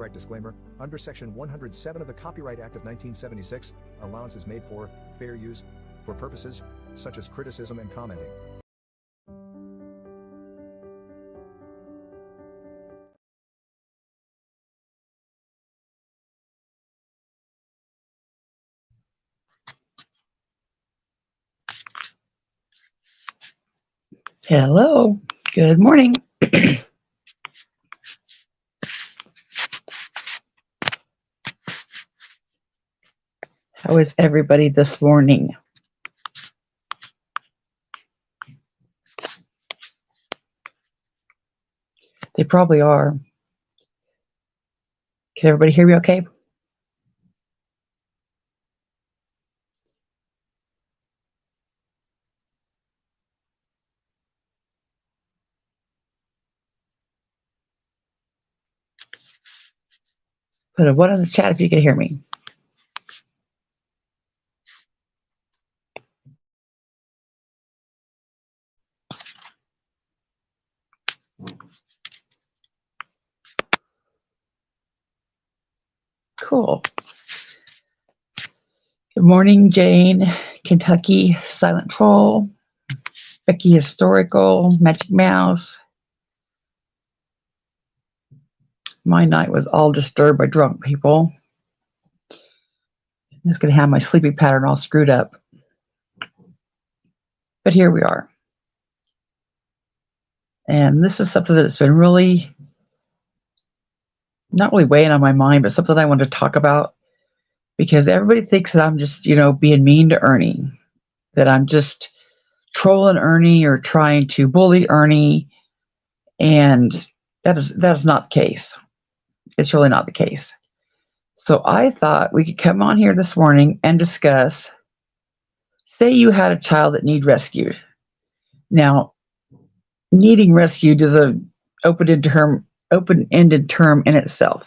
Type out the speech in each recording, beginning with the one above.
Copyright disclaimer. Under Section 107 of the Copyright Act of 1976, allowance is made for fair use for purposes such as criticism and commenting. Hello, good morning. How is everybody this morning? They probably are. Can everybody hear me okay? Put a 1 in the chat if you can hear me. Cool. Good morning, Jane, Kentucky, Silent Troll, Becky Historical, Magic Mouse. My night was all disturbed by drunk people. I'm just going to have my sleeping pattern all screwed up. But here we are. And this is something that's been really, not really weighing on my mind, but something I want to talk about. Because everybody thinks that I'm just, being mean to Ernie. That I'm just trolling Ernie or trying to bully Ernie. And that is not the case. It's really not the case. So I thought we could come on here this morning and discuss, say you had a child that needed rescued. Now, needing rescued is an open-ended term in itself.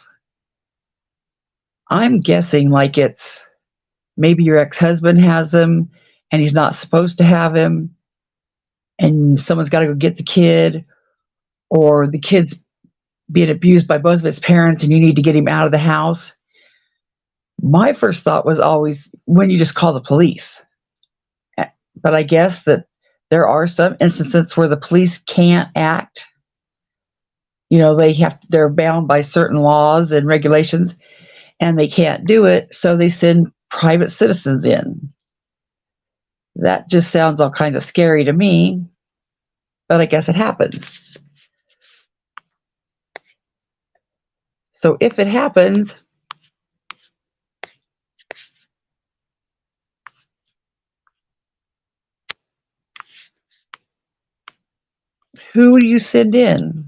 I'm guessing like it's maybe your ex-husband has him and he's not supposed to have him, and someone's got to go get the kid, or the kid's being abused by both of his parents and you need to get him out of the house. My first thought was always, when you just call the police. But I guess that there are some instances where the police can't act. They're bound by certain laws and regulations, and they can't do it, so they send private citizens in. That just sounds all kind of scary to me, but I guess it happens. So if it happens, who do you send in?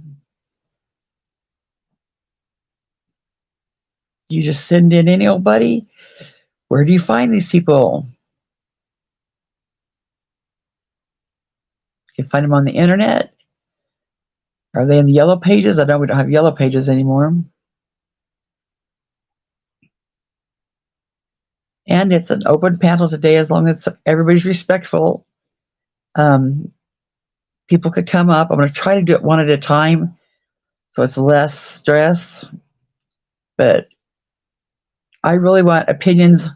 You just send in any old buddy? Where do you find these people? You can find them on the internet. Are they in the yellow pages? I know we don't have yellow pages anymore. And it's an open panel today, as long as everybody's respectful. People could come up. I'm going to try to do it one at a time, so it's less stress. But I really want opinions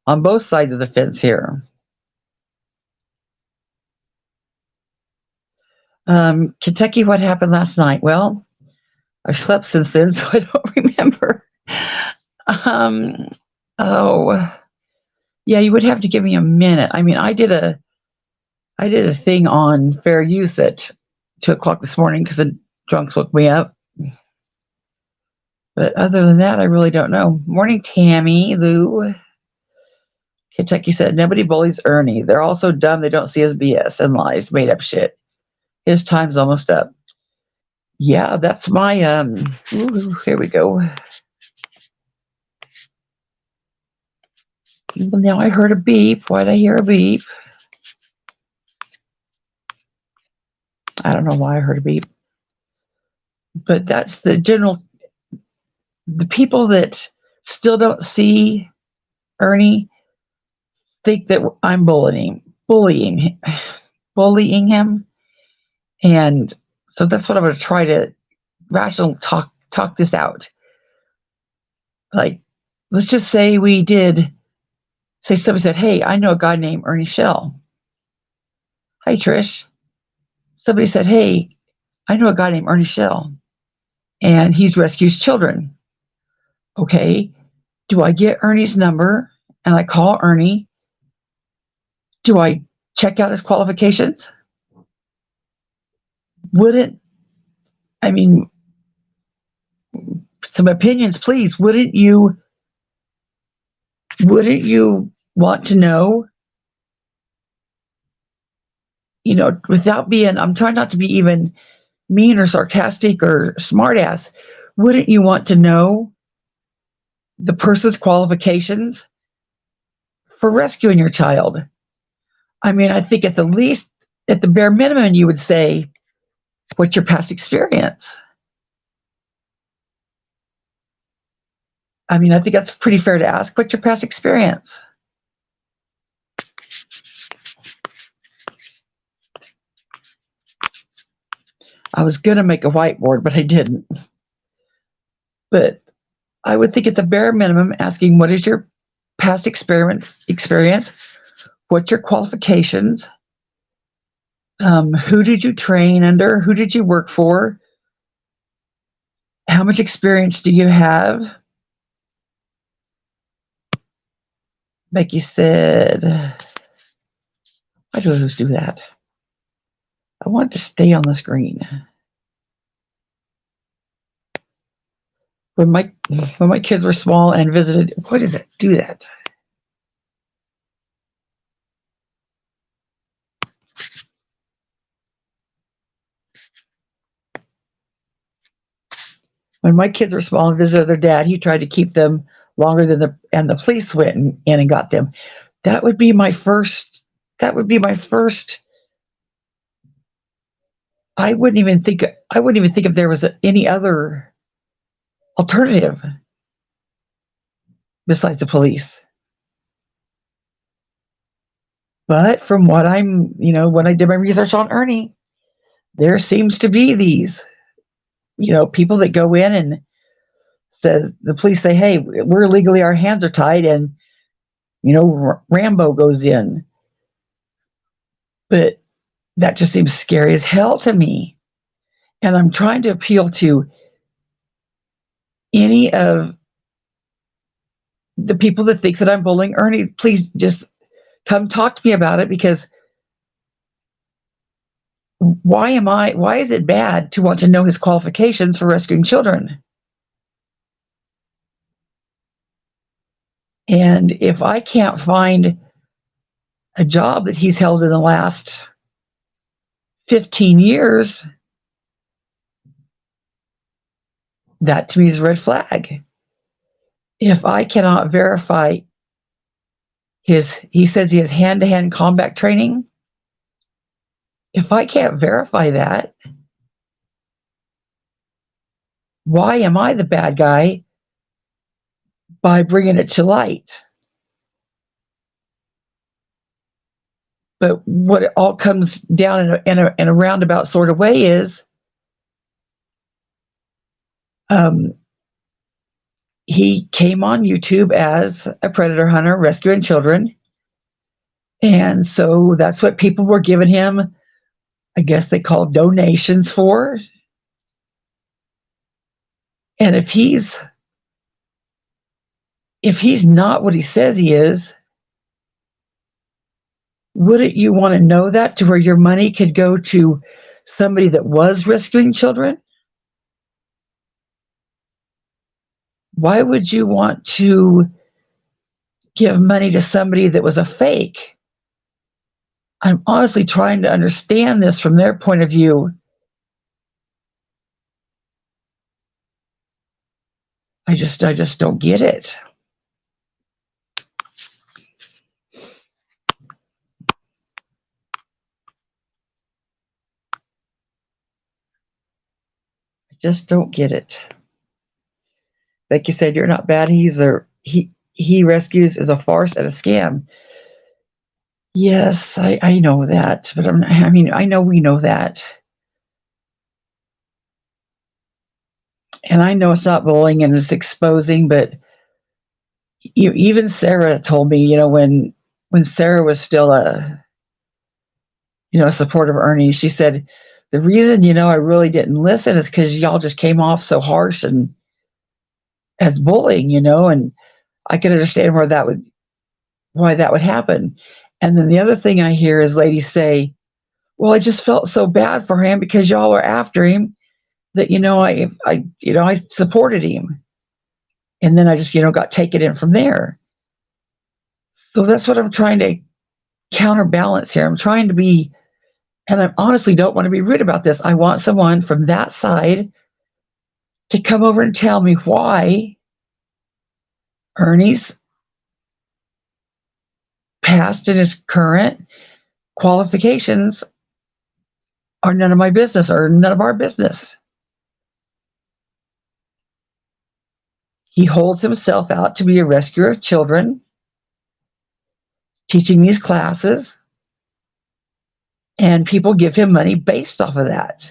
on both sides of the fence here. Kentucky, what happened last night? Well, I've slept since then, so I don't remember. Yeah, you would have to give me a minute. I mean, I did a thing on fair use at 2 o'clock this morning because the drunks woke me up. But other than that, I really don't know. Morning, Tammy, Lou. Kentucky said, nobody bullies Ernie. They're all so dumb they don't see his BS and lies, made up shit. His time's almost up. Yeah, that's my, here we go. Well, now I heard a beep. Why'd I hear a beep? I don't know why I heard a beep. But that's the general, the people that still don't see Ernie think that I'm bullying him. And so that's what I'm going to try to rationally talk this out. Like, let's just say somebody said, hey, I know a guy named Ernie Shell. Hi, Trish. Somebody said, hey, I know a guy named Ernie Shell, and he rescues children. Okay, do I get Ernie's number and I call Ernie? Do I check out his qualifications? Some opinions, please. Wouldn't you want to know, without being, I'm trying not to be even mean or sarcastic or smartass, wouldn't you want to know the person's qualifications for rescuing your child? I think at the bare minimum, you would say, what's your past experience? I think that's pretty fair to ask. What's your past experience? I was going to make a whiteboard, but I didn't. But I would think at the bare minimum, asking what is your past experience? What's your qualifications? Who did you train under? Who did you work for? How much experience do you have? Becky said, why do I always do that? I want to stay on the screen. When my kids were small and visited, why does it do that? When my kids were small and visited their dad, he tried to keep them longer than the police went in and got them. That would be my first. I wouldn't even think if there was any other alternative besides the police. But from what when I did my research on Ernie, there seems to be these, people that go in and the police say, hey, we're legally, our hands are tied, and, Rambo goes in. But that just seems scary as hell to me. And I'm trying to appeal to any of the people that think that I'm bullying Ernie. Please just come talk to me about it, because why is it bad to want to know his qualifications for rescuing children? And if I can't find a job that he's held in the last 15 years, that to me is a red flag. If I cannot verify he says he has hand-to-hand combat training. If I can't verify that, why am I the bad guy by bringing it to light? But what it all comes down in a roundabout sort of way is, he came on YouTube as a predator hunter rescuing children. And so that's what people were giving him, I guess they call donations for. And if he's not what he says he is, wouldn't you want to know that, to where your money could go to somebody that was rescuing children? Why would you want to give money to somebody that was a fake? I'm honestly trying to understand this from their point of view. I just don't get it. I just don't get it. Like you said, you're not bad. He rescues is a farce and a scam. Yes, I know that, but I know we know that. And I know it's not bullying and it's exposing, but Even Sarah told me, when Sarah was still a supportive of Ernie, she said, the reason, I really didn't listen is because y'all just came off so harsh and as bullying, and I could understand why that would happen. And then the other thing I hear is ladies say, well, I just felt so bad for him because y'all were after him that, I supported him. And then I just, got taken in from there. So that's what I'm trying to counterbalance here. I'm trying to be, and I honestly don't want to be rude about this. I want someone from that side to come over and tell me why Ernie's past and his current qualifications are none of my business or none of our business. He holds himself out to be a rescuer of children, teaching these classes, and people give him money based off of that.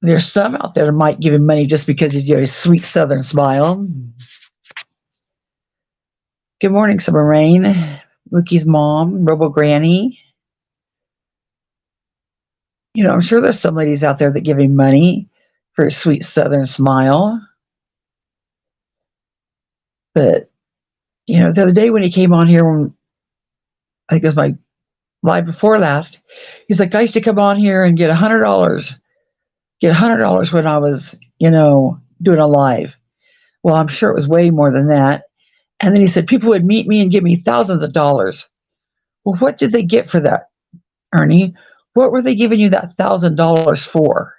There's some out there that might give him money just because he's got a sweet southern smile. Good morning, Summer Rain, Mookie's mom, Robo Granny. I'm sure there's some ladies out there that give him money for a sweet southern smile. But, the other day when he came on here, when I think it was my live before last, he's like, I used to come on here and get $100. Get $100 when I was, doing a live. Well, I'm sure it was way more than that. And then he said, people would meet me and give me thousands of dollars. Well, what did they get for that, Ernie? What were they giving you that $1,000 for?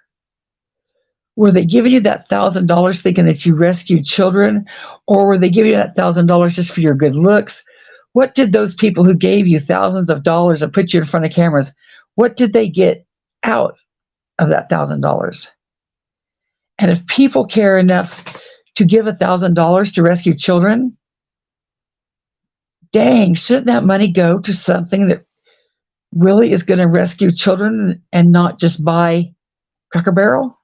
Were they giving you that $1,000 thinking that you rescued children? Or were they giving you that $1,000 just for your good looks? What did those people who gave you thousands of dollars and put you in front of cameras, what did they get out of that $1,000? And if people care enough to give $1,000 to rescue children, dang, shouldn't that money go to something that really is going to rescue children and not just buy Cracker Barrel?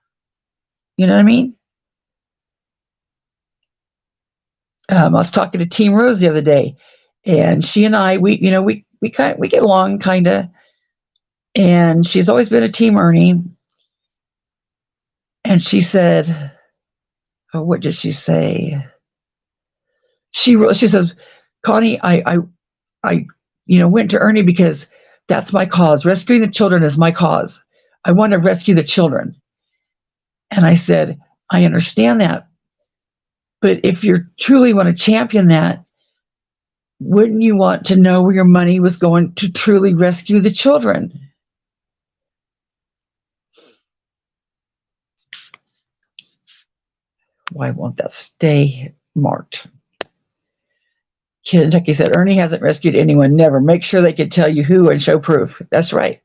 You know what I mean? I was talking to Team Rose the other day, and she and I, we get along kind of, and she's always been a Team Ernie. And she said, oh, what did she say? She says, Connie, I went to Ernie because that's my cause. Rescuing the children is my cause. I want to rescue the children. And I said, I understand that. But if you truly want to champion that, wouldn't you want to know where your money was going to truly rescue the children? Why won't that stay marked? Kentucky said, Ernie hasn't rescued anyone, never. Make sure they can tell you who and show proof. That's right.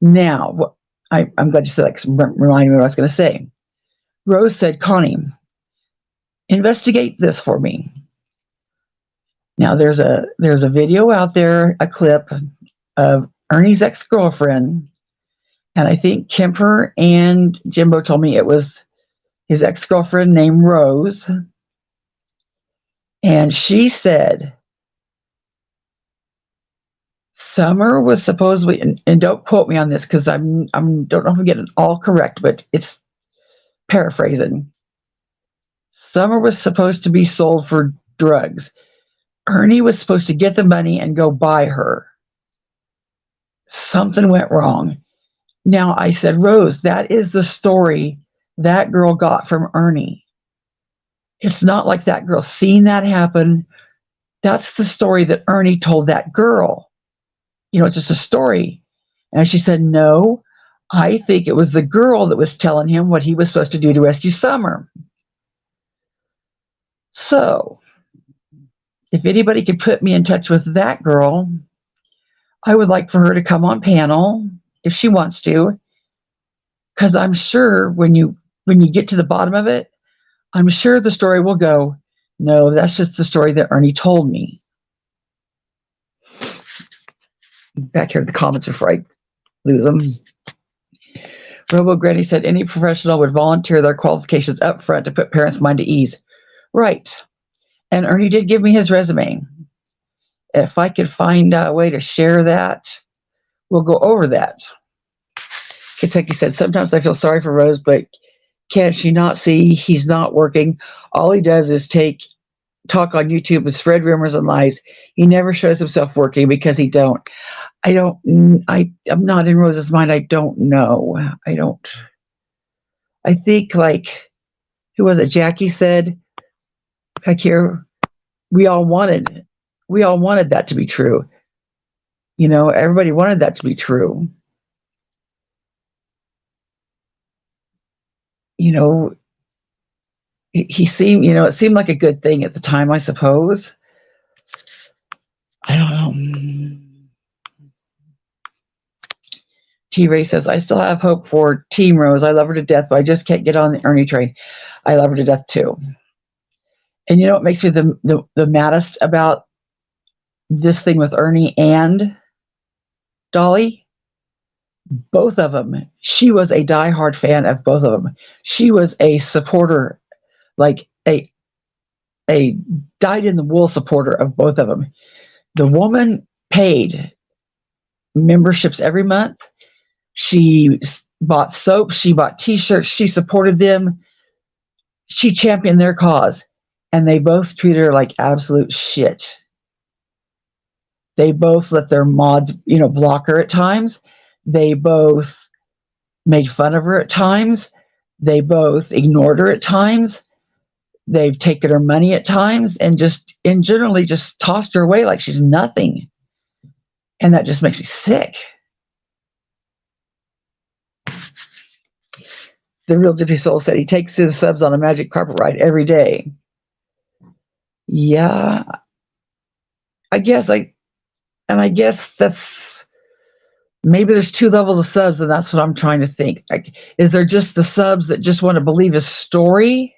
Now, I'm glad you said that because reminding me what I was going to say. Rose said, Connie, investigate this for me. Now, there's a video out there, a clip of Ernie's ex-girlfriend, and I think Kemper and Jimbo told me it was his ex-girlfriend named Rose, and she said Summer was supposedly, and don't quote me on this because I don't know if I'm getting it all correct, but it's paraphrasing. Summer was supposed to be sold for drugs. Ernie was supposed to get the money and go buy her. Something went wrong. Now I said, Rose, that is the story that girl got from Ernie. It's not like that girl seen that happen. That's the story that Ernie told that girl. It's just a story. And she said, no, I think it was the girl that was telling him what he was supposed to do to rescue Summer. So, if anybody could put me in touch with that girl, I would like for her to come on panel if she wants to, because I'm sure when you get to the bottom of it, I'm sure the story will go, no, that's just the story that Ernie told me. Back here in the comments before I lose them. Robo Granny said any professional would volunteer their qualifications up front to put parents' mind at ease. Right. And Ernie did give me his resume. If I could find a way to share that, we'll go over that. Kentucky said, sometimes I feel sorry for Rose, but can she not see he's not working? All he does is talk on YouTube and spread rumors and lies. He never shows himself working because he don't. I'm not in Rose's mind. I don't know. I think, like, who was it? Jackie said, like, here, we all wanted that to be true. You know, everybody wanted that to be true. You know, he seemed, it seemed like a good thing at the time, I suppose. I don't know. T-Ray says, I still have hope for Team Rose. I love her to death, but I just can't get on the Ernie train. I love her to death too. And you know what makes me the maddest about this thing with Ernie and Dolly? Both of them. She was a diehard fan of both of them. She was a supporter, like a dyed-in-the-wool supporter of both of them. The woman paid memberships every month. She bought soap. She bought T-shirts. She supported them. She championed their cause. And they both treated her like absolute shit. They both let their mods, block her at times. They both made fun of her at times. They both ignored her at times. They've taken her money at times and generally just tossed her away like she's nothing. And that just makes me sick. The Real Gypsy Soul said he takes his subs on a magic carpet ride every day. Yeah. I guess that's, maybe there's two levels of subs, and that's what I'm trying to think. Like, is there just the subs that just want to believe his story?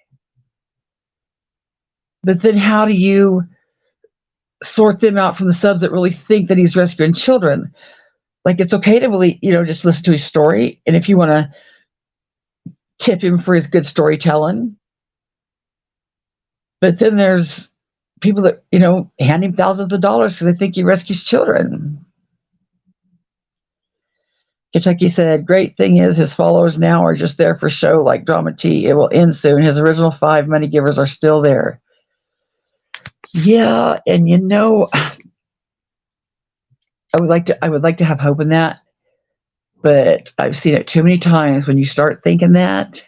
But then how do you sort them out from the subs that really think that he's rescuing children? Like, it's okay to believe, just listen to his story. And if you want to tip him for his good storytelling. But then there's people that, hand him thousands of dollars because they think he rescues children. Kentucky said, great thing is his followers now are just there for show like Drama Tea. It will end soon. His original 5 money givers are still there. Yeah, and I would like to have hope in that, but I've seen it too many times. When you start thinking that,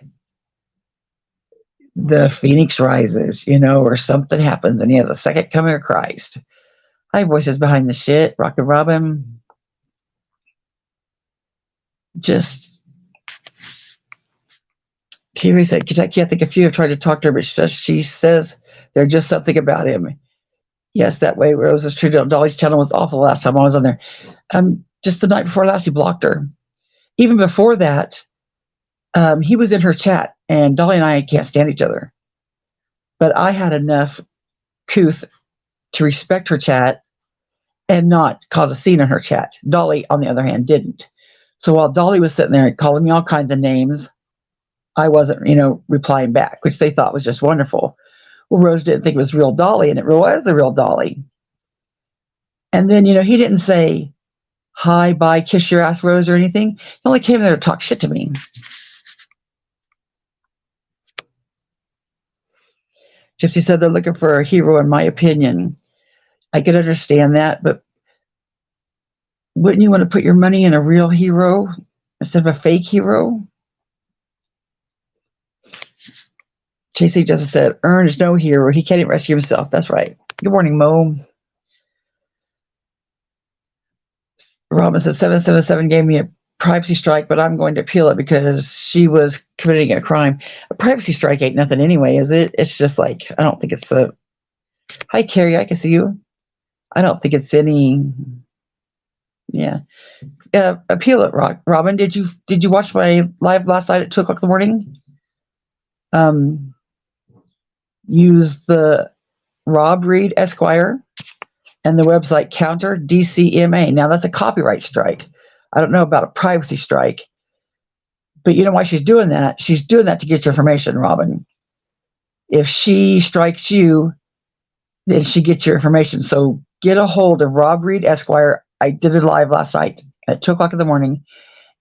the phoenix rises, or something happens, and he has a second coming of Christ. Hi, voices behind the shit, Rocket Robin. Just TV said, Kentucky, I think a few have tried to talk to her, but she says there's just something about him. Yes, that way Rose was treated on Dolly's channel was awful last time I was on there. Just the night before last, he blocked her. Even before that, he was in her chat, and Dolly and I can't stand each other. But I had enough couth to respect her chat and not cause a scene in her chat. Dolly, on the other hand, didn't. So while Dolly was sitting there calling me all kinds of names, I wasn't, replying back, which they thought was just wonderful. Well, Rose didn't think it was real Dolly, and it was the real Dolly. And then, he didn't say, hi, bye, kiss your ass, Rose, or anything. He only came there to talk shit to me. Gypsy said they're looking for a hero, in my opinion. I could understand that, but wouldn't you want to put your money in a real hero instead of a fake hero? JC just said, Ern is no hero. He can't even rescue himself. That's right. Good morning, Mo. Robin said 777 gave me a privacy strike, but I'm going to appeal it because she was committing a crime. A privacy strike ain't nothing anyway, is it? It's just like, I don't think it's a... Hi, Carrie. I can see you. I don't think it's any... Yeah. Appeal it, Robin. Did you watch my live last night at 2 o'clock in the morning? Use the Rob Reed Esquire and the website Counter DCMA. Now that's a copyright strike. I don't know about a privacy strike, but you know why she's doing that? She's doing that to get your information, Robin. If she strikes you, then she gets your information. So get a hold of Rob Reed Esquire. I did it live last night at 2:00 in the morning,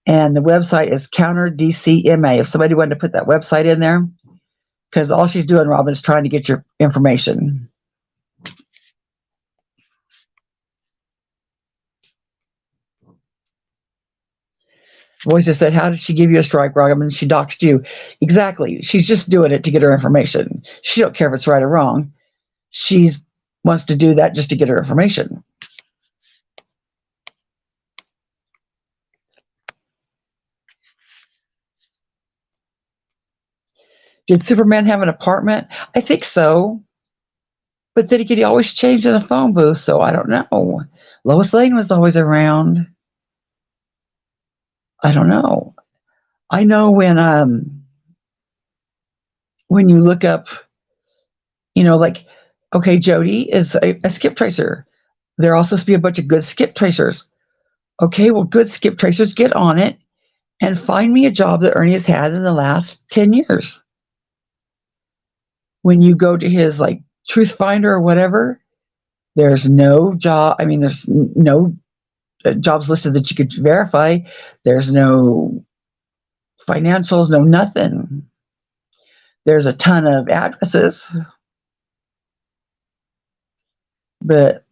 and the website is Counter DCMA. If somebody wanted to put that website in there, because all she's doing, Robin, is trying to get your information. Voice just said, how did she give you a strike, Robin? She doxed you. Exactly. She's just doing it to get her information. She don't care if it's right or wrong. She wants to do that just to get her information. Did Superman have an apartment? I think so. But then again, he always changed in the phone booth, so I don't know. Lois Lane was always around. I don't know. I know when you look up, like, okay, Jody is a skip tracer. There also supposed to be a bunch of good skip tracers. Okay, well, good skip tracers, get on it and find me a job that Ernie has had in the last 10 years. When you go to his like Truth Finder or whatever, there's no job. I mean, there's no jobs listed that you could verify. There's no financials, no nothing. There's a ton of addresses, but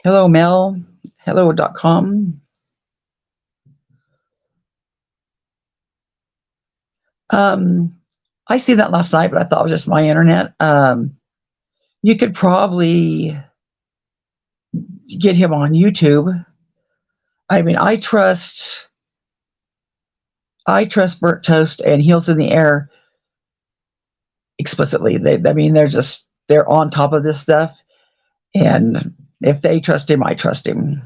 hello, Mel, hello.com. I see that last night, but I thought it was just my internet. You could probably get him on YouTube. I mean, I trust Burnt Toast and Heels in the Air explicitly. They're on top of this stuff, and if they trust him, I trust him.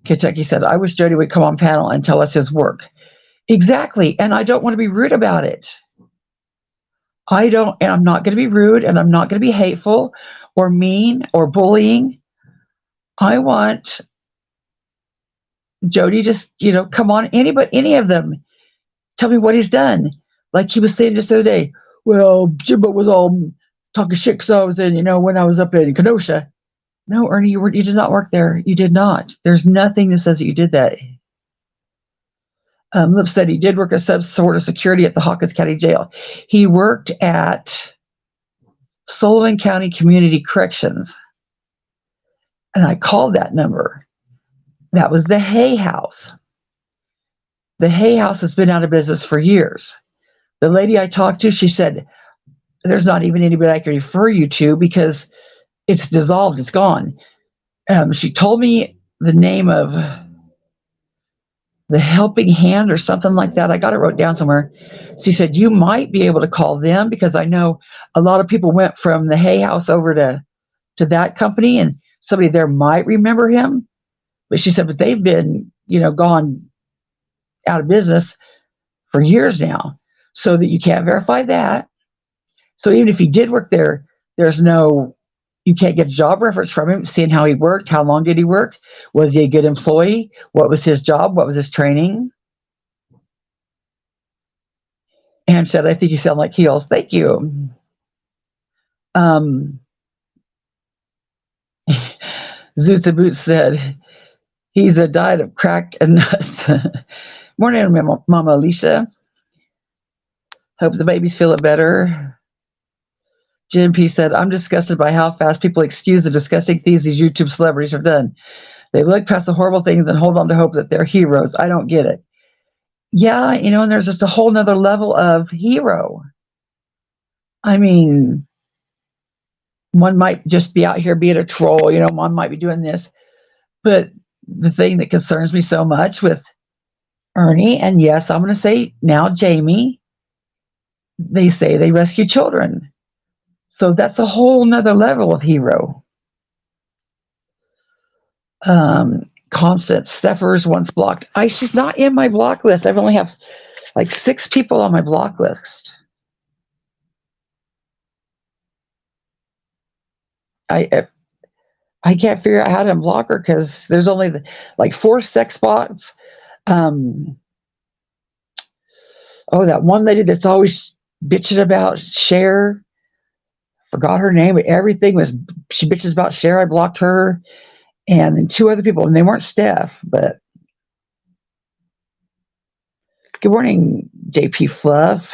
Kentucky said, I wish Jody would come on panel and tell us his work. Exactly, and I don't want to be rude about it. I'm not going to be rude, and I'm not going to be hateful or mean or bullying. I want Jody to, come on, any of them, tell me what he's done. Like he was saying just the other day, well, Jimbo was all talking shit because I was in, when I was up in Kenosha. No, Ernie, you did not work there. You did not. There's nothing that says that you did that. Lip said he did work as some sort of security at the Hawkins County Jail. He worked at Sullivan County Community Corrections. And I called that number. That was the Hay House. The Hay House has been out of business for years. The lady I talked to, she said, there's not even anybody I can refer you to because it's dissolved, it's gone. She told me the name of the Helping Hand or something like that. I got it wrote down somewhere. She said, you might be able to call them because I know a lot of people went from the Hay House over to that company, and somebody there might remember him. But she said, but they've been, gone out of business for years now, so that you can't verify that. So even if he did work there, you can't get a job reference from him, seeing how he worked, how long did he work, was he a good employee, what was his job, what was his training. And said, I think you sound like Heels. Thank you. Zoots and Boots said, he's a diet of crack and nuts. Morning, Mama Alicia. Hope the babies feeling better. Jim P said, I'm disgusted by how fast people excuse the disgusting things these YouTube celebrities have done. They look past the horrible things and hold on to hope that they're heroes. I don't get it. Yeah, and there's just a whole nother level of hero. I mean, one might just be out here being a troll, one might be doing this. But the thing that concerns me so much with Ernie, and yes, I'm going to say now Jamie, they say they rescue children. So that's a whole nother level of hero. Constance Steffers once blocked. She's not in my block list. I've only have like 6 people on my block list. I can't figure out how to unblock her because there's only like 4 sex bots. That one lady that's always bitching about Cher. forgot her name, but everything was, she bitches about Cher, I blocked her, and then 2 other people, and they weren't Steph, but good morning, JP Fluff.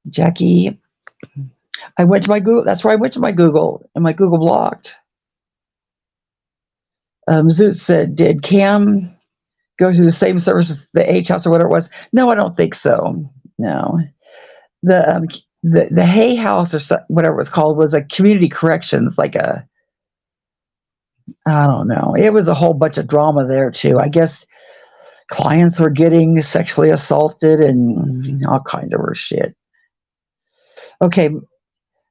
Jackie. I went to my Google, that's where I went to my Google, and my Google blocked. Zoot said, did Cam go to the same service as the H house or whatever it was? No, I don't think so. No. The Hay House or whatever it was called was a community corrections, like a, I don't know. It was a whole bunch of drama there too. I guess clients were getting sexually assaulted and all kinds of weird shit. Okay,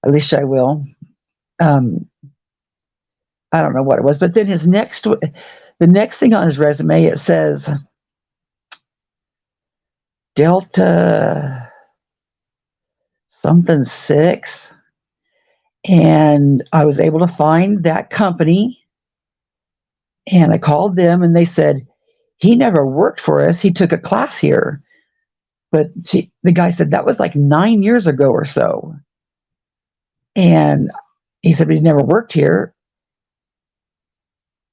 at least I will. I don't know what it was, but then the next thing on his resume, it says Delta something 6, and I was able to find that company, and I called them, and they said he never worked for us. He took a class here, but the guy said that was like 9 years ago or so, and he said he never worked here.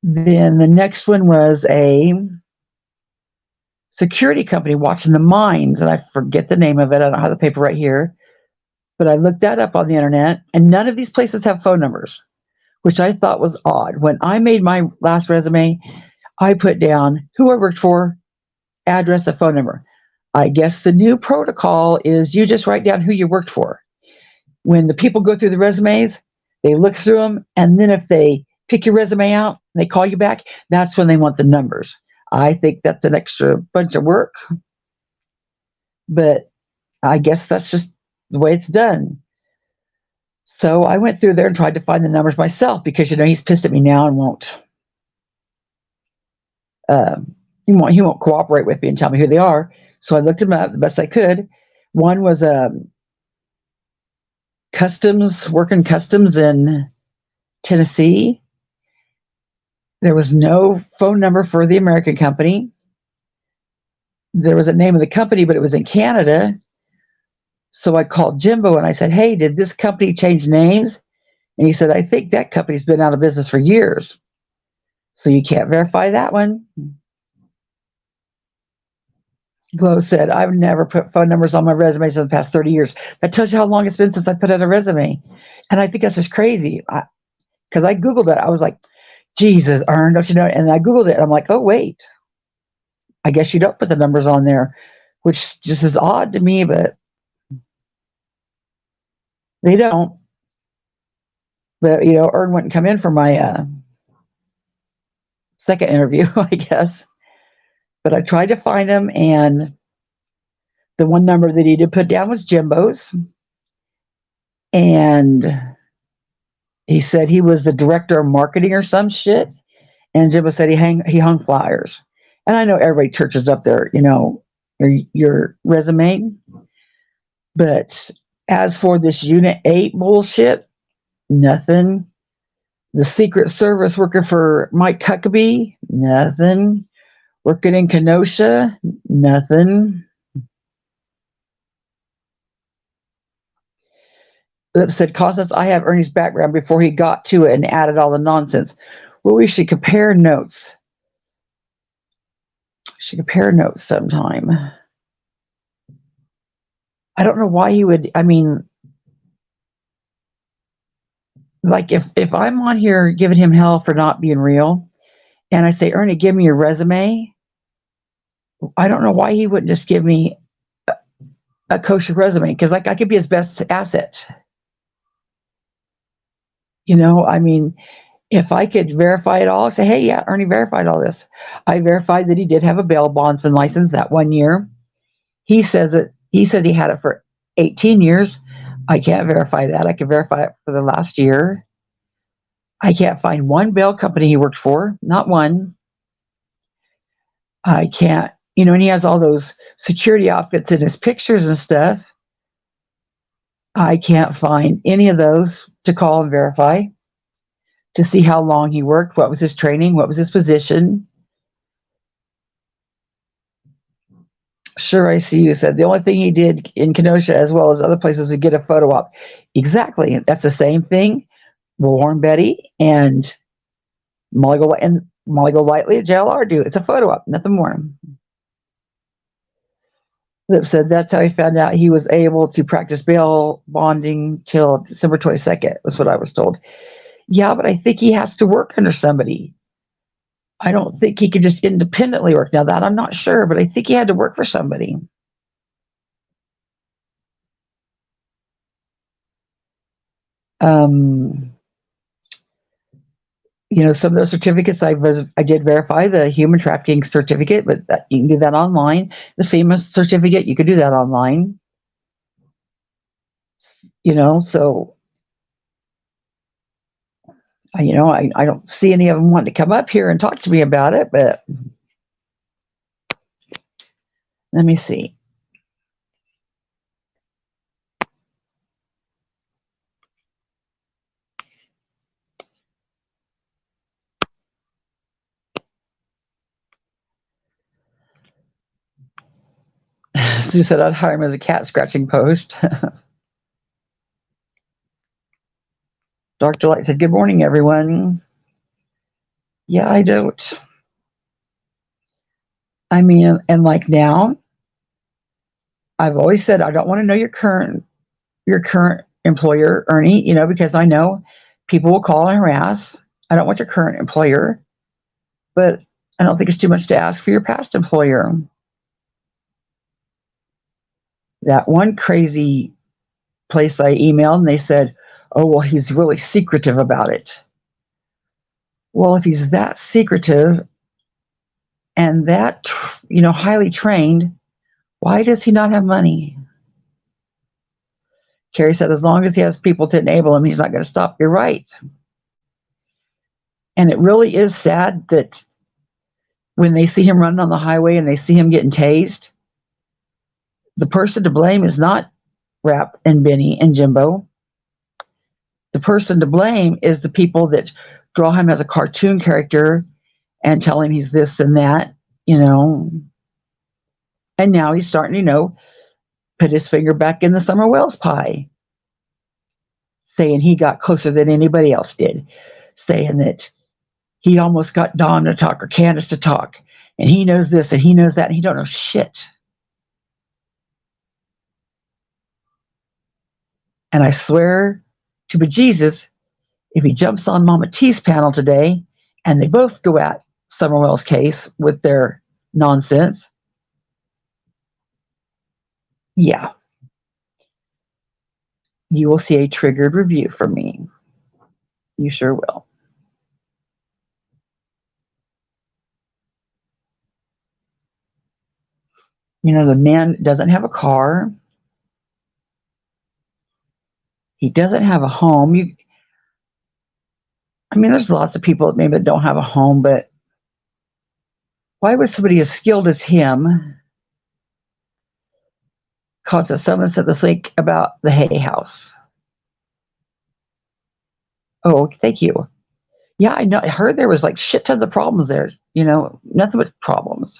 Then the next one was a security company watching the mines, and I forget the name of it. I don't have the paper right here, but I looked that up on the internet, and none of these places have phone numbers, which I thought was odd. When I made my last resume, I put down who I worked for, address, and phone number. I guess the new protocol is you just write down who you worked for. When the people go through the resumes, they look through them, and then if they pick your resume out, they call you back, that's when they want the numbers. I think that's an extra bunch of work, but I guess that's just the way it's done. So I went through there and tried to find the numbers myself because, he's pissed at me now and he won't cooperate with me and tell me who they are. So I looked them up the best I could. One was working customs in Tennessee. There was no phone number for the American company. There was a name of the company, but it was in Canada. So I called Jimbo and I said, hey, did this company change names? And he said, I think that company's been out of business for years. So you can't verify that one. Glow said, I've never put phone numbers on my resumes in the past 30 years. That tells you how long it's been since I put out a resume. And I think that's just crazy. Because I Googled it. I was like, Jesus, Ern, don't you know? And I Googled it, and I'm like, oh, wait. I guess you don't put the numbers on there, which just is odd to me, but they don't. But, Ern wouldn't come in for my second interview, I guess. But I tried to find him, and the one number that he did put down was Jimbo's. And he said he was the director of marketing or some shit. And Jimbo said he hung flyers. And I know everybody churches up their, your resume. But as for this Unit 8 bullshit, nothing. The Secret Service working for Mike Huckabee, nothing. Working in Kenosha, nothing. Lip said, Constance, I have Ernie's background before he got to it and added all the nonsense. Well, we should compare notes. Sometime. I don't know why he would, like if I'm on here giving him hell for not being real, and I say, Ernie, give me your resume, I don't know why he wouldn't just give me a kosher resume, because I could be his best asset. If I could verify it all, say, hey, yeah, Ernie verified all this. I verified that he did have a bail bondsman license that 1 year. He said he had it for 18 years. I can't verify that. I can verify it for the last year. I can't find one bail company he worked for, not one. I can't, and he has all those security outfits in his pictures and stuff. I can't find any of those to call and verify, to see how long he worked, what was his training, what was his position. Sure, I see you said the only thing he did in Kenosha as well as other places was get a photo op. Exactly. That's the same thing. Warren Betty and Molly Golightly at JLR do. It's a photo op, nothing more. Lip said that's how he found out he was able to practice bail bonding till December 22nd, was what I was told. Yeah, but I think he has to work under somebody. I don't think he could just independently work. Now that I'm not sure, but I think he had to work for somebody. You know, some of those certificates I did verify the human trafficking certificate, but you can do that online. The famous certificate, you could do that online. You know, so you know, I don't see any of them wanting to come up here and talk to me about it, but let me see. Sue said I'd hire him as a cat scratching post. Dr. Light said, good morning, everyone. Yeah, I don't. I mean, and like now, I've always said I don't want to know your current employer, Ernie, you know, because I know people will call and harass. I don't want your current employer, but I don't think it's too much to ask for your past employer. That one crazy place I emailed and they said, oh, well, he's really secretive about it. Well, if he's that secretive and that, you know, highly trained, why does he not have money? Carrie said, as long as he has people to enable him, he's not going to stop. You're right. And it really is sad that when they see him running on the highway and they see him getting tased, the person to blame is not Rap and Benny and Jimbo. The person to blame is the people that draw him as a cartoon character and tell him he's this and that, you know. And now he's starting, you know, put his finger back in the Summer Wells pie, saying he got closer than anybody else did, saying that he almost got Dawn to talk or Candus to talk, and he knows this and he knows that, and he don't know shit. And I swear to bejesus, if he jumps on Mama T's panel today and they both go at Summer Wells' case with their nonsense, yeah, you will see a triggered review from me. You sure will. You know, the man doesn't have a car. He doesn't have a home. I mean, there's lots of people that maybe don't have a home, but why would somebody as skilled as him cause a summons at the lake about the hay house? Oh, thank you. Yeah, I know. I heard there was like shit tons of problems there. You know, nothing but problems.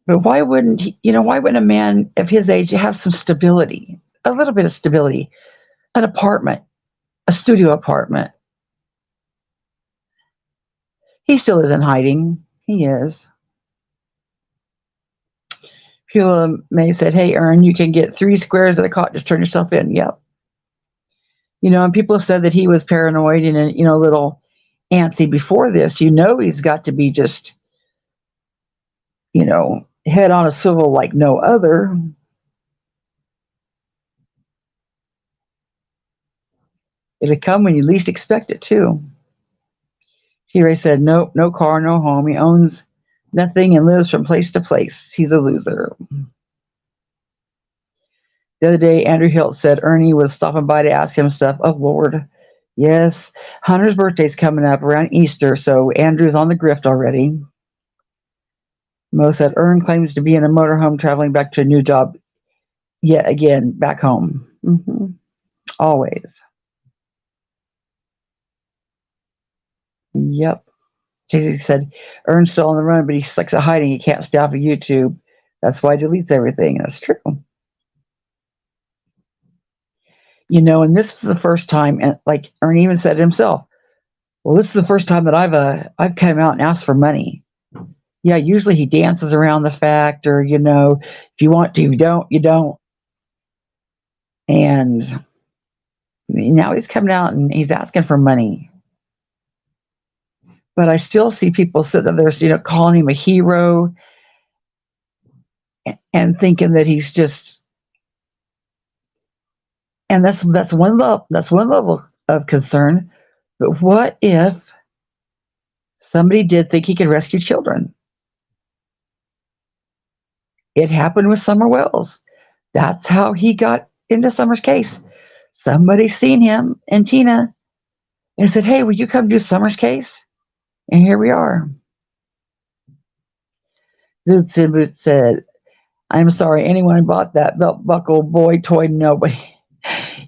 But why wouldn't he, you know, why wouldn't a man of his age have some stability, a little bit of stability, an apartment, a studio apartment? He still is in hiding. He is. Sheila May said, hey, Ern, you can get 3 squares at a cot. Just turn yourself in. Yep. You know, and people have said that he was paranoid and, you know, a little antsy before this. You know, he's got to be just, you know, head on a swivel like no other. It'll come when you least expect it, too. T-Ray said, nope, no car, no home. He owns nothing and lives from place to place. He's a loser. The other day, Andrew Hilt said Ernie was stopping by to ask him stuff. Oh, Lord. Yes. Hunter's birthday's coming up around Easter, so Andrew's on the grift already. Mo said Ern claims to be in a motorhome traveling back to a new job. Yet again, back home. Mm-hmm. Always. Yep. He said, Ern's still on the run, but he sucks at hiding. He can't stay off of YouTube. That's why he deletes everything. That's true. And this is the first time, and like Ernie even said himself, well, this is the first time that I've come out and asked for money. Yeah, usually he dances around the fact, or if you want to, you don't. And now he's coming out and he's asking for money. But I still see people sitting there, calling him a hero and thinking that he's just. And that's one level of concern. But what if somebody did think he could rescue children? It happened with Summer Wells. That's how he got into Summer's case. Somebody seen him and Tina and said, hey, will you come do Summer's case? And here we are. Zoots and Boots said, I'm sorry, anyone who bought that belt buckle boy toy, nobody.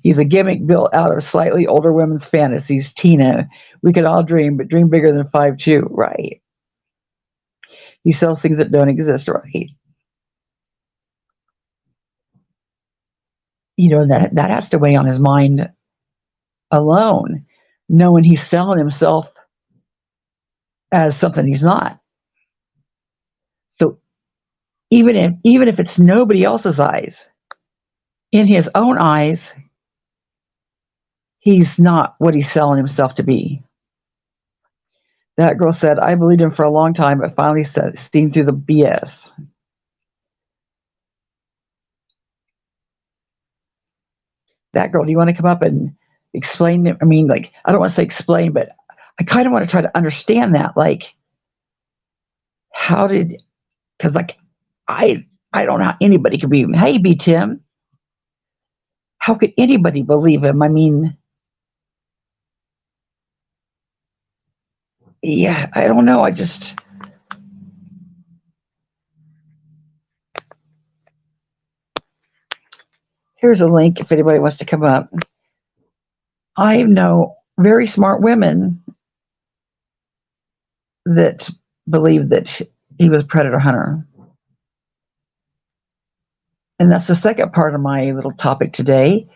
He's a gimmick built out of slightly older women's fantasies. Tina, we could all dream, but dream bigger than 5'2". Right. He sells things that don't exist. Right. That has to weigh on his mind alone, knowing he's selling himself as something he's not. So even if it's nobody else's eyes, in his own eyes, he's not what he's selling himself to be. That girl said, I believed him for a long time, but finally seen through the BS. That girl, do you want to come up and explain it? I mean, I don't want to say explain, but I kind of want to try to understand that. Because I don't know how anybody could be, hey, B. Tim. How could anybody believe him? I mean, yeah, I don't know. Here's a link if anybody wants to come up. I know very smart women that believe that he was a predator hunter. And that's the second part of my little topic today.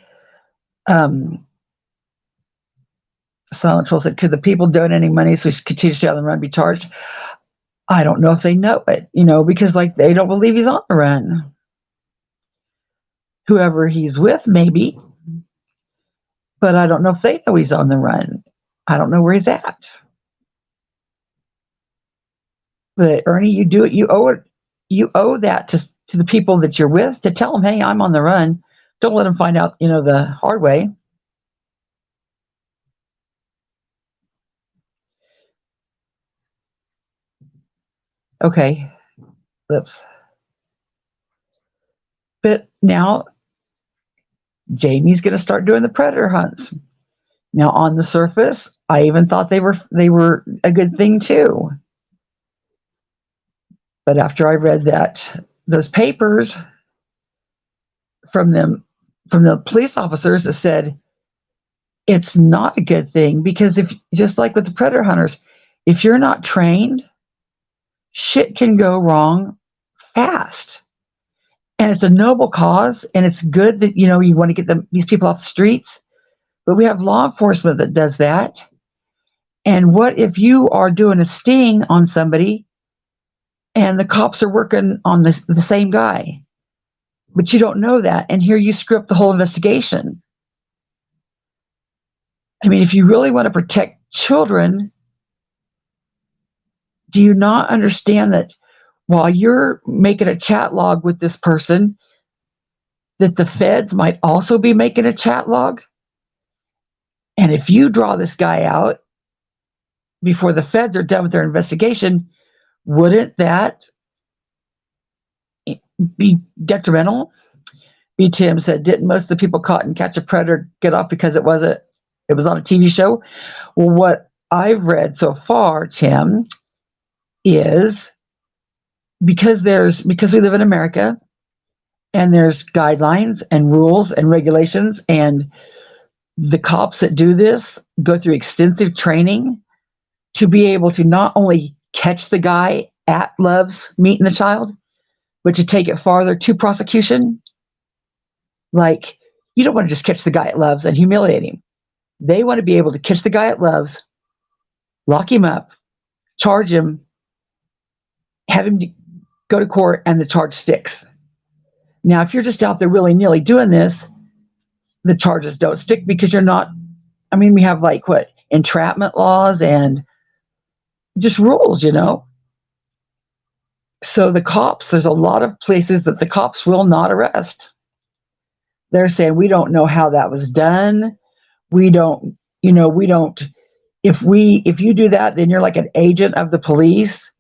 Silent Troll said, could the people donating money so we continue to stay on the run be charged? I don't know if they know it, because they don't believe he's on the run. Whoever he's with, maybe. But I don't know if they know he's on the run. I don't know where he's at. But Ernie, you do it. You owe it. You owe that to the people that you're with, to tell them, hey, I'm on the run. Don't let them find out, the hard way. Okay. Oops. But now Jamie's going to start doing the predator hunts. Now, on the surface, I even thought they were a good thing too. But after I read those papers from the police officers that said it's not a good thing, because just like with the predator hunters, if you're not trained, shit can go wrong fast. And it's a noble cause, and it's good that you want to get these people off the streets. But we have law enforcement that does that. And what if you are doing a sting on somebody and the cops are working on the same guy, but you don't know that, and here you screw up the whole investigation? I mean, if you really want to protect children, do you not understand that while you're making a chat log with this person, that the feds might also be making a chat log? And if you draw this guy out before the feds are done with their investigation, wouldn't that be detrimental? B. Tim said, didn't most of the people caught in Catch a Predator get off because it was on a TV show? Well, what I've read so far, Tim, is because we live in America, and there's guidelines and rules and regulations, and the cops that do this go through extensive training to be able to not only catch the guy at Love's meeting the child, but to take it farther to prosecution. Like, you don't want to just catch the guy at Love's and humiliate him. They want to be able to catch the guy at Love's, lock him up, charge him, have him go to court, and the charge sticks. Now, if you're just out there willy-nilly doing this, the charges don't stick because you're not, I mean, we have like what, entrapment laws and just rules, you know? So the cops, there's a lot of places that the cops will not arrest. They're saying, we don't know how that was done. We don't, if you do that, then you're like an agent of the police,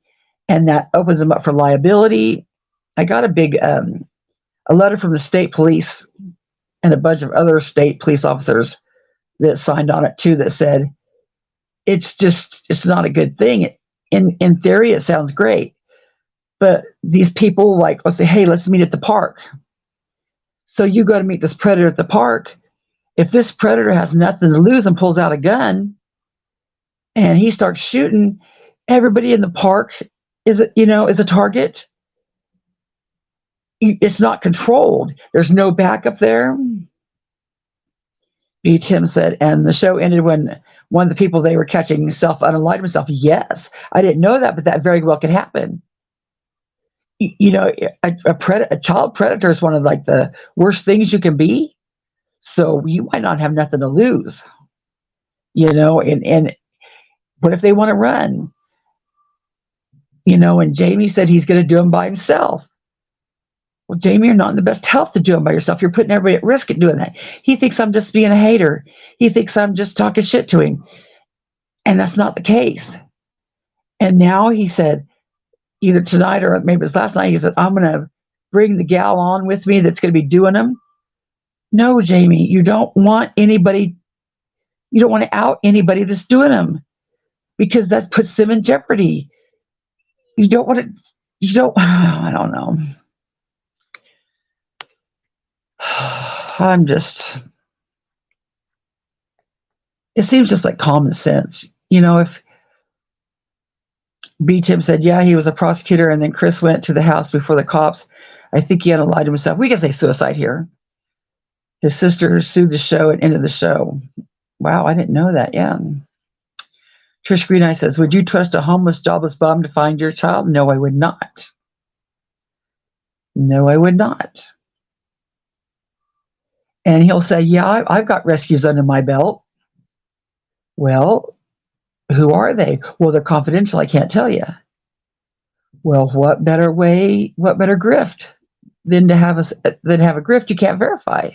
and that opens them up for liability. I got a letter from the state police and a bunch of other state police officers that signed on it too, that said, it's not a good thing. In theory, it sounds great, but these people will say, hey, let's meet at the park. So you go to meet this predator at the park. If this predator has nothing to lose and pulls out a gun and he starts shooting, everybody in the park is a target. It's not controlled. There's no backup there. B. Tim said, and the show ended when one of the people they were catching unaligned himself. Yes, I didn't know that, but that very well could happen. A child predator is one of the worst things you can be. So you might not have nothing to lose, and what if they want to run? And Jamie said he's going to do them by himself. Well, Jamie, you're not in the best health to do them by yourself. You're putting everybody at risk at doing that. He thinks I'm just being a hater. He thinks I'm just talking shit to him. And that's not the case. And now he said, either tonight or maybe it was last night, he said, I'm going to bring the gal on with me that's going to be doing them. No, Jamie, you don't want to out anybody that's doing them, because that puts them in jeopardy. I don't know. It seems just like common sense. If B. Tim said, yeah, he was a prosecutor, and then Chris went to the house before the cops, I think he unalived himself. We can say suicide here. His sister sued the show and ended the show. Wow, I didn't know that. Yeah. Trish Green Eye says, would you trust a homeless, jobless bum to find your child? No, I would not. No, I would not. And he'll say, yeah, I've got rescues under my belt. Well, who are they? Well, they're confidential. I can't tell you. Well, what better grift than have a grift you can't verify?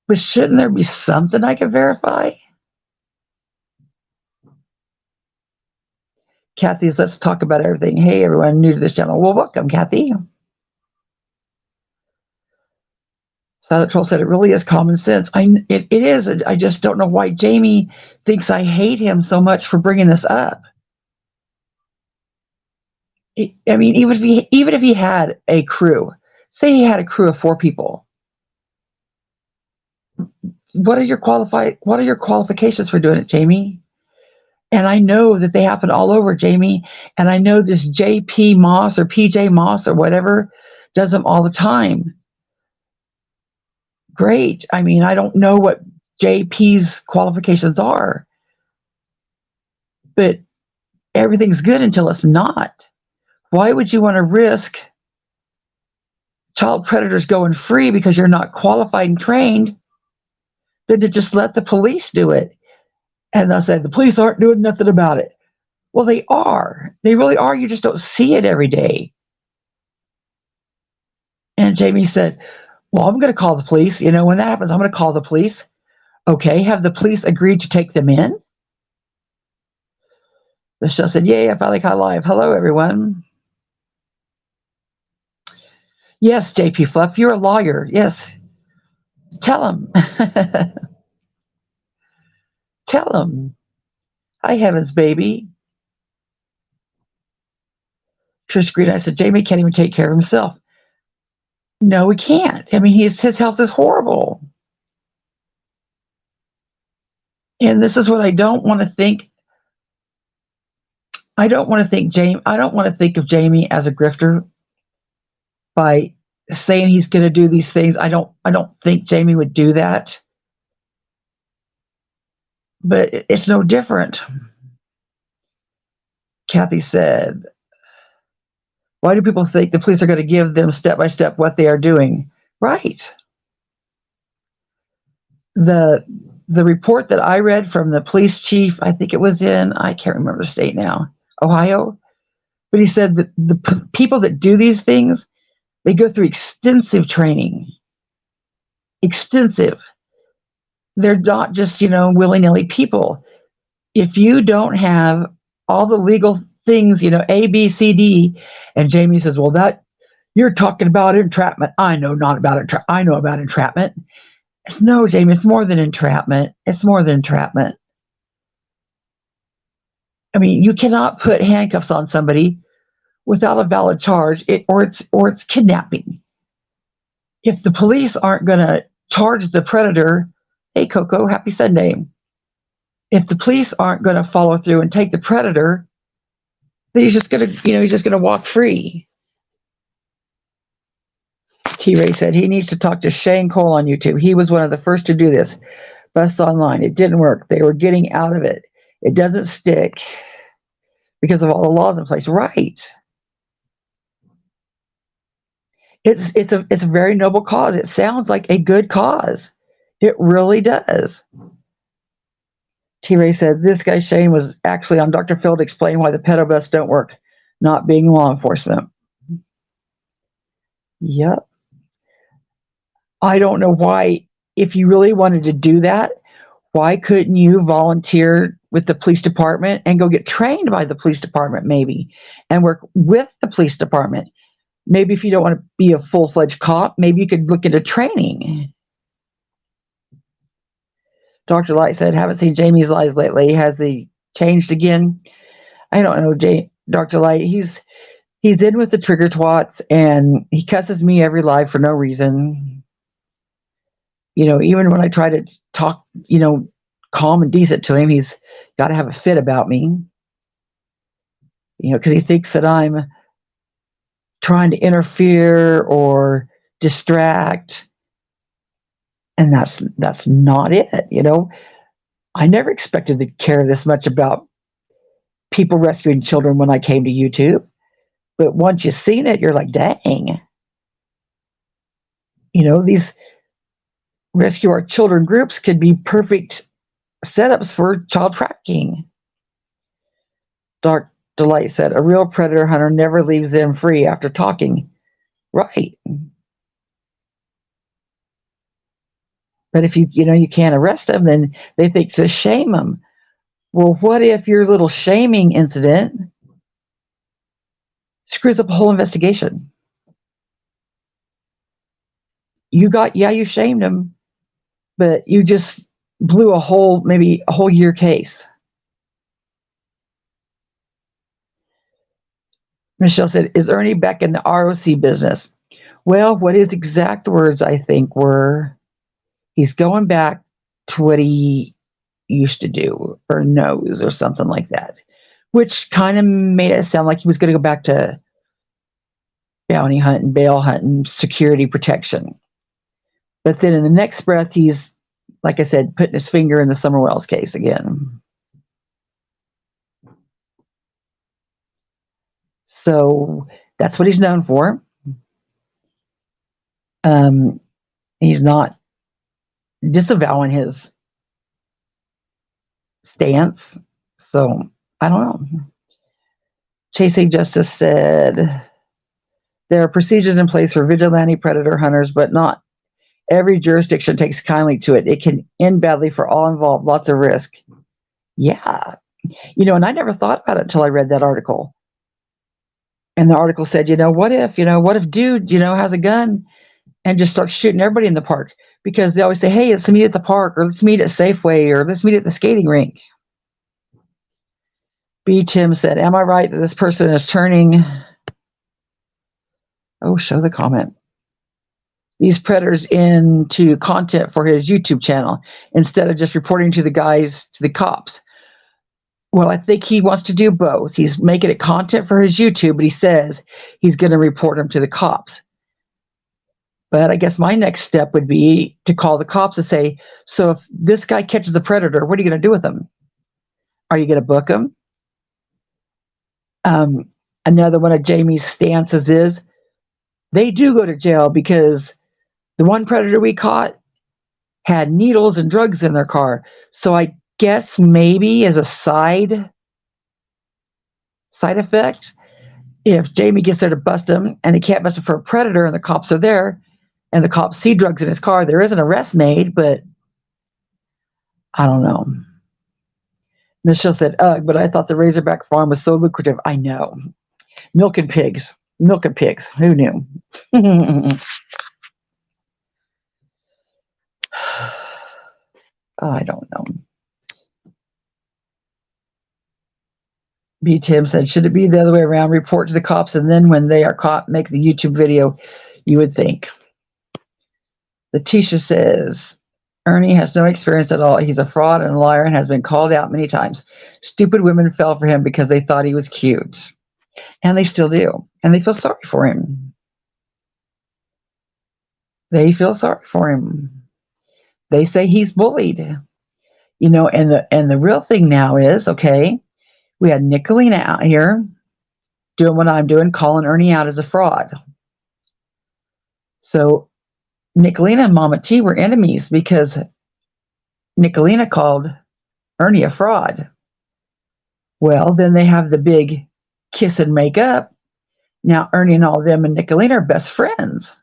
But shouldn't there be something I can verify? Kathy's, let's talk about everything. Hey, everyone new to this channel. Well, welcome, Kathy. Silent Troll said, it really is common sense. It is. I just don't know why Jamie thinks I hate him so much for bringing this up. I mean, even if he had a crew, say he had a crew of 4 people. What are your qualifications for doing it, Jamie? And I know that they happen all over, Jamie. And I know this JP Moss or PJ Moss or whatever does them all the time. Great. I mean, I don't know what JP's qualifications are, but everything's good until it's not. Why would you want to risk child predators going free because you're not qualified and trained than to just let the police do it? And they'll say, the police aren't doing nothing about it. Well, they are. They really are. You just don't see it every day. And Jamie said, well, I'm going to call the police. When that happens, I'm going to call the police. Okay, have the police agreed to take them in? Michelle said, yay, I finally got live. Hello, everyone. Yes, JP Fluff, you're a lawyer. Yes. Tell them. Tell them. Hi, heavens, baby. Trish Green, I said, Jamie can't even take care of himself. No, he can't. I mean, his health is horrible. And this is what I don't want to think. I don't want to think of Jamie as a grifter by saying he's going to do these things. I don't think Jamie would do that. But it's no different. Kathy said, why do people think the police are going to give them step by step what they are doing? Right. The report that I read from the police chief, I think it was I can't remember the state now, Ohio, but he said that the people that do these things, they go through extensive training. Extensive. They're not just, willy-nilly people. If you don't have all the legal things, A, B, C, D, and Jamie says, well, that you're talking about entrapment. I know not about entrapment. I know about entrapment. No, Jamie, it's more than entrapment. It's more than entrapment. I mean, you cannot put handcuffs on somebody without a valid charge, or it's kidnapping. If the police aren't going to charge the predator, hey, Coco, happy Sunday. If the police aren't going to follow through and take the predator, then he's just going to walk free. T-Ray said he needs to talk to Shane Cole on YouTube. He was one of the first to do this. Bust online. It didn't work. They were getting out of it. It doesn't stick because of all the laws in place. Right. It's a very noble cause. It sounds like a good cause. It really does. T-Ray said this guy Shane was actually on Dr. Phil to explain why the pedo busts don't work, not being law enforcement. Yep. I don't know why, if you really wanted to do that, why couldn't you volunteer with the police department and go get trained by the police department maybe and work with the police department? Maybe if you don't want to be a full-fledged cop, maybe you could look into training. Dr. Light said, haven't seen Jamie's lies lately. Has he changed again? I don't know, Dr. Light. He's in with the trigger twats, and he cusses me every live for no reason. Even when I try to talk, calm and decent to him, he's got to have a fit about me. Because he thinks that I'm trying to interfere or distract. And that's not it. I never expected to care this much about people rescuing children when I came to YouTube. But once you've seen it, you're like, dang. These rescue our children groups could be perfect setups for child trafficking. Dark Delight said, a real predator hunter never leaves them free after talking. Right. But if you can't arrest them, then they think to shame them. Well, what if your little shaming incident screws up a whole investigation? You shamed them, but you just blew maybe a whole year case. Michelle said, is Ernie back in the ROC business? Well, what his exact words, I think, were, he's going back to what he used to do or knows or something like that, which kind of made it sound like he was going to go back to bounty hunting, bail hunting, security protection. But then in the next breath, he's, like I said, putting his finger in the Summer Wells case again. So that's what he's known for. He's not disavowing his stance. So I don't know. Chasing Justice said, there are procedures in place for vigilante predator hunters, but not every jurisdiction takes kindly to it. It can end badly for all involved. Lots of risk. Yeah. And I never thought about it until I read that article. And the article said, what if dude, has a gun and just starts shooting everybody in the park? Because they always say, hey, let's meet at the park, or let's meet at Safeway, or let's meet at the skating rink. B. Tim said, am I right that this person is turning... Oh, show the comment. these predators into content for his YouTube channel instead of just reporting to the cops. Well, I think he wants to do both. He's making it content for his YouTube, but he says he's going to report them to the cops. But I guess my next step would be to call the cops and say, so if this guy catches the predator, what are you going to do with him? Are you going to book him? Another one of Jamie's stances is they do go to jail because the one predator we caught had needles and drugs in their car. So I guess maybe as a side effect, if Jamie gets there to bust him and they can't bust him for a predator and the cops are there and the cops see drugs in his car, there is an arrest made, but I don't know. Michelle said, ugh, but I thought the Razorback farm was so lucrative. I know. Milking pigs. Who knew? I don't know. B. Tim said, should it be the other way around? Report to the cops, and then when they are caught, make the YouTube video, you would think. Letitia says, Ernie has no experience at all. He's a fraud and a liar and has been called out many times. Stupid women fell for him because they thought he was cute. And they still do. And they feel sorry for him. They feel sorry for him. They say he's bullied. You know, and the real thing now is, okay, we had Nickalina out here doing what I'm doing, calling Ernie out as a fraud. So Nickalina and Mama T were enemies because Nickalina called Ernie a fraud. Well, then they have the big kiss and make up. Now Ernie and all of them and Nickalina are best friends.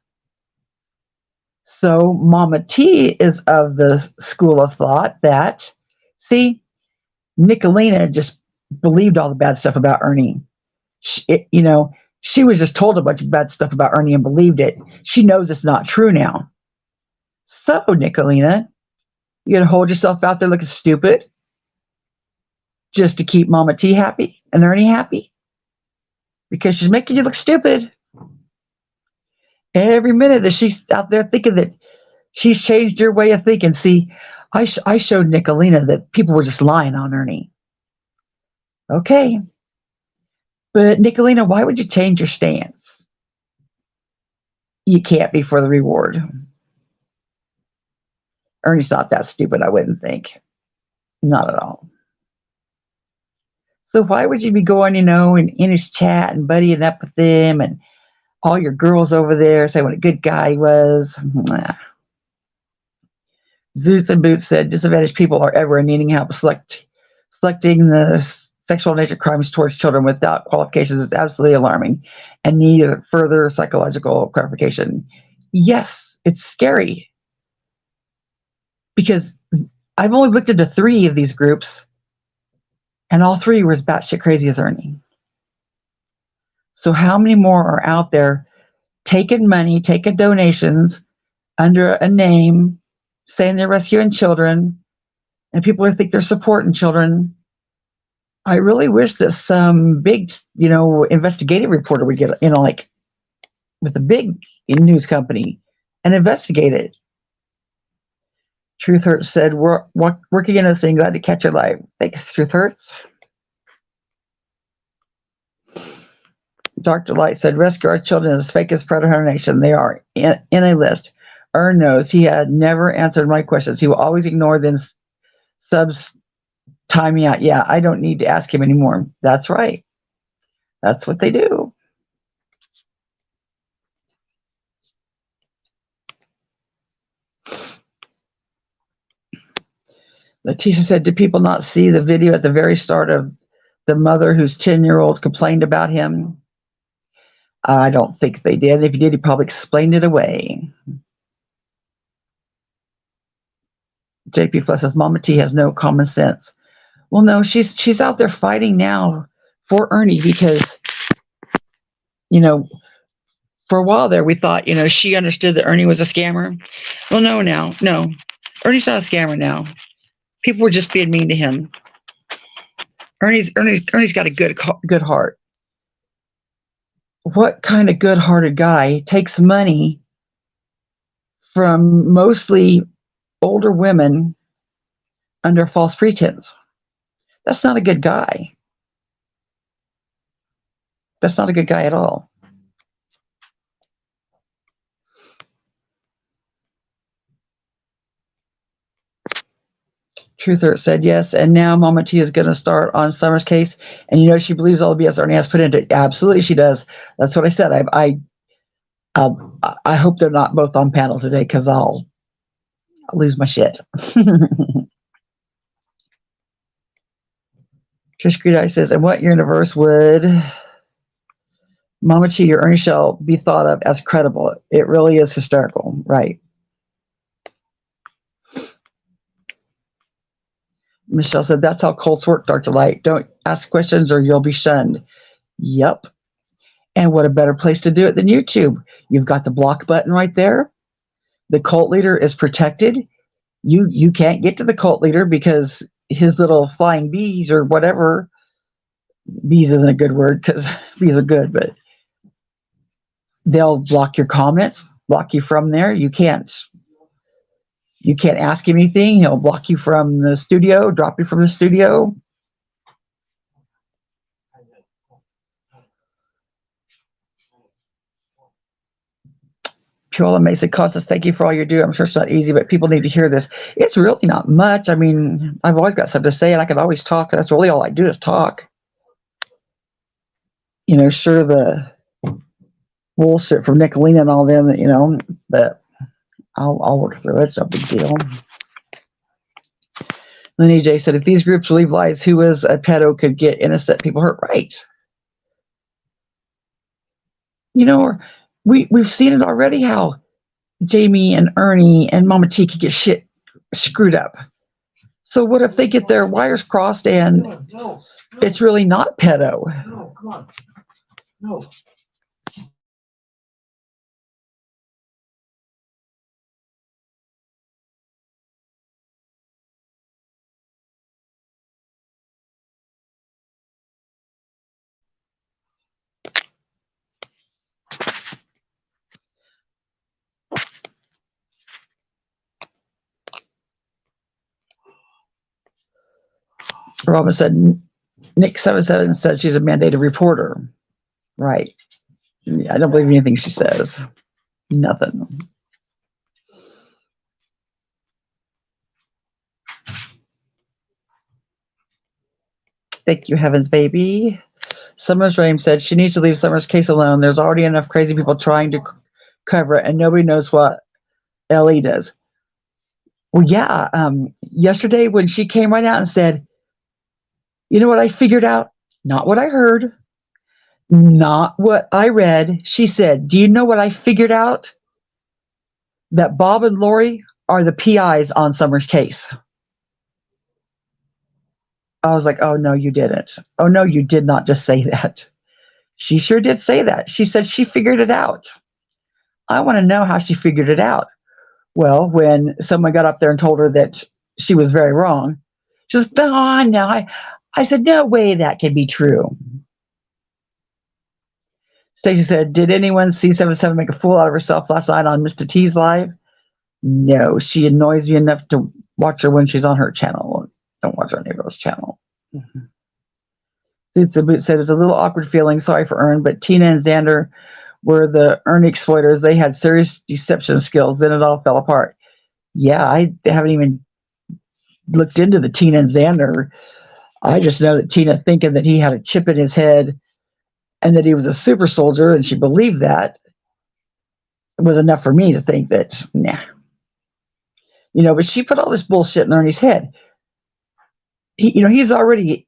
So Mama T is of the school of thought that, see, Nickalina just believed all the bad stuff about Ernie. She was just told a bunch of bad stuff about Ernie and believed it. She knows it's not true now. So, Nickalina, you gonna hold yourself out there looking stupid just to keep Mama T happy and Ernie happy? Because she's making you look stupid. Every minute that she's out there thinking that she's changed your way of thinking. See, I showed Nickalina that people were just lying on Ernie. Okay. But Nickalina, why would you change your stance? You can't be for the reward. Ernie's not that stupid, I wouldn't think. Not at all. So why would you be going, and in his chat and buddying up with him and all your girls over there saying what a good guy he was? Zeus and Boots said disadvantaged people are ever needing help selecting the sexual nature crimes towards children without qualifications is absolutely alarming and need further psychological clarification. Yes, it's scary. Because I've only looked into 3 of these groups, and all 3 were as batshit crazy as Ernie. So how many more are out there taking money, taking donations under a name, saying they're rescuing children, and people think they're supporting children? I really wish that some big, investigative reporter would get, like with a big news company and investigate it. Truth Hurts said, we're working in this thing, glad to catch you live. Thanks, Truth Hurts. Dr. Light said, rescue our children as fake as Predator Nation. They are in a list. Ern knows he had never answered my questions. He will always ignore them. Subs time me out. Yeah, I don't need to ask him anymore. That's right. That's what they do. Letitia said, did people not see the video at the very start of the mother whose 10-year-old complained about him? I don't think they did. If you did, he probably explained it away. JP Flesh says, Mama T has no common sense. Well, no, she's out there fighting now for Ernie because, for a while there we thought, she understood that Ernie was a scammer. Well, no. Ernie's not a scammer now. People were just being mean to him. Ernie's got a good heart. What kind of good-hearted guy takes money from mostly older women under false pretense. That's not a good guy. That's not a good guy at all. Truther said yes, and now Mama T is going to start on Summer's case, and you know she believes all the BS Ernie has put into it. Absolutely, she does. That's what I said. I hope they're not both on panel today because I'll lose my shit. Trish Green says, in what universe would Mama T, your Ernie shall be thought of as credible? It really is hysterical, right? Michelle said, that's how cults work, Dr. Light. Don't ask questions or you'll be shunned. Yep. And what a better place to do it than YouTube. You've got the block button right there. The cult leader is protected. You can't get to the cult leader because his little flying bees or whatever, bees isn't a good word because bees are good, but they'll block your comments, block you from there. You can't ask him anything. He'll block you from the studio, drop you from the studio. Piola Mesa Constance, thank you for all you do. I'm sure it's not easy, but people need to hear this. It's really not much. I mean, I've always got something to say, and I can always talk. That's really all I do is talk. You know, sure, the bullshit from Nickalina and all them, you know, but I'll work through it. It's no big deal. Lenny J said, if these groups believe lies, who is a pedo could get innocent people hurt? Right. You know, we've seen it already how Jamie and Ernie and Mama T could get shit screwed up. So what if they get their wires crossed and it's really not pedo? No, come on. No. Robin said, Nick 77 said she's a mandated reporter. Right. I don't believe anything she says. Nothing. Thank you, Heavens Baby. Summer's Rain said she needs to leave Summer's case alone. There's already enough crazy people trying to cover it, and nobody knows what Ellie does. Well, yeah. Yesterday when she came right out and said, you know what I figured out? Not what I heard. Not what I read. She said, do you know what I figured out? That Bob and Lori are the PIs on Summer's case. I was like, oh, no, you didn't. Oh, no, you did not just say that. She sure did say that. She said she figured it out. I want to know how she figured it out. Well, when someone got up there and told her that she was very wrong, she says, oh, no. I said, no way that can be true. Stacey said, did anyone see 77 make a fool out of herself last night on Mr. T's live? No, she annoys me enough to watch her when she's on her channel. Don't watch her on Negro's channel. It's said it's a little awkward feeling. Sorry for Ern, but Tina and Xander were the Ern exploiters. They had serious deception skills. Then it all fell apart. Yeah, I haven't even looked into the Tina and Xander. I just know that Tina thinking that he had a chip in his head and that he was a super soldier, and she believed that, was enough for me to think that, nah. You know, but she put all this bullshit in Ernie's head. He's already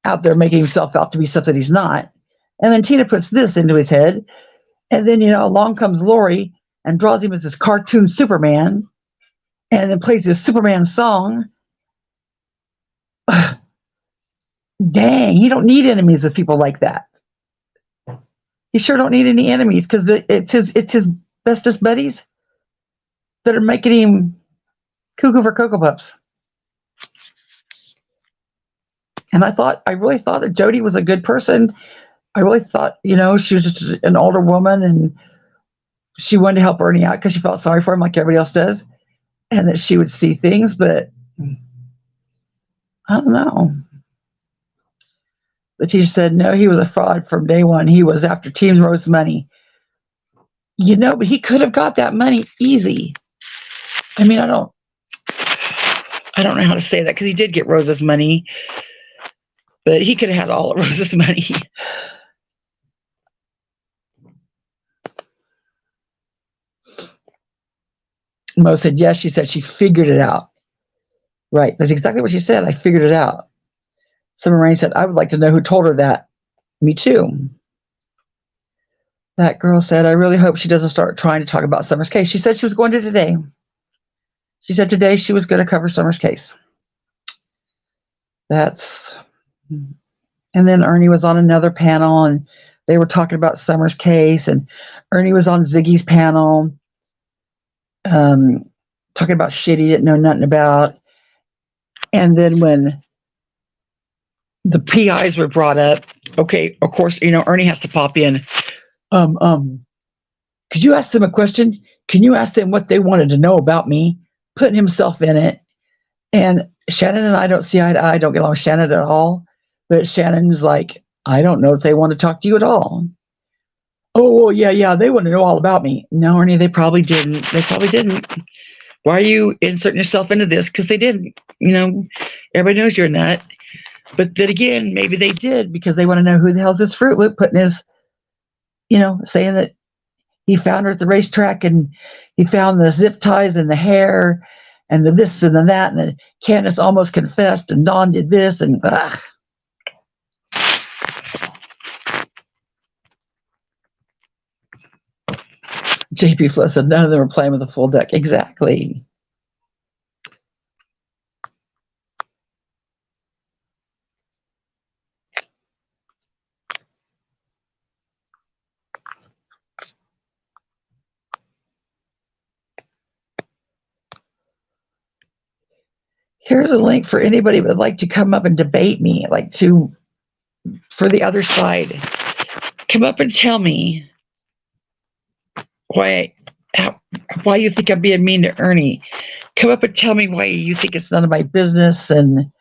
out there making himself out to be something he's not. And then Tina puts this into his head. And then, along comes Lori and draws him as this cartoon Superman and then plays this Superman song. Dang, he don't need enemies with people like that. He sure don't need any enemies because it's his bestest buddies that are making him cuckoo for Cocoa Puffs. And I really thought that Jody was a good person. I really thought, she was just an older woman and she wanted to help Ernie out because she felt sorry for him like everybody else does, and that she would see things, but I don't know. The teacher said, no, he was a fraud from day one. He was after Team Rose money. But he could have got that money easy. I mean, I don't know how to say that because he did get Rose's money, but he could have had all of Rose's money. Mo said, yes, she said she figured it out. Right, that's exactly what she said. I figured it out. Summer Rain said, I would like to know who told her that. Me too. That girl said, I really hope she doesn't start trying to talk about Summer's case. She said she was going to today. She said today she was going to cover Summer's case. And then Ernie was on another panel, and they were talking about Summer's case, and Ernie was on Ziggy's panel, talking about shit he didn't know nothing about. And then when the PIs were brought up, okay, of course, Ernie has to pop in. Could you ask them a question? Can you ask them what they wanted to know about me? Putting himself in it. And Shannon and I don't see eye to eye. I don't get along with Shannon at all. But Shannon's like, I don't know if they want to talk to you at all. Oh, well, yeah, they want to know all about me. No, Ernie, they probably didn't. Why are you inserting yourself into this? Because they didn't. Everybody knows you're a nut. But then again, maybe they did because they want to know who the hell's this Fruit Loop putting his, saying that he found her at the racetrack and he found the zip ties and the hair and the this and the that, and then Candus almost confessed and Dawn did this and ugh. JP Fliss said none of them were playing with a full deck. Exactly. Here's a link for anybody that would like to come up and debate me, for the other side. Come up and tell me why you think I'm being mean to Ernie. Come up and tell me why you think it's none of my business and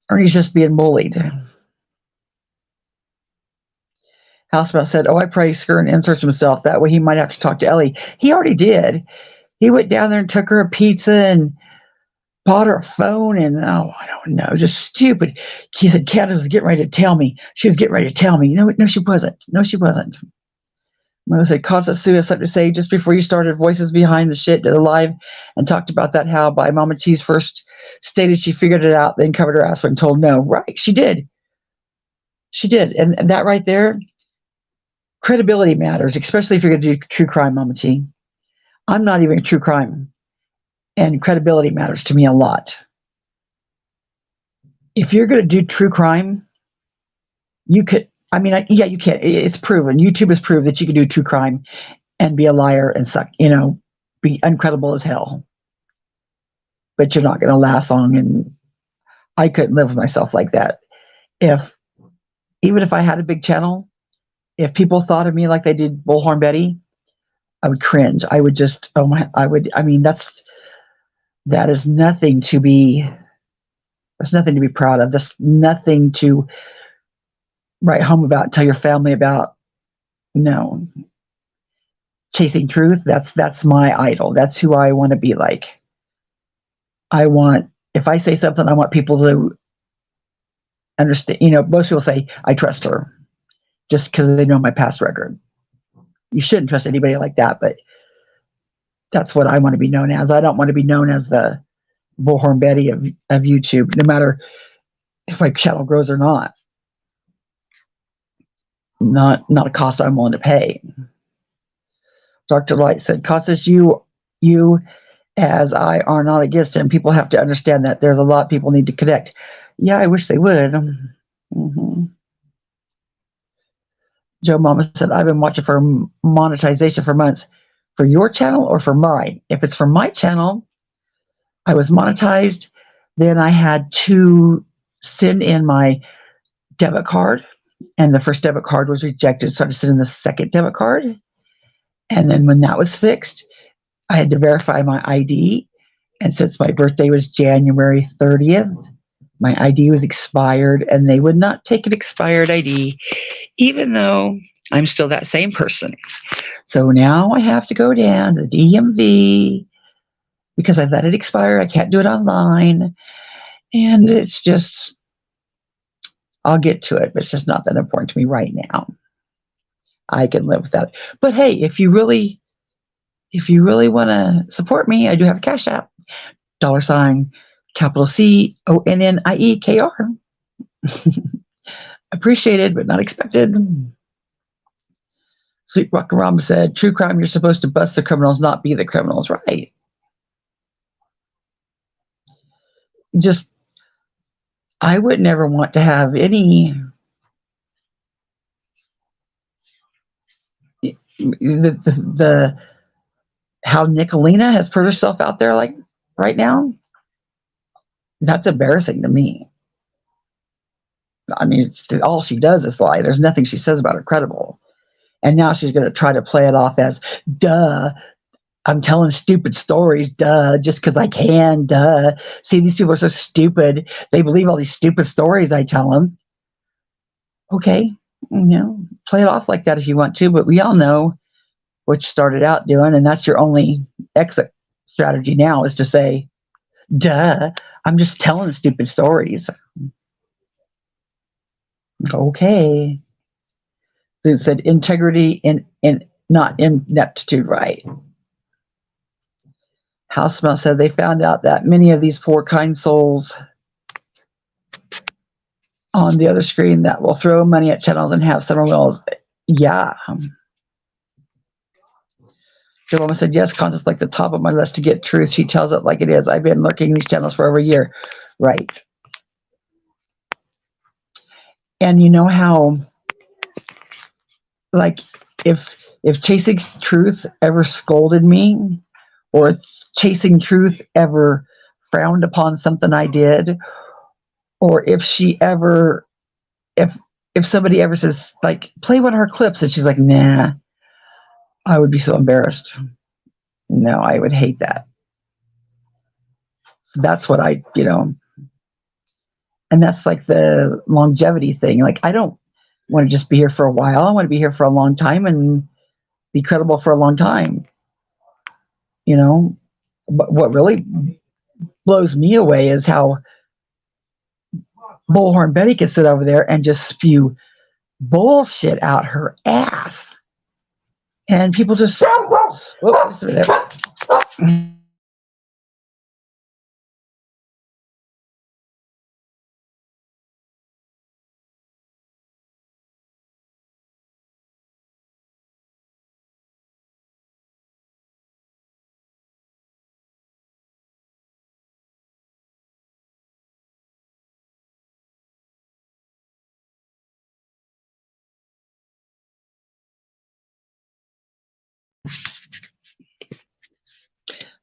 Ernie's just being bullied. Housemouse said, I pray Skern inserts himself. That way he might have to talk to Ellie. He already did. He went down there and took her a pizza and bought her a phone and, I don't know, just stupid. He said, Candus was getting ready to tell me. She was getting ready to tell me. No, she wasn't. Mo said, Casa Sue has something to say. Just before you started, Voices Behind the Shit did a live and talked about that, how by Mama T's first stated she figured it out, then covered her ass when told no. Right, she did. And that right there, credibility matters, especially if you're going to do true crime, Mama T. I'm not even a true crime. And credibility matters to me a lot. If you're going to do true crime, you could, you can. It's proven. YouTube has proved that you can do true crime and be a liar and suck, be uncredible as hell. But you're not going to last long. And I couldn't live with myself like that. Even if I had a big channel, if people thought of me like they did Bullhorn Betty, I would cringe. I would just, that is nothing to be, there's nothing to be proud of. There's nothing to write home about, tell your family about. No. Chasing truth, that's my idol. That's who I want to be like. If I say something, I want people to understand. Most people say, I trust her just because they know my past record. You shouldn't trust anybody like that, but that's what I want to be known as. I don't want to be known as the Bullhorn Betty of YouTube, no matter if my channel grows or not. Not a cost I'm willing to pay. Dr. Light said, Costas, you as I are not against him. People have to understand that there's a lot people need to connect. Yeah, I wish they would. Mm-hmm. Joe Mama said, I've been watching for monetization for months. For your channel or for mine? If it's for my channel, I was monetized. Then I had to send in my debit card. and the first debit card was rejected, so I just sent in the second debit card. And then when that was fixed, I had to verify my ID. And since my birthday was January 30th, my ID was expired, and they would not take an expired ID, even though I'm still that same person. So now I have to go down to the DMV because I let it expire. I can't do it online. And it's just, I'll get to it, but it's just not that important to me right now. I can live with that. But hey, if you really want to support me, I do have a Cash App. $CONNIEKR. Appreciated, but not expected. Sweet Rock Ram said, true crime, you're supposed to bust the criminals, not be the criminals. Right. Just, I would never want to have any the how Nickalina has put herself out there like right now. That's embarrassing to me. I mean, all she does is lie. There's nothing she says about her credible. And now she's going to try to play it off as, duh, I'm telling stupid stories, duh, just because I can, duh. See, these people are so stupid. They believe all these stupid stories I tell them. Okay, play it off like that if you want to, but we all know what you started out doing, and that's your only exit strategy now is to say, duh, I'm just telling stupid stories. Okay. It said integrity and not ineptitude, right? Housemouth said they found out that many of these poor kind souls on the other screen that will throw money at channels and have summer wells. Yeah. Jerome said, yes, concept's like the top of my list to get truth. She tells it like it is. I've been lurking these channels for over a year. Right. And you know how, like, if chasing truth ever scolded me, or chasing truth ever frowned upon something I did, or if she ever, if somebody ever says, like, play one of her clips, and she's like, nah, I would be so embarrassed. No, I would hate that. So that's what I, and that's like the longevity thing. Like, I don't want to just be here for a while. I want to be here for a long time and be credible for a long time. But what really blows me away is how Bullhorn Betty can sit over there and just spew bullshit out her ass. And people just, whoops,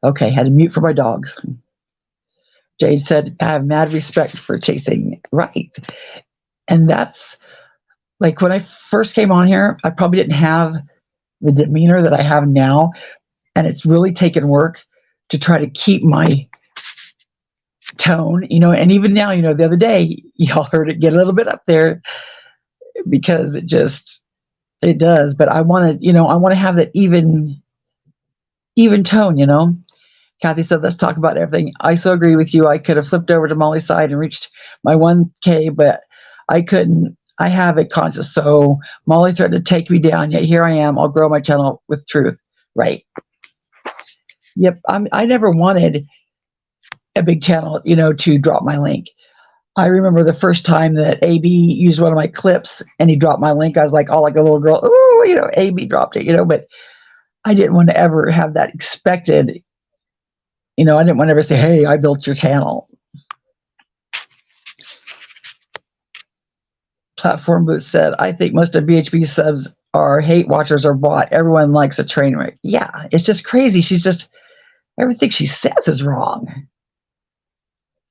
okay, had to mute for my dogs. Jade said, I have mad respect for chasing. Right. And that's like when I first came on here, I probably didn't have the demeanor that I have now. And it's really taken work to try to keep my tone, and even now, the other day, y'all heard it get a little bit up there because it does. But I want to have that even tone, Kathy said, let's talk about everything. I so agree with you. I could have flipped over to Molly's side and reached my 1K, but I couldn't. I have a conscience. So Molly threatened to take me down, yet here I am. I'll grow my channel with truth. Right. Yep. I never wanted a big channel, to drop my link. I remember the first time that AB used one of my clips and he dropped my link. I was like, oh, like a little girl, ooh, AB dropped it, but I didn't want to ever have that expected. I didn't want to ever say, hey, I built your channel. Platform Boots said, I think most of BHB subs are hate watchers or bought. Everyone likes a train wreck. Yeah, it's just crazy. She's just, everything she says is wrong.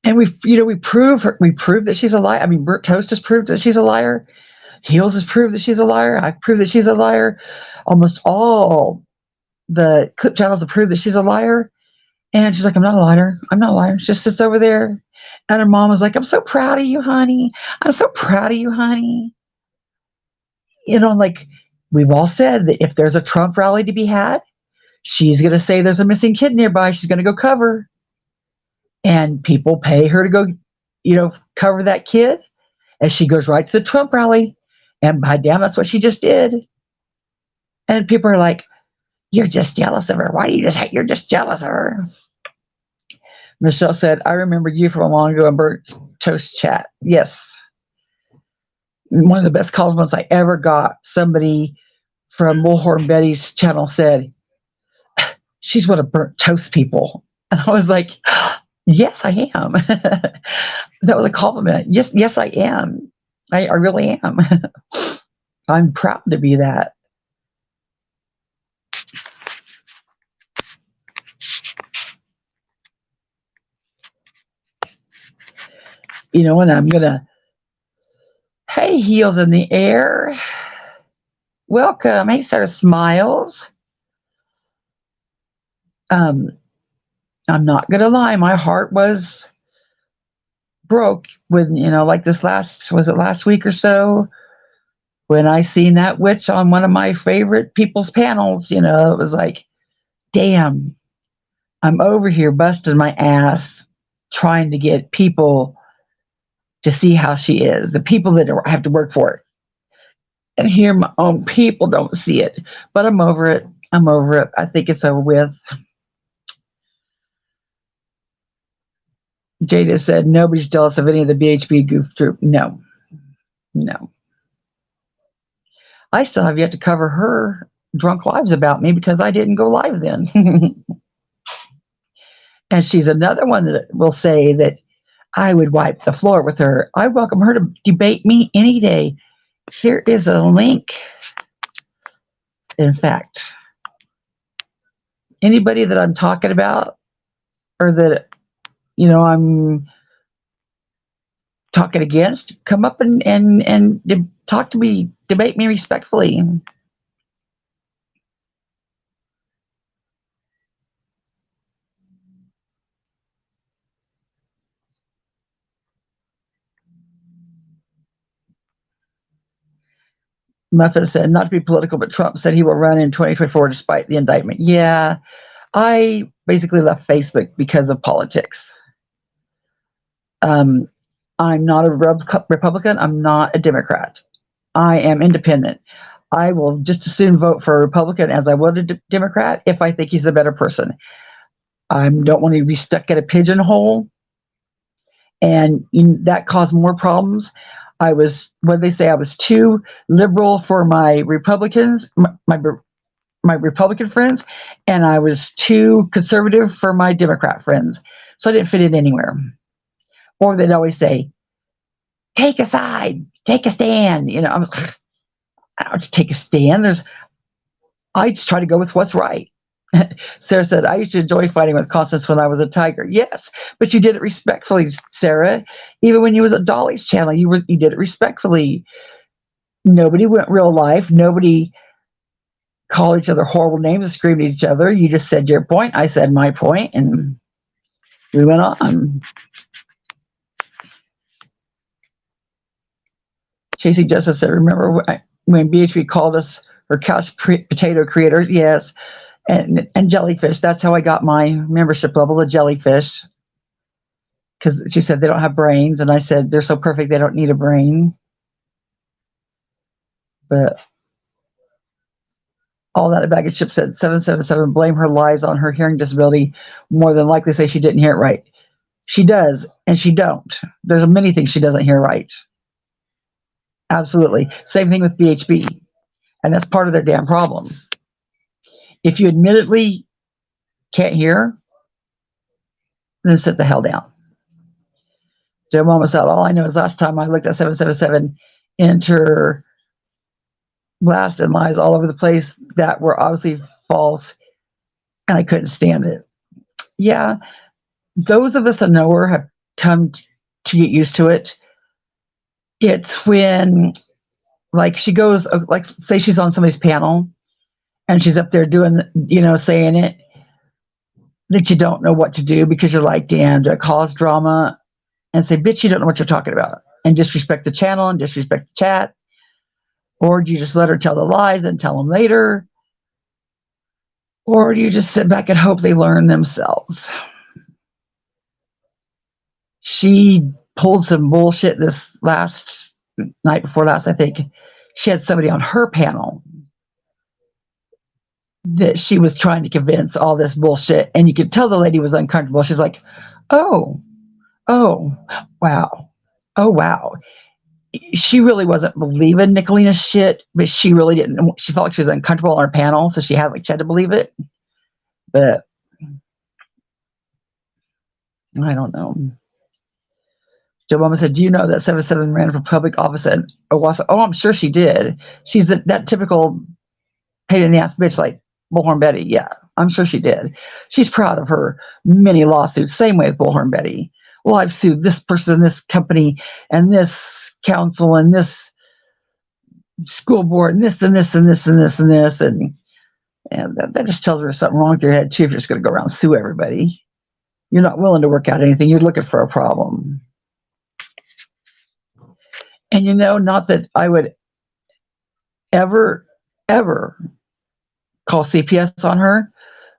And we prove that she's a liar. I mean, Bert Toast has proved that she's a liar. Heels has proved that she's a liar. I've proved that she's a liar. Almost all the clip channels have proved that she's a liar. And she's like, I'm not a liar. I'm not a liar. She just sits over there. And her mom was like, I'm so proud of you, honey. I'm so proud of you, honey. You know, like we've all said that if there's a Trump rally to be had, she's going to say there's a missing kid nearby. She's going to go cover. And people pay her to go, you know, cover that kid. And she goes right to the Trump rally. And by damn, that's what she just did. And people are like, you're just jealous of her. Why do you you're just jealous of her? Michelle said, I remember you from a long ago in Bert's Toast chat. Yes. One of the best compliments I ever got, somebody from Bullhorn Betty's channel said, she's one of Burnt Toast people. And I was like, yes, I am. That was a compliment. Yes, I am. I really am. I'm proud to be that. You know, and I'm gonna, hey, heels in the air. Welcome. Hey, Sarah Smiles. I'm not gonna lie, my heart was broke when, you know, like was it last week or so, when I seen that witch on one of my favorite people's panels. You know, it was like, damn, I'm over here busting my ass trying to get people to see how she is, the people that have to work for it. And here my own people don't see it. But I'm over it. I'm over it. I think it's over with. Jada said, nobody's jealous of any of the BHP goof troop. No. I still have yet to cover her drunk lives about me because I didn't go live then. And she's another one that will say that I would wipe the floor with her. I welcome her to debate me any day. Here is a link. In fact, anybody that I'm talking about or that, you know, I'm talking against, come up and talk to me, debate me respectfully. Muffin said, not to be political, but Trump said he will run in 2024 despite the indictment. Yeah, I basically left Facebook because of politics. I'm not a Republican. I'm not a Democrat. I am independent. I will just as soon vote for a Republican as I would a Democrat if I think he's a better person. I don't want to be stuck in a pigeonhole, and that caused more problems. I was too liberal for my Republicans, my Republican friends, and I was too conservative for my Democrat friends. So I didn't fit in anywhere. Or they'd always say, take a side, take a stand. You know, I don't just take a stand. I just try to go with what's right. Sarah said, I used to enjoy fighting with Constance when I was a tiger. Yes, but you did it respectfully, Sarah. Even when you was at Dolly's channel, you did it respectfully. Nobody went real life. Nobody called each other horrible names and screamed at each other. You just said your point. I said my point, and we went on. Chasey Justice said, remember when BHP called us her couch potato creators? Yes. And jellyfish. That's how I got my membership level of jellyfish. Because she said they don't have brains. And I said, they're so perfect, they don't need a brain. But all that a bag of chips said, 777, blame her lies on her hearing disability. More than likely say she didn't hear it right. She does, and she don't. There's many things she doesn't hear right. Absolutely. Same thing with BHB. And that's part of their damn problem. If you admittedly can't hear, then sit the hell down. Joe Mama said, all I know is last time I looked at 777, enter blast and lies all over the place that were obviously false, and I couldn't stand it. Yeah, those of us that know her have come to get used to it. It's when like she goes, like say she's on somebody's panel and she's up there doing, saying it, that you don't know what to do because you're like, damn, do I cause drama and say, bitch, you don't know what you're talking about, and disrespect the channel and disrespect the chat? Or do you just let her tell the lies and tell them later? Or do you just sit back and hope they learn themselves? She pulled some bullshit this last night before last, I think. She had somebody on her panel that she was trying to convince all this bullshit, and you could tell the lady was uncomfortable. She's like, oh, wow. Oh, wow. She really wasn't believing Nickalina's shit, but she really didn't. She felt like she was uncomfortable on her panel, so she had to believe it. But I don't know. Joe Mama said, do you know that 77 ran for public office at Owasso? Oh, I'm sure she did. She's that typical pain in the ass bitch like Bullhorn Betty. Yeah, I'm sure she did. She's proud of her many lawsuits. Same way with Bullhorn Betty. Well, I've sued this person, this company, and this council, and this school board, and this, and this, and this, and this, and this. And that just tells her there's something wrong with your head, too, if you're just going to go around and sue everybody. You're not willing to work out anything. You're looking for a problem. And not that I would ever call CPS on her,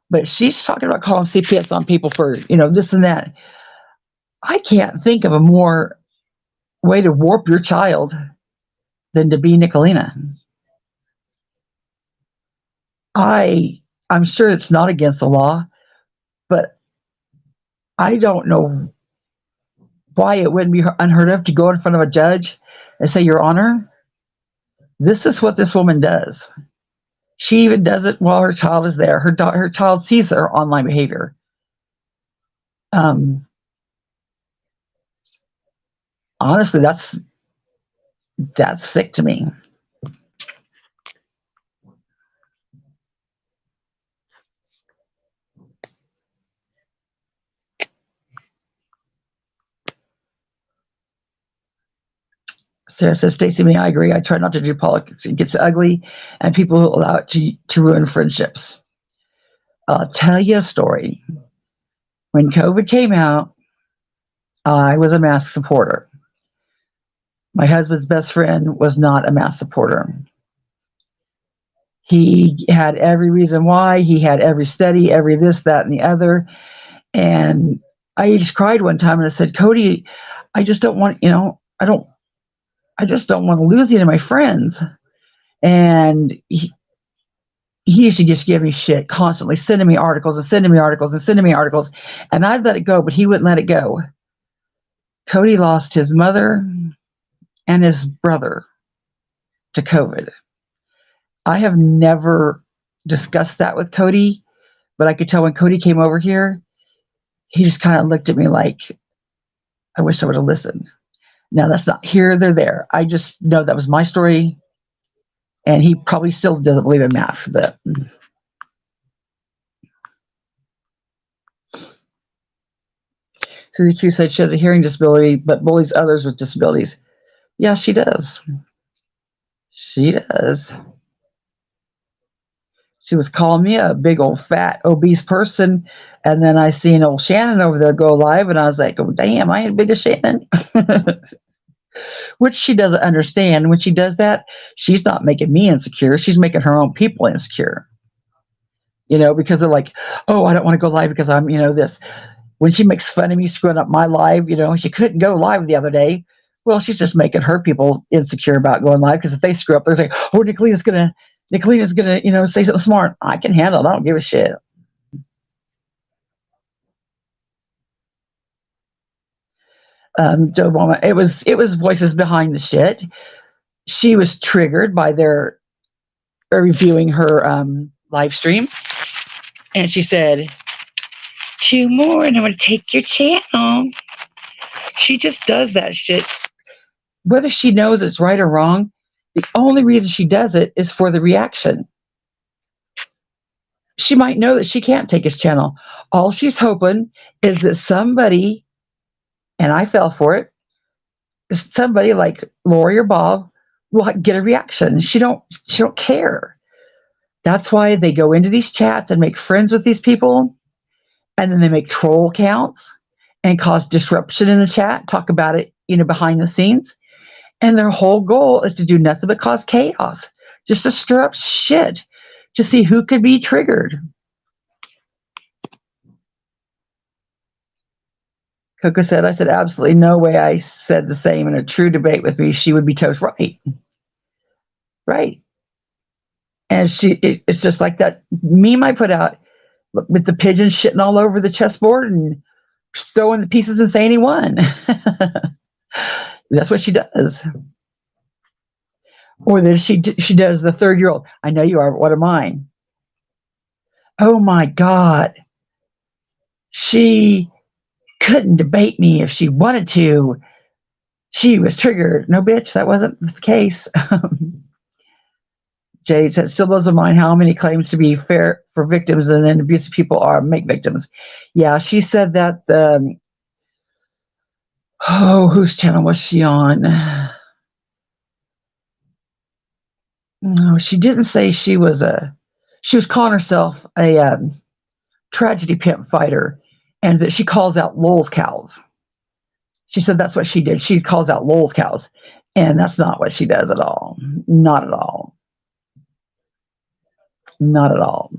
but she's talking about calling CPS on people for, this and that. I can't think of a more way to warp your child than to be Nickalina. I'm sure it's not against the law, but I don't know why it wouldn't be unheard of to go in front of a judge and say, Your Honor, this is what this woman does. She even does it while her child is there. Her child sees her online behavior. Honestly, that's sick to me. Sarah says, Stacey, I agree. I try not to do politics. It gets ugly, and people allow it to ruin friendships. I'll tell you a story. When COVID came out, I was a mask supporter. My husband's best friend was not a mask supporter. He had every reason why. He had every study, every this, that, and the other. And I just cried one time and I said, Cody, I just don't want, I just don't want to lose any of my friends. And he used to just give me shit constantly, sending me articles and sending me articles and sending me articles. And I'd let it go, but he wouldn't let it go. Cody lost his mother and his brother to COVID. I have never discussed that with Cody, but I could tell when Cody came over here, he just kind of looked at me like, I wish I would have listened. Now, that's not here, they're there. I just know that was my story, and he probably still doesn't believe in masks, but... Susie Q said she has a hearing disability, but bullies others with disabilities. Yeah, she does. She does. She was calling me a big old fat obese person, and then I seen old Shannon over there go live, and I was like, oh damn, I ain't big as Shannon. Which she doesn't understand. When she does that, she's not making me insecure, she's making her own people insecure, because they're like, oh, I don't want to go live because I'm this. When she makes fun of me screwing up my live, she couldn't go live the other day. Well, she's just making her people insecure about going live, because if they screw up, they're like, oh, Nickalina's gonna say something smart. I can handle it. I don't give a shit. Joe Obama, it was voices behind the shit. She was triggered by their reviewing her live stream, and she said, 2 more and I'm going to take your channel. She just does that shit. Whether she knows it's right or wrong, the only reason she does it is for the reaction. She might know that she can't take his channel. All she's hoping is that somebody, and I fell for it, somebody like Lori or Bob will get a reaction. She don't care. That's why they go into these chats and make friends with these people, and then they make troll accounts and cause disruption in the chat, talk about it, behind the scenes. And their whole goal is to do nothing but cause chaos, just to stir up shit, to see who could be triggered. Coco said, I said, absolutely no way. I said the same. In a true debate with me, she would be toast right. Right. And it's just like that meme I put out with the pigeons shitting all over the chessboard and throwing the pieces and saying he won. That's what she does. Or that she does the 3rd-year-old. I know you are. What am I? Oh my God. She couldn't debate me if she wanted to. She was triggered. No, bitch, that wasn't the case. Jade said, still blows my mind how many claims to be fair for victims and then abusive people make victims. Yeah, she said that. Whose channel was she on? No, she didn't say she was calling herself a tragedy pimp fighter, and that she calls out Lol's cows. She said that's what she did. She calls out Lol's cows, and that's not what she does at all. Not at all. Not at all.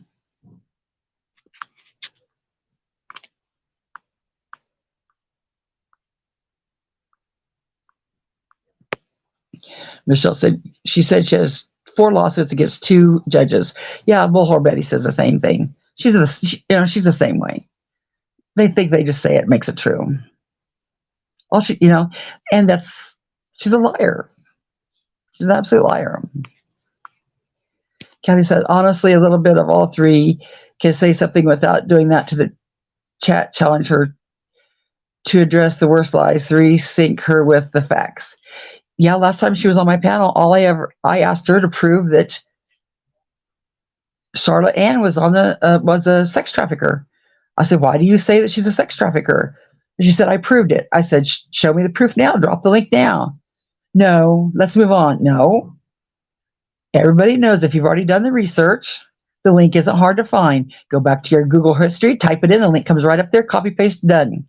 Michelle said she has 4 lawsuits against 2 judges. Yeah, Bullhorn Betty says the same thing. She's the same way. They think they just say it makes it true. All and she's a liar. She's an absolute liar. Kathy said, honestly, a little bit of all 3 can say something without doing that to the chat. Challenge her to address the worst lies. 3, sink her with the facts. Yeah, last time she was on my panel, I asked her to prove that Charlotte Ann was was a sex trafficker. I said, why do you say that she's a sex trafficker? And she said, I proved it. I said, show me the proof now. Drop the link now. No, let's move on. No. Everybody knows if you've already done the research, the link isn't hard to find. Go back to your Google history, type it in, the link comes right up there, copy, paste, done.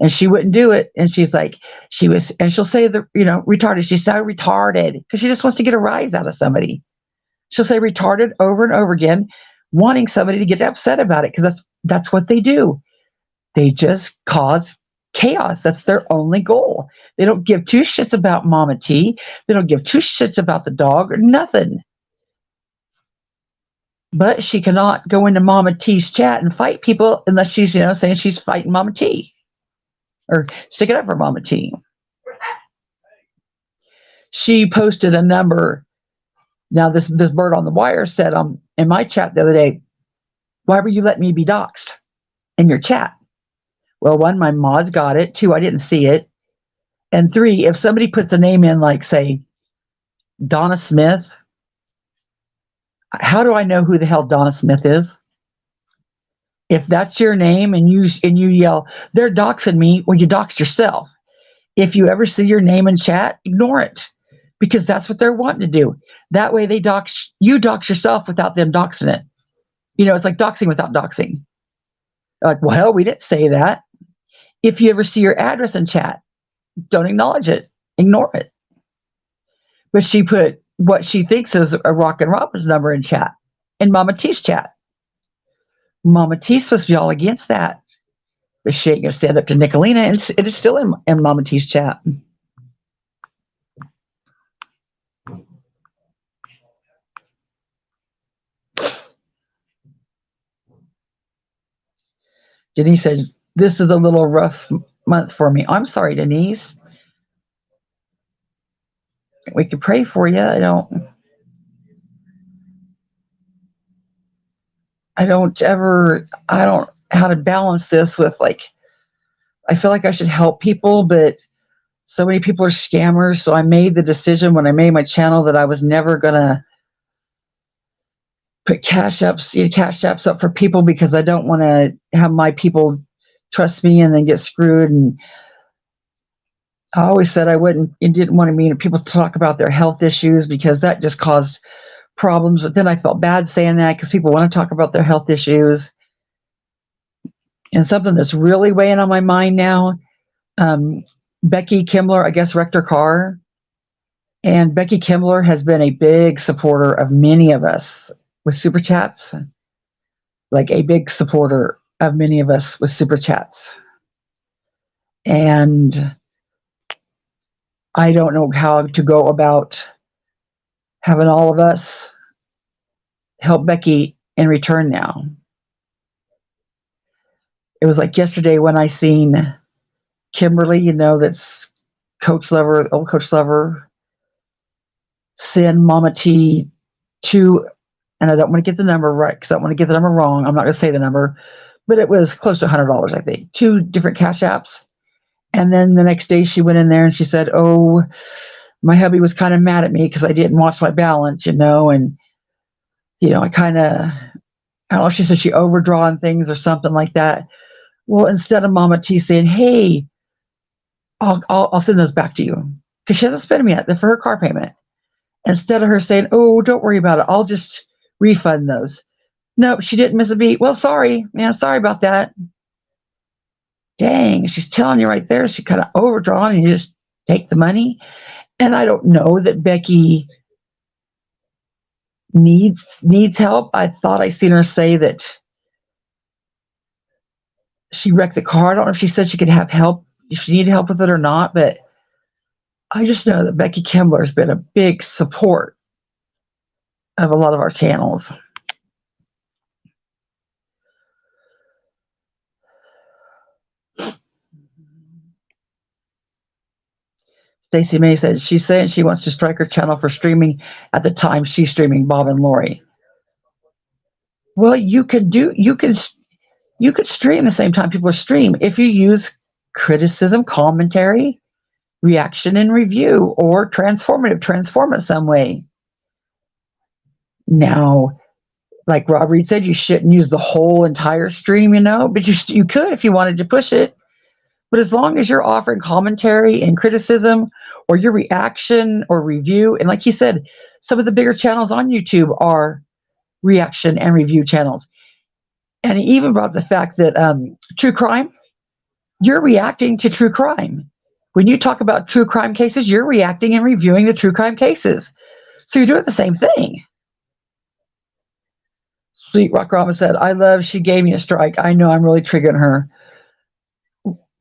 And she wouldn't do it. And she's like, and she'll say retarded. She's so retarded because she just wants to get a rise out of somebody. She'll say retarded over and over again, wanting somebody to get upset about it because that's what they do. They just cause chaos. That's their only goal. They don't give 2 shits about Mama T. They don't give 2 shits about the dog or nothing. But she cannot go into Mama T's chat and fight people unless she's, saying she's fighting Mama T or sticking up for Mama T. She posted a number. Now this bird on the wire said in my chat the other day, why were you letting me be doxxed in your chat? Well, 1, my mods got it. 2, I didn't see it. And 3, if somebody puts a name in like, say, Donna Smith, how do I know who the hell Donna Smith is? If that's your name and you yell, they're doxing me, well, you doxed yourself. If you ever see your name in chat, ignore it because that's what they're wanting to do. That way they dox yourself without them doxing it. It's like doxing without doxing. Like, well, hell, we didn't say that. If you ever see your address in chat, don't acknowledge it. Ignore it. But she put what she thinks is a Rockin' Robin's number in chat, in Mama T's chat. Mama T's supposed to be all against that. But she ain't going to stand up to Nickalina, and it is still in Mama T's chat. Denise says, this is a little rough month for me. I'm sorry, Denise. We could pray for you. I don't how to balance this with I feel like I should help people, but so many people are scammers. So I made the decision when I made my channel that I was never gonna put cash apps up for people because I don't want to have my people trust me and then get screwed. And I always said I wouldn't and didn't want to mean people to talk about their health issues because that just caused problems. But then I felt bad saying that because people want to talk about their health issues. And something that's really weighing on my mind now, Becky Kimbler, I guess, wrecked her car. And Becky Kimbler has been a big supporter of many of us with super chats, like a big supporter of many of us with super chats. And I don't know how to go about having all of us help Becky in return now. It was like yesterday when I seen Kimberly, you know, that's Coach Lover, old Coach Lover, send Mama T to, and I don't want to get the number right because I don't want to get the number wrong. I'm not going to say the number, but it was close to $100, I think, 2 different cash apps. And then the next day she went in there and she said, oh, my hubby was kind of mad at me because I didn't watch my balance, you know, and, you know, I don't know, she said she overdrawn things or something like that. Well, instead of Mama T saying, hey, I'll send those back to you, because she hasn't spent them yet, they're for her car payment. Instead of her saying, oh, don't worry about it, I'll just refund those. Nope, she didn't miss a beat. Well, sorry. Yeah, sorry about that. Dang, she's telling you right there, she kind of overdrawn and you just take the money. And I don't know that Becky needs help. I thought I seen her say that she wrecked the car. I don't know if she said she could have help, if she needed help with it or not, but I just know that Becky Kimbler has been a big support of a lot of our channels. Stacey May said she's saying she wants to strike her channel for streaming at the time she's streaming Bob and Lori. Well, you could stream the same time people stream if you use criticism, commentary, reaction, and review, or transform it some way. Now, like Rob Reed said, you shouldn't use the whole entire stream, you know, but you could if you wanted to push it. But as long as you're offering commentary and criticism, or your reaction or review, and like you said, some of the bigger channels on YouTube are reaction and review channels. And he even brought up the fact that true crime, you're reacting to true crime. When you talk about true crime cases, you're reacting and reviewing the true crime cases. So you're doing the same thing. Sweet Rock Rama said, I love she gave me a strike. I know I'm really triggering her.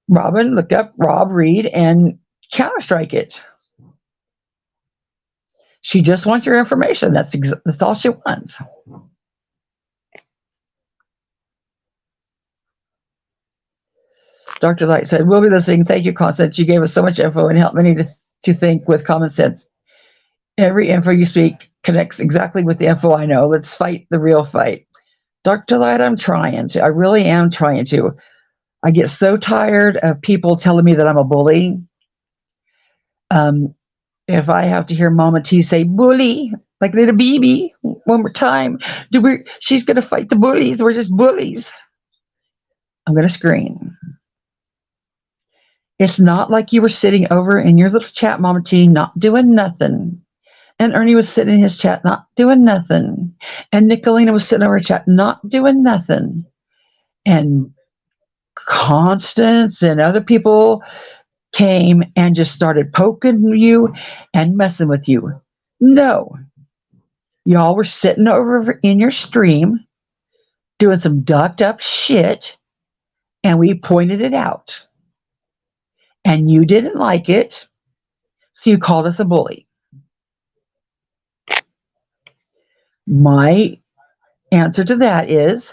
Robin, look up Rob Reed and counter-strike it. She just wants your information. That's all she wants. Dr. Light said, we'll be listening. Thank you, Constance. You gave us so much info and helped many to think with common sense. Every info you speak connects exactly with the info I know. Let's fight the real fight. Dr. Light, I'm trying to. I really am trying to. I get so tired of people telling me that I'm a bully. If I have to hear Mama T say bully, like little baby, one more time, she's going to fight the bullies. We're just bullies. I'm going to scream. It's not like you were sitting over in your little chat, Mama T, not doing nothing. And Ernie was sitting in his chat, not doing nothing. And Nickalina was sitting over her chat, not doing nothing. And Constance and other people came and just started poking you and messing with you. No. Y'all were sitting over in your stream doing some ducked up shit, and we pointed it out. And you didn't like it, so you called us a bully. My answer to that is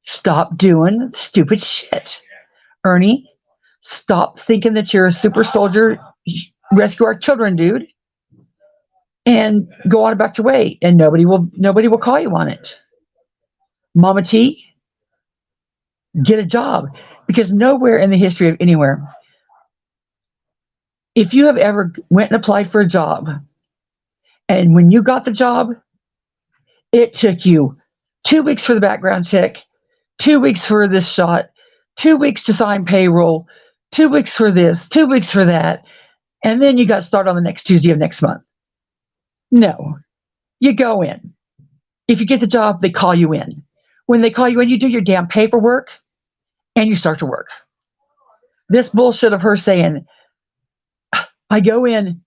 stop doing stupid shit. Ernie, stop thinking that you're a super soldier, rescue our children, dude, and go on about your way, and nobody will call you on it. Mama T, get a job, because nowhere in the history of anywhere, if you have ever went and applied for a job, and when you got the job, it took you 2 weeks for the background check, 2 weeks for this shot, 2 weeks to sign payroll, 2 weeks for this, 2 weeks for that, and then you got to start on the next Tuesday of next month. No, you go in. If you get the job, they call you in. When they call you in, you do your damn paperwork and you start to work. This bullshit of her saying, I go in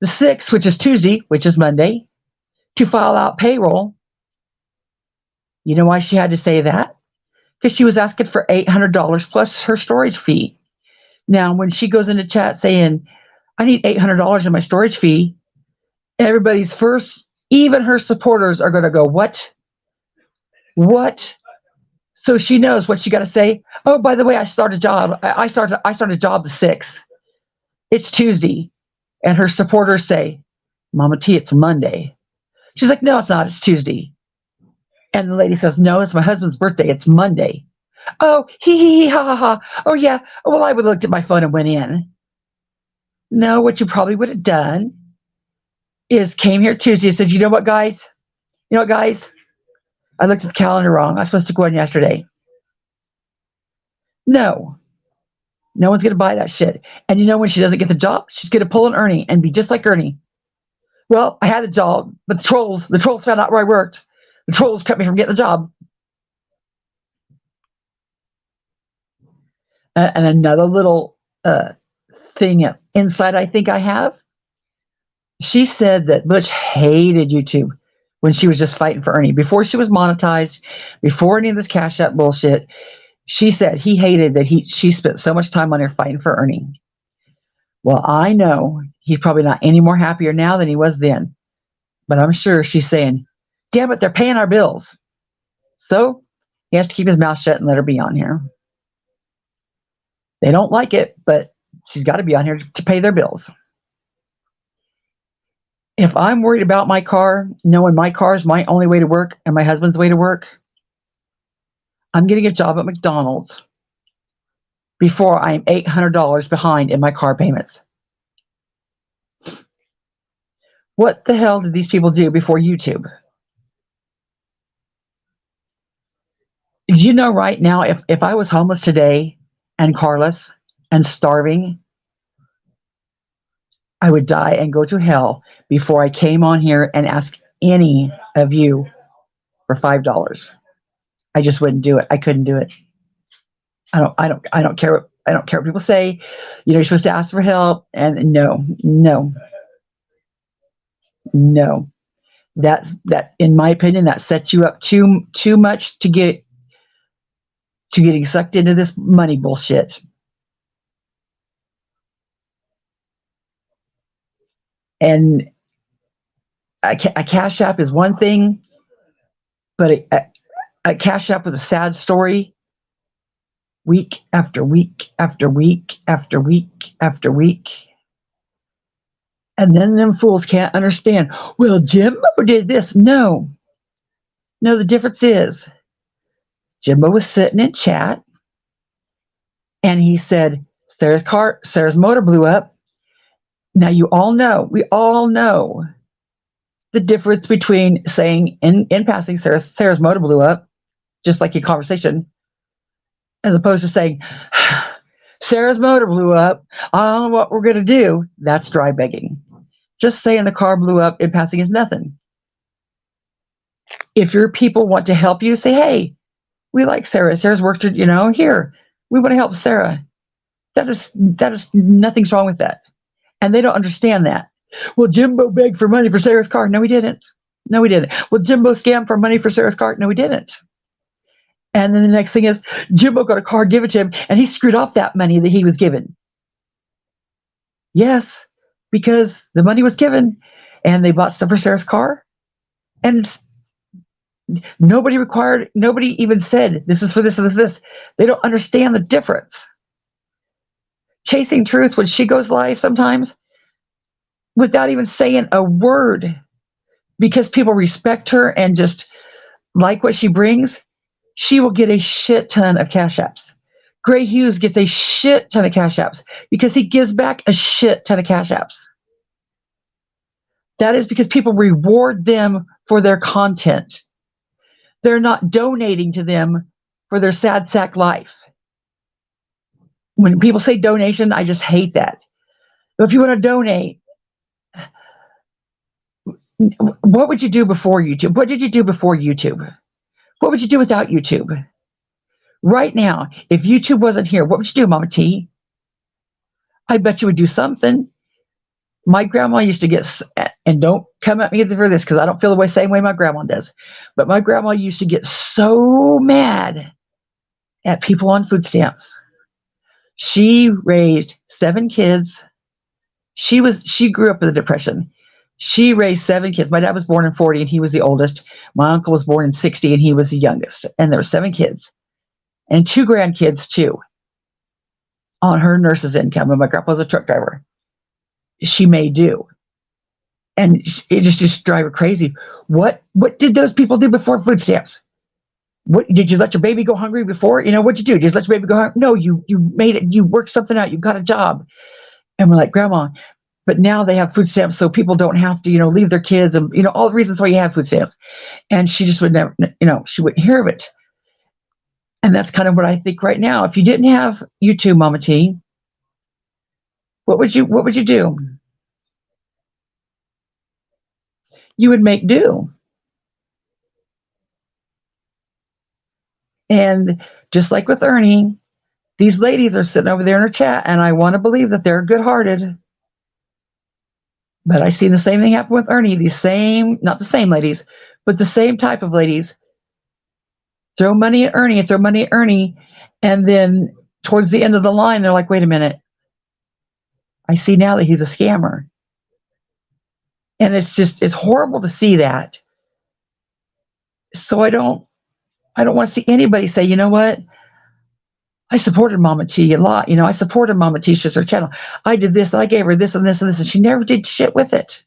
the 6th, which is Tuesday, which is Monday, to file out payroll. You know why she had to say that? Because she was asking for $800 plus her storage fee. Now, when she goes into chat saying, I need $800 in my storage fee, everybody's first, even her supporters are going to go, what? What? So she knows what she got to say. Oh, by the way, I start a job. I start a job the 6th. It's Tuesday. And her supporters say, Mama T, it's Monday. She's like, no, it's not. It's Tuesday. And the lady says, no, it's my husband's birthday. It's Monday. Oh, hee, ha, ha, ha. Oh, yeah. Well, I would have looked at my phone and went in. No, what you probably would have done is came here Tuesday and said, you know what, guys? I looked at the calendar wrong. I was supposed to go in yesterday. No one's going to buy that shit. And you know when she doesn't get the job, she's going to pull an Ernie and be just like Ernie. Well, I had a job, but the trolls found out where I worked. The trolls kept me from getting the job. And another little thing inside I think I have, she said that Butch hated YouTube when she was just fighting for Ernie. Before she was monetized, before any of this Cash App bullshit, she said he hated that she spent so much time on her fighting for Ernie. Well, I know he's probably not any more happier now than he was then. But I'm sure she's saying, damn it, they're paying our bills. So he has to keep his mouth shut and let her be on here. They don't like it, but she's got to be on here to pay their bills. If I'm worried about my car, knowing my car is my only way to work and my husband's way to work, I'm getting a job at McDonald's before I'm $800 behind in my car payments. What the hell did these people do before YouTube? You know, right now, if I was homeless today and carless and starving, I would die and go to hell before I came on here and asked any of you for $5. I just wouldn't do it. I couldn't do it. I don't care what people say. You know, you're supposed to ask for help, and no. That in my opinion, that sets you up too much to getting sucked into this money bullshit. And a Cash App is one thing, but a Cash App with a sad story, week after week after week after week after week. And then them fools can't understand, well, Jimbo did this. No, the difference is Jimbo was sitting in chat and he said, Sarah's motor blew up. Now we all know the difference between saying in passing Sarah's motor blew up, just like your conversation, as opposed to saying Sarah's motor blew up, I don't know what we're going to do. That's dry begging. Just saying the car blew up in passing is nothing. If your people want to help you, say, hey, we like Sarah. Sarah's worked, here. We want to help Sarah. That is nothing's wrong with that. And they don't understand that. Well, Jimbo begged for money for Sarah's car. No, he didn't. Well, Jimbo scammed for money for Sarah's car. No, he didn't. And then the next thing is Jimbo got a car given to him and he screwed off that money that he was given. Yes, because the money was given and they bought stuff for Sarah's car. And nobody even said this is for this and this. They don't understand the difference. Chasing Truth, when she goes live sometimes, without even saying a word, because people respect her and just like what she brings, she will get a shit ton of Cash Apps. Gray Hughes gets a shit ton of Cash Apps because he gives back a shit ton of Cash Apps. That is because people reward them for their content. They're not donating to them for their sad sack life. when people say donation, I just hate that. If you want to donate, what would you do before YouTube? What did you do before YouTube? What would you do without YouTube? Right now, if YouTube wasn't here, what would you do, Mama T? I bet you would do something. My grandma used to get, and don't come at me for this because I don't feel the same way my grandma does, but my grandma used to get so mad at people on food stamps. She raised 7 kids. She grew up in the Depression. She raised 7 kids. My dad was born in 40 and he was the oldest. My uncle was born in 60 and he was the youngest. And there were 7 kids and 2 grandkids too on her nurse's income. And my grandpa was a truck driver. She may do. And it just drive her crazy. What did those people do before food stamps? What did you let your baby go hungry before? What'd you do? Did you let your baby go hungry? No, you made it. You worked something out. You got a job. And we're like, Grandma, but now they have food stamps, so people don't have to, leave their kids and, all the reasons why you have food stamps. And she just would never, she wouldn't hear of it. And that's kind of what I think right now. If you didn't have YouTube, Mama T, what would you do? You would make do. And just like with Ernie, these ladies are sitting over there in her chat, and I want to believe that they're good-hearted. But I see the same thing happen with Ernie. Not the same ladies, but the same type of ladies throw money at Ernie, and then towards the end of the line, they're like, wait a minute. I see now that he's a scammer. And it's horrible to see that. So I don't want to see anybody say, you know what? I supported Mama T a lot. I supported Mama T. She's her channel. I did this. I gave her this and this and this. And she never did shit with it.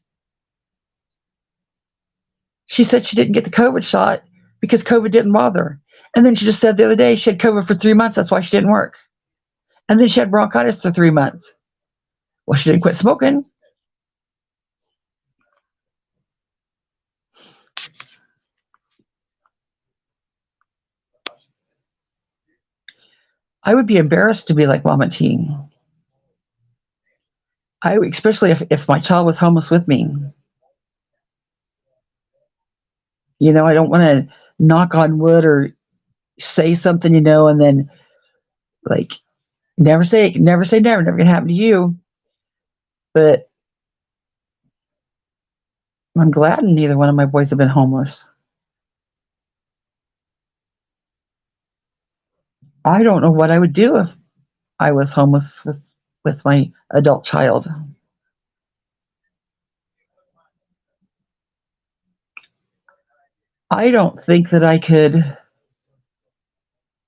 She said she didn't get the COVID shot because COVID didn't bother her. And then she just said the other day she had COVID for 3 months. That's why she didn't work. And then she had bronchitis for 3 months. Well, she didn't quit smoking. I would be embarrassed to be like Mama T. Especially if my child was homeless with me. I don't want to knock on wood or say something, and then like never say never, never gonna happen to you. But I'm glad neither one of my boys have been homeless. I don't know what I would do if I was homeless with my adult child. I don't think that I could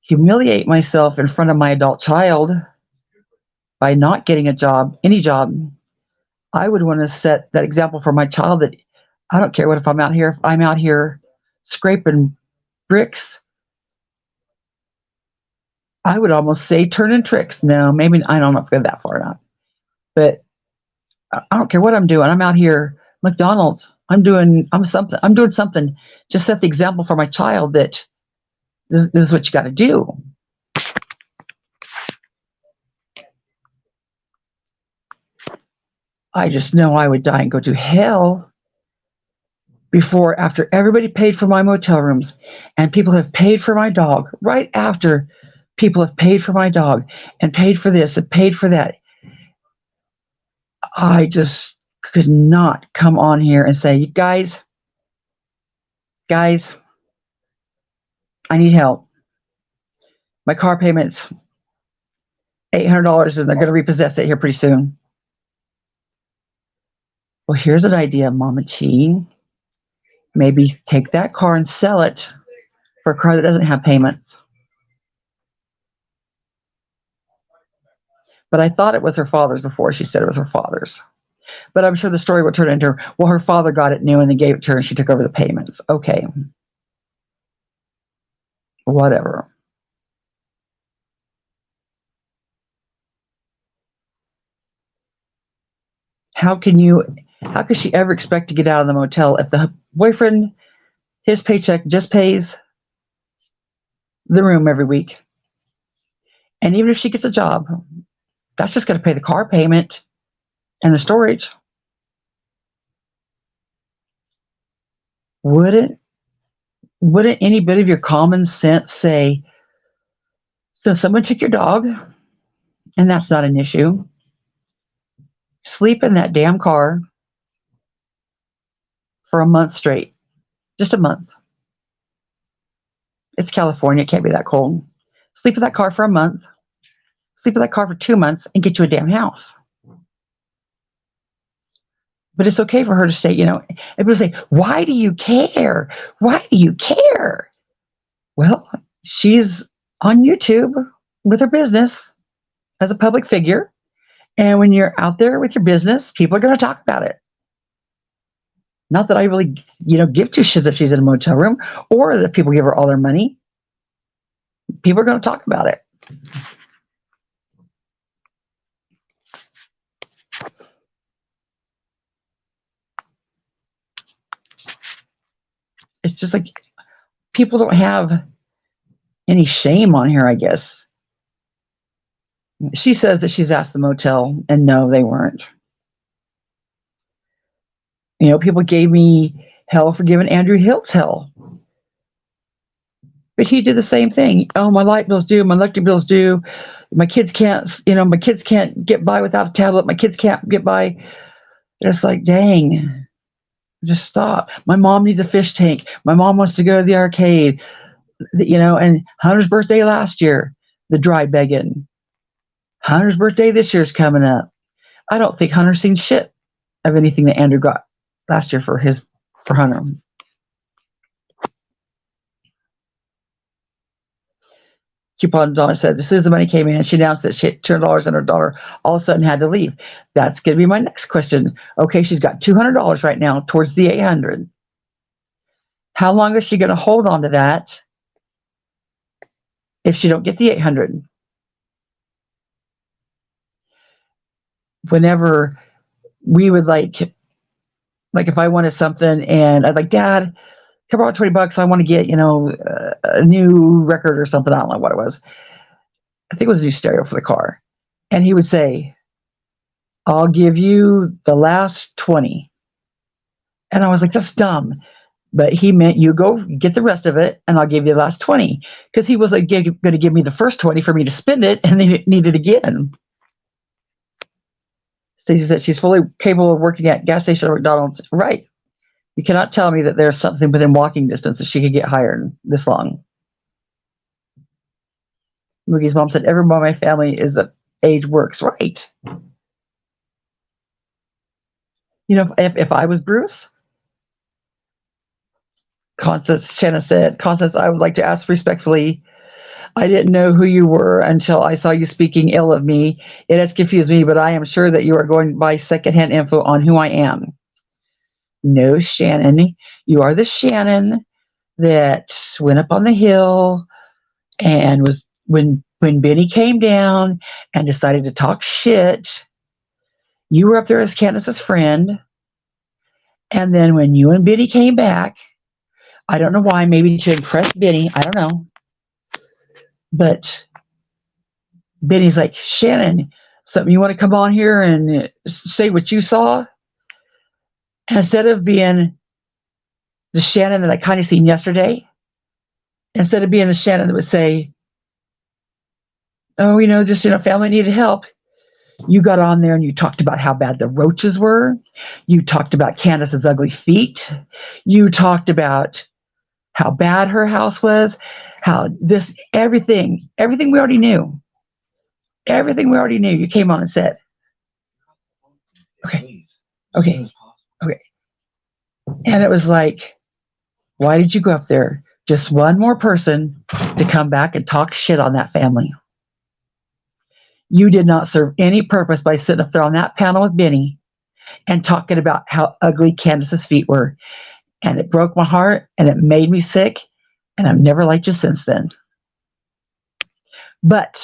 humiliate myself in front of my adult child by not getting a job, any job. I would want to set that example for my child that I don't care if I'm out here scraping bricks. I would almost say turning tricks. No, maybe I don't know if I go that far or not. But I don't care what I'm doing. I'm out here, McDonald's. I'm doing something. Just set the example for my child that this is what you got to do. I just know I would die and go to hell after everybody paid for my motel rooms and people have paid for my dog, right after people have paid for my dog and paid for this and paid for that. I just could not come on here and say, guys, I need help. My car payment's $800 and they're going to repossess it here pretty soon. Well, here's an idea, Mama T. Maybe take that car and sell it for a car that doesn't have payments. But I thought it was her father's before she said it was her father's. But I'm sure the story will turn into, well, her father got it new and then gave it to her and she took over the payments. Okay. Whatever. How could she ever expect to get out of the motel if the boyfriend, his paycheck just pays the room every week? And even if she gets a job, that's just going to pay the car payment and the storage. Wouldn't any bit of your common sense say, so someone took your dog, and that's not an issue, sleep in that damn car for a month straight, just a month. It's California, it can't be that cold. Sleep in that car for a month, sleep in that car for 2 months, and get you a damn house. But it's okay for her to say, people say, why do you care? Why do you care? Well, she's on YouTube with her business as a public figure. And when you're out there with your business, people are going to talk about it. Not that I really, give two shits if she's in a motel room or that people give her all their money. People are going to talk about it. It's just like people don't have any shame on here, I guess. She says that she's asked the motel, and no, they weren't. People gave me hell for giving Andrew Hills hell. But he did the same thing. Oh, my light bill's due, my electric bill's due. My kids can't get by without a tablet. My kids can't get by. It's like, dang, just stop. My mom needs a fish tank. My mom wants to go to the arcade. And Hunter's birthday last year, the dry begging. Hunter's birthday this year's coming up. I don't think Hunter's seen shit of anything that Andrew got last year for Hunter. Coupon Donna said, as soon as the money came in, she announced that she had $200 and her daughter all of a sudden had to leave. That's going to be my next question. Okay, she's got $200 right now towards the $800. How long is she going to hold on to that if she don't get the $800? Whenever we would like if I wanted something and I'd like, Dad, come on, $20. I want to get, a new record or something. I don't know what it was. I think it was a new stereo for the car. And he would say, I'll give you the last 20. And I was like, that's dumb. But he meant you go get the rest of it and I'll give you the last 20. Because he was like going to give me the first 20 for me to spend it and then need it again. Stacey said she's fully capable of working at gas station or McDonald's. Right. You cannot tell me that there's something within walking distance that she could get hired this long. Moogie's mom said, everyone in my family is of age works. Right. If I was Bruce, Shannon said, Constance, I would like to ask respectfully, I didn't know who you were until I saw you speaking ill of me. It has confused me, but I am sure that you are going by secondhand info on who I am. No, Shannon, you are the Shannon that went up on the hill and was when Benny came down and decided to talk shit. You were up there as Candus's friend. And then when you and Benny came back, I don't know why, maybe to impress Benny, I don't know. But Benny's like, Shannon, something you want to come on here and say what you saw? And instead of being the Shannon that I kind of seen yesterday, instead of being the Shannon that would say, oh, family needed help, you got on there and you talked about how bad the roaches were. You talked about Candus's ugly feet. You talked about how bad her house was, how everything we already knew. Everything we already knew, you came on and said. Okay. And it was like, why did you go up there? Just one more person to come back and talk shit on that family. You did not serve any purpose by sitting up there on that panel with Benny and talking about how ugly Candus's feet were. And it broke my heart and it made me sick. And I've never liked you since then. But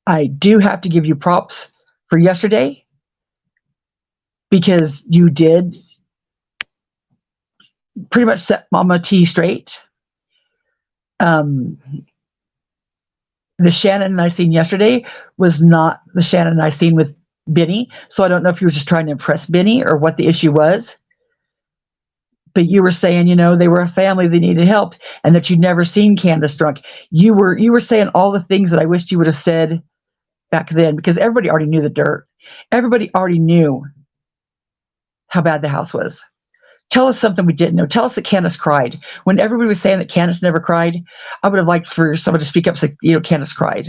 I do have to give you props for yesterday because you did pretty much set Mama T straight. The Shannon I seen yesterday was not the Shannon I seen with Benny. So I don't know if you were just trying to impress Benny or what the issue was. But you were saying, they were a family, they needed help, and that you'd never seen Candus drunk. You were saying all the things that I wished you would have said back then, because everybody already knew the dirt. Everybody already knew how bad the house was. Tell us something we didn't know. Tell us that Candus cried. When everybody was saying that Candus never cried, I would have liked for someone to speak up and say, Candus cried.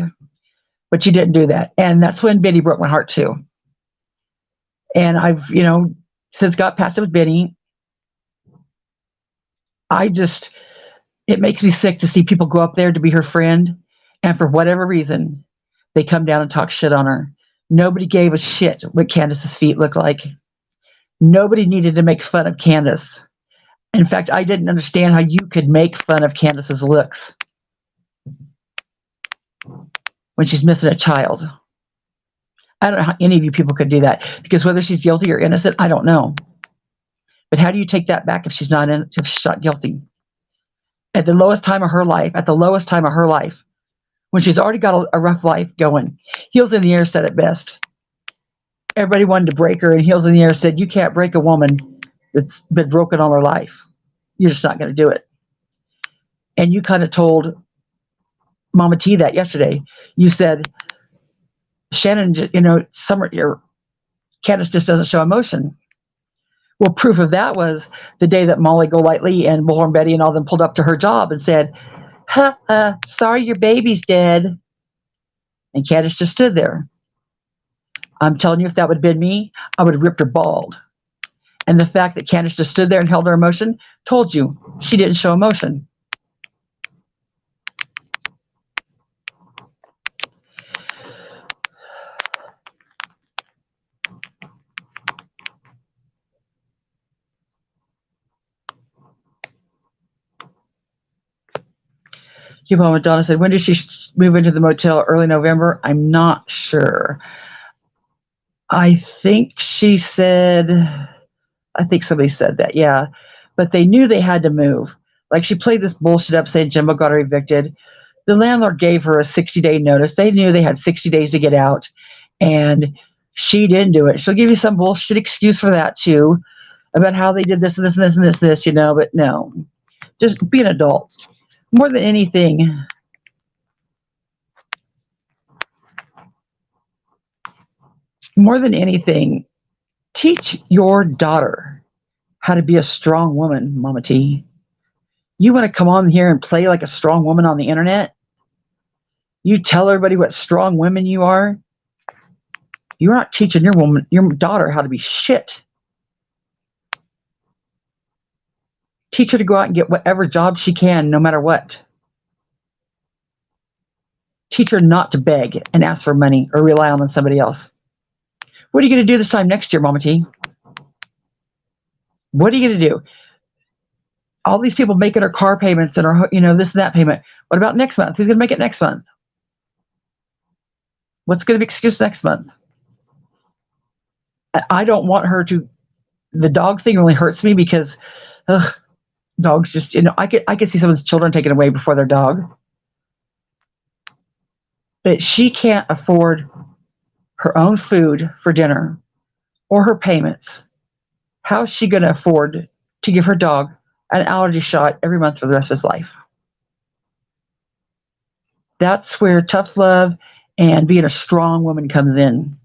But you didn't do that. And that's when Benny broke my heart too. And I've, since got past it with Benny, it makes me sick to see people go up there to be her friend, and for whatever reason, they come down and talk shit on her. Nobody gave a shit what Candus's feet looked like. Nobody needed to make fun of Candus. In fact, I didn't understand how you could make fun of Candus's looks when she's missing a child. I don't know how any of you people could do that, because whether she's guilty or innocent, I don't know. But how do you take that back if she's not guilty? At the lowest time of her life, when she's already got a rough life going. Heels in the Air said it best. Everybody wanted to break her, and Heels in the Air said, you can't break a woman that's been broken all her life. You're just not going to do it. And you kind of told Mama T that yesterday. You said, Shannon, Candus just doesn't show emotion. Well, proof of that was the day that Molly Golightly and Bullhorn Betty and all them pulled up to her job and said, sorry, your baby's dead. And Candus just stood there. I'm telling you, if that would have been me, I would have ripped her bald. And the fact that Candus just stood there and held her emotion told you she didn't show emotion. Donna said, when did she move into the motel? Early November? I'm not sure. I think somebody said that, yeah. But they knew they had to move. Like, she played this bullshit up saying Jimbo got her evicted. The landlord gave her a 60-day notice. They knew they had 60 days to get out, and she didn't do it. She'll give you some bullshit excuse for that too, about how they did this and this and this and this, but no. Just be an adult. More than anything, teach your daughter how to be a strong woman, Mama T. You want to come on here and play like a strong woman on the internet? You tell everybody what strong women you are? You're not teaching your daughter how to be shit. Teach her to go out and get whatever job she can, no matter what. Teach her not to beg and ask for money or rely on somebody else. What are you going to do this time next year, Mama T? What are you going to do? All these people making her car payments and her, this and that payment. What about next month? Who's going to make it next month? What's going to be excuse next month? I don't want her to. The dog thing really hurts me because, dogs just, I could see someone's children taken away before their dog. But she can't afford her own food for dinner or her payments. How is she going to afford to give her dog an allergy shot every month for the rest of his life? That's where tough love and being a strong woman comes in.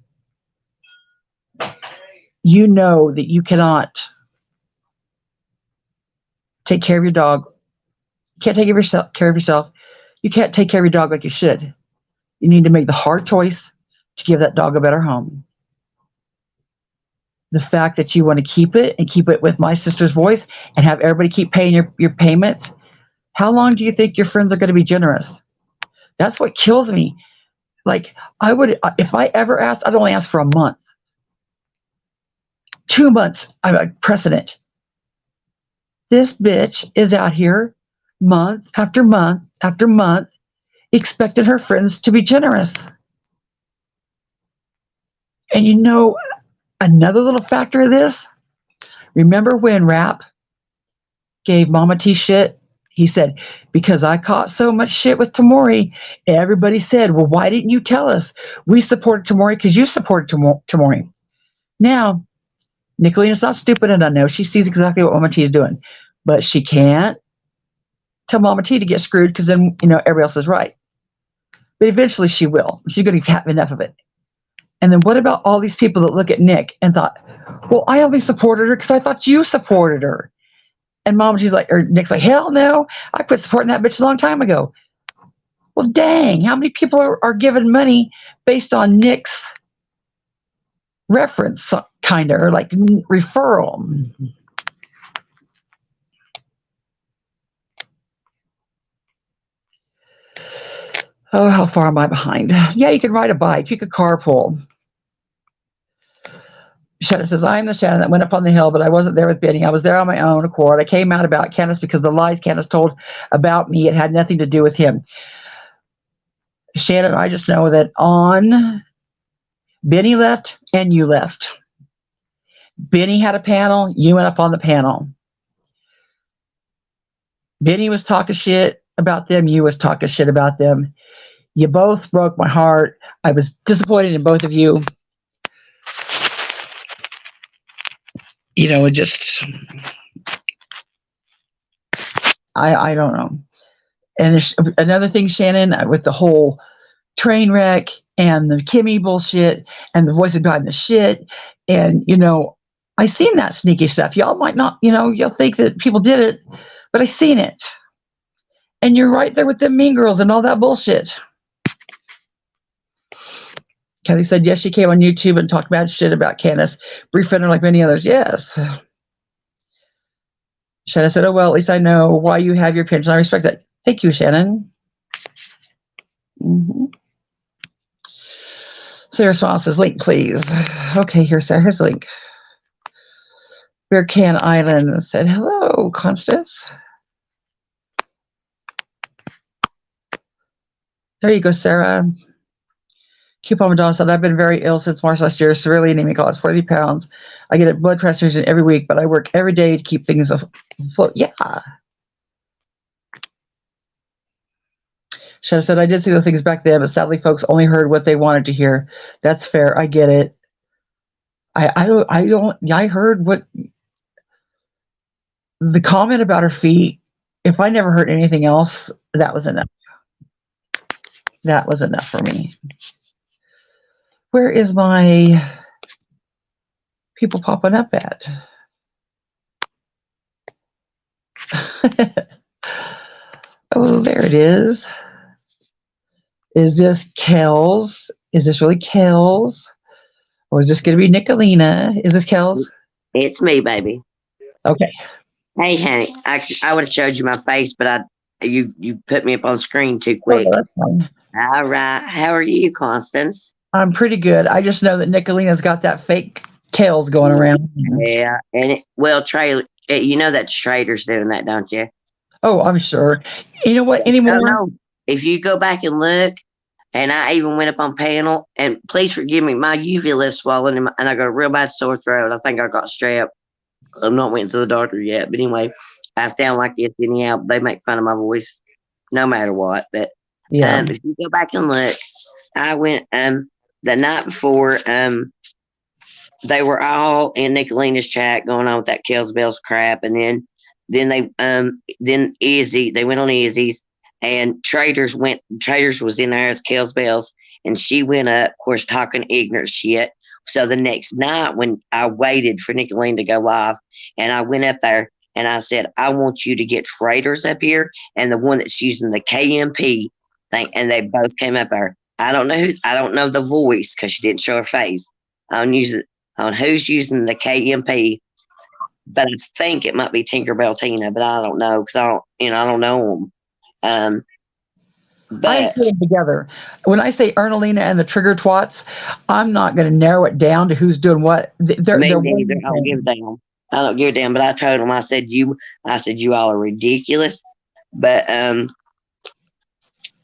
You know that you cannot take care of your dog. You can't take care of yourself. You can't take care of your dog like you should. You need to make the hard choice to give that dog a better home. The fact that you want to keep it and keep it with my sister's voice and have everybody keep paying your payments, how long do you think your friends are going to be generous? That's what kills me. Like, if I ever asked, I'd only ask for a month. 2 months, I'm a precedent. This bitch is out here month after month after month expecting her friends to be generous. And another little factor of this, remember when Rap gave Mama T shit He said, because I caught so much shit with Tamori, everybody said, well, why didn't you tell us? We supported Tamori because you supported Tamori. Now, Nickalina's not stupid, and I know she sees exactly what Mama T is doing, but she can't tell Mama T to get screwed because then, everybody else is right. But eventually she will. She's going to have enough of it. And then what about all these people that look at Nick and thought, well, I only supported her because I thought you supported her. And Mama T's like, or Nick's like, hell no, I quit supporting that bitch a long time ago. Well, dang, how many people are giving money based on Nick's reference, kind of, or like referral? Oh, how far am I behind? Yeah, you can ride a bike. You could carpool. Shannon says, I am the Shannon that went up on the hill, but I wasn't there with Benny. I was there on my own accord. I came out about Candus because the lies Candus told about me, it had nothing to do with him. Shannon, I just know that Benny left and you left. Benny had a panel, you went up on the panel. Benny was talking shit about them, you was talking shit about them. You both broke my heart. I was disappointed in both of you. Just I don't know. And another thing, Shannon, with the whole train wreck and the Kimmy bullshit and the voice of God and the shit, and I seen that sneaky stuff. Y'all might not, you'll think that people did it, but I seen it. And you're right there with them mean girls and all that bullshit. Kathy said, yes, she came on YouTube and talked bad shit about Candus, befriended her like many others. Yes. Shannon said, oh, well, at least I know why you have your opinions. I respect that. Thank you, Shannon. Mm-hmm. Sarah Swan says, link, please. Okay, here's Sarah. Here's the link. Bear Can Island said, hello, Constance. There you go, Sarah. Coupon Madonna said, I've been very ill since March last year, severely anemic, I lost 40 pounds. I get a blood transfusion every week, but I work every day to keep things afloat. Yeah. Shannon said, I did see those things back then, but sadly folks only heard what they wanted to hear. That's fair. I get it. I heard what the comment about her feet. If I never heard anything else, that was enough. That was enough for me. Where is my people popping up at? Oh, there it is. Is this Kells? Is this really Kells? Or is this going to be Nickalina? Is this Kells? It's me, baby. Okay. Hey, honey, I would have showed you my face, but you put me up on screen too quick. Oh, that's fine. All right. How are you, Constance? I'm pretty good. I just know that Nickalina's got that fake Kells going around. Yeah, and you know that Trader's doing that, don't you? Oh, I'm sure. You know what? Anymore? No. If you go back and look, and I even went up on panel, and please forgive me, my UV list swollen, and I got a real bad sore throat. I think I got strep. I'm not went to the doctor yet, but anyway, I sound like this anyhow. They make fun of my voice, no matter what. But yeah, if you go back and look, I went the night before. They were all in Nickalina's chat going on with that Kells Bells crap, and then Izzy, they went on Izzy's, and Traders was in there as Kells Bells, and she went up, of course, talking ignorant shit. So the next night, when I waited for Nickalina to go live, and I went up there and I said, I want you to get Traders up here and the one that's using the KMP thing, and they both came up there. I don't know the voice because she didn't show her face. On who's using the KMP, but I think it might be Tinkerbell Tina, but I don't know because I don't know them. But I put them together. When I say Ernalina and the Trigger Twats, I'm not going to narrow it down to who's doing what. They're I don't give a damn. I don't give a damn. But I told them, I said you all are ridiculous. But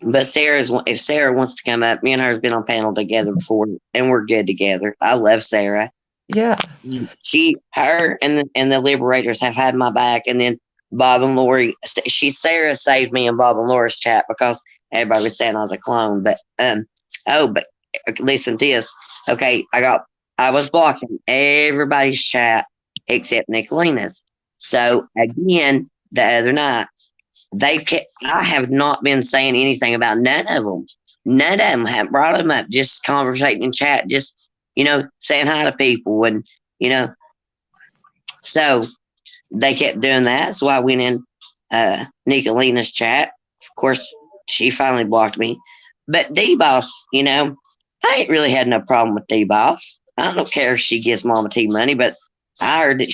if Sarah wants to come up, me and her has been on panel together before, and we're good together. I love Sarah. Yeah. Her and the Liberators have had my back, and then Bob and Lori. Sarah saved me in Bob and Laura's chat because everybody was saying I was a clone. But but listen to this. Okay, I was blocking everybody's chat except Nickalina's. So again, the other night I have not been saying anything about none of them. None of them have brought them up. Just conversating in chat. Just saying hi to people and So they kept doing that. So I went in Nickalina's chat. Of course, she finally blocked me. But D-Boss, I ain't really had no problem with D-Boss. I don't care if she gives Mama T money, but I heard that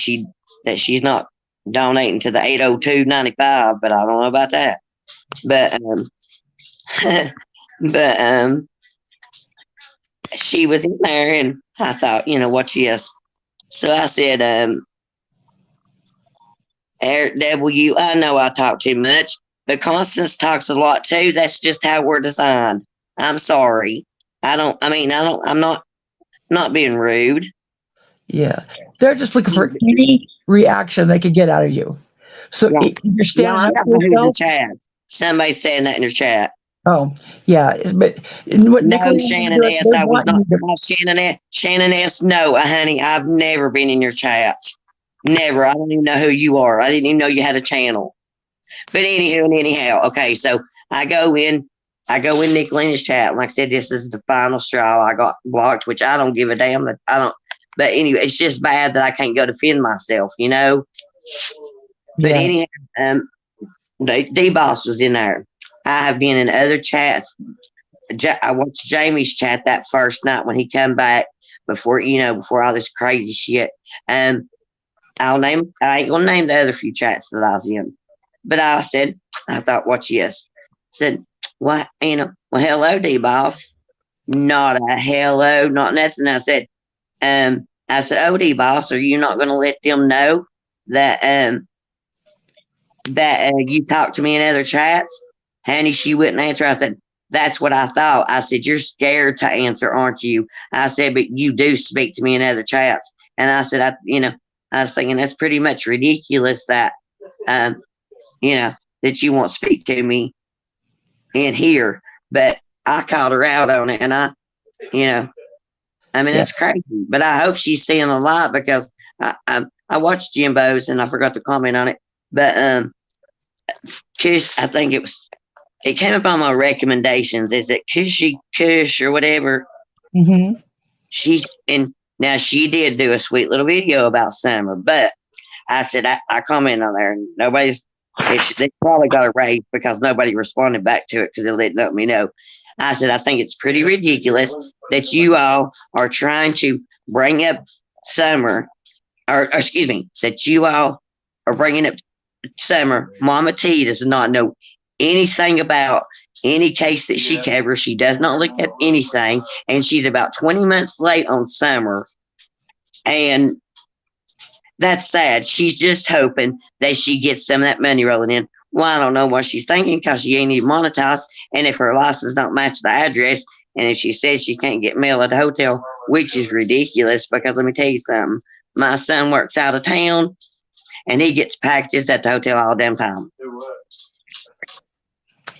she's not donating to the 802.95, but I don't know about that. But she was in there, and I thought, what she is. So I said, Eric W., I know I talk too much, but Constance talks a lot too. That's just how we're designed. I'm sorry. I'm not being rude. Yeah. They're just looking for any reaction they could get out of you. So Yeah. you're standing I up got for who's in yourself. chat. Somebody's saying that in your chat. Oh, yeah. But what No, Nickalina Shannon does, S. they I was want not. you to. No, Shannon S. No, honey, I've never been in your chat. Never. I don't even know who you are. I didn't even know you had a channel. But anywho and anyhow, okay. So I go in Nickalina's chat. And like I said, this is the final straw. I got blocked, which I don't give a damn. That I don't. But anyway, it's just bad that I can't go defend myself, But Yeah. anyhow, D-Boss was in there. I have been in other chats. I watched Jamie's chat that first night when he come back before all this crazy shit. I ain't gonna name the other few chats that I was in, but I thought, watch this. Said, what, well, hello, D-Boss. Not a hello, not nothing. I said, oh, D-Boss, are you not gonna let them know that you talked to me in other chats? Honey, she wouldn't answer. I said, that's what I thought. I said, you're scared to answer, aren't you? I said, but you do speak to me in other chats. And I said, I was thinking that's pretty much ridiculous that, that you won't speak to me in here. But I called her out on it, and that's crazy. But I hope she's seeing a lot because I watched Jimbo's and I forgot to comment on it. But Kush, I think it came up on my recommendations. Is it Cushy Kush or whatever? Mm-hmm. Now she did do a sweet little video about summer, but I said I commented on there and they probably got a raise because nobody responded back to it because they didn't let me know. I said I think it's pretty ridiculous that you all are trying to bring up summer, or excuse me, that you all are bringing up summer. Mama T does not know anything about any case that she covers. She does not look up anything, and she's about 20 months late on summer, and that's sad. She's just hoping that she gets some of that money rolling in. Well, I don't know what she's thinking because she ain't even monetized, and if her license don't match the address, and if she says she can't get mail at the hotel, which is ridiculous because let me tell you something. My son works out of town, and he gets packages at the hotel all damn time.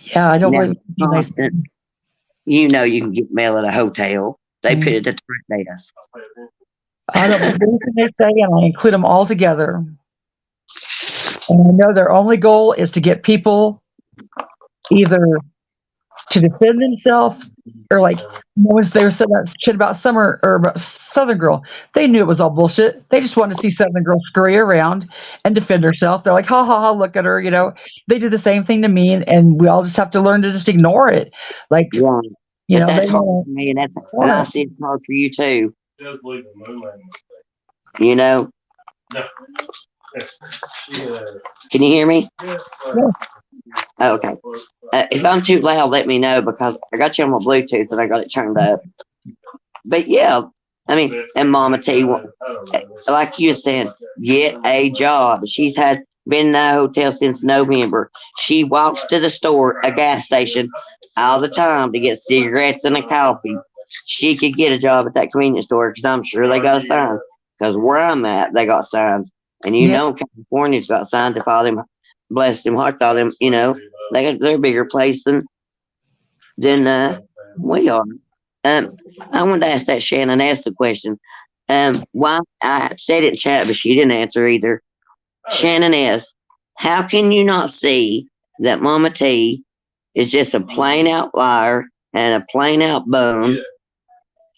Yeah, I don't believe constant. You can get mail at a hotel. They put it at the front desk. I don't believe anything they say, and I include them all together. And I know their only goal is to get people either to defend themselves or like once they were saying that shit about Summer or about Southern Girl, they knew it was all bullshit. They just wanted to see Southern Girl scurry around and defend herself. They're like, ha ha ha, look at her, They do the same thing to me, and we all just have to learn to just ignore it. Like, that's hard for me, and I see it's hard for you too. Can you hear me? Yeah. Oh, okay. If I'm too loud, let me know because I got you on my Bluetooth and I got it turned up. But yeah, and Mama T, like you said, get a job. She's been in the hotel since November. She walks to the store, a gas station, all the time to get cigarettes and a coffee. She could get a job at that convenience store because I'm sure they got a sign. Because where I'm at, they got signs. And California's got signs if all them bless them hearts, all them, they're a bigger place than we are. I wanted to ask that Shannon S the question. Why I said it in chat, but she didn't answer either. Shannon S, how can you not see that Mama T is just a plain out liar and a plain out bum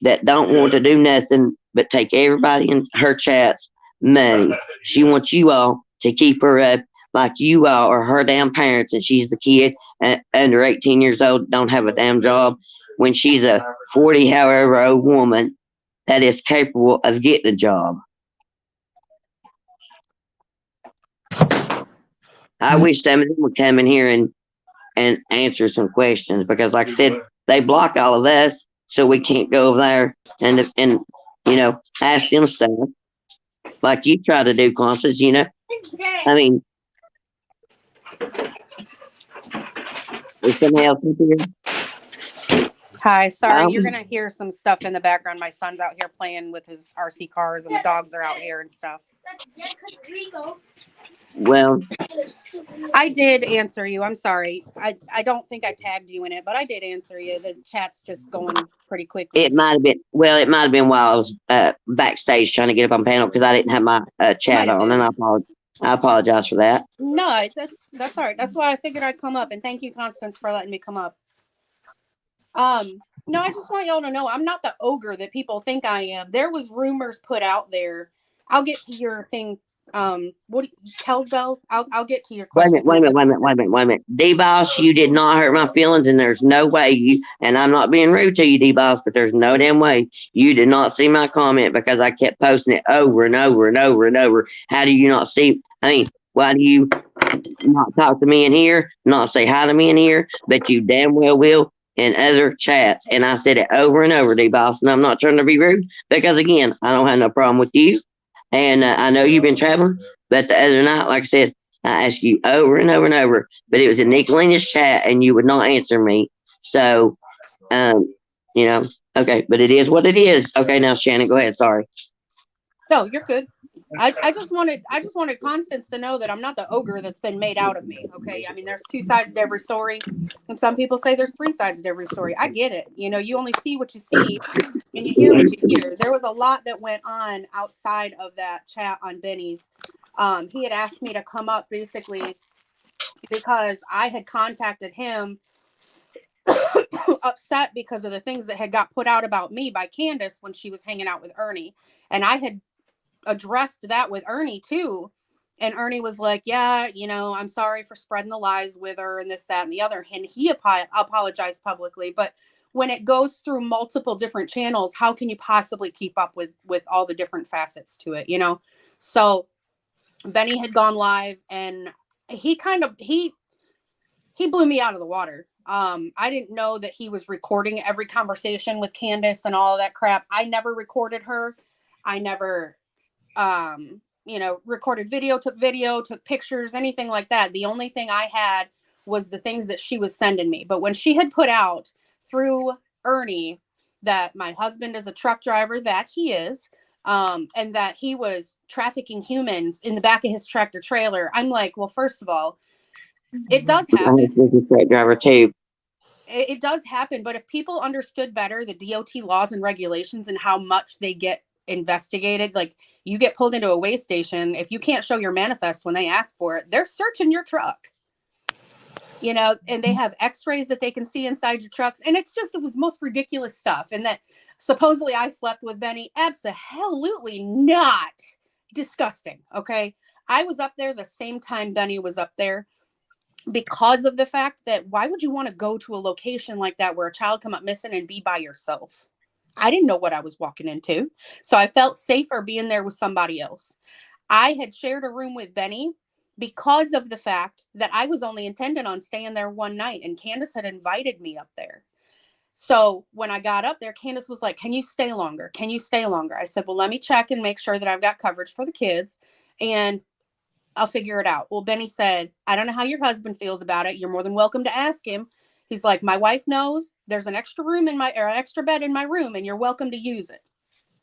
that don't want to do nothing but take everybody in her chats money? She wants you all to keep her up like you all are her damn parents, and she's the kid under 18 years old, don't have a damn job, when she's a 40 however old woman that is capable of getting a job. I wish some of them would come in here and answer some questions, because like I said, they block all of us, so we can't go over there and ask them stuff like you try to do, Constance. I mean, is somebody else in here? Hi, sorry, you're gonna hear some stuff in the background. My son's out here playing with his RC cars, and the dogs are out here and stuff. Well, I did answer you. I'm sorry. I don't think I tagged you in it, but I did answer you. The chat's just going pretty quickly. it might have been while I was backstage trying to get up on panel, because I didn't have my chat on, and I apologize for that. No, that's all right. That's why I figured I'd come up, and thank you, Constance, for letting me come up. No, I just want y'all to know I'm not the ogre that people think I am. There was rumors put out there. I'll get to your thing. Kells Bells? I'll get to your question. Wait a minute. D-Boss, you did not hurt my feelings, and there's no way and I'm not being rude to you, D-Boss, but there's no damn way you did not see my comment, because I kept posting it over and over and over and over. How do you not see? I mean, why do you not talk to me in here, not say hi to me in here, but you damn well will in other chats? And I said it over and over, D-Boss, and I'm not trying to be rude, because again, I don't have no problem with you. And I know you've been traveling, but the other night, like I said, I asked you over and over and over, but it was in Nickalina's chat, and you would not answer me. So, okay, but it is what it is. Okay, now Shannon, go ahead. Sorry. No, you're good. I just wanted Constance to know that I'm not the ogre that's been made out of me. Okay. I mean, there's two sides to every story, and some people say there's three sides to every story. I get it. You only see what you see and you hear what you hear. There was a lot that went on outside of that chat on Benny's. He had asked me to come up basically because I had contacted him upset because of the things that had got put out about me by Candus when she was hanging out with Ernie. And I had addressed that with Ernie too, and Ernie was like, yeah, I'm sorry for spreading the lies with her and this, that, and the other, and he apologized publicly. But when it goes through multiple different channels, how can you possibly keep up with all the different facets to it? So Benny had gone live, and he blew me out of the water. I didn't know that he was recording every conversation with Candus and all of that crap. I never recorded her. I never recorded video, took pictures, anything like that. The only thing I had was the things that she was sending me. But when she had put out through Ernie that my husband is a truck driver, that he is, and that he was trafficking humans in the back of his tractor trailer, I'm like, well, first of all, it does happen. Truck driver too. It does happen, but if people understood better the DOT laws and regulations and how much they get investigated, like you get pulled into a weigh station, if you can't show your manifest when they ask for it, they're searching your truck, and they have x-rays that they can see inside your trucks, and it was most ridiculous stuff. And that supposedly I slept with Benny, absolutely not. Disgusting. Okay, I was up there the same time Benny was up there, because of the fact that why would you want to go to a location like that where a child come up missing and be by yourself? I didn't know what I was walking into. So I felt safer being there with somebody else. I had shared a room with Benny because of the fact that I was only intending on staying there one night, and Candus had invited me up there. So when I got up there, Candus was like, can you stay longer? Can you stay longer? I said, well, let me check and make sure that I've got coverage for the kids, and I'll figure it out. Well, Benny said, I don't know how your husband feels about it. You're more than welcome to ask him. He's like, my wife knows there's an extra room extra bed in my room, and you're welcome to use it.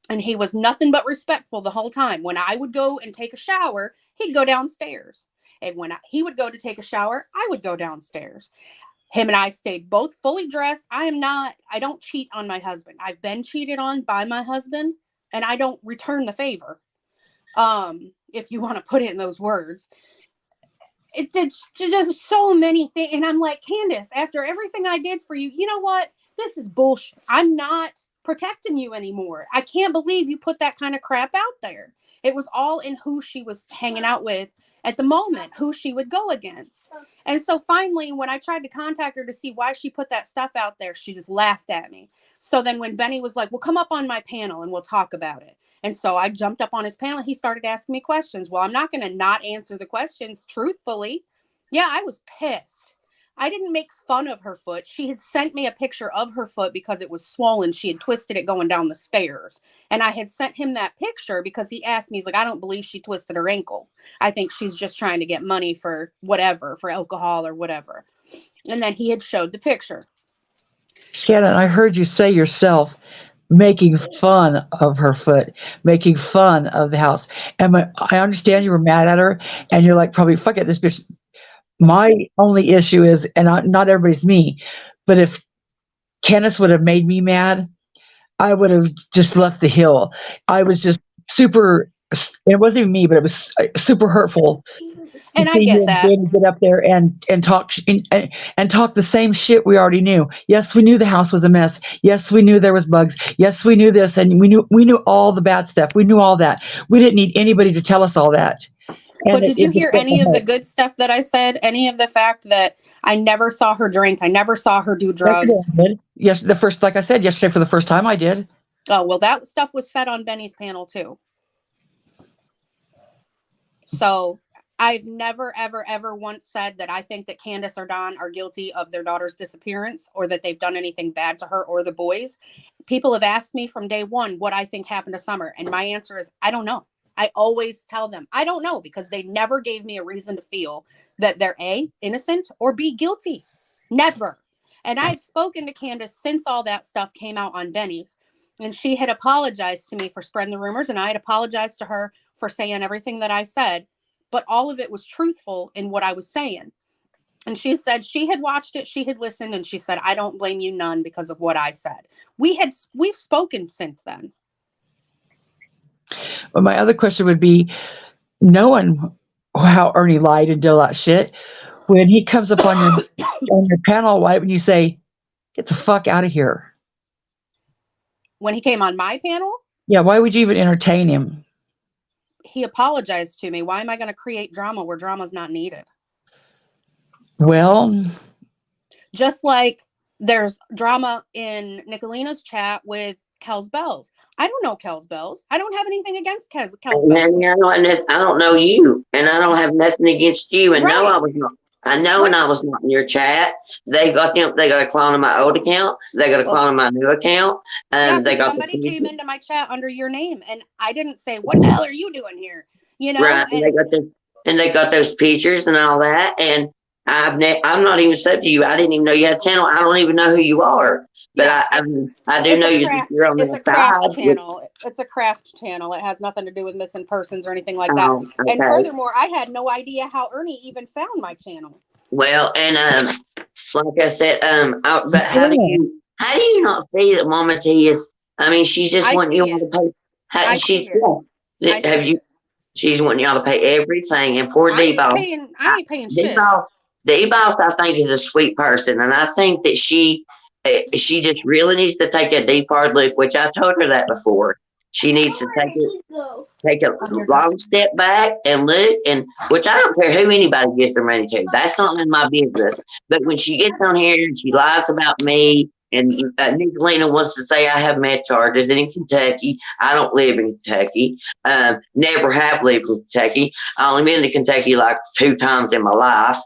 And he was nothing but respectful the whole time. When I would go and take a shower, he'd go downstairs. And when he would go to take a shower, I would go downstairs. Him and I stayed both fully dressed. I don't cheat on my husband. I've been cheated on by my husband, and I don't return the favor. If you want to put it in those words. It's just so many things. And I'm like, Candus, after everything I did for you, you know what? This is bullshit. I'm not protecting you anymore. I can't believe you put that kind of crap out there. It was all in who she was hanging out with at the moment, who she would go against. And so finally, when I tried to contact her to see why she put that stuff out there, she just laughed at me. So then when Benny was like, well, come up on my panel and we'll talk about it. And so I jumped up on his panel. He started asking me questions. Well, I'm not going to not answer the questions truthfully. Yeah, I was pissed. I didn't make fun of her foot. She had sent me a picture of her foot because it was swollen. She had twisted it going down the stairs. And I had sent him that picture because he asked me, he's like, I don't believe she twisted her ankle. I think she's just trying to get money for whatever, for alcohol or whatever. And then he had showed the picture. Shannon, I heard you say yourself making fun of her foot, making fun of the house. And I understand you were mad at her, and you're like, probably, fuck it, this bitch. My only issue is, and not everybody's me, but if Candus would have made me mad, I would have just left the hill. I was just super, it wasn't even me, but it was super hurtful. And I get that. Get up there and talk and talk the same shit we already knew. Yes, we knew the house was a mess. Yes, we knew there was bugs. Yes, we knew this, and we knew all the bad stuff. We knew all that. We didn't need anybody to tell us all that. But did you hear any of the good stuff that I said? Any of the fact that I never saw her drink? I never saw her do drugs? Yes, like I said yesterday, for the first time I did. Oh, well, that stuff was said on Benny's panel too. So I've never, ever, ever once said that I think that Candus or Don are guilty of their daughter's disappearance or that they've done anything bad to her or the boys. People have asked me from day one what I think happened to Summer. And my answer is, I don't know. I always tell them, I don't know, because they never gave me a reason to feel that they're A, innocent, or B, guilty. Never. And I've spoken to Candus since all that stuff came out on Benny's. And she had apologized to me for spreading the rumors. And I had apologized to her for saying everything that I said. But all of it was truthful in what I was saying. And she said she had watched it, she had listened, and she said, I don't blame you none because of what I said. We've spoken since then. Well, my other question would be, knowing how Ernie lied and did all that shit, when he comes up on your panel, why wouldn't you say, get the fuck out of here? When he came on my panel? Yeah, why would you even entertain him? He apologized to me. Why am I going to create drama where drama's not needed? Well, just like there's drama in Nickalina's chat with Kells Bells. I don't know Kells Bells. I don't have anything against Kells Bells. I don't know you, and I don't have nothing against you. And right. No, I was not. I know, right. And I was not in your chat. They got a clone on my old account. They got a clone on my new account. And they got somebody came into my chat under your name, and I didn't say, "What the hell are you doing here?" You know, right? And they got those pictures and all that. And I'm not even sub to you. I didn't even know you had a channel. I don't even know who you are. But yeah, I do know you're on the craft channel. It's a craft channel. It has nothing to do with missing persons or anything like that. Okay. And furthermore, I had no idea how Ernie even found my channel. Well, and like I said, but how do you not see that Mama T is? I mean, she's just wanting y'all to pay. She's wanting y'all to pay everything, and poor D-Ball. I ain't paying shit. D-Boss, I think, is a sweet person, and I think that she just really needs to take a deep hard look, which I told her that before. She needs to take a long step back and look, and which I don't care who anybody gives their money to. That's not in my business. But when she gets on here and she lies about me, and Nickalina wants to say I have met charges in Kentucky. I don't live in Kentucky. Never have lived in Kentucky. I only been to Kentucky like 2 times in my life.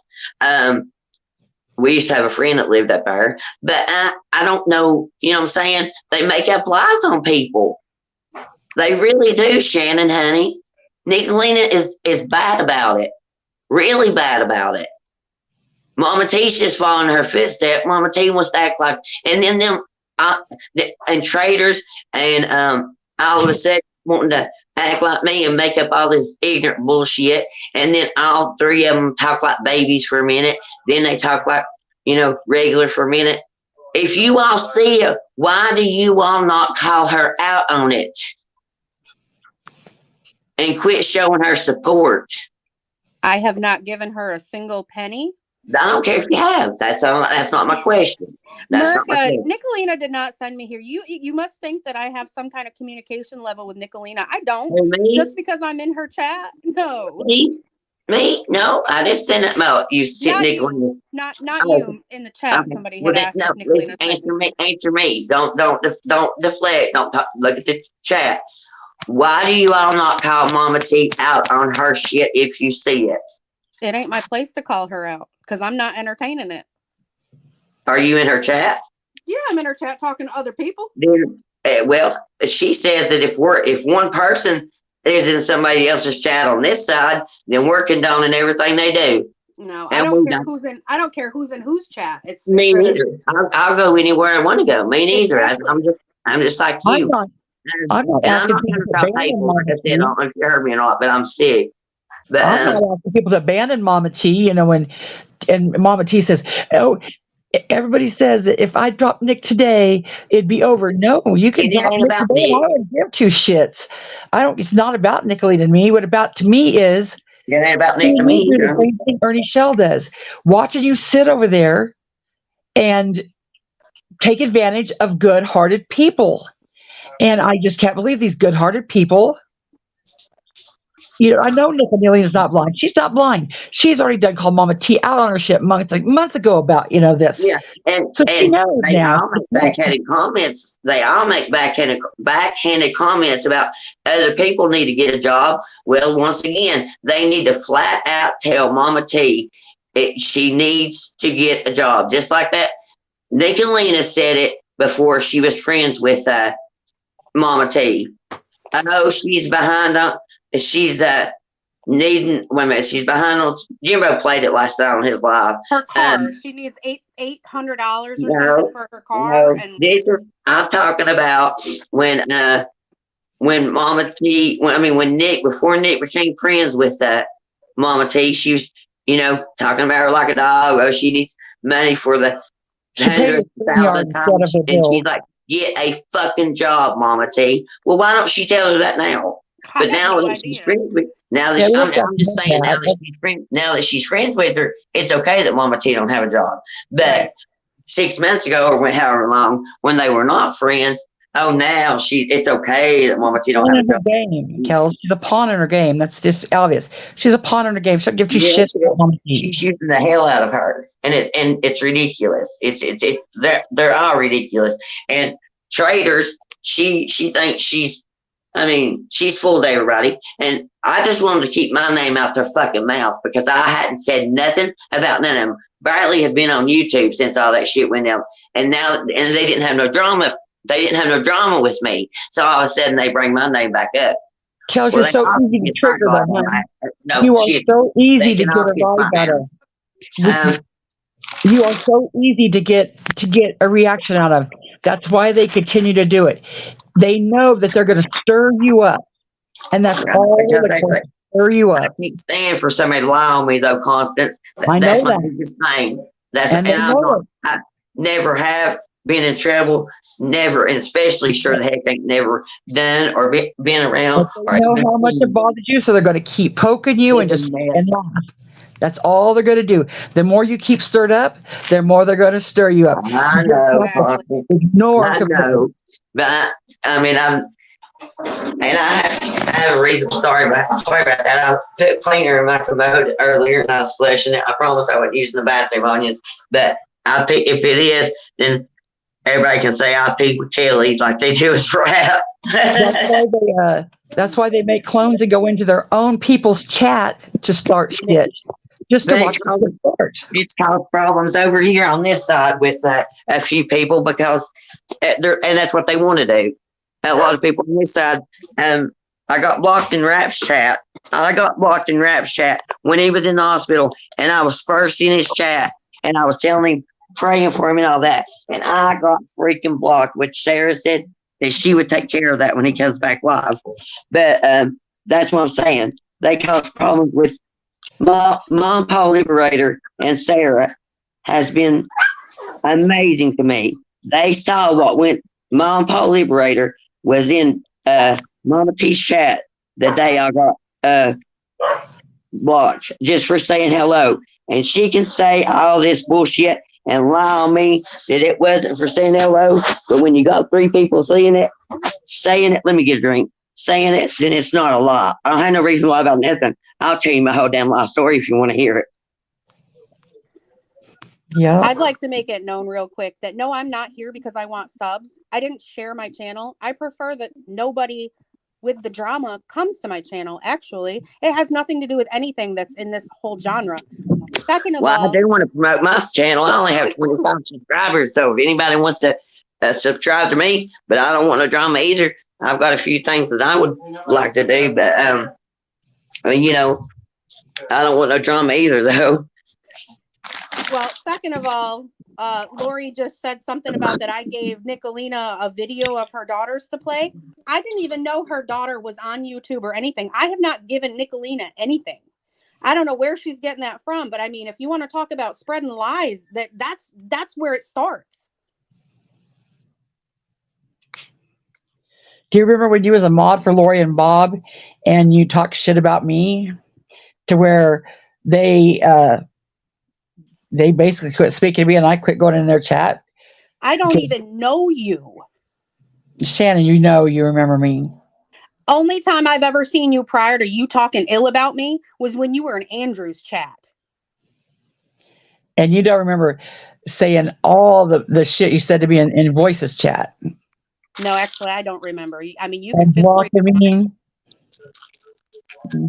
We used to have a friend that lived up there, but I don't know, you know what I'm saying? They make up lies on people. They really do, Shannon, honey. Nickalina is bad about it. Really bad about it. Mama T's just following her footsteps. Mama T wants to act like, and then and traders and all of a sudden wanting to act like me and make up all this ignorant bullshit, and then all three of them talk like babies for a minute, then they talk like, regular for a minute. If you all see her, why do you all not call her out on it? And quit showing her support. I have not given her a single penny. I don't care if you have. That's not my question. That's not my question. Nickalina did not send me here. You must think that I have some kind of communication level with Nickalina. I don't. Me? Just because I'm in her chat. No. Me? No, I didn't send it. No, you sent Nickalina. Not you in the chat. Okay. Somebody had asked. No, listen, answer me. Don't deflect. Don't look at the chat. Why do you all not call Mama T out on her shit if you see it? It ain't my place to call her out because I'm not entertaining it. Are you in her chat? Yeah, I'm in her chat talking to other people. Then, well, she says that if one person is in somebody else's chat on this side, then we're condoning everything they do. No, I don't care who's in. I don't care who's in whose chat. It's me neither. I'll go anywhere I want to go. Me neither. Exactly. I'm just like you. I'm not asking people to ban Mama T. I don't know if you heard me or not, but I'm sick. But, I'm not asking people to abandon Mama T, and Mama T says, oh, everybody says that if I drop Nick today, it'd be over. No, you can drop Nick today. I don't give two shits. It's not about Nickalina and me. What about to me is it ain't about Nick to me. The same thing Ernie Shell does. Watching you sit over there and take advantage of good-hearted people. And I just can't believe these good-hearted people. I know Nickalina is not blind. She's not blind. She's already done called Mama T out on her shit months ago about this. Yeah, and so she knows they now. all make backhanded comments. They all make backhanded comments about other people need to get a job. Well, once again, they need to flat out tell Mama T she needs to get a job. Just like that, Nickalina said it before she was friends with Mama T. I know she's behind on. She's needing. Wait a minute. She's behind on. Jimbo played it last night on his live. Her car. She needs $800 or something for her car. No, I'm talking about when Mama T. When Nick, before Nick became friends with Mama T, she was talking about her like a dog. Oh, she needs money for the $100,000, and she's like, get a fucking job, Mama T. Well, why don't she tell her that now? But now that she's friends with, I'm just saying, now that she's friends with her, it's okay that Mama T don't have a job. But 6 months ago, or however long, when they were not friends, now it's okay that Mama T don't have a job. Game, Kells. She's a pawn in her game. That's just obvious. She's a pawn in her game. She'll give you shit. She's using the hell out of her, and it's ridiculous. They're all ridiculous. And traders, she thinks she's fooled everybody. And I just wanted to keep my name out their fucking mouth because I hadn't said nothing about none of them. Bradley had been on YouTube since all that shit went down, and they didn't have no drama. They didn't have no drama with me. So all of a sudden they bring my name back up. Kells, you're so easy to trigger them. You are so easy to get a rise out of. You are so easy to get a reaction out of. That's why they continue to do it. They know that they're going to stir you up, and that's all they're going to stir you up. I can't stand for somebody to lie on me, though, Constance. That's my biggest thing. I never have been in trouble, never, and especially sure the heck ain't never done or been around. They know how much it bothers you, so they're going to keep poking you and laugh. That's all they're going to do. The more you keep stirred up, the more they're going to stir you up. I know. I know. But I have a reason. Sorry about that. I put cleaner in my commode earlier and I was flushing it. I promise I wasn't using the bathroom onions. But if it is, then everybody can say I peed with Kelly like they do with Brad. That's why they make clones and go into their own people's chat to start shit. Just to watch the start. It's caused problems over here on this side with a few people because and that's what they want to do. A lot of people on this side. I got blocked in Rap's chat. When he was in the hospital, and I was first in his chat, and I was telling him, praying for him and all that, and I got freaking blocked, which Sarah said that she would take care of that when he comes back live. But that's what I'm saying. They cause problems with Mom, Paul Liberator, and Sarah has been amazing to me. They saw what went. Mom, Paul Liberator was in Mama T's chat the day I got watch just for saying hello, and she can say all this bullshit and lie on me that it wasn't for saying hello. But when you got 3 people saying it, let me get a drink, saying it, then it's not a lie. I don't have no reason to lie about nothing. I'll tell you my whole damn life story if you want to hear it. Yeah. I'd like to make it known real quick that no, I'm not here because I want subs. I didn't share my channel. I prefer that nobody with the drama comes to my channel. Actually, it has nothing to do with anything that's in this whole genre. Second of Well, all, I do want to promote my channel. I only have 25 subscribers, so if anybody wants to subscribe to me, but I don't want no drama either. I've got a few things that I would like to do, but you know, I don't want no drama either, though. well, second of all, Lori just said something about that I gave Nickalina a video of her daughters to play. I didn't even know her daughter was on YouTube or anything. I have not given Nickalina anything. I don't know where she's getting that from, but I mean, if you want to talk about spreading lies, that's where it starts. Do you remember when you was a mod for Lori and Bob and you talked shit about me to where they basically quit speaking to me and I quit going in their chat? I don't even know you. Shannon, you remember me. Only time I've ever seen you prior to you talking ill about me was when you were in Andrew's chat. And you don't remember saying all the shit you said to me in Voices chat. No, actually, I don't remember. I mean, you can And feel free to. Hey,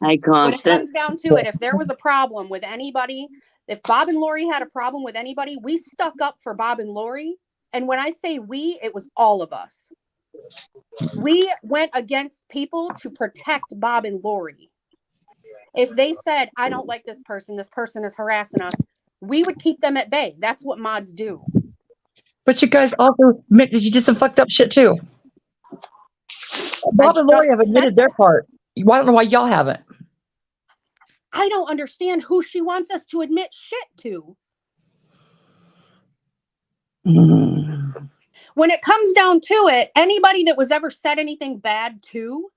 When it Constant. comes down to it, if there was a problem with anybody, if Bob and Lori had a problem with anybody, we stuck up for Bob and Lori. And when I say we, it was all of us. We went against people to protect Bob and Lori. If they said, I don't like this person is harassing us, we would keep them at bay. That's what mods do. But you guys also admit that you did some fucked up shit too. Bob and Lori have admitted their part. I don't know why y'all haven't. I don't understand who she wants us to admit shit to. When it comes down to it, anybody that was ever said anything bad to,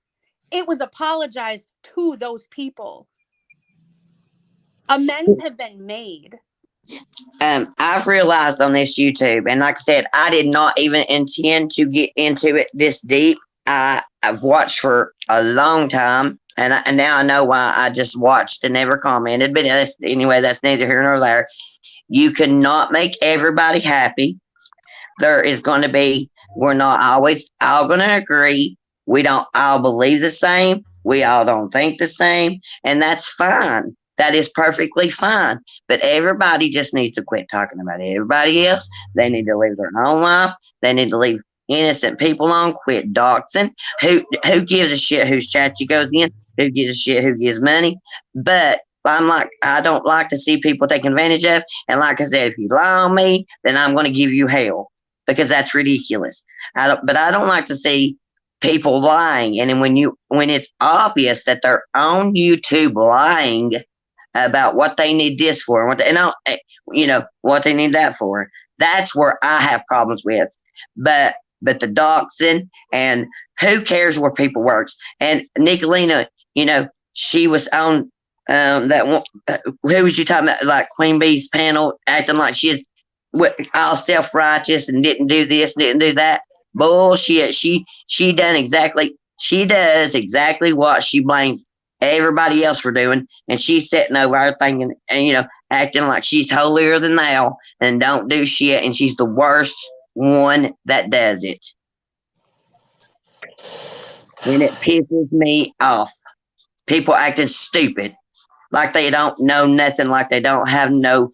it was apologized to those people. Amends have been made. I've realized on this YouTube, and like I said, I did not even intend to get into it this deep. I've watched for a long time, and now I know why I just watched and never commented. But anyway, that's neither here nor there. You cannot make everybody happy. There is going to be, we're not always all going to agree. We don't all believe the same. We all don't think the same, and that's fine. That is perfectly fine. But everybody just needs to quit talking about everybody else. They need to live their own life. They need to leave innocent people alone. Quit doxing. Who gives a shit whose chat you goes in? Who gives a shit who gives money? But I don't like to see people taken advantage of. And like I said, if you lie on me, then I'm going to give you hell because that's ridiculous. But I don't like to see people lying. And then when it's obvious that they're on YouTube lying about what they need this for, what they need that for. That's where I have problems with. But the doxing, and who cares where people works? And Nickalina, she was on that one. Who was you talking about? Like Queen Bee's panel, acting like she's all self-righteous and didn't do this, didn't do that. Bullshit. She does exactly what she blames everybody else for doing, and she's sitting over there thinking and acting like she's holier than thou and don't do shit, and she's the worst one that does it. And it pisses me off. People acting stupid, like they don't know nothing, like they don't have no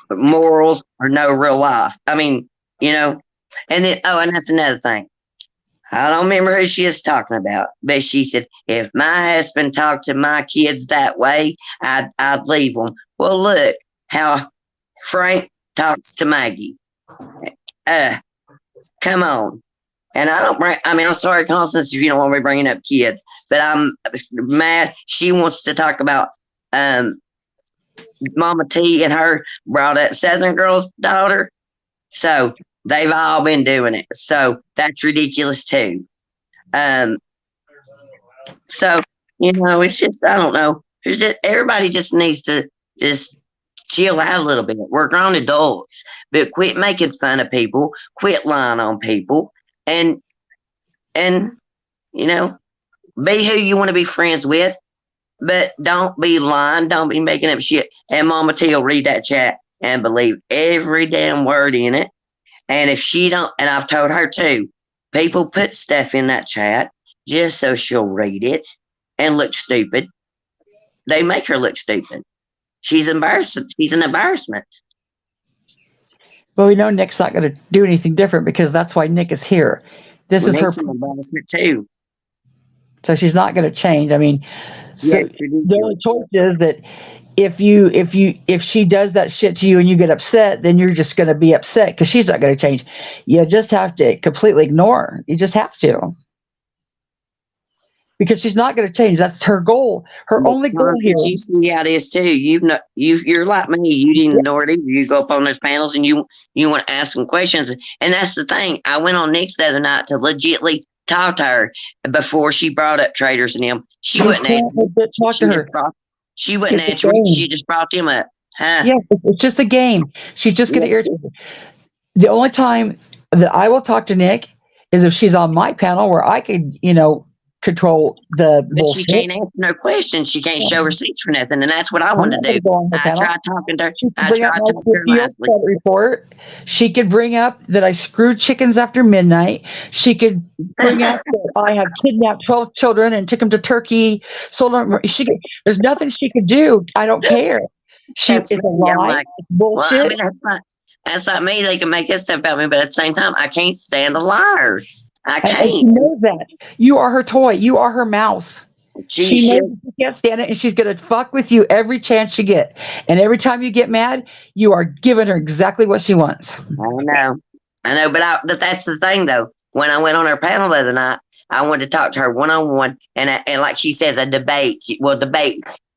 morals or no real life. I mean, and then and that's another thing. I don't remember who she is talking about, but she said, if my husband talked to my kids that way, I'd leave them. Well, look how Frank talks to Maggie. Come on. And I don't bring, I mean, I'm sorry, Constance, if you don't want me bringing up kids, but I'm mad. She wants to talk about Mama T and her brought up Southern Girl's daughter. So they've all been doing it. So that's ridiculous too. Um, so, it's just, I don't know. There's just, everybody just needs to just chill out a little bit. We're grown adults, but quit making fun of people, quit lying on people, and you know, be who you want to be friends with, but don't be lying, don't be making up shit. And Mama T will read that chat and believe every damn word in it. And if she don't, and I've told her too, people put stuff in that chat just so she'll read it and look stupid. They make her look stupid. She's embarrassed. She's an embarrassment. Well, we know Nick's not going to do anything different because that's why Nick is here. This is Nick's her an embarrassment too. So she's not going to change. I mean, Yeah, the only choice is that if she does that shit to you and you get upset, then you're just going to be upset because she's not going to change. You just have to completely ignore her. You just have to. Because she's not going to change. That's her goal. Her only goal here. You see how it is too. You're like me. You didn't ignore it either. You go up on those panels and you want to ask some questions. And that's the thing. I went on Nick's the other night to legitly talk to her before she brought up Traders and him. She wouldn't answer. She wouldn't answer. She just brought them up. Huh? Yeah, it's just a game. She's just going to irritate you. The only time that I will talk to Nick is if she's on my panel where I could, control the bullshit. She can't answer no questions. She can't show receipts for nothing, and that's what I want to do. I tried talking to her. I tried talking to her last week. Report. She could bring up that I screwed chickens after midnight. She could bring up that I have kidnapped 12 children and took them to Turkey. Sold them. There's nothing she could do. I don't care. It's a lie. It's bullshit. Well, I mean, that's not me. They can make this stuff about me, but at the same time, I can't stand a liar. I can't. And she knows that. You are her toy. You are her mouse. She knows she can't stand it, and she's going to fuck with you every chance you get. And every time you get mad, you are giving her exactly what she wants. I know, but that's the thing, though. When I went on her panel the other night, I wanted to talk to her one-on-one, and like she says, a debate.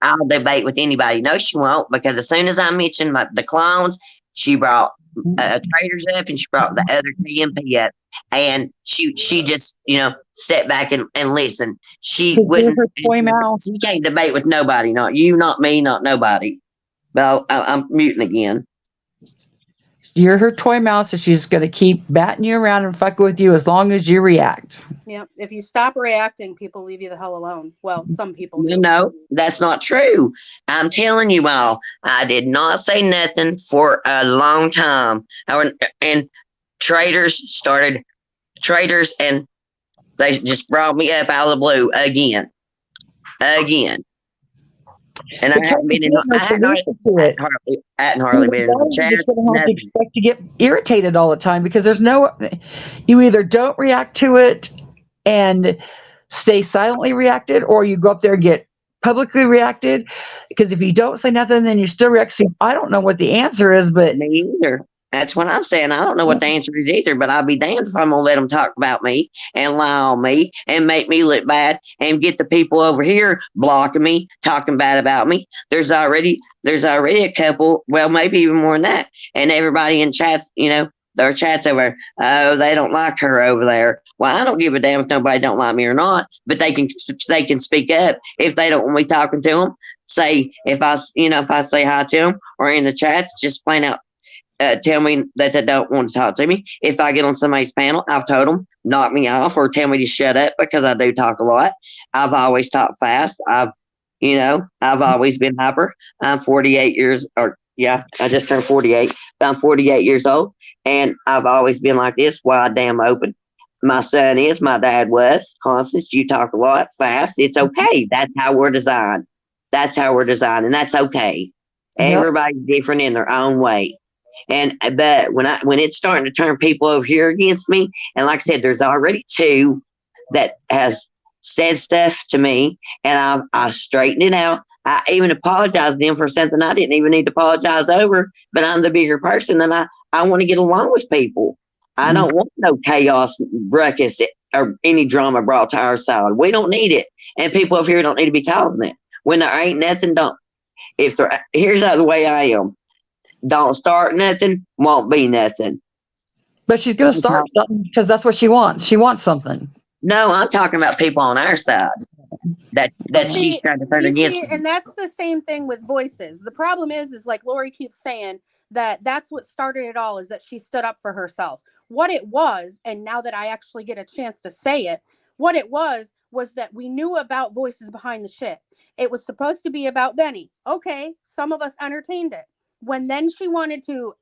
I'll debate with anybody. No, she won't, because as soon as I mentioned the clones, she brought Traders up, and she brought the other TMP up. And she just, sat back and listened. She wouldn't. She can't debate with nobody. Not you, not me, not nobody. But I'm muting again. You're her toy mouse, and she's going to keep batting you around and fucking with you as long as you react. Yeah. If you stop reacting, people leave you the hell alone. Well, some people do. No, that's not true. I'm telling you all, I did not say nothing for a long time. And Traders and they just brought me up out of the blue again. And I haven't been in I hadn't hardly been in the chat. Expect to get irritated all the time because you either don't react to it and stay silently reacted, or you go up there and get publicly reacted. Because if you don't say nothing, then you still react. I don't know what the answer is, but me either. That's what I'm saying. I don't know what the answer is either, but I'll be damned if I'm going to let them talk about me and lie on me and make me look bad and get the people over here blocking me, talking bad about me. There's already a couple, well, maybe even more than that. And everybody in chats, their chats over, oh, they don't like her over there. Well, I don't give a damn if nobody don't like me or not, but they can speak up if they don't want me talking to them. Say, if I say hi to them or in the chats, just plain out, tell me that they don't want to talk to me. If I get on somebody's panel, I've told them, knock me off or tell me to shut up because I do talk a lot. I've always talked fast. I've always been hyper. I'm 48 years, I just turned 48. I'm 48 years old, and I've always been like this, wide damn open. My son is, my dad was. Constance, you talk a lot, fast. It's okay. That's how we're designed. And that's okay. Yep. Everybody's different in their own way. But when it's starting to turn people over here against me, and like I said, there's already two that has said stuff to me, and I straightened it out. I even apologized to them for something I didn't even need to apologize over, but I'm the bigger person, and I want to get along with people. I don't want no chaos, ruckus, or any drama brought to our side. We don't need it. And people up here don't need to be causing it. When there ain't nothing, don't. Here's the way I am. Don't start nothing, won't be nothing. But she's going to start something because that's what she wants. She wants something. No, I'm talking about people on our side that she's trying to turn against. And that's the same thing with voices. The problem is like Lori keeps saying, that's what started it all, is that she stood up for herself. What it was, and now that I actually get a chance to say it, what it was that we knew about voices behind the shit. It was supposed to be about Benny. Okay, some of us entertained it. When then she wanted to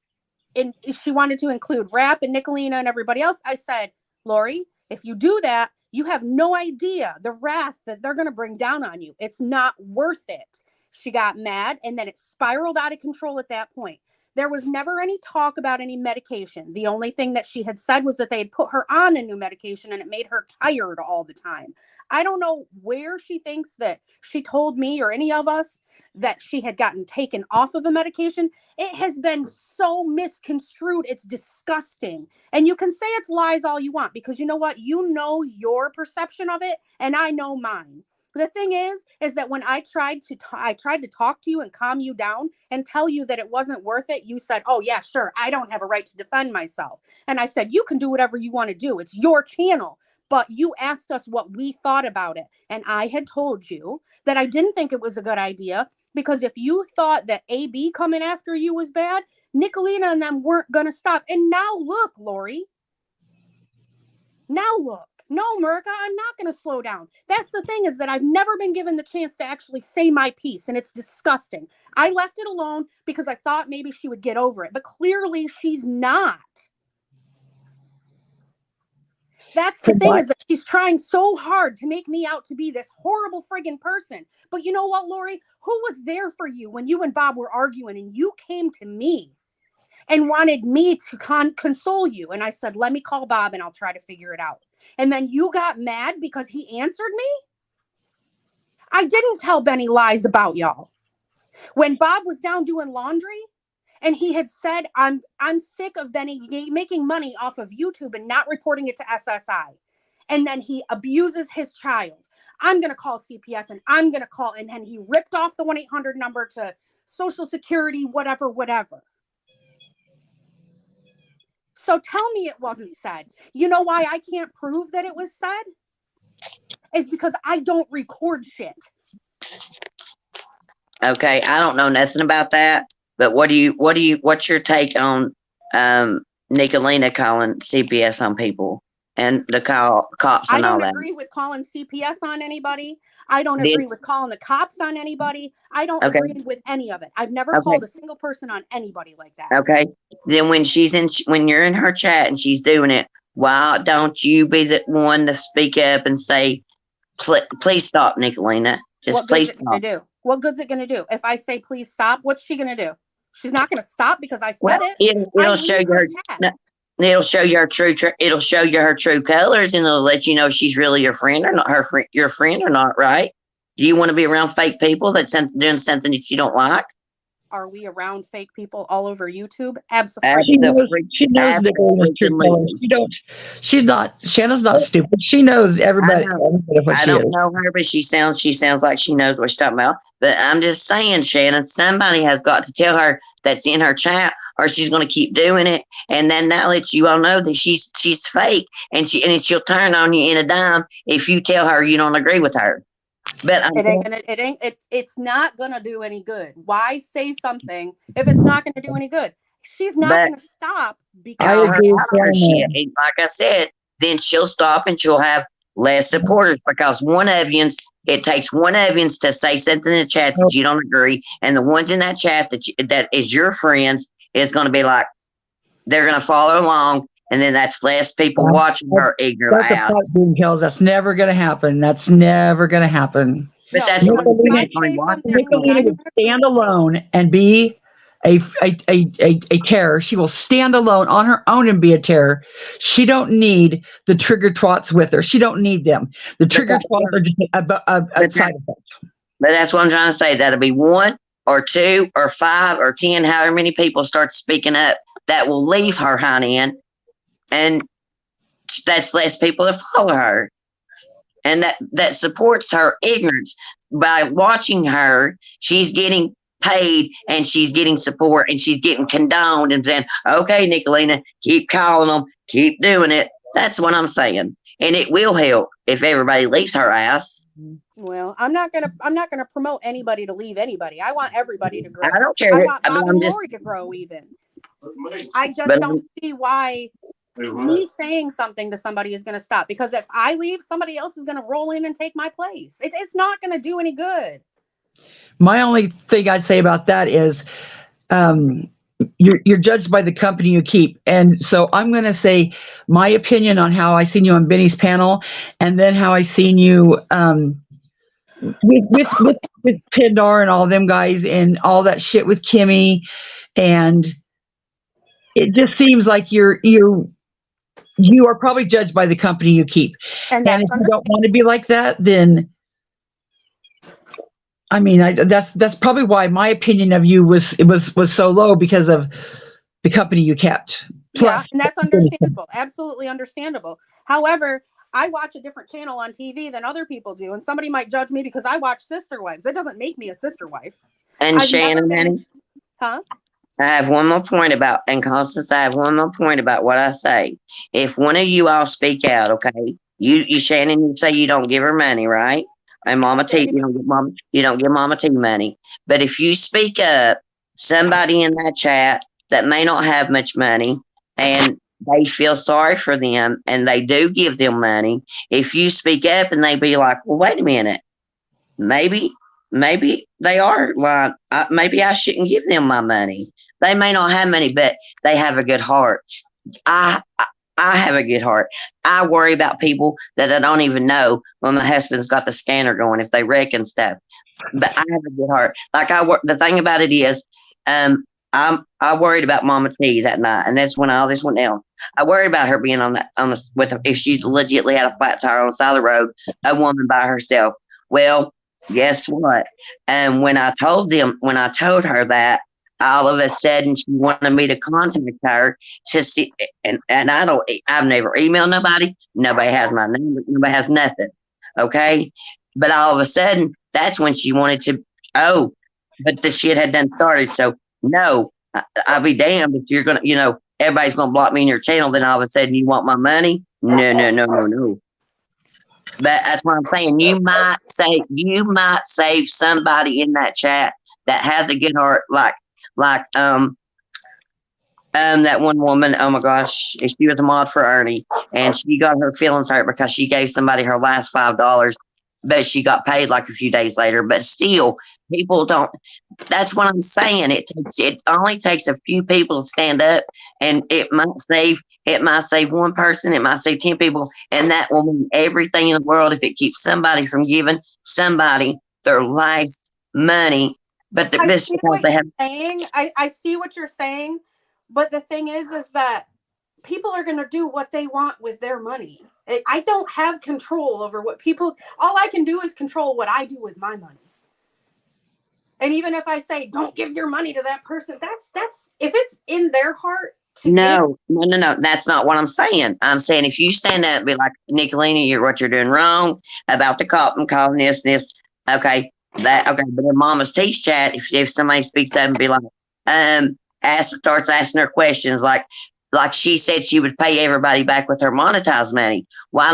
include Rap and Nickalina and everybody else, I said, Lori, if you do that, you have no idea the wrath that they're going to bring down on you. It's not worth it. She got mad, and then it spiraled out of control at that point. There was never any talk about any medication. The only thing that she had said was that they had put her on a new medication and it made her tired all the time. I don't know where she thinks that she told me or any of us that she had gotten taken off of a medication. It has been so misconstrued. It's disgusting. And you can say it's lies all you want, because you know what? You know your perception of it, and I know mine. The thing is that when I tried to talk to you and calm you down and tell you that it wasn't worth it, you said, oh yeah, sure, I don't have a right to defend myself. And I said, you can do whatever you want to do. It's your channel. But you asked us what we thought about it. And I had told you that I didn't think it was a good idea, because if you thought that AB coming after you was bad, Nickalina and them weren't going to stop. And now look, Lori. Now look. No, Merca, I'm not going to slow down. That's the thing, is that I've never been given the chance to actually say my piece, and it's disgusting. I left it alone because I thought maybe she would get over it, but clearly she's not. That's the thing, is that she's trying so hard to make me out to be this horrible friggin' person. But you know what, Lori? Who was there for you when you and Bob were arguing and you came to me and wanted me to console you? And I said, let me call Bob and I'll try to figure it out. And then you got mad because he answered me? I didn't tell Benny lies about y'all. When Bob was down doing laundry and he had said, I'm sick of Benny making money off of YouTube and not reporting it to SSI. And then he abuses his child. I'm going to call CPS and I'm going to call. And then he ripped off the 1-800 number to Social Security, whatever. So tell me it wasn't said. You know why I can't prove that it was said? Is because I don't record shit. Okay, I don't know nothing about that. But what's your take on Nickalina calling CPS on people and the cops and all that? I don't agree with calling CPS on anybody. I don't agree with calling the cops on anybody. I don't agree with any of it. I've never called a single person on anybody like that. Okay. Then when you're in her chat and she's doing it, why don't you be the one to speak up and say, please stop, Nickalina. Just please stop. What good's it going to do? If I say, please stop, what's she going to do? She's not going to stop because I said it. It'll show you her chat. It'll show you her true. It'll show you her true colors, and it'll let you know if she's really your friend or not. Your friend or not, right? Do you want to be around fake people that's doing something that you don't like? Are we around fake people all over YouTube? Absolutely. She knows Nickalina's true colors. Shannon's not stupid. She knows everybody. I don't know her, but she sounds like she knows what she's talking about. But I'm just saying, Shannon, somebody has got to tell her that's in her chat, or she's going to keep doing it, and then that lets you all know that she's fake, and she'll turn on you in a dime if you tell her you don't agree with her. But it's not gonna do any good. Why say something if it's not gonna do any good? She's not gonna stop because like I said, then she'll stop and she'll have less supporters, because it takes one of you to say something in the chat that you don't agree, and the ones in that chat that is your friends is going to be like, they're going to follow along, and then that's less people watching her ignorant ass. That's never going to happen. That's never going to happen. But that's Nickalina would stand alone and be a terror. She will stand alone on her own and be a terror. She don't need the trigger twats with her. She don't need them. The trigger twats are just a side effect. But that's what I'm trying to say. That'll be 1 or 2 or 5 or 10, however many people start speaking up, that will leave her, honey, and and that's less people that follow her. And that supports her ignorance. By watching her, she's getting paid and she's getting support and she's getting condoned and saying, okay, Nickalina, keep calling them, keep doing it. That's what I'm saying. And it will help if everybody leaves her ass. Well, I'm not gonna promote anybody to leave anybody. I want everybody to grow. I don't care. I want Bob and just, Lori to grow even. I just don't see why me saying something to somebody is going to stop, because if I leave, somebody else is going to roll in and take my place. It's not going to do any good. My only thing I'd say about that is you're judged by the company you keep. And so I'm going to say my opinion on how I seen you on Benny's panel, and then how I seen you with Pindar and all them guys and all that shit with Kimmy. And it just seems like you are probably judged by the company you keep. And if you don't want to be like that, then I mean, that's probably why my opinion of you was so low, because of the company you kept. Plus, yeah, and that's understandable. Absolutely understandable. However, I watch a different channel on TV than other people do, and somebody might judge me because I watch Sister Wives. That doesn't make me a sister wife. And Shannon, huh? I have one more point about, and Constance, I have one more point about what I say. If one of you all speak out, okay, you Shannon, you say you don't give her money, right? And Mama T, you don't give Mama T money. But if you speak up, somebody in that chat that may not have much money and they feel sorry for them and they do give them money, if you speak up and they be like, well, wait a minute, maybe they are lying. Maybe I shouldn't give them my money. They may not have money, but they have a good heart. I have a good heart. I worry about people that I don't even know when my husband's got the scanner going, if they wreck and stuff. But I have a good heart. Like the thing about it is, I worried about Mama T that night, and that's when all this went down. I worried about her being if she legitimately had a flat tire on the side of the road, a woman by herself. Well, guess what? And when I told her that, all of a sudden she wanted me to contact her to see, and I've never emailed nobody. Nobody has my number. Nobody has nothing. Okay. But all of a sudden, that's when she wanted to, but the shit had done started. So no, I'll be damned if you're going to, everybody's going to block me in your channel. Then all of a sudden you want my money. No. But that's what I'm saying. You might save somebody in that chat that has a good heart, like that one woman. Oh my gosh, she was a mod for Ernie, and she got her feelings hurt because she gave somebody her last $5, but she got paid like a few days later. But still, people don't. That's what I'm saying. It only takes a few people to stand up, and it might save one person, it might save 10 people, and that will mean everything in the world if it keeps somebody from giving somebody their life's money. But I see what you're saying, but the thing is that people are going to do what they want with their money. I don't have control over what people. All I can do is control what I do with my money. And even if I say don't give your money to that person, that's if it's in their heart. No. That's not what I'm saying. I'm saying if you stand up and be like, Nickalina, you're doing wrong about the cop. I'm calling this. Okay. But in Mama's Teach chat, if somebody speaks up and be like, starts asking her questions like she said she would pay everybody back with her monetized money. Why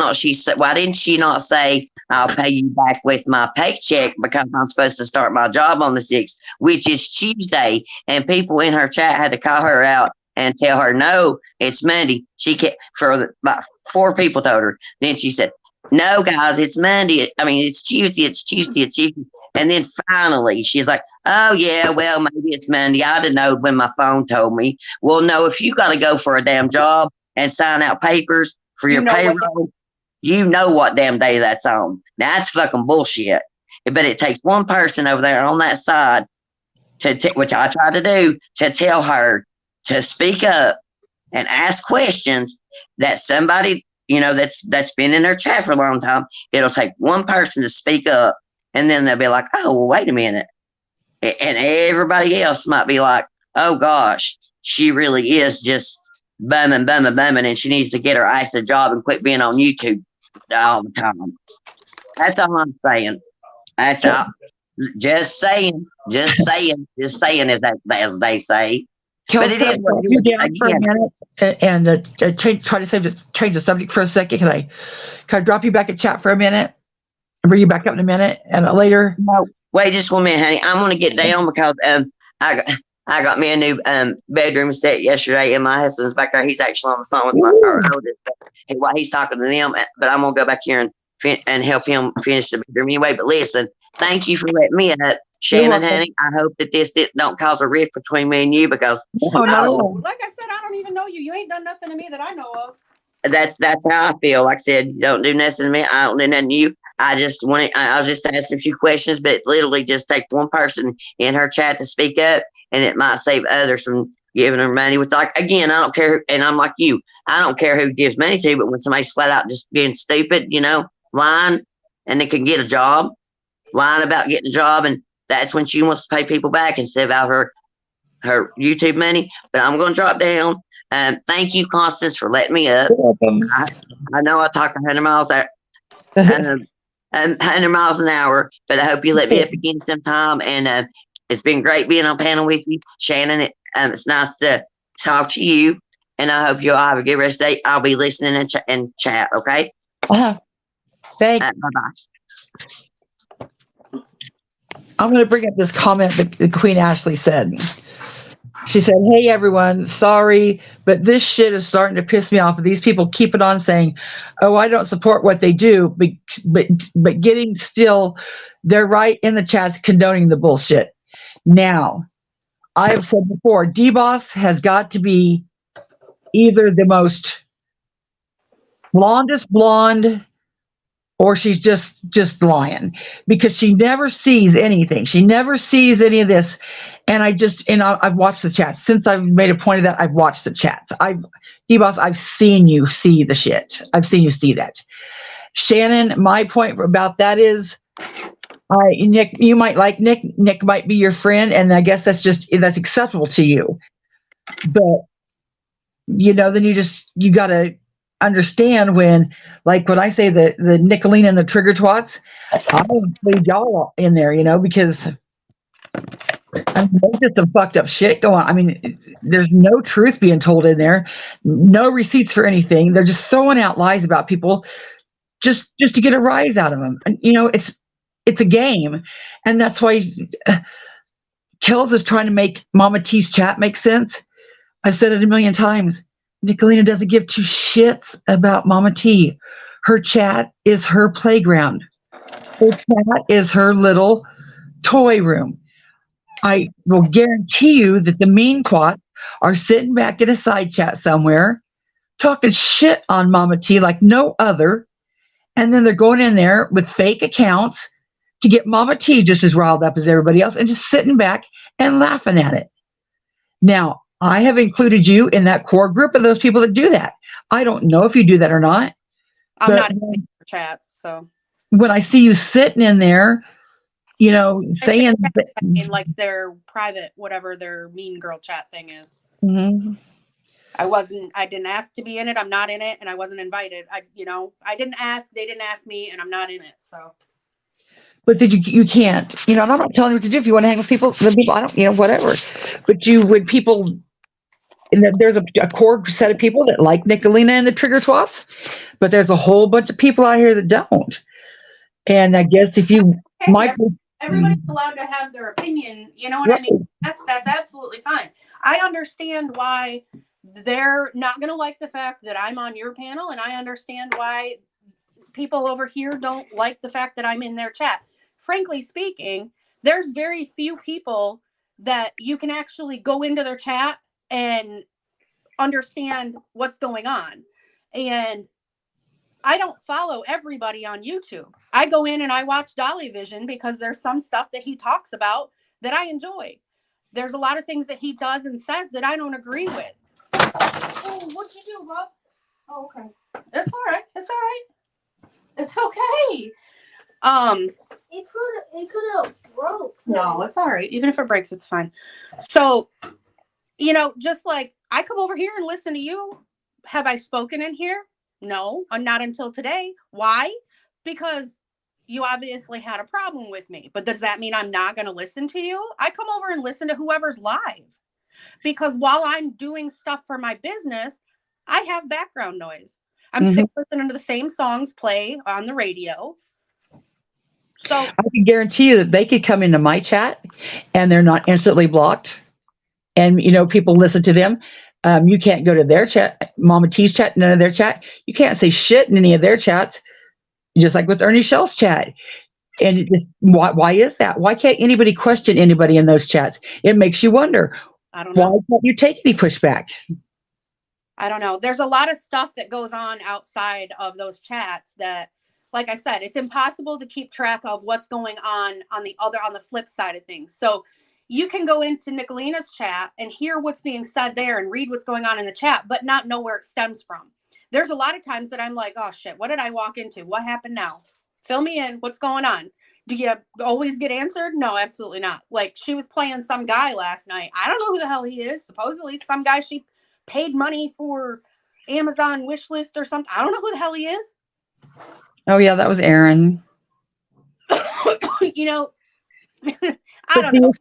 didn't she not say, I'll pay you back with my paycheck because I'm supposed to start my job on the 6th, which is Tuesday. And people in her chat had to call her out and tell her, no, it's Monday. She can't, about 4 people told her. Then she said, no, guys, it's Monday. It's Tuesday. And then finally she's like, oh yeah, well, maybe it's Monday. I didn't know when my phone told me. Well, no, if you got to go for a damn job and sign out papers for your payroll, you know what damn day that's on. Now that's fucking bullshit. But it takes one person over there on that side which I try to do, to tell her to speak up and ask questions that somebody, that's been in their chat for a long time. It'll take one person to speak up, and then they'll be like, oh, well, wait a minute. And everybody else might be like, oh gosh, she really is just bumming, and she needs to get her ass a job and quit being on YouTube all the time. That's all I'm saying. That's all. Just saying, as they say. Kells, But it can I is what drop it you is. down for a minute and try to change the subject for a second? Can I drop you back in chat for a minute and bring you back up in a minute and later? No, wait just 1 minute, honey. I'm gonna get down because I got me a new bedroom set yesterday, and my husband's back there. He's actually on the phone with our oldest. While he's talking to them, but I'm gonna go back here and help him finish the bedroom anyway. But listen, thank you for letting me up, Shannon, honey. I hope that this don't cause a rift between me and you because No, like I said, I don't even know you. You ain't done nothing to me that I know of. that's how I feel. Like I said, you don't do nothing to me. I don't do nothing to you. I was just asking a few questions, but it literally just take one person in her chat to speak up, and it might save others from giving her money. With like again, I don't care, and I'm like you. I don't care who gives money to, but when somebody's flat out just being stupid, lying, and they can get a job, lying about getting a job, and that's when she wants to pay people back instead of out her YouTube money. But I'm going to drop down. Thank you, Constance, for letting me up. I know I talk 100 miles an 100 miles an hour, but I hope you let me up again sometime. And it's been great being on panel with you, Shannon. It's nice to talk to you, and I hope you all have a good rest of the day. I'll be listening and chat. Okay. Thanks. Bye-bye. I'm going to bring up this comment that Queen Ashley said. She said, "Hey everyone, sorry, but this shit is starting to piss me off. These people keep it on saying, oh, I don't support what they do, but getting still, they're right in the chats condoning the bullshit. Now, I have said before, D-Boss has got to be either the most blondest blonde or she's just lying because she never sees anything. She never sees any of this. And I've watched the chats. Since I've made a point of that, I've watched the chats. D-Boss, I've seen you see the shit. I've seen you see that. Shannon, my point about that is, Nick, you might like Nick. Nick might be your friend, and I guess that's acceptable to you. But, then you got to understand when I say the Nickalina and the trigger twats, I include y'all in there, because there's just some fucked up shit going on. I mean, there's no truth being told in there, no receipts for anything. They're just throwing out lies about people just to get a rise out of them. And, it's a game, and that's why Kells is trying to make Mama T's chat make sense. I've said it a million times. Nickalina doesn't give two shits about Mama T. Her chat is her playground. Her chat is her little toy room. I will guarantee you that the mean quats are sitting back in a side chat somewhere, talking shit on Mama T like no other, and then they're going in there with fake accounts to get Mama T just as riled up as everybody else and just sitting back and laughing at it. Now, I have included you in that core group of those people that do that. I don't know if you do that or not. I'm not in chats, so when I see you sitting in there, saying like their private, whatever their mean girl chat thing is. Mm-hmm. I didn't ask to be in it. I'm not in it, and I wasn't invited. I didn't ask. They didn't ask me, and I'm not in it. So. But you can't, and I'm not telling you what to do. If you want to hang with people, then people, I don't, whatever. But there's a core set of people that like Nickalina and the trigger twats, but there's a whole bunch of people out here that don't. And I guess if you everybody's allowed to have their opinion, you know what I mean? That's absolutely fine. I understand why they're not going to like the fact that I'm on your panel, and I understand why people over here don't like the fact that I'm in their chat. Frankly speaking, there's very few people that you can actually go into their chat and understand what's going on. And I don't follow everybody on YouTube. I go in and I watch Dolly Vision because there's some stuff that he talks about that I enjoy. There's a lot of things that he does and says that I don't agree with. Oh, what'd you do, Rob? Oh, okay. It's all right. It's all right. It's okay. It could have broke. No, it's all right. Even if it breaks, it's fine. So, just like I come over here and listen to you. Have I spoken in here? No, not until today. Why? Because you obviously had a problem with me. But does that mean I'm not going to listen to you? I come over and listen to whoever's live. Because while I'm doing stuff for my business, I have background noise. I'm sick of listening to the same songs play on the radio. So I can guarantee you that they could come into my chat and they're not instantly blocked. And, you know, people listen to them. You can't go to their chat, Mama T's chat, none of their chat. You can't say shit in any of their chats, just like with Ernie Shell's chat. And it just, why is that? Why can't anybody question anybody in those chats? It makes you wonder. I don't know. Why can't you take any pushback? I don't know. There's a lot of stuff that goes on outside of those chats that, like I said, it's impossible to keep track of what's going on the flip side of things. So you can go into Nickalina's chat and hear what's being said there and read what's going on in the chat, but not know where it stems from. There's a lot of times that I'm like, oh shit, what did I walk into? What happened now? Fill me in. What's going on? Do you always get answered? No, absolutely not. Like, she was playing some guy last night. I don't know who the hell he is. Supposedly some guy she paid money for Amazon wish list or something. I don't know who the hell he is. Oh yeah, that was Aaron. You know, I don't know.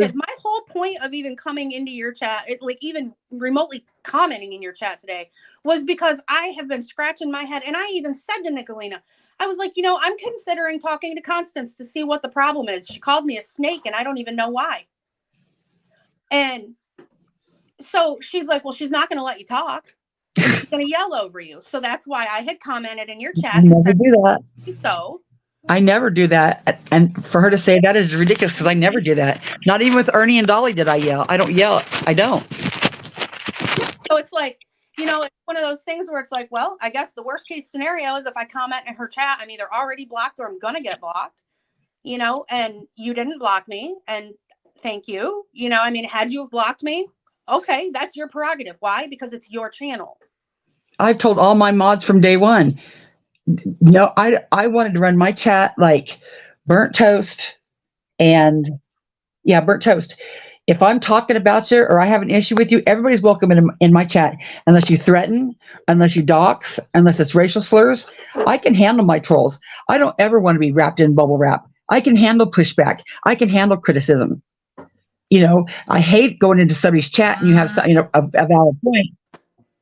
Is my whole point of even coming into your chat, like even remotely commenting in your chat today, was because I have been scratching my head. And I even said to Nickalina, I was like, you know, I'm considering talking to Constance to see what the problem is. She called me a snake and I don't even know why. And so she's like, well, she's not going to let you talk. And she's going to yell over you. So that's why I had commented in your chat. I never do that. So I never do that. And for her to say that is ridiculous because I never do that. Not even with Ernie and Dolly did I yell. I don't yell. I don't. So it's like, you know, it's one of those things where it's like, well, I guess the worst case scenario is if I comment in her chat, I'm either already blocked or I'm going to get blocked, you know, and you didn't block me. And thank you. You know, I mean, had you have blocked me, okay, that's your prerogative. Why? Because it's your channel. I've told all my mods from day one, no, I wanted to run my chat like burnt toast and burnt toast. If I'm talking about you or I have an issue with you, everybody's welcome in my chat, unless you threaten, unless you dox, unless it's racial slurs. I can handle my trolls. I don't ever want to be wrapped in bubble wrap. I can handle pushback. I can handle criticism. You know, I hate going into somebody's chat and you have some, you know, a valid point.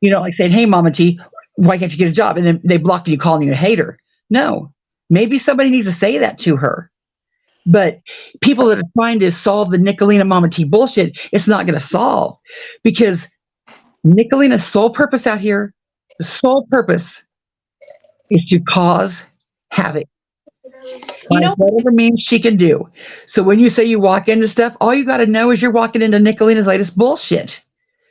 You know, like saying, hey, Mama T, why can't you get a job? And then they block you, calling you a hater. No, maybe somebody needs to say that to her. But people that are trying to solve the Nickalina Mama T bullshit, it's not going to solve, because Nickalina's sole purpose out here, the sole purpose is to cause havoc. You know, whatever means she can do. So when you say you walk into stuff, all you got to know is you're walking into Nickalina's latest bullshit.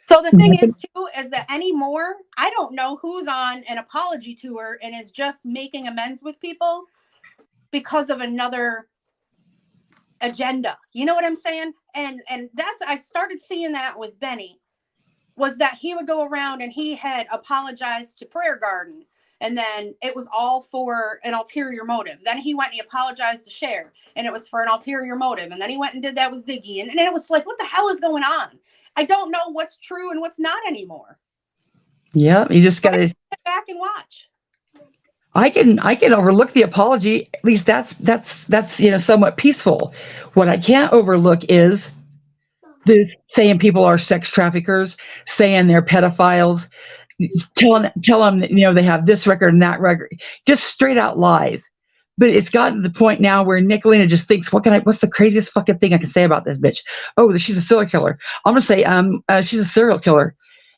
So the thing is, too, is that anymore, I don't know who's on an apology tour and is just making amends with people because of another agenda. You know what I'm saying? And that's, I started seeing that with Benny, was that he would go around and he had apologized to Prayer Garden. And then it was all for an ulterior motive. Then he went and he apologized to Cher, and it was for an ulterior motive. And then he went and did that with Ziggy. And it was like, what the hell is going on? I don't know what's true and what's not anymore. Yeah, you just got to sit back and watch. I can overlook the apology. At least that's you know, somewhat peaceful. What I can't overlook is the saying people are sex traffickers, saying they're pedophiles, tell them you know they have this record and that record, just straight out lies. But it's gotten to the point now where Nickalina just thinks, what's the craziest fucking thing I can say about this bitch? Oh, she's a serial killer. I'm gonna say she's a serial killer,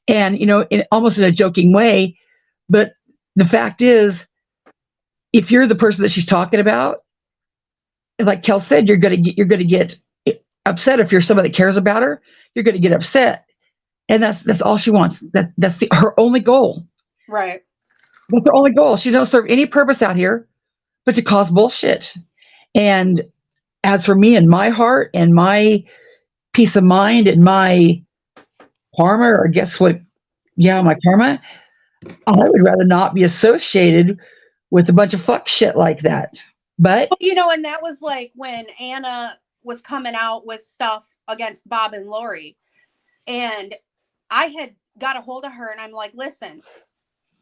and you know, almost in a joking way. But the fact is, if you're the person that she's talking about, like Kel said, you're gonna get upset. If you're somebody that cares about her, you're gonna get upset. And that's all she wants. That's her only goal. Right. That's her only goal. She don't serve any purpose out here but to cause bullshit. And as for me and my heart and my peace of mind and my karma, or guess what? Yeah, my karma, I would rather not be associated with a bunch of fuck shit like that. But you know, and that was like when Anna was coming out with stuff against Bob and Lori. And I had got a hold of her and I'm like, listen,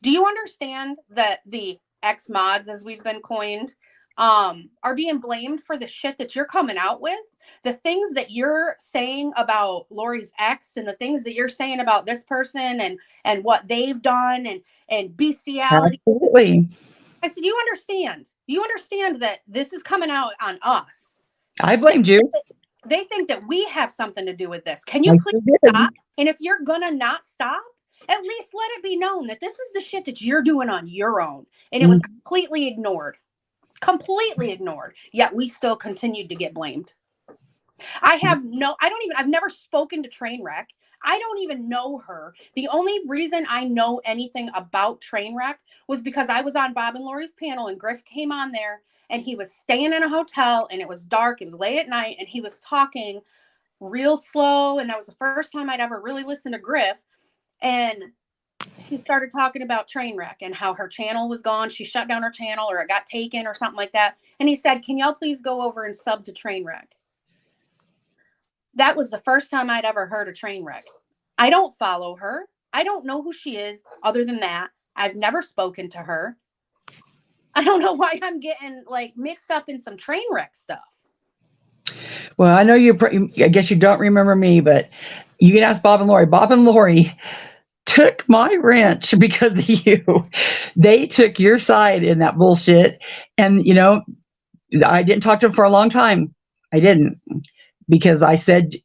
do you understand that the ex mods, as we've been coined, are being blamed for the shit that you're coming out with? The things that you're saying about Lori's ex and the things that you're saying about this person and what they've done and bestiality. Absolutely. I said, you understand that this is coming out on us. I blamed you. They think that we have something to do with this. Can you I please sure did. stop? And if you're gonna not stop, at least let it be known that this is the shit that you're doing on your own. And it was completely ignored. Yet we still continued to get blamed. I've never spoken to Trainwreck. I don't even know her. The only reason I know anything about Trainwreck was because I was on Bob and Lori's panel and Griff came on there and he was staying in a hotel and it was dark. It was late at night and he was talking real slow. And that was the first time I'd ever really listened to Griff. And he started talking about Trainwreck and how her channel was gone. She shut down her channel or it got taken or something like that. And he said, can y'all please go over and sub to Trainwreck? That was the first time I'd ever heard of Trainwreck. I don't follow her. I don't know who she is other than that. I've never spoken to her. I don't know why I'm getting like mixed up in some Trainwreck stuff. Well, I know I guess you don't remember me, but you can ask Bob and Lori. Bob and Lori took my wrench because of you. They took your side in that bullshit. And, you know, I didn't talk to them for a long time. I didn't. Because I said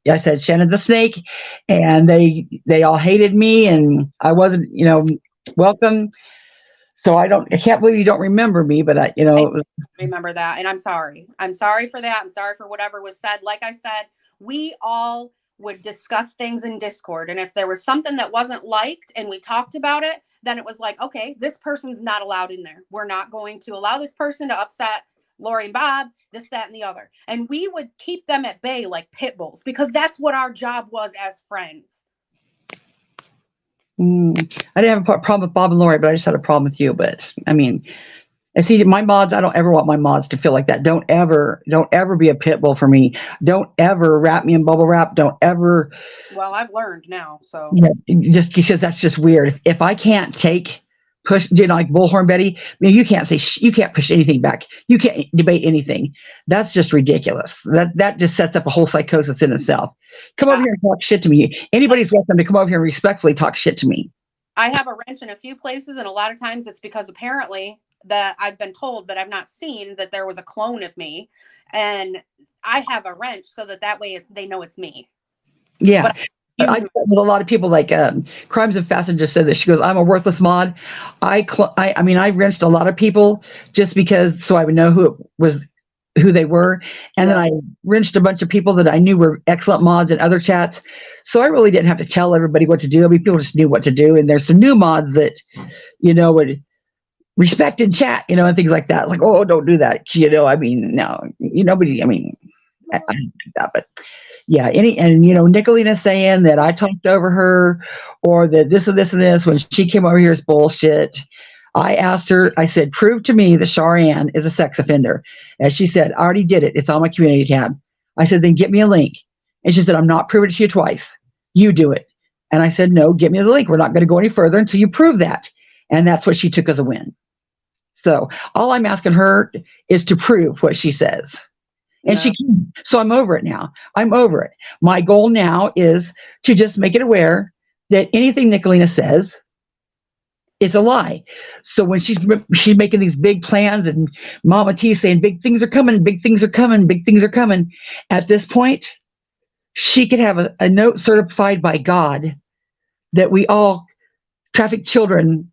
Shannon the snake, and they all hated me, and I wasn't, you know, welcome. So I can't believe you don't remember me, but I remember that, and I'm sorry. I'm sorry for that. I'm sorry for whatever was said. Like I said, we all would discuss things in Discord, and if there was something that wasn't liked and we talked about it, then it was like, okay, this person's not allowed in there. We're not going to allow this person to upset Lori and Bob, this, that, and the other. And we would keep them at bay like pit bulls because that's what our job was as friends. I didn't have a problem with Bob and Lori, but I just had a problem with you. But I mean, I see my mods. I don't ever want my mods to feel like that. Don't ever be a pit bull for me. Don't ever wrap me in bubble wrap. Don't ever. Well, I've learned now. So yeah, just because that's just weird. If I can't push, you know, like Bullhorn Betty, I mean, you can't push anything back. You can't debate anything. That's just ridiculous. That just sets up a whole psychosis in itself. Come over here and talk shit to me. Anybody's welcome to come over here and respectfully talk shit to me. I have a wrench in a few places, and a lot of times it's because apparently that I've been told, but I've not seen that there was a clone of me, and I have a wrench so that way they know it's me. Yeah. But I with a lot of people, like Crimes of Fashion just said this. She goes, I'm a worthless mod. I mean, I wrenched a lot of people just because, so I would know who they were. And then I wrenched a bunch of people that I knew were excellent mods in other chats. So I really didn't have to tell everybody what to do. I mean, people just knew what to do. And there's some new mods that, you know, would respect in chat, you know, and things like that. Like, oh, don't do that. You know, I mean, no, nobody, I mean, I don't do that, but yeah, and you know, Nickalina saying that I talked over her or that this and this and this when she came over here is bullshit. I asked her, I said, prove to me that Charianne is a sex offender. And she said, I already did it. It's on my community tab. I said, then get me a link. And she said, I'm not proving it to you twice. You do it. And I said, no, get me the link. We're not going to go any further until you prove that. And that's what she took as a win. So all I'm asking her is to prove what she says. And she can. So I'm over it now. I'm over it. My goal now is to just make it aware that anything Nickalina says is a lie. So when she's making these big plans and Mama T saying big things are coming, big things are coming, big things are coming, at this point, she could have a note certified by God that we all traffic children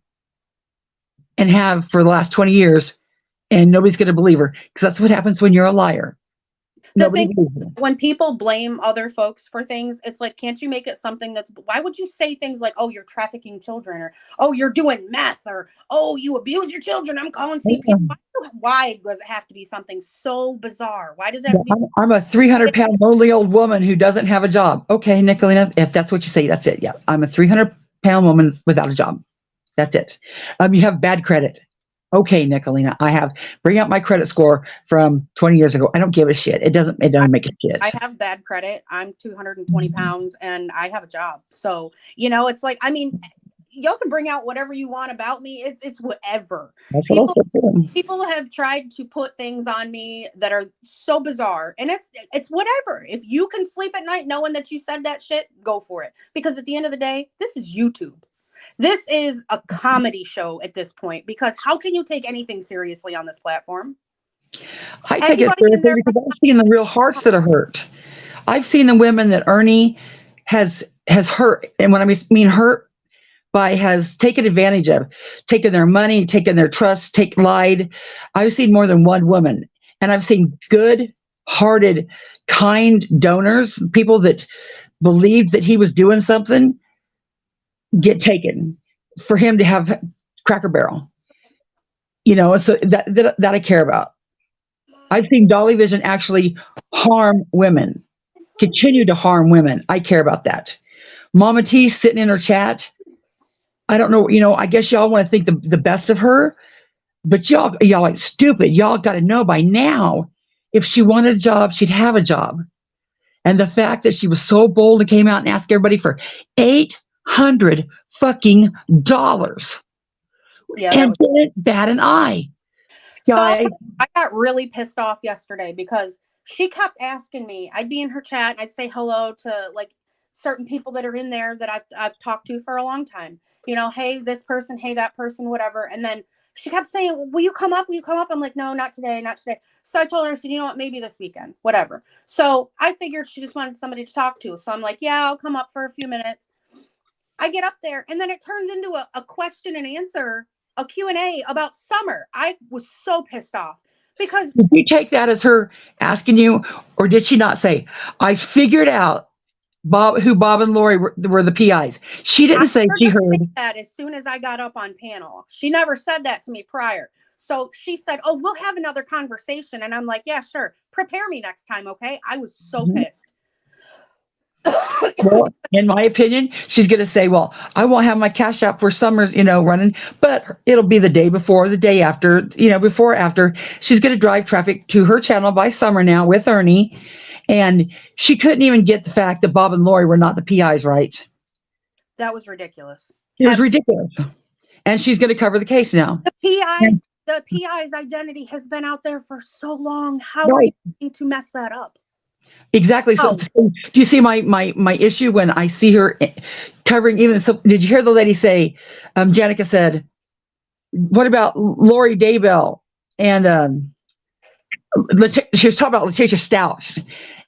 and have for the last 20 years, and nobody's going to believe her, because that's what happens when you're a liar. When people blame other folks for things, it's like, can't you make it something why would you say things like, oh, you're trafficking children, or oh, you're doing meth, or oh, you abuse your children, I'm calling CPS. Why does it have to be something so bizarre? Why does it have to be? I'm a 300-pound lonely old woman who doesn't have a job. Okay, Nickalina, if that's what you say, that's it. Yeah, I'm a 300-pound woman without a job. That's it. You have bad credit. Okay, Nickalina, I have bring up my credit score from 20 years ago. I don't give a shit. It I, doesn't make a I shit. have bad credit. I'm 220 pounds and I have a job. So, you know, it's like, I mean, y'all can bring out whatever you want about me. It's whatever. That's what I People said too. people have tried to put things on me that are so bizarre, and it's whatever. If you can sleep at night knowing that you said that shit, go for it. Because at the end of the day, this is YouTube. This is a comedy show at this point, because how can you take anything seriously on this platform? I take it Anybody in seriously their because I've seen the real hearts that are hurt. I've seen the women that Ernie has hurt, and when I mean hurt by has taken advantage of, taken their money, taken their trust, lied. I've seen more than one woman, and I've seen good-hearted, kind donors, people that believed that he was doing something, get taken for him to have Cracker Barrel. So that I care about. I've seen Dolly Vision actually harm women, continue to harm women. I care about that. Mama T sitting in her chat. I don't know, I guess y'all want to think the best of her, but y'all like stupid. Y'all got to know by now, if she wanted a job, she'd have a job. And the fact that she was so bold and came out and asked everybody for $800 fucking dollars Yeah, and didn't bat an eye. so Guys, I got really pissed off yesterday because she kept asking me. I'd be in her chat and I'd say hello to like certain people that are in there that I've talked to for a long time. Hey, this person, hey, that person, whatever. And then she kept saying, will you come up? Will you come up? I'm like, no, not today, not today. So I told her, I said, you know what, maybe this weekend, whatever. So I figured she just wanted somebody to talk to. So I'm like, yeah, I'll come up for a few minutes. I get up there and then it turns into a question and answer, a Q&A about Summer. I was so pissed off because did you take that as her asking you, or did she not say, I figured out who Bob and Lori were the PIs? She didn't say she heard that as soon as I got up on panel. She never said that to me prior. So she said, oh, we'll have another conversation. And I'm like, yeah, sure. Prepare me next time. Okay. I was so pissed. Well, in my opinion, she's going to say, well, I won't have my cash out for Summer's, running, but it'll be the day before, the day after, before, after. She's going to drive traffic to her channel by Summer now with Ernie. And she couldn't even get the fact that Bob and Lori were not the PIs, right? That was ridiculous. It was ridiculous. And she's going to cover the case now. The PI's identity has been out there for so long. How are you going to mess that up? Exactly. So do you see my issue when I see her covering even? So did you hear the lady say, Janica said, what about Lori Daybell? And she was talking about Letitia Stout.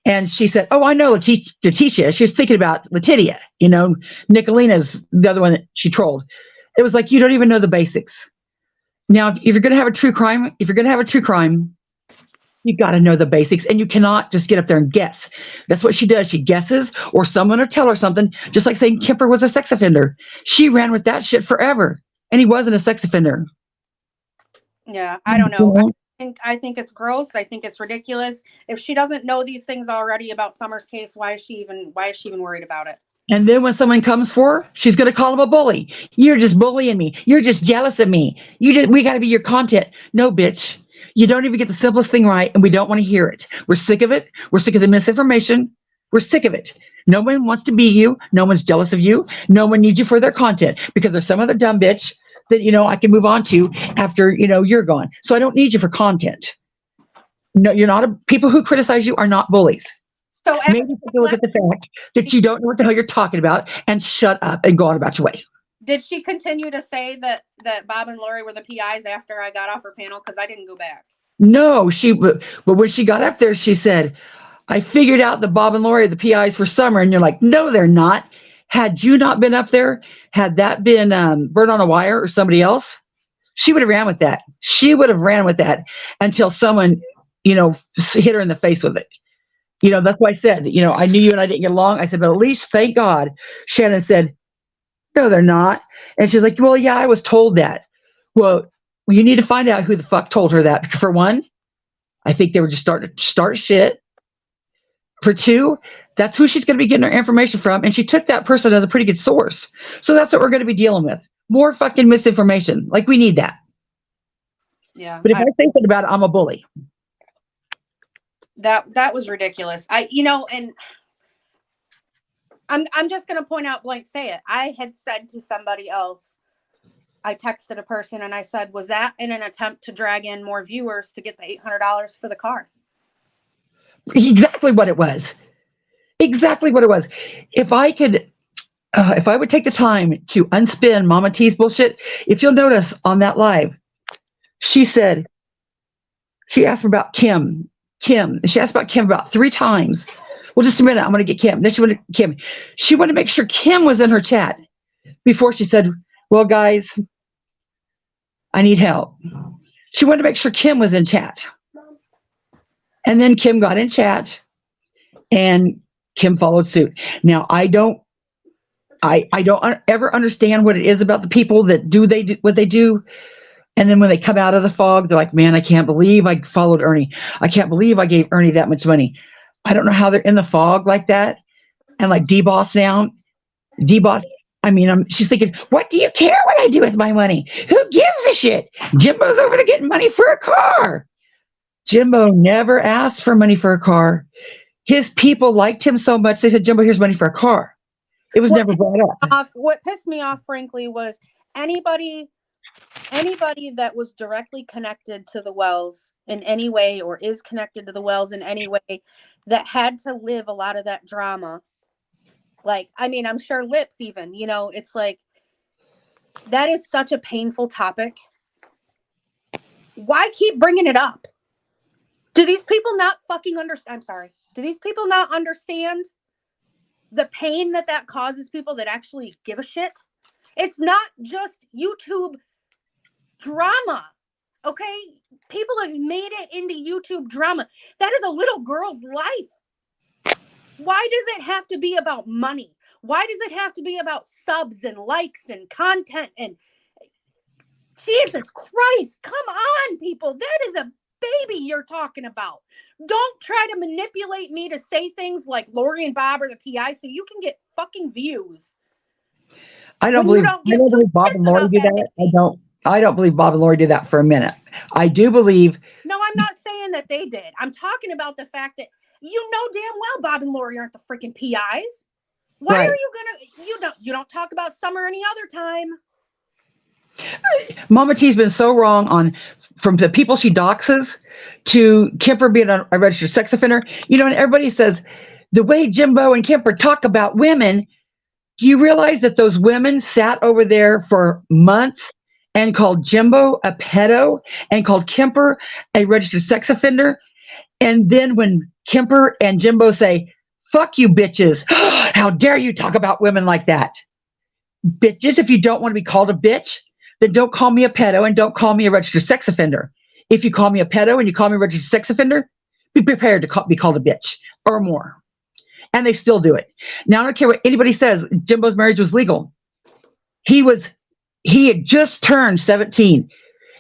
And she said, oh, I know Letitia. She was thinking about Letitia. Nickalina's the other one that she trolled. It was like, you don't even know the basics. Now, if you're going to have a true crime, you got to know the basics, and you cannot just get up there and guess. That's what she does. She guesses, or someone will tell her something, just like saying Kemper was a sex offender. She ran with that shit forever, and he wasn't a sex offender. Yeah, I don't know. I think it's gross. I think it's ridiculous. If she doesn't know these things already about Summer's case, why is she even worried about it? And then when someone comes for her, she's going to call him a bully. You're just bullying me. You're just jealous of me. We got to be your content. No, bitch. You don't even get the simplest thing right, and we don't want to hear it. We're sick of it. We're sick of the misinformation. We're sick of it. No one wants to be you. No one's jealous of you. No one needs you for their content because there's some other dumb bitch that, I can move on to after, you're gone. So I don't need you for content. No, you're not. People who criticize you are not bullies. So maybe take a look at the fact that you don't know what the hell you're talking about and shut up and go on about your way. Did she continue to say that Bob and Lori were the PIs after I got off her panel? Because I didn't go back. No, but when she got up there, she said, I figured out that Bob and Lori are the PIs for Summer. And you're like, no, they're not. Had you not been up there, had that been Bird on a Wire or somebody else, she would have ran with that. She would have ran with that until someone, hit her in the face with it. That's why I said, I knew you and I didn't get along. I said, but at least, thank God, Shannon said, no, they're not. And she's like, well, yeah, I was told that. Well, you need to find out who the fuck told her that. For one, I think they were just starting to start shit. For two, that's who she's going to be getting her information from. And she took that person as a pretty good source. So that's what we're going to be dealing with. More fucking misinformation. Like, we need that. Yeah. But if I say something about it, I'm a bully. That was ridiculous. And I'm just going to point out blank say it. I had said to somebody else, I texted a person and I said, was that in an attempt to drag in more viewers to get the $800 for the car? Exactly what it was. Exactly what it was. If I would take the time to unspin Mama T's bullshit, if you'll notice on that live, she asked me about Kim. She asked about Kim about 3 times. Well, just a minute, I'm going to get Kim. Then she wanted Kim. She wanted to make sure Kim was in her chat before she said, well, guys, I need help. She wanted to make sure Kim was in chat. And then Kim got in chat and Kim followed suit. Now, I don't ever understand what it is about the people that do what they do. And then when they come out of the fog, they're like, man, I can't believe I followed Ernie. I can't believe I gave Ernie that much money. I don't know how they're in the fog like that. And like D-Boss now. D-Boss, she's thinking, what do you care what I do with my money? Who gives a shit? Jimbo's over there getting money for a car. Jimbo never asked for money for a car. His people liked him so much, they said, Jimbo, here's money for a car. It was never brought up. What pissed me off, frankly, was anybody that was directly connected to the Wells in any way or is connected to the Wells in any way that had to live a lot of that drama. Like, I'm sure Lips even, it's like, that is such a painful topic. Why keep bringing it up? Do these people not fucking understand? I'm sorry. Do these people not understand the pain that causes people that actually give a shit? It's not just YouTube drama, okay? People have made it into YouTube drama. That is a little girl's life. Why does it have to be about money? Why does it have to be about subs and likes and content? And Jesus Christ, come on, people. That is a baby you're talking about. Don't try to manipulate me to say things like Lori and Bob are the PI so you can get fucking views. I don't believe Bob and Lori do that. I don't believe Bob and Lori did that for a minute. I do believe. No, I'm not saying that they did. I'm talking about the fact that you know damn well Bob and Lori aren't the freaking PIs. Why are you gonna? You don't talk about Summer any other time. Mama T's been so wrong from the people she doxes to Kemper being a registered sex offender. And everybody says the way Jimbo and Kemper talk about women. Do you realize that those women sat over there for months and called Jimbo a pedo and called Kemper a registered sex offender? And then when Kemper and Jimbo say, fuck you bitches, how dare you talk about women like that? Bitches, if you don't want to be called a bitch, then don't call me a pedo and don't call me a registered sex offender. If you call me a pedo and you call me a registered sex offender, be prepared to be called a bitch or more. And they still do it. Now, I don't care what anybody says, Jimbo's marriage was legal. He had just turned 17.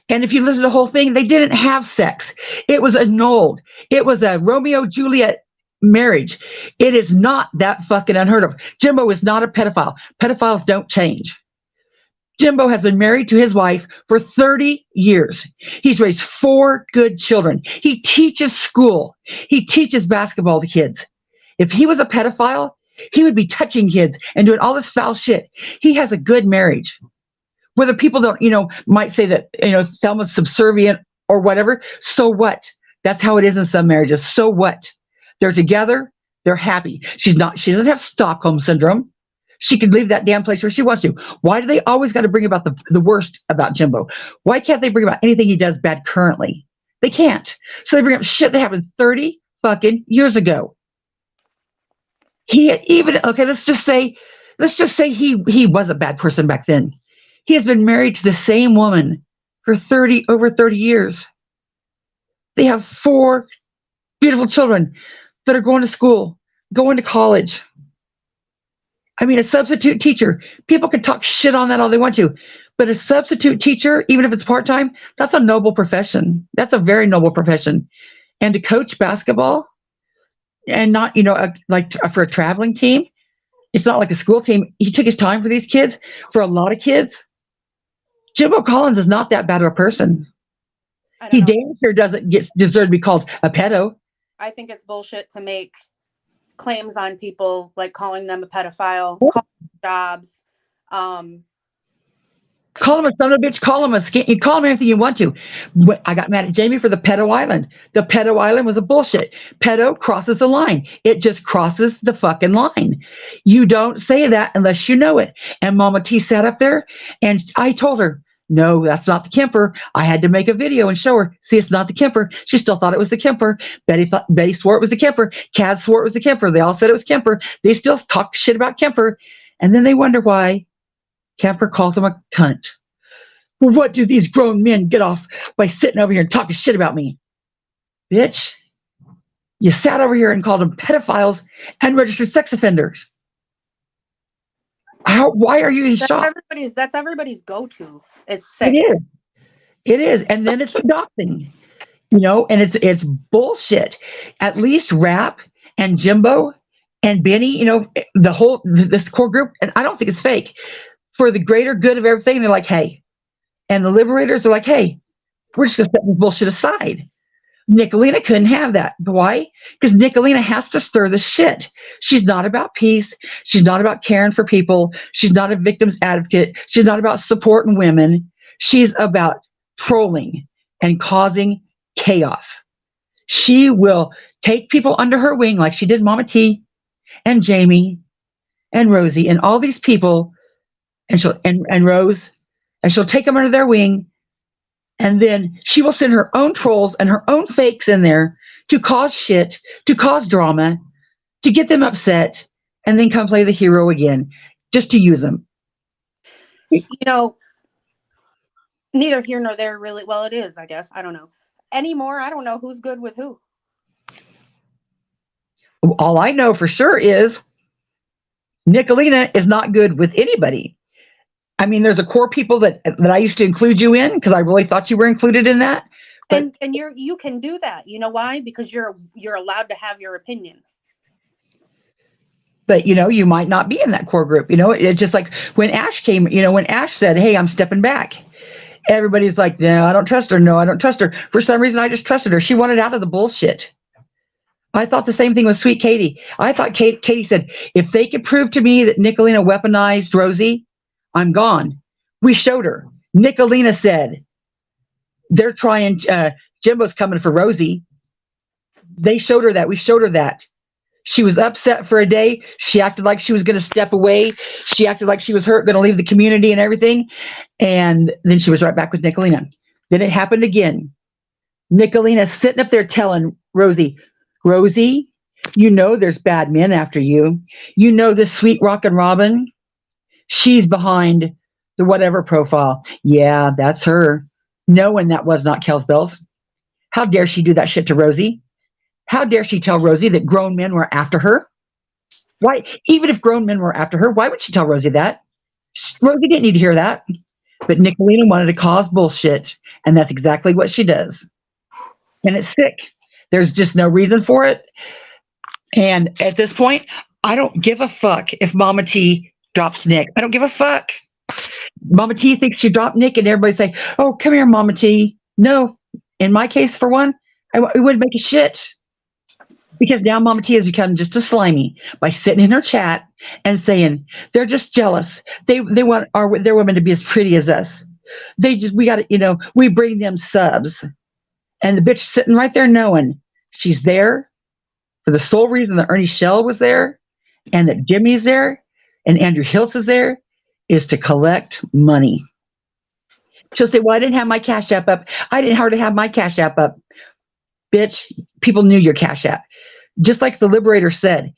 And if you listen to the whole thing, they didn't have sex. It was annulled. It was a Romeo-Juliet marriage. It is not that fucking unheard of. Jimbo is not a pedophile. Pedophiles don't change. Jimbo has been married to his wife for 30 years. He's raised 4 good children. He teaches school. He teaches basketball to kids. If he was a pedophile, he would be touching kids and doing all this foul shit. He has a good marriage. Whether people don't, might say that, Thelma's subservient or whatever, so what? That's how it is in some marriages. So what? They're together. They're happy. She doesn't have Stockholm syndrome. She could leave that damn place where she wants to. Why do they always got to bring about the worst about Jimbo? Why can't they bring about anything he does bad currently? They can't. So they bring up shit that happened 30 fucking years ago. Let's just say he was a bad person back then. He has been married to the same woman for over 30 years. They have 4 beautiful children that are going to school, going to college. A substitute teacher, people can talk shit on that all they want to, but a substitute teacher, even if it's part-time, that's a noble profession. That's a very noble profession. And to coach basketball, and not, for a traveling team, it's not like a school team. He took his time for these kids, for a lot of kids. Jimbo Collins is not that bad of a person. I He don't know. damn sure doesn't deserve to be called a pedo. I think it's bullshit to make claims on people, like calling them a pedophile, calling them jobs. Call him a son of a bitch. Call him you call him anything you want to. I got mad at Jamie for the pedo island. The pedo island was a bullshit. Pedo crosses the line. It just crosses the fucking line. You don't say that unless you know it. And Mama T sat up there, and I told her, no, that's not the Kemper. I had to make a video and show her. See, it's not the Kemper. She still thought it was the Kemper. Betty swore it was the Kemper. Cad swore it was the Kemper. They all said it was Kemper. They still talk shit about Kemper, and then they wonder why Kemper calls him a cunt. Well, what do these grown men get off by sitting over here and talking shit about me? Bitch, you sat over here and called them pedophiles and registered sex offenders. Why are you shocked? That's everybody's go-to. It's sick. It is. And then it's adopting, and it's bullshit. At least Rap and Jimbo and Benny, this core group, and I don't think it's fake, for the greater good of everything, they're like, hey. And the liberators are like, hey, we're just going to set this bullshit aside. Nickalina couldn't have that. Why? Because Nickalina has to stir the shit. She's not about peace. She's not about caring for people. She's not a victim's advocate. She's not about supporting women. She's about trolling and causing chaos. She will take people under her wing like she did Mama T and Jamie and Rosie and all these people, and Rose, and she'll take them under their wing, and then she will send her own trolls and her own fakes in there to cause shit, to cause drama, to get them upset, and then come play the hero again, just to use them. Neither here nor there, really. Well, it is, I guess. I don't know. Anymore, I don't know who's good with who. All I know for sure is Nickalina is not good with anybody. I mean, there's a core people that I used to include you in because I really thought you were included in that. But, and you can do that. You know why? Because you're allowed to have your opinion. But you might not be in that core group. It's just like when Ash came. When Ash said, "Hey, I'm stepping back," everybody's like, "No, I don't trust her. No, I don't trust her." For some reason, I just trusted her. She wanted out of the bullshit. I thought the same thing with Sweet Katie. I thought Katie said, if they could prove to me that Nickalina weaponized Rosie, I'm gone. We showed her. Nickalina said, they're trying, Jimbo's coming for Rosie. They showed her that. We showed her that. She was upset for a day. She acted like she was going to step away. She acted like she was hurt, going to leave the community and everything. And then she was right back with Nickalina. Then it happened again. Nickalina sitting up there telling Rosie, there's bad men after you. This sweet rockin' Robin, she's behind the whatever profile. Yeah, that's her. Knowing that was not Kells Bells. How dare she do that shit to Rosie? How dare she tell Rosie that grown men were after her? Why? Even if grown men were after her, why would she tell Rosie that? Rosie didn't need to hear that. But Nickalina wanted to cause bullshit, and that's exactly what she does. And it's sick. There's just no reason for it. And at this point, I don't give a fuck if Mama T drops Nick. I don't give a fuck. Mama T thinks she dropped Nick, and everybody say, oh, come here, Mama T. No. In my case, for one, it wouldn't make a shit. Because now Mama T has become just as slimy by sitting in her chat and saying, they're just jealous. They want their women to be as pretty as us. We got to, we bring them subs. And the bitch sitting right there knowing she's there for the sole reason that Ernie Shell was there and that Jimmy's there and Andrew Hiltz is there is to collect money. She'll say, well, I didn't have my Cash App up. I didn't hardly have my Cash App up. Bitch, people knew your Cash App. Just like the Liberator said.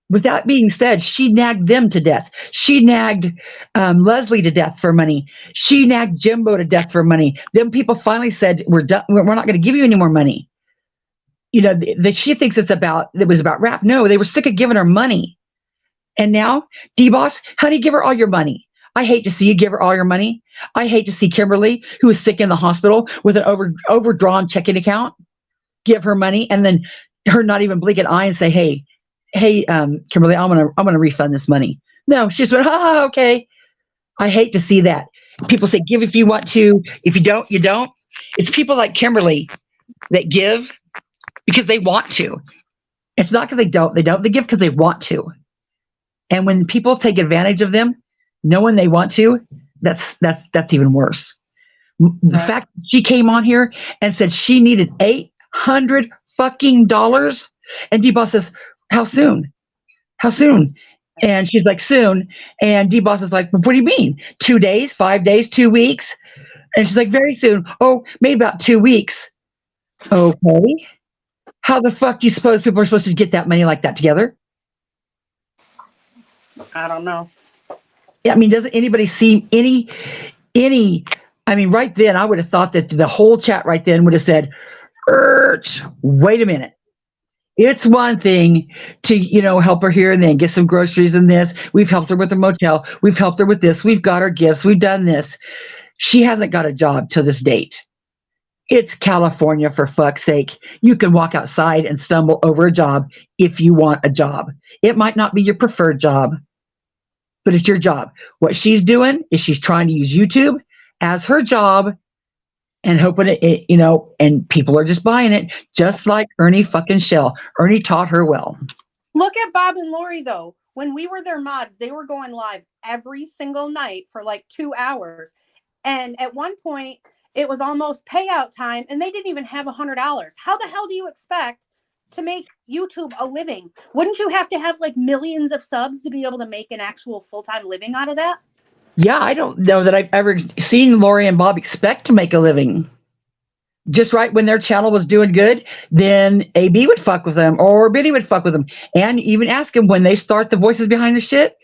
With that being said, she nagged them to death. She nagged Leslie to death for money. She nagged Jimbo to death for money. Them people finally said, we're done. We're not going to give you any more money. That she thinks it was about rap. No, they were sick of giving her money. And now, D-Boss, how do you give her all your money? I hate to see you give her all your money. I hate to see Kimberly, who is sick in the hospital with an overdrawn checking account, give her money and then her not even blink an eye and say, hey, Kimberly, I'm gonna refund this money. No, she just went, okay. I hate to see that. People say, give if you want to. If you don't, you don't. It's people like Kimberly that give because they want to. It's not because they don't. They don't. They give because they want to. And when people take advantage of them, knowing they want to, that's even worse. The fact that she came on here and said she needed $800 fucking dollars, and D-Boss says, "How soon? How soon?" And she's like, "Soon." And D-Boss is like, "What do you mean? 2 days, 5 days, 2 weeks?" And she's like, "Very soon. Oh, maybe about 2 weeks." Okay. How the fuck do you suppose people are supposed to get that money like that together? I don't know. Yeah, I mean, doesn't anybody see any? I mean, right then, I would have thought that the whole chat right then would have said, wait a minute. It's one thing to, help her here and then get some groceries and this. We've helped her with the motel. We've helped her with this. We've got her gifts. We've done this. She hasn't got a job to this date. It's California, for fuck's sake. You can walk outside and stumble over a job if you want a job. It might not be your preferred job, but it's your job. What she's doing is she's trying to use YouTube as her job and hoping and people are just buying it, just like Ernie fucking Shell. Ernie taught her well. Look at Bob and Lori, though. When we were their mods, they were going live every single night for like 2 hours. And at one point, it was almost payout time, and they didn't even have $100. How the hell do you expect to make YouTube a living? Wouldn't you have to have like millions of subs to be able to make an actual full-time living out of that? Yeah, I don't know that I've ever seen Lori and Bob expect to make a living. Just right when their channel was doing good, then AB would fuck with them, or Biddy would fuck with them, and even ask them when they start the voices behind the shit.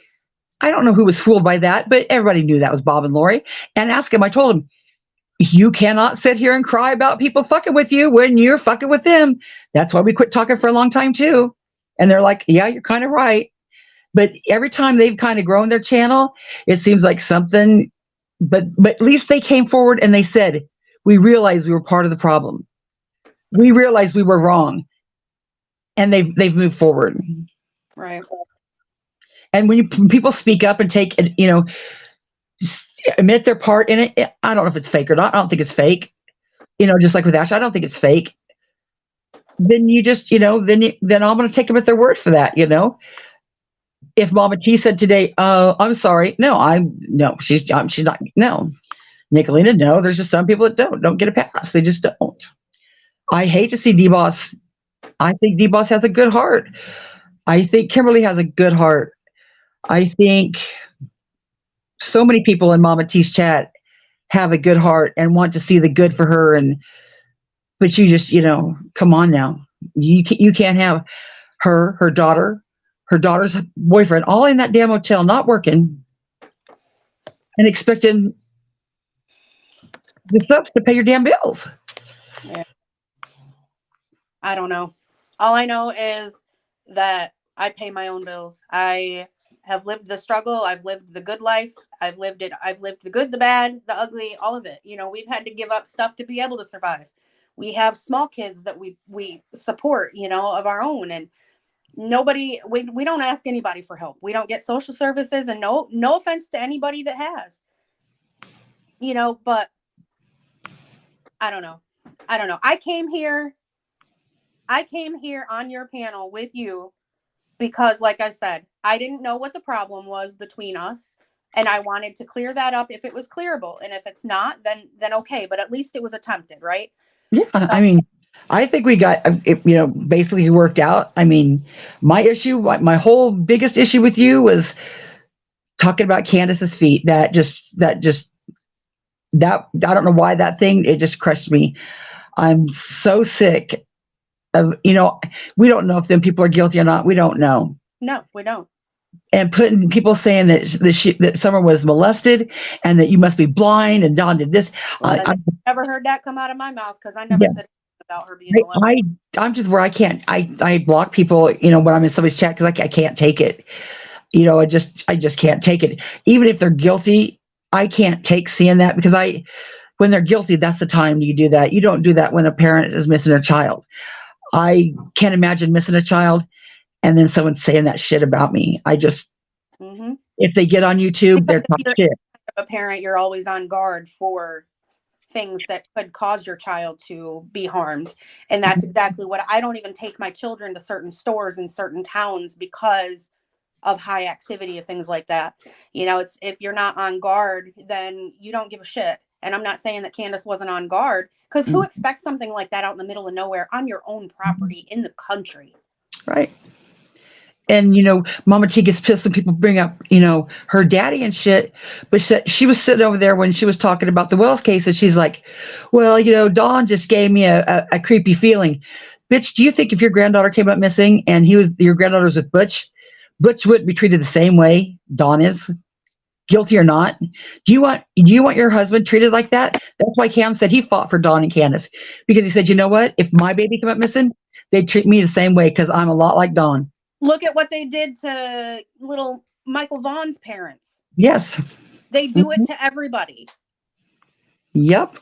I don't know who was fooled by that, but everybody knew that was Bob and Lori. And ask him, I told him, you cannot sit here and cry about people fucking with you when you're fucking with them. That's why we quit talking for a long time too. And they're like, yeah, you're kind of right. But every time they've kind of grown their channel, it seems like something, but at least they came forward and they said, we realized we were part of the problem. We realized we were wrong. And they've moved forward. Right. And when people speak up and take, admit their part in it, I don't know if it's fake or not. I don't think it's fake. Just like with Ash, I don't think it's fake. Then you just, then I'm going to take them at their word for that, If Mama T said today, I'm sorry. No, she's not. No, Nickalina, no. There's just some people that don't get a pass. They just don't. I hate to see D-Boss. I think D-Boss has a good heart. I think Kimberly has a good heart. I think so many people in Mama T's chat have a good heart and want to see the good for her. But you just, come on now. You can't have her daughter's boyfriend, all in that damn hotel, not working, and expecting the subs to pay your damn bills. Yeah. I don't know. All I know is that I pay my own bills. I have lived the struggle. I've lived the good life. I've lived it. I've lived the good, the bad, the ugly, all of it. We've had to give up stuff to be able to survive. We have small kids that we support, of our own, and we don't ask anybody for help. We don't get social services, and no offense to anybody that has, but I don't know. I came here on your panel with you because, like I said, I didn't know what the problem was between us, and I wanted to clear that up if it was clearable. And if it's not, then okay, but at least it was attempted, right? Yeah, So, I mean, I think we got, basically worked out. I mean, my whole biggest issue with you was talking about Candus's feet. I don't know why that thing, it just crushed me. I'm so sick of, we don't know if them people are guilty or not. We don't know. No, we don't. And putting people saying that Summer was molested and that you must be blind and Don did this. Well, I never heard that come out of my mouth because I never said about her being molested. I'm just where I can't. I block people, when I'm in somebody's chat because I can't take it. I just can't take it. Even if they're guilty, I can't take seeing that because when they're guilty, that's the time you do that. You don't do that when a parent is missing a child. I can't imagine missing a child and then someone saying that shit about me. I just, if they get on YouTube, they're talking shit. A parent, you're always on guard for things that could cause your child to be harmed. And that's exactly what I don't even take my children to certain stores in certain towns because of high activity of things like that. You know, it's if you're not on guard, then you don't give a shit. And I'm not saying that Candus wasn't on guard, because who expects something like that out in the middle of nowhere on your own property in the country? Right. And, Mama T gets pissed when people bring up, her daddy and shit. But she was sitting over there when she was talking about the Wells case, and she's like, well, Dawn just gave me a creepy feeling. Bitch, do you think if your granddaughter came up missing and your granddaughter was with Butch wouldn't be treated the same way Dawn is? Guilty or not? Do you want your husband treated like that? That's why Cam said he fought for Dawn and Candus, because he said, you know what? If my baby came up missing, they'd treat me the same way because I'm a lot like Dawn. Look at what they did to little Michael Vaughn's parents. Yes. They do it to everybody. Yep.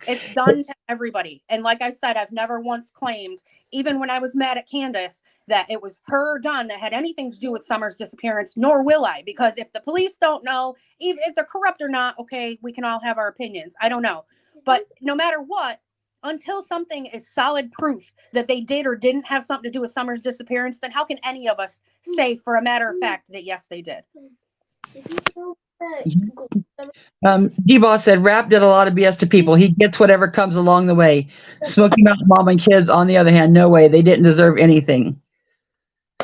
It's done to everybody. And like I said, I've never once claimed, even when I was mad at Candus, that it was her or Dawn that had anything to do with Summer's disappearance, nor will I. Because if the police don't know, even if they're corrupt or not, okay, we can all have our opinions. I don't know. But no matter what, until something is solid proof that they did or didn't have something to do with Summer's disappearance, then how can any of us say for a matter of fact that yes, they did? D-Boss said Rap did a lot of BS to people. He gets whatever comes along the way. Smoky Mountain Mom and Kids, on the other hand, no way. They didn't deserve anything.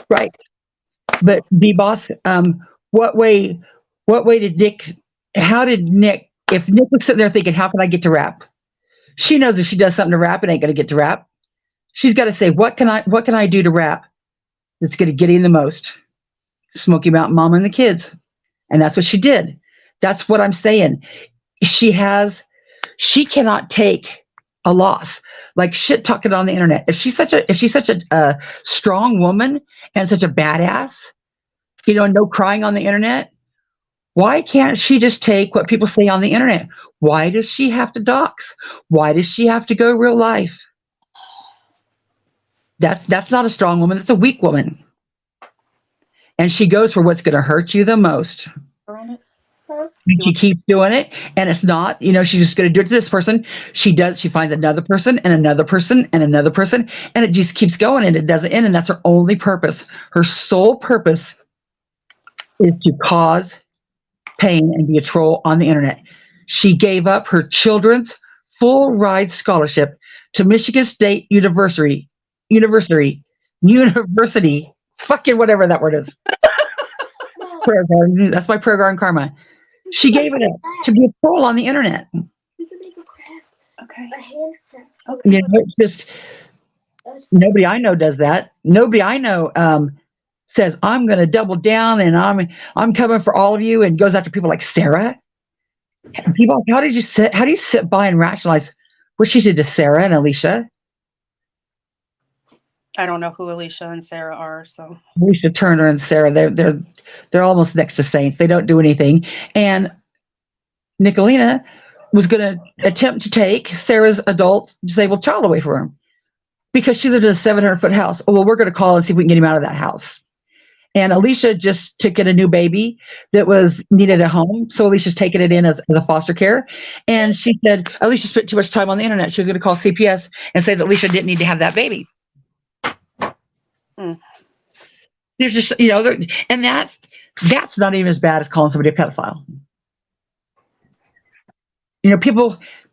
Right. But D-Boss, what way did Nick, if Nick was sitting there thinking, how can I get to Rap? She knows if she does something to Rap, it ain't going to get to Rap. She's got to say, what can I do to Rap that's going to get in the most? Smoky Mountain Mama and the Kids. And that's what she did. That's what I'm saying. She cannot take a loss, like shit talking on the internet. If she's such a strong woman and such a badass, no crying on the internet, why can't she just take what people say on the internet? Why does she have to dox? Why does she have to go real life? That's not a strong woman. That's a weak woman. And she goes for what's going to hurt you the most. She keeps doing it, and it's not, she's just going to do it to this person. She finds another person and another person and another person, and it just keeps going, and it doesn't end, and that's her only purpose. Her sole purpose is to cause pain and be a troll on the internet. She gave up her children's full ride scholarship to Michigan State University, fucking whatever that word is. Prayer garden. That's my prayer garden karma. She gave it up to be a troll on the internet. We can make a craft. Okay. A hand craft. Okay. It's just nobody I know does that. Nobody I know says I'm going to double down and I'm coming for all of you, and goes after people like Sarah. People, how do you sit by and rationalize what she did to Sarah and Alicia? I don't know who Alicia and Sarah are, so Alicia Turner and Sarah, they're almost next to saints. They don't do anything. And Nickalina was going to attempt to take Sarah's adult disabled child away from her because she lived in a 700-foot house. Oh, well, we're going to call and see if we can get him out of that house. And Alicia just took in a new baby that needed a home. So Alicia's taking it in as a foster care. And she said Alicia spent too much time on the internet. She was going to call CPS and say that Alicia didn't need to have that baby. There's just, and that's not even as bad as calling somebody a pedophile.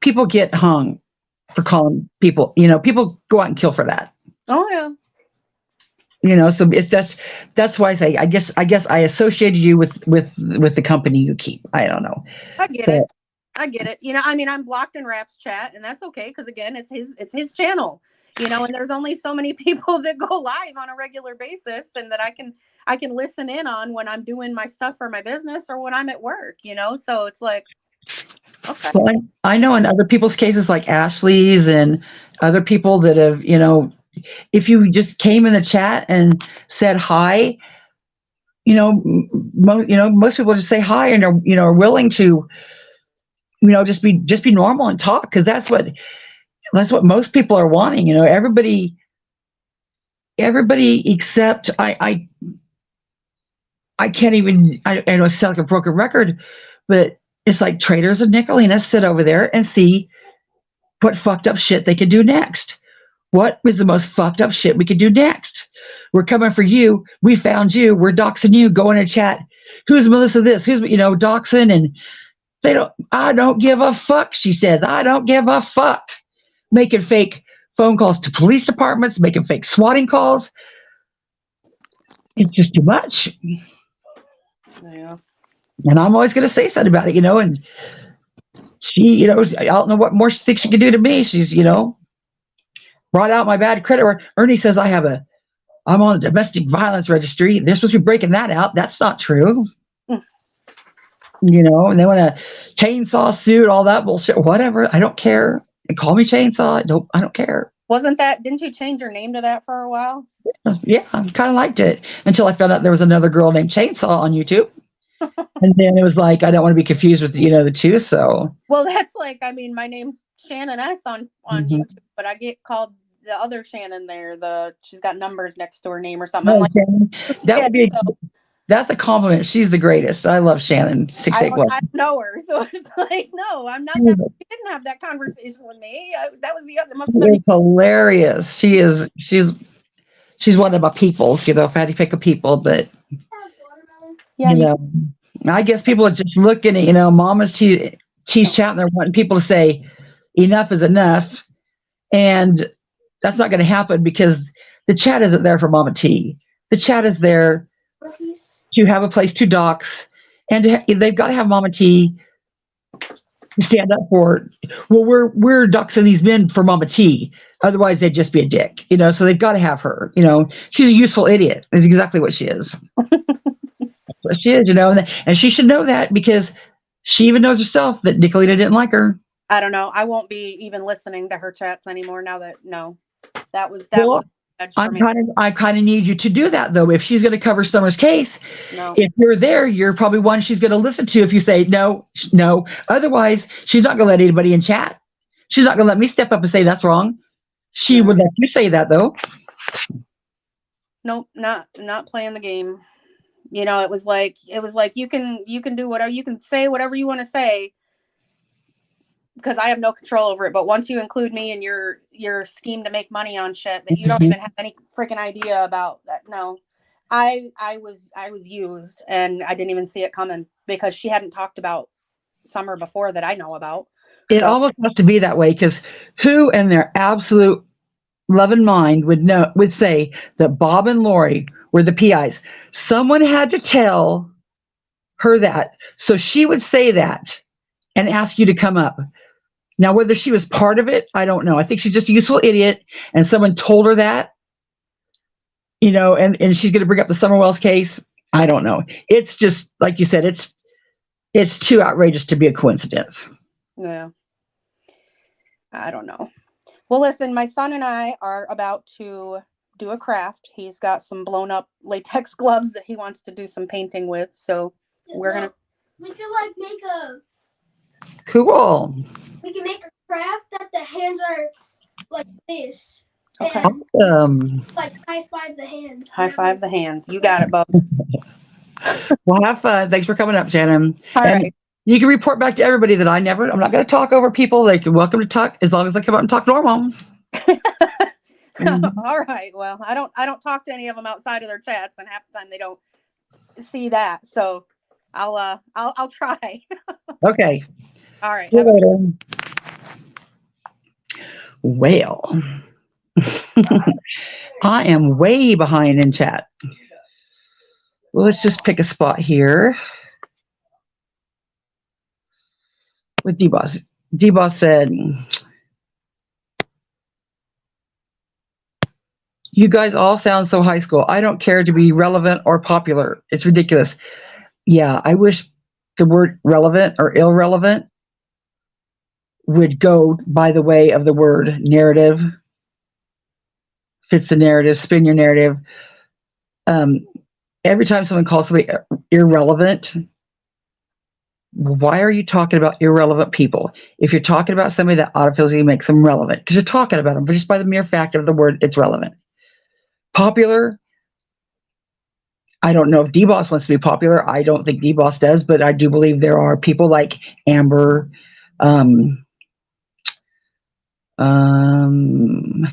People get hung for calling people, people go out and kill for that. oh yeah. So that's why I say, I guess I associated you with the company you keep. I don't know. I get it. I'm blocked in Rap's chat, and that's okay, because again, it's his channel. And there's only so many people that go live on a regular basis and that I can listen in on when I'm doing my stuff for my business or when I'm at work, so it's like, okay. Well, I know in other people's cases, like Ashley's and other people that have, if you just came in the chat and said hi, most people just say hi and are willing to, just be normal and talk, because that's what most people are wanting. Everybody except I can't even, I know it sounds like a broken record, but it's like Traders of Nickalina sit over there and see what fucked up shit they could do next. What was the most fucked up shit we could do next? We're coming for you. We found you. We're doxing you. Go in and chat. Who's Melissa this? Who's, doxing? And I don't give a fuck, she says. I don't give a fuck. Making fake phone calls to police departments, making fake swatting calls. It's just too much. Yeah. And I'm always going to say something about it, and she, I don't know what more she thinks she can do to me. She's, brought out my bad credit. Or Ernie says I'm on a domestic violence registry. They're supposed to be breaking that out. That's not true. And they want to chainsaw suit, all that bullshit, whatever. I don't care. And call me chainsaw. I don't care. Didn't you change your name to that for a while? Yeah, I kind of liked it until I found out there was another girl named Chainsaw on YouTube. And then it was like, I don't want to be confused with, the two. So, well, that's like, my name's Shannon S on YouTube, but I get called the other Shannon there. She's got numbers next to her name or something. That's a compliment. She's the greatest. I love Shannon. 681. I know her, so it's like, no, I'm not that. She didn't have that conversation with me. That was the other. Must have been hilarious. She's one of my peoples. If I had to pick a people, but yeah, I guess people are just looking at Mama's Cheese Chat, and they're wanting people to say enough is enough, and that's not going to happen because the chat isn't there for Mama T. The chat is there to have a place to dox, and they've got to have Mama T stand up for. Well, we're doxing these men for Mama T. Otherwise, they'd just be a dick, So they've got to have her. She's a useful idiot. Is exactly what she is. That's what she is, and she should know that because she even knows herself that Nickalina didn't like her. I don't know. I won't be even listening to her chats anymore now that that was. I kind of need you to do that though. If she's going to cover Summer's case, if you're there, you're probably one she's going to listen to. If you say no. Otherwise, she's not going to let anybody in chat. She's not going to let me step up and say that's wrong. She would let you say that though. Nope, not playing the game. It was like you can do whatever, you can say whatever you want to say because I have no control over it. But once you include me in your scheme to make money on shit that you don't even have any freaking idea about, that I was used and I didn't even see it coming because she hadn't talked about Summer before that I know about. It almost has to be that way because who in their absolute loving mind would say that Bob and Lori were the PIs? Someone had to tell her that, so she would say that and ask you to come up. Now, whether she was part of it, I don't know. I think she's just a useful idiot, and someone told her that, and she's going to bring up the Summer Wells case. I don't know. It's just like you said. It's too outrageous to be a coincidence. Yeah. I don't know. Well, listen, my son and I are about to do a craft. He's got some blown up latex gloves that he wants to do some painting with. So we're going to. We could make a. Cool. We can make a craft that the hands are like this. Okay. And, high five the hands. High five the hands. You got it, bub. Well, have fun. Thanks for coming up, Shannon. All right. You can report back to everybody that I'm not going to talk over people. They're welcome to talk as long as they come up and talk normal. All right. Well, I don't talk to any of them outside of their chats, and half the time they don't see that. So I'll try. Okay. All right. See you later. Well, I am way behind in chat. Well, let's just pick a spot here. With D-Boss. D-Boss said, you guys all sound so high school. I don't care to be relevant or popular. It's ridiculous. Yeah, I wish the word relevant or irrelevant would go by the way of the word narrative. Fits the narrative, spin your narrative. Every time someone calls somebody irrelevant, why are you talking about irrelevant people? If you're talking about somebody, that automatically makes them relevant because you're talking about them, but just by the mere fact of the word, it's relevant. Popular, I don't know if D-Boss wants to be popular. I don't think D-Boss does, but I do believe there are people like Amber,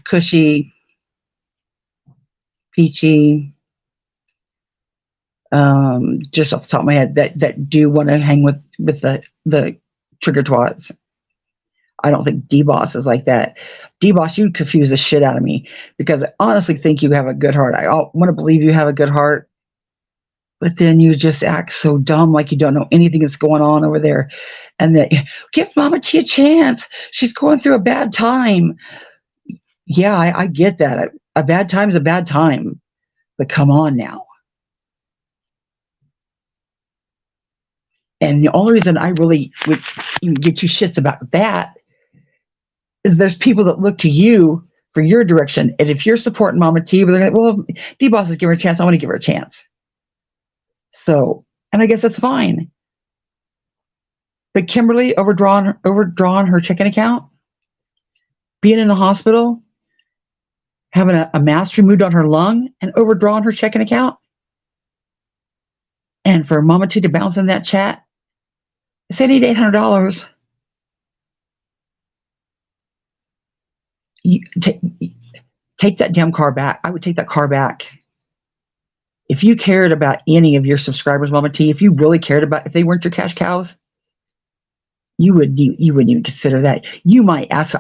Cushy, Peachy, just off the top of my head, that do want to hang with the trigger twats. I don't think D-Boss is like that. D-Boss, you confuse the shit out of me because I honestly think you have a good heart. I want to believe you have a good heart, but then you just act so dumb like you don't know anything that's going on over there. And that, give Mama T a chance. She's going through a bad time. Yeah, I get that. A bad time is a bad time. But come on now. And the only reason I really would even get you shits about that is there's people that look to you for your direction. And if you're supporting Mama T, they're like, well, D-Boss is giving her a chance. I want to give her a chance. So, and I guess that's fine. But Kimberly overdrawn her checking account, being in the hospital, having a mass removed on her lung, and overdrawn her checking account. And for Mama T to bounce in that chat, say I need $800. You take that damn car back. I would take that car back. If you cared about any of your subscribers, Mama T, if you really cared about, if they weren't your cash cows, you wouldn't even consider that. You might ask,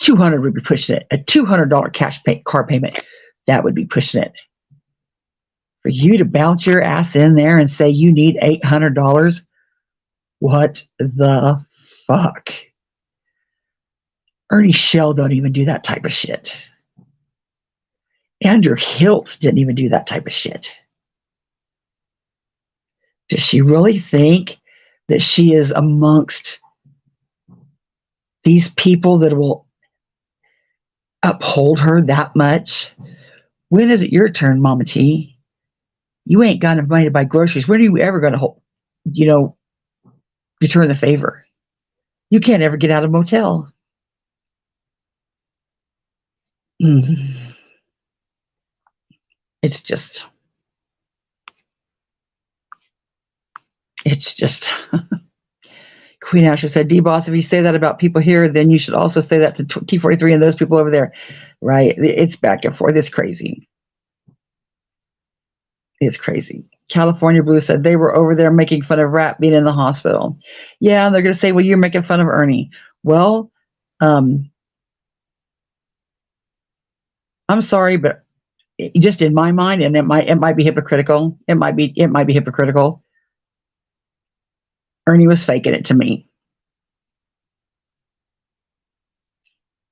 $200 would be pushing it. A $200 car payment, that would be pushing it. For you to bounce your ass in there and say you need $800, what the fuck? Ernie Shell don't even do that type of shit. Andrew Hiltz didn't even do that type of shit. Does she really think that she is amongst these people that will uphold her that much? When is it your turn, Mama T? You ain't got enough money to buy groceries. When are you ever going to, return the favor? You can't ever get out of a motel. It's just Queen Asher said, D-Boss, if you say that about people here, then you should also say that to T43 and those people over there. Right? It's back and forth. It's crazy. It's crazy. California Blue said they were over there making fun of Rap being in the hospital. Yeah, and they're going to say, well, you're making fun of Ernie. Well, I'm sorry, but just in my mind, and it might be hypocritical. It might be hypocritical. Ernie was faking it to me.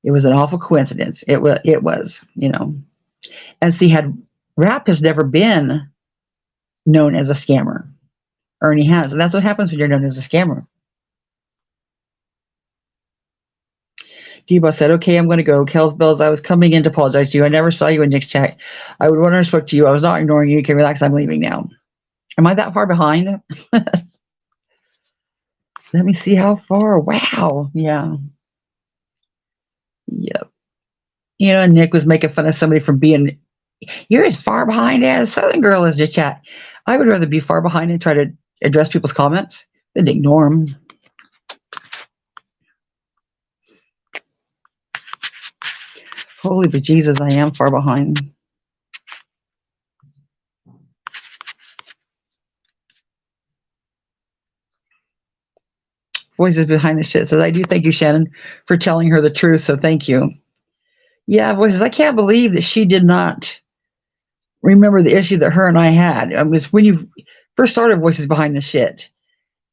It was an awful coincidence. It was, And see, Rap has never been known as a scammer. Ernie has, and that's what happens when you're known as a scammer. Debo said, okay, I'm going to go. Kells Bells, I was coming in to apologize to you. I never saw you in Nick's chat. I would want to respect to you. I was not ignoring you. You can relax. I'm leaving now. Am I that far behind? Let me see how far. Wow. Yeah. Yep. Nick was making fun of somebody for being, you're as far behind as Southern Girl is the chat. I would rather be far behind and try to address people's comments than ignore them. Holy bejesus, I am far behind. Voices behind the shit says, I do thank you, Shannon, for telling her the truth, so thank you. Yeah, Voices, I can't believe that she did not remember the issue that her and I had. It was when you first started Voices Behind the Shit.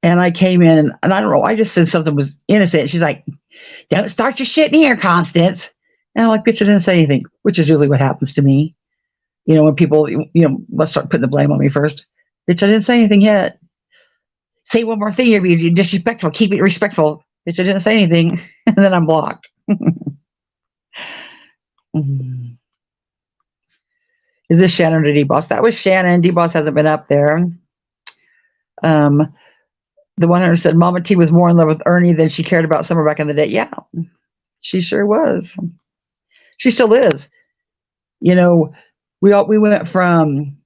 And I came in, and I don't know, I just said something was innocent. She's like, don't start your shit in here, Constance. And I'm like, bitch, I didn't say anything, which is usually what happens to me. When people, let's start putting the blame on me first. Bitch, I didn't say anything yet. Say one more thing, you're being disrespectful. Keep it respectful. Bitch, I didn't say anything. And then I'm blocked. Is this Shannon or D-Boss? That was Shannon. D-Boss hasn't been up there. The one who said Mama T was more in love with Ernie than she cared about Summer back in the day. Yeah, she sure was. She still is. We went from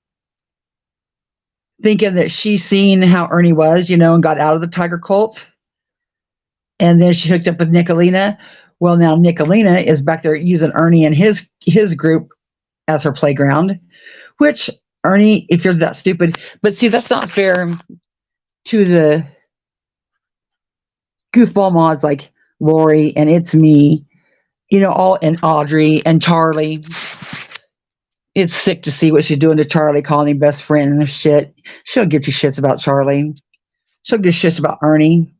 thinking that she seen how Ernie was, and got out of the Tiger cult. And then she hooked up with Nickalina. Well, now Nickalina is back there using Ernie and his group as her playground, which Ernie, if you're that stupid, but see, that's not fair to the goofball mods like Lori and It's Me, all and Audrey and Charlie. It's sick to see what she's doing to Charlie, calling him best friend and shit. She'll give two shits about Charlie. She'll give shits about Ernie.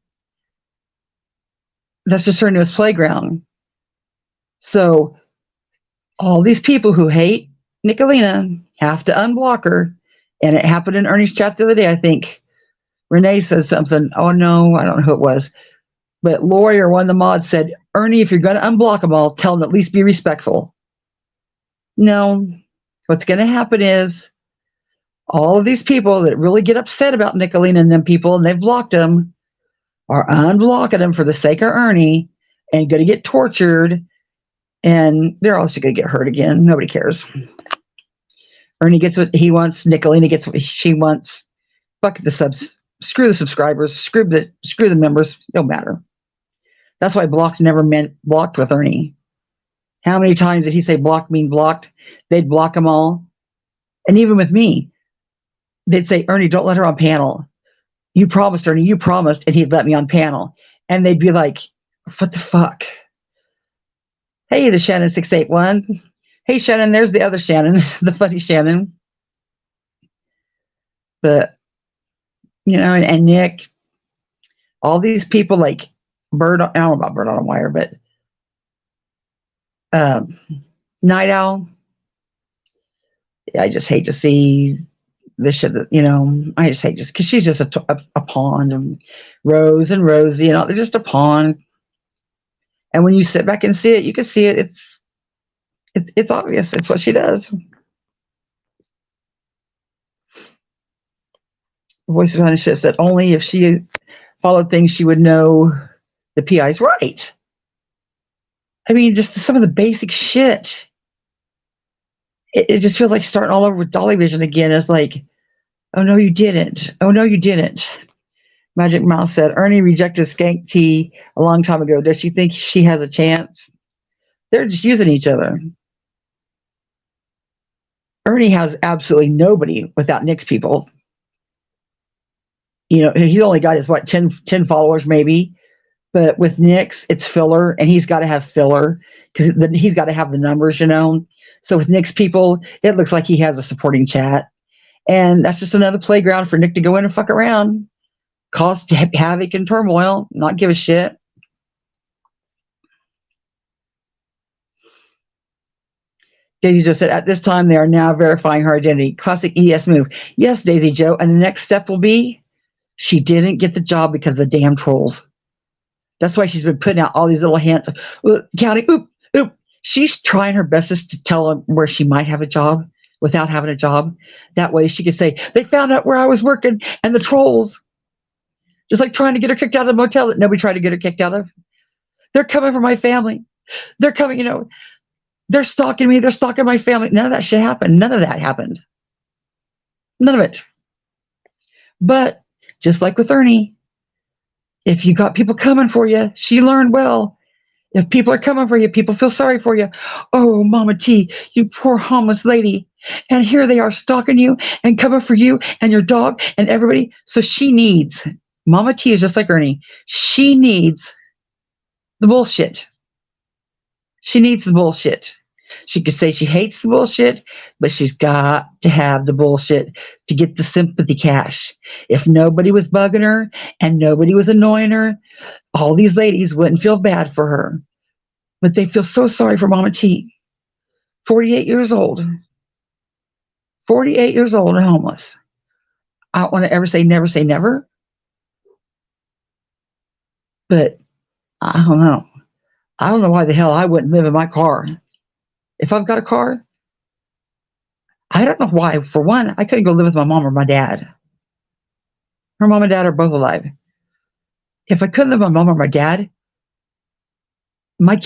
That's just her newest playground. So all these people who hate Nickalina have to unblock her. And it happened in Ernie's chat the other day, I think. Renee said something. Oh, no, I don't know who it was. But Lori or one of the mods said, Ernie, if you're going to unblock them all, tell them at least be respectful. No. What's going to happen is all of these people that really get upset about Nickalina and them people, and they've blocked them, are unblocking them for the sake of Ernie and going to get tortured. And they're also going to get hurt again. Nobody cares. Ernie gets what he wants. Nickalina gets what she wants. Fuck the subs. Screw the subscribers. Screw the members. Don't matter. That's why blocked never meant blocked with Ernie. How many times did he say blocked mean blocked? They'd block them all. And even with me, they'd say, Ernie, don't let her on panel. You promised, Ernie, you promised. And he'd let me on panel. And they'd be like, what the fuck? Hey, the Shannon 681. Hey, Shannon, there's the other Shannon, the funny Shannon. But, and Nick, all these people like Bird, I don't know about Bird on a Wire, but Night Owl. I just hate to see this shit, I just hate because she's just a pawn. And Rose and Rosie, they're just a pawn. And when you sit back and see it, you can see it. It's obvious. It's what she does. Voice of Honey shit said only if she followed things she would know the PI's right. I mean, just some of the basic shit. It just feels like starting all over with Dolly Vision again. It's like, oh no, you didn't. Oh no, you didn't. Magic Mouse said, Ernie rejected Skank T a long time ago. Does she think she has a chance? They're just using each other. Ernie has absolutely nobody without Nick's people. He's only got his, 10 followers maybe. But with Nick's, it's filler, and he's got to have filler because he's got to have the numbers, So with Nick's people, it looks like he has a supporting chat. And that's just another playground for Nick to go in and fuck around. Cause havoc and turmoil, not give a shit. Daisy Joe said, at this time, they are now verifying her identity. Classic ES move. Yes, Daisy Joe. And the next step will be she didn't get the job because of the damn trolls. That's why she's been putting out all these little hints. Counting, oop. She's trying her bestest to tell them where she might have a job without having a job. That way she could say, they found out where I was working and the trolls. Just like trying to get her kicked out of the motel that nobody tried to get her kicked out of. They're coming for my family. They're coming, they're stalking me. They're stalking my family. None of that shit happened. None of that happened. None of it. But just like with Ernie, if you got people coming for you, she learned well. If people are coming for you, people feel sorry for you. Oh, Mama T, you poor homeless lady. And here they are stalking you and coming for you and your dog and everybody. So she needs, Mama T is just like Ernie. She needs the bullshit. She needs the bullshit. She could say she hates the bullshit, but she's got to have the bullshit to get the sympathy cash. If nobody was bugging her and nobody was annoying her, all these ladies wouldn't feel bad for her. But they feel so sorry for Mama T. 48 years old. 48 years old and homeless. I don't want to ever say never. But I don't know. I don't know why the hell I wouldn't live in my car. If I've got a car, I don't know why. For one, I couldn't go live with my mom or my dad. Her mom and dad are both alive. If I couldn't live with my mom or my dad, one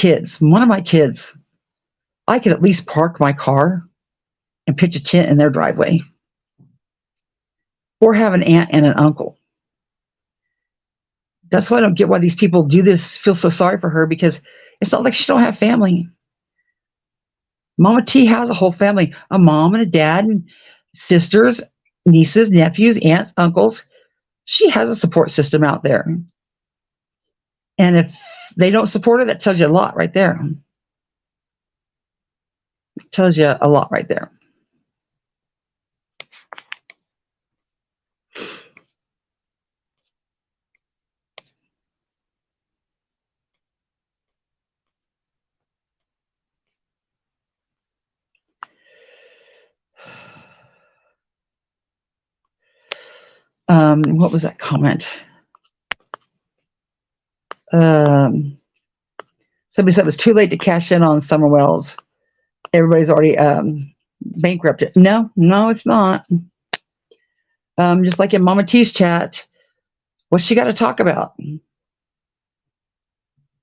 of my kids, I could at least park my car and pitch a tent in their driveway. Or have an aunt and an uncle. That's why I don't get why these people do this, feel so sorry for her, because It's not like she don't have family. Mama T has a whole family, a mom and a dad and sisters, nieces, nephews, aunts, uncles. She has a support system out there. And if they don't support her, that tells you a lot right there. It tells you a lot right there. What was that comment? Somebody said it was too late to cash in on Summer Wells. Everybody's already bankrupted. No, it's not. Just like in Mama T's chat, what's she got to talk about?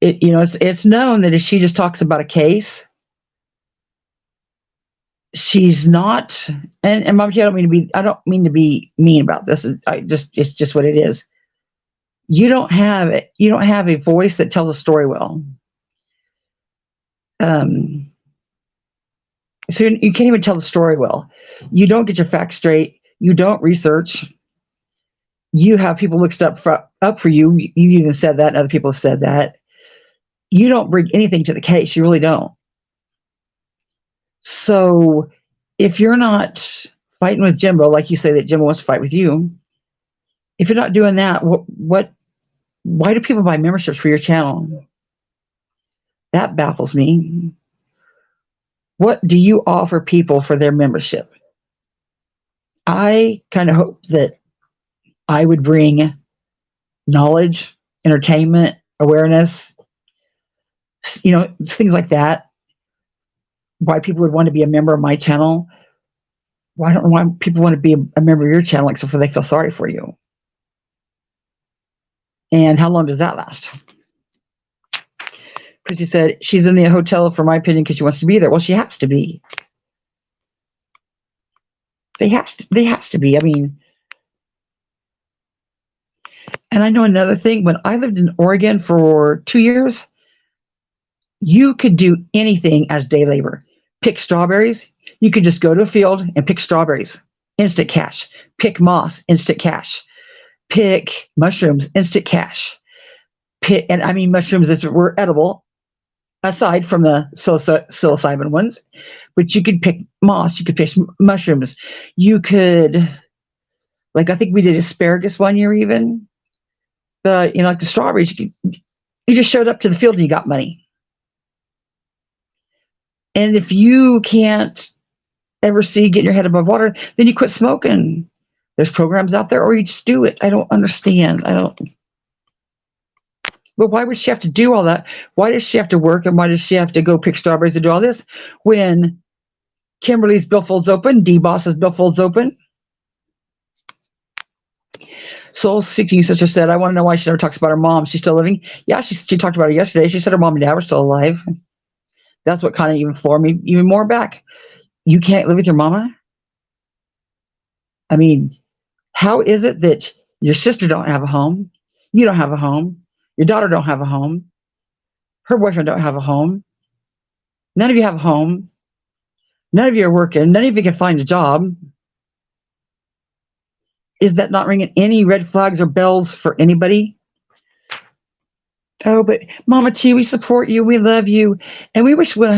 It's known that if she just talks about a case, she's not. And Mama T, I don't mean to be mean about this. It's just what it is. You don't have a voice that tells a story well. So you can't even tell the story well. You don't get your facts straight. You don't research. You have people looked up for you. You even said that, and other people have said that. You don't bring anything to the case. You really don't. So if you're not fighting with Jimbo, like you say that Jimbo wants to fight with you, if you're not doing that, why do people buy memberships for your channel? That baffles me. What do you offer people for their membership? I kind of hope that I would bring knowledge, entertainment, awareness, things like that. Why people would want to be a member of my channel. Why don't why people want to be a member of your channel except for they feel sorry for you? And how long does that last? Chrissy said she's in the hotel, for my opinion, because she wants to be there. Well, she has to be. They has to be. I mean, and I know another thing. When I lived in Oregon for 2 years, you could do anything as day labor. Pick strawberries. You could just go to a field and pick strawberries, instant cash. Pick moss, instant cash. Pick mushrooms, instant cash. And I mean mushrooms that were edible, aside from the psilocybin ones. But you could pick moss, you could pick mushrooms. You could, like I think we did asparagus one year even. But like the strawberries, you just showed up to the field and you got money. And if you can't ever see getting your head above water, then you quit smoking. There's programs out there, or you just do it. I don't understand. But why would she have to do all that? Why does she have to work, and why does she have to go pick strawberries and do all this when Kimberly's billfold's open, D-Boss's billfold's open? Soul Seeking Sister said, I want to know why she never talks about her mom. She's still living? Yeah, she talked about her yesterday. She said her mom and dad were still alive. That's what kind of even floored me even more back. You can't live with your mama? I mean, how is it that your sister don't have a home? You don't have a home. Your daughter don't have a home. Her boyfriend don't have a home. None of you have a home. None of you are working. None of you can find a job. Is that not ringing any red flags or bells for anybody? Oh, but Mama T, we support you. We love you. And we wish we want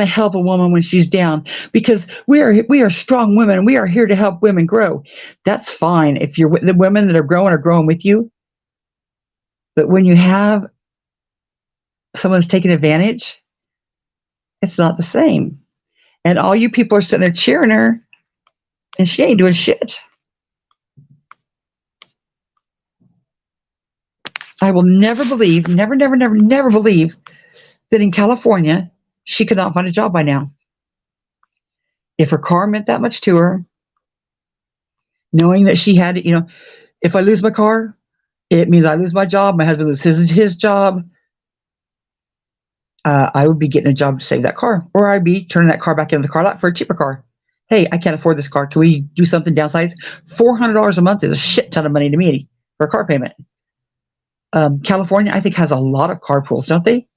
to help a woman when she's down, because we are strong women and we are here to help women grow. That's fine if the women that are growing with you. But when you have someone's taking advantage, it's not the same. And all you people are sitting there cheering her, and she ain't doing shit. I will never believe, never believe that in California, she could not find a job by now. If her car meant that much to her, knowing that she had, if I lose my car, it means I lose my job. My husband loses his job. I would be getting a job to save that car, or I'd be turning that car back into the car lot for a cheaper car. Hey, I can't afford this car. Can we do something downsize? $400 a month is a shit ton of money to me for a car payment. California, I think, has a lot of carpools, don't they?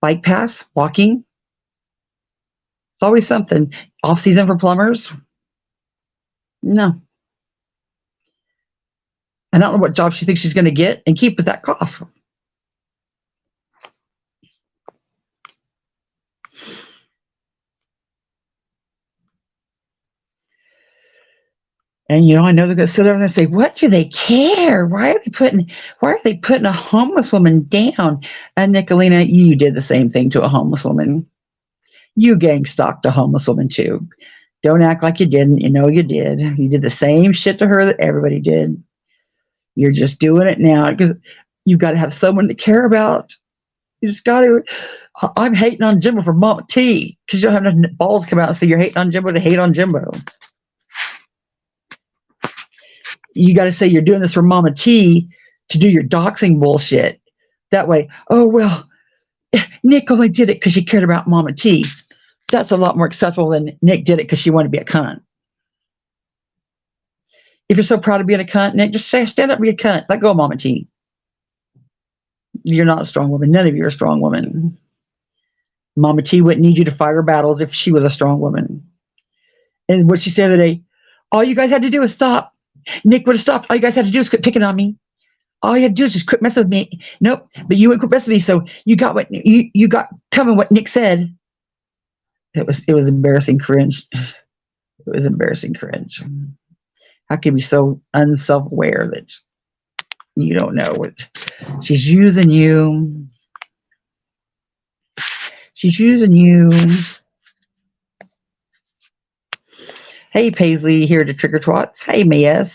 bike paths, walking. It's always something. Off season for plumbers. No. I don't know what job she thinks she's going to get and keep with that cough. And I know they're going to sit there and say, "What do they care? Why are they putting a homeless woman down?" And Nickalina, you did the same thing to a homeless woman. You gang stalked a homeless woman too. Don't act like you didn't. You know you did. You did the same shit to her that everybody did. You're just doing it now because you've got to have someone to care about. You just got to. I'm hating on Jimbo for Mama T because you don't have enough balls to come out and say you're hating on Jimbo to hate on Jimbo. You got to say you're doing this for Mama T to do your doxing bullshit. That way, oh, well, Nick only did it because she cared about Mama T. That's a lot more acceptable than Nick did it because she wanted to be a cunt. If you're so proud of being a cunt, Nick, just say, stand up and be a cunt. Let go of Mama T. You're not a strong woman. None of you are a strong woman. Mama T wouldn't need you to fight her battles if she was a strong woman. And what she said today, all you guys had to do was stop. Nick would have stopped. All you guys had to do is quit picking on me. All you had to do is just quit messing with me. Nope, but you wouldn't quit messing with me, so you got what you got coming. What Nick said. It was embarrassing cringe. It was embarrassing cringe. How can you be so unself-aware that you don't know what she's using you? She's using you. Hey, Paisley, here to Trigger Twats. Hey, Ms.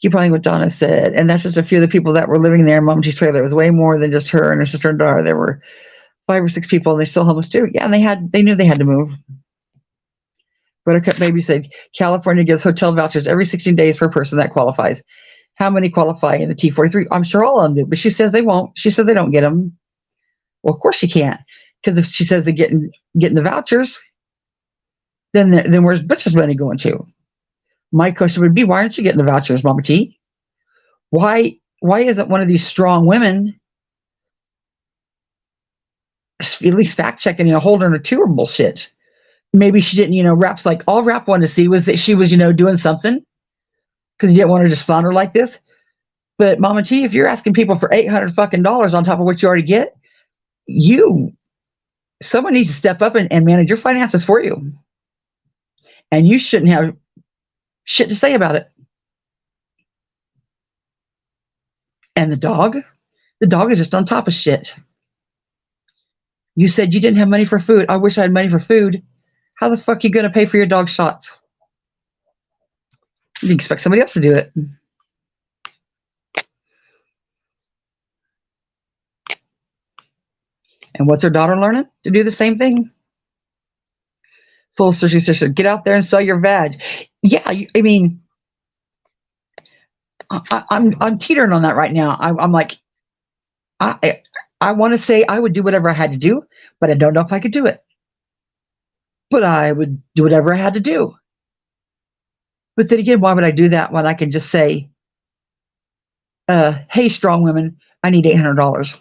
Keep playing what Donna said. And that's just a few of the people that were living there in Mama T's trailer. It was way more than just her and her sister and daughter. There were 5 or 6 people, and they're still homeless too. Yeah, and they knew they had to move. Buttercup Baby said, California gives hotel vouchers every 16 days per person that qualifies. How many qualify in the T43? I'm sure all of them do, but she says they won't. She says they don't get them. Well, of course she can't, because if she says they're getting the vouchers, then where's Butch's money going to? My question would be, why aren't you getting the vouchers, Mama T? Why isn't one of these strong women at least fact checking, holding her to her bullshit? Maybe she didn't, Rap's like, all Rap wanted to see was that she was, doing something, because he didn't want her to just flounder like this. But Mama T, if you're asking people for $800 fucking on top of what you already get, someone needs to step up and manage your finances for you. And you shouldn't have shit to say about it. And the dog is just on top of shit. You said you didn't have money for food. I wish I had money for food. How the fuck are you going to pay for your dog's shots? You expect somebody else to do it. And what's her daughter learning? To do the same thing. Soul Searching Sister, get out there and sell your vag. Yeah, I'm teetering on that right now. I'm like, I want to say I would do whatever I had to do, but I don't know if I could do it. But I would do whatever I had to do. But then again, why would I do that when I can just say, hey, strong women, I need $800.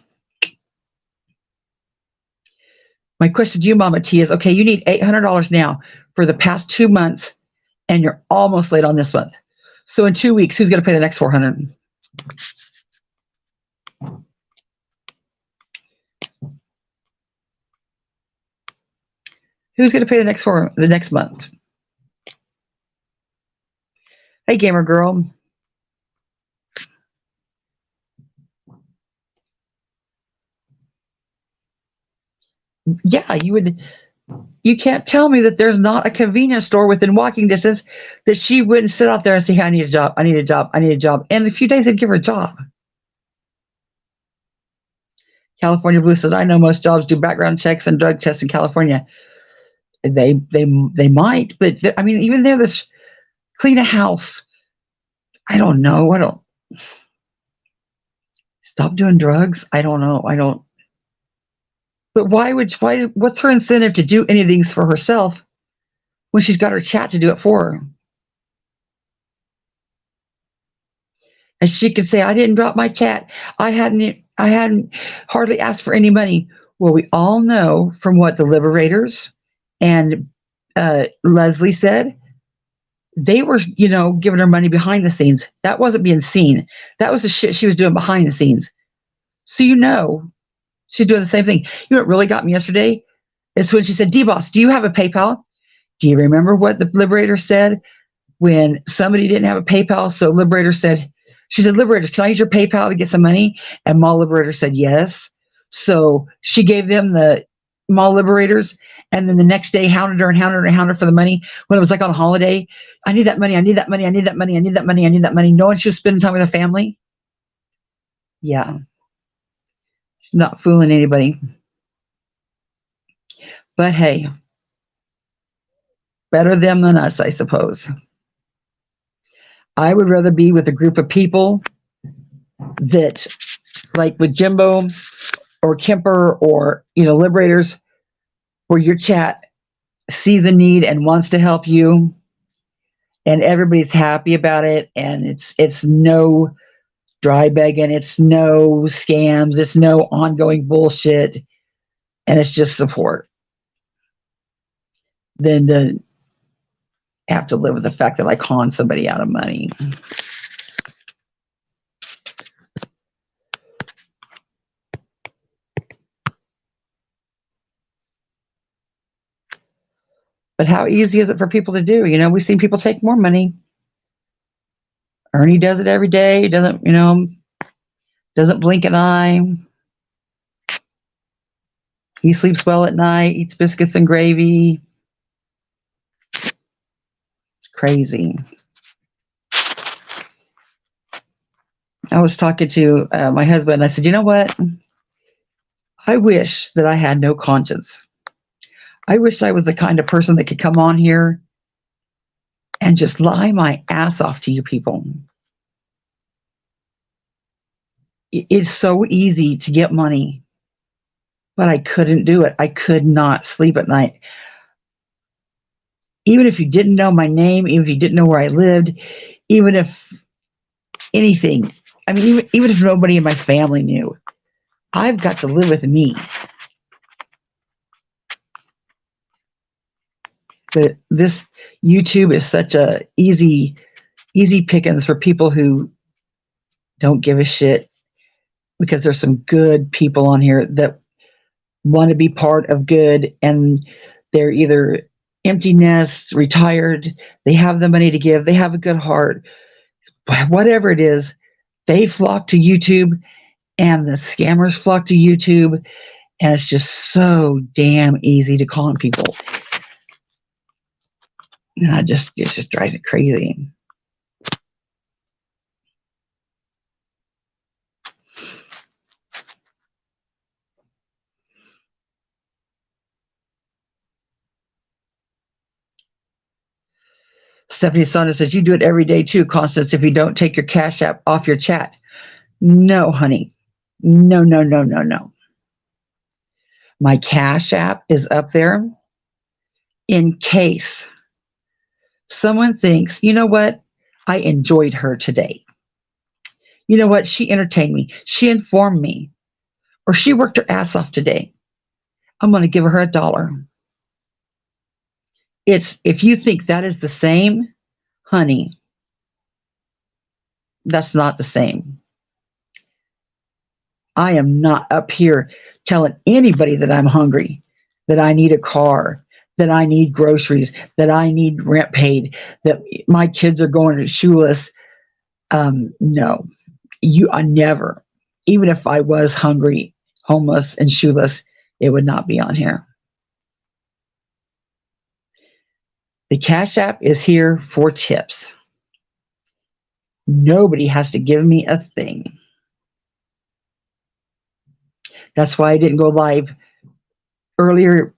My question to you, Mama T, is, okay, you need $800 now for the past 2 months, and you're almost late on this month. So in 2 weeks, who's going to pay the next $400? Who's going to pay the next month? Hey, gamer girl. Yeah, you can't tell me that there's not a convenience store within walking distance that she wouldn't sit out there and say, hey, I need a job, I need a job, I need a job. And in a few days, they'd give her a job. California Blue says, I know most jobs do background checks and drug tests in California. They might, but even there, this clean a house. I don't know. Stop doing drugs. I don't know. But what's her incentive to do any of these for herself when she's got her chat to do it for her? And she could say, I didn't drop my chat. I I hadn't hardly asked for any money. Well, we all know from what the Liberators and Leslie said, they were, giving her money behind the scenes. That wasn't being seen. That was the shit she was doing behind the scenes. So she's doing the same thing. You know what really got me yesterday? It's when she said, D-Boss, do you have a PayPal? Do you remember what the Liberator said when somebody didn't have a PayPal? So she said, Liberator, can I use your PayPal to get some money? And Mall Liberator said, yes. So she gave them the Mall Liberators, and then the next day hounded her for the money. When it was like on a holiday, I need that money, I need that money, I need that money, I need that money, I need that money. Knowing she was spending time with her family. Yeah. She's not fooling anybody. But hey, better them than us, I suppose. I would rather be with a group of people that, like with Jimbo or Kemper or, Liberators, where your chat sees a need and wants to help you, and everybody's happy about it, and it's no dry begging, it's no scams, it's no ongoing bullshit, and it's just support. Than to have to live with the fact that I con somebody out of money. But how easy is it for people to do? We've seen people take more money. Ernie does it every day. Doesn't blink an eye. He sleeps well at night, eats biscuits and gravy. It's crazy. I was talking to my husband, and I said, you know what? I wish that I had no conscience. I wish I was the kind of person that could come on here and just lie my ass off to you people. It's so easy to get money, but I couldn't do it. I could not sleep at night. Even if you didn't know my name, even if you didn't know where I lived, even if anything, even if nobody in my family knew, I've got to live with me. But this YouTube is such a easy pickings for people who don't give a shit, because there's some good people on here that want to be part of good, and they're either empty nest, retired, they have the money to give, they have a good heart, whatever it is, they flock to YouTube, and the scammers flock to YouTube, and it's just so damn easy to con people. And it just drives me crazy. Stephanie Saunders says, you do it every day too, Constance, if you don't take your Cash App off your chat. No, honey. No. My Cash App is up there in case someone thinks, you know what? I enjoyed her today. You know what? She entertained me. She informed me. Or she worked her ass off today. I'm going to give her $1. If you think that is the same, honey, that's not the same. I am not up here telling anybody that I'm hungry, that I need a car, that I need groceries, that I need rent paid, that my kids are going to shoeless. No, I never, even if I was hungry, homeless, and shoeless, it would not be on here. The Cash App is here for tips. Nobody has to give me a thing. That's why I didn't go live earlier.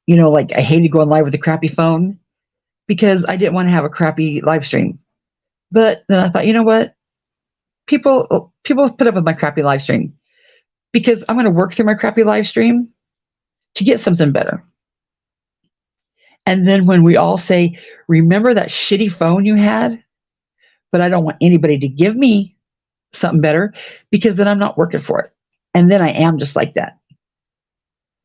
Like I hated going live with a crappy phone because I didn't want to have a crappy live stream. But then I thought, you know what? People put up with my crappy live stream because I'm going to work through my crappy live stream to get something better. And then when we all say, remember that shitty phone you had? But I don't want anybody to give me something better because then I'm not working for it. And then I am just like that.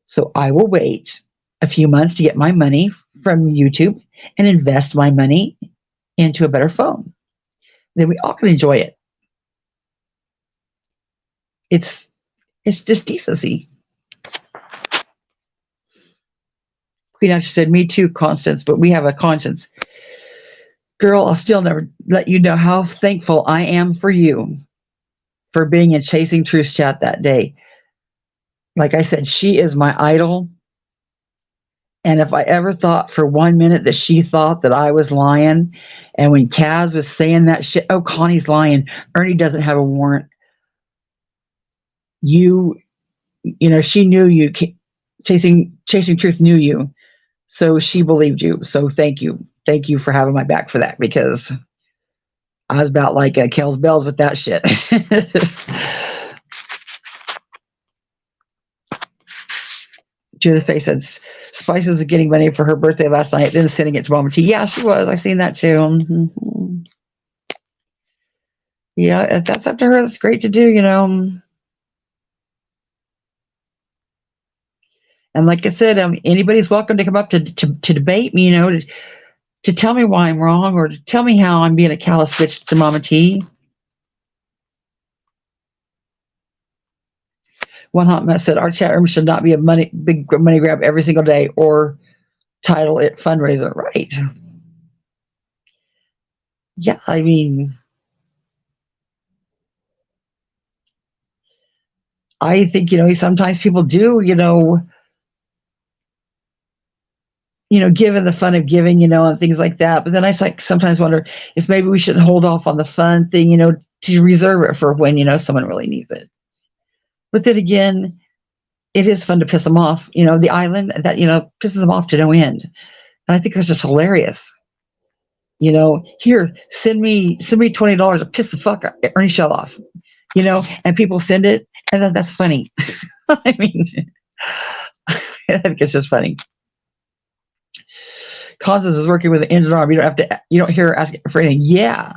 So I will wait a few months to get my money from YouTube and invest my money into a better phone. Then we all can enjoy it. It's just decency. Queen actually said, me too, Constance, but we have a conscience. Girl, I'll still never let you know how thankful I am for you for being in Chasing Truth's chat that day. Like I said, she is my idol. And if I ever thought for 1 minute that she thought that I was lying, and when Kaz was saying that shit, oh, Connie's lying, Ernie doesn't have a warrant. You know, she knew you. Chasing Truth knew you. So she believed you. So thank you. Thank you for having my back for that, because I was about like Kells Bells with that shit. Judith Face said, Spices was getting money for her birthday last night, then sending it to Mama T. Yeah, she was. I seen that too. Mm-hmm. Yeah, if that's up to her, that's great to do, you know. And like I said, anybody's welcome to come up to debate me, you know, to tell me why I'm wrong, or to tell me how I'm being a callous bitch to Mama T. One hot mess said, our chat room should not be a big money grab every single day, or title it fundraiser. Right. Yeah, I mean, I think, you know, sometimes people do, you know, give in the fun of giving, you know, and things like that. But then I sometimes wonder if maybe we shouldn't hold off on the fun thing, you know, to reserve it for when, you know, someone really needs it. But then again, it is fun to piss them off. You know, the island that, you know, pisses them off to no end. And I think that's just hilarious. You know, here, send me $20 to piss the fuck Ernie Shell off. You know, and people send it, and that's funny. I mean, I think it's just funny. Constance is working with an engine arm. You don't hear her asking for anything. Yeah.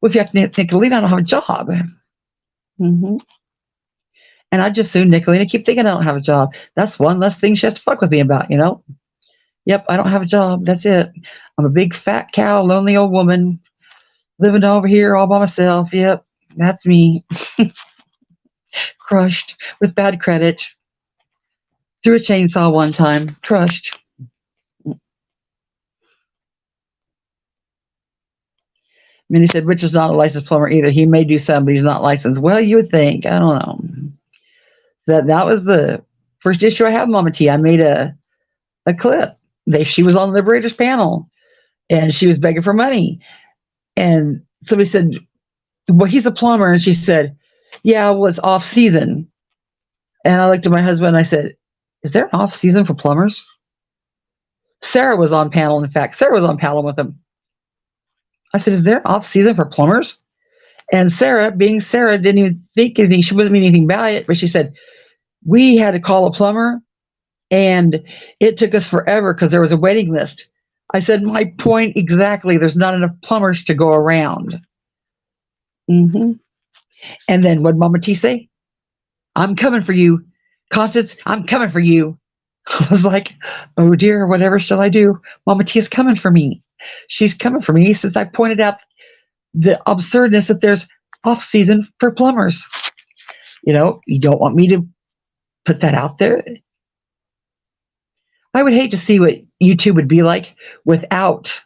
Well, if you have to think Nickalina, I don't have a job. Mm-hmm. And I just assume Nickalina keep thinking I don't have a job. That's one less thing she has to fuck with me about, you know? Yep, I don't have a job. That's it. I'm a big fat cow, lonely old woman living over here all by myself. Yep, that's me. Crushed with bad credit. Threw a chainsaw one time. Crushed. Minnie said, Rich is not a licensed plumber either. He may do some, but he's not licensed. Well, you would think. I don't know. That was the first issue I had, Mama T. I made a clip. She was on the Liberators panel, and she was begging for money. And somebody said, well, he's a plumber. And she said, yeah, well, it's off season. And I looked at my husband and I said, is there an off season for plumbers? Sarah was on panel. In fact, Sarah was on panel with him. I said, is there an off season for plumbers? And Sarah, being Sarah, didn't even think anything. She wasn't mean anything about it, but she said, we had to call a plumber, and it took us forever because there was a waiting list. I said, my point exactly. There's not enough plumbers to go around. Mm-hmm. And then what did Mama T say? I'm coming for you. Constance, I'm coming for you. I was like, oh dear, whatever shall I do? Mama T is coming for me. She's coming for me since I pointed out the absurdness that there's off season for plumbers. You know, you don't want me to put that out there. I would hate to see what YouTube would be like without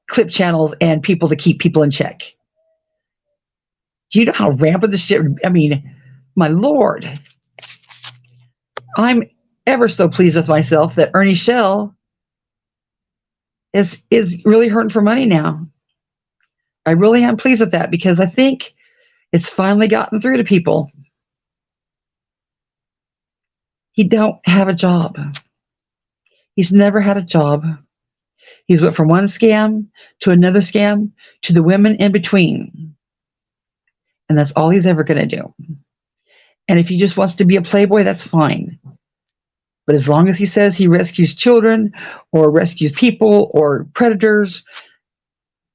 clip channels and people to keep people in check. Do you know how rampant this shit? I mean, my Lord. I'm ever so pleased with myself that Ernie Shell is really hurting for money now. I really am pleased with that, because I think it's finally gotten through to people. He don't have a job. He's never had a job. He's went from one scam to another scam to the women in between. And that's all he's ever going to do. And if he just wants to be a playboy, that's fine. But as long as he says he rescues children or rescues people or predators,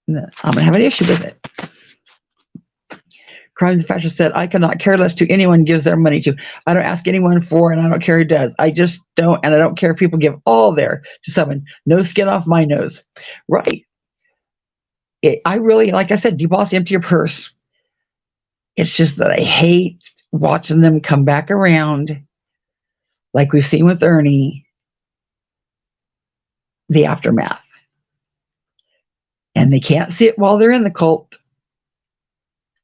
I'm going to have an issue with it. Crimes and Fashion said, I cannot care less to anyone gives their money to. I don't ask anyone for, and I don't care who does. I just don't, and I don't care if people give all there to someone. No skin off my nose. Right. I really, like I said, deboss, empty your purse. It's just that I hate watching them come back around, like we've seen with Ernie, the aftermath. And they can't see it while they're in the cult.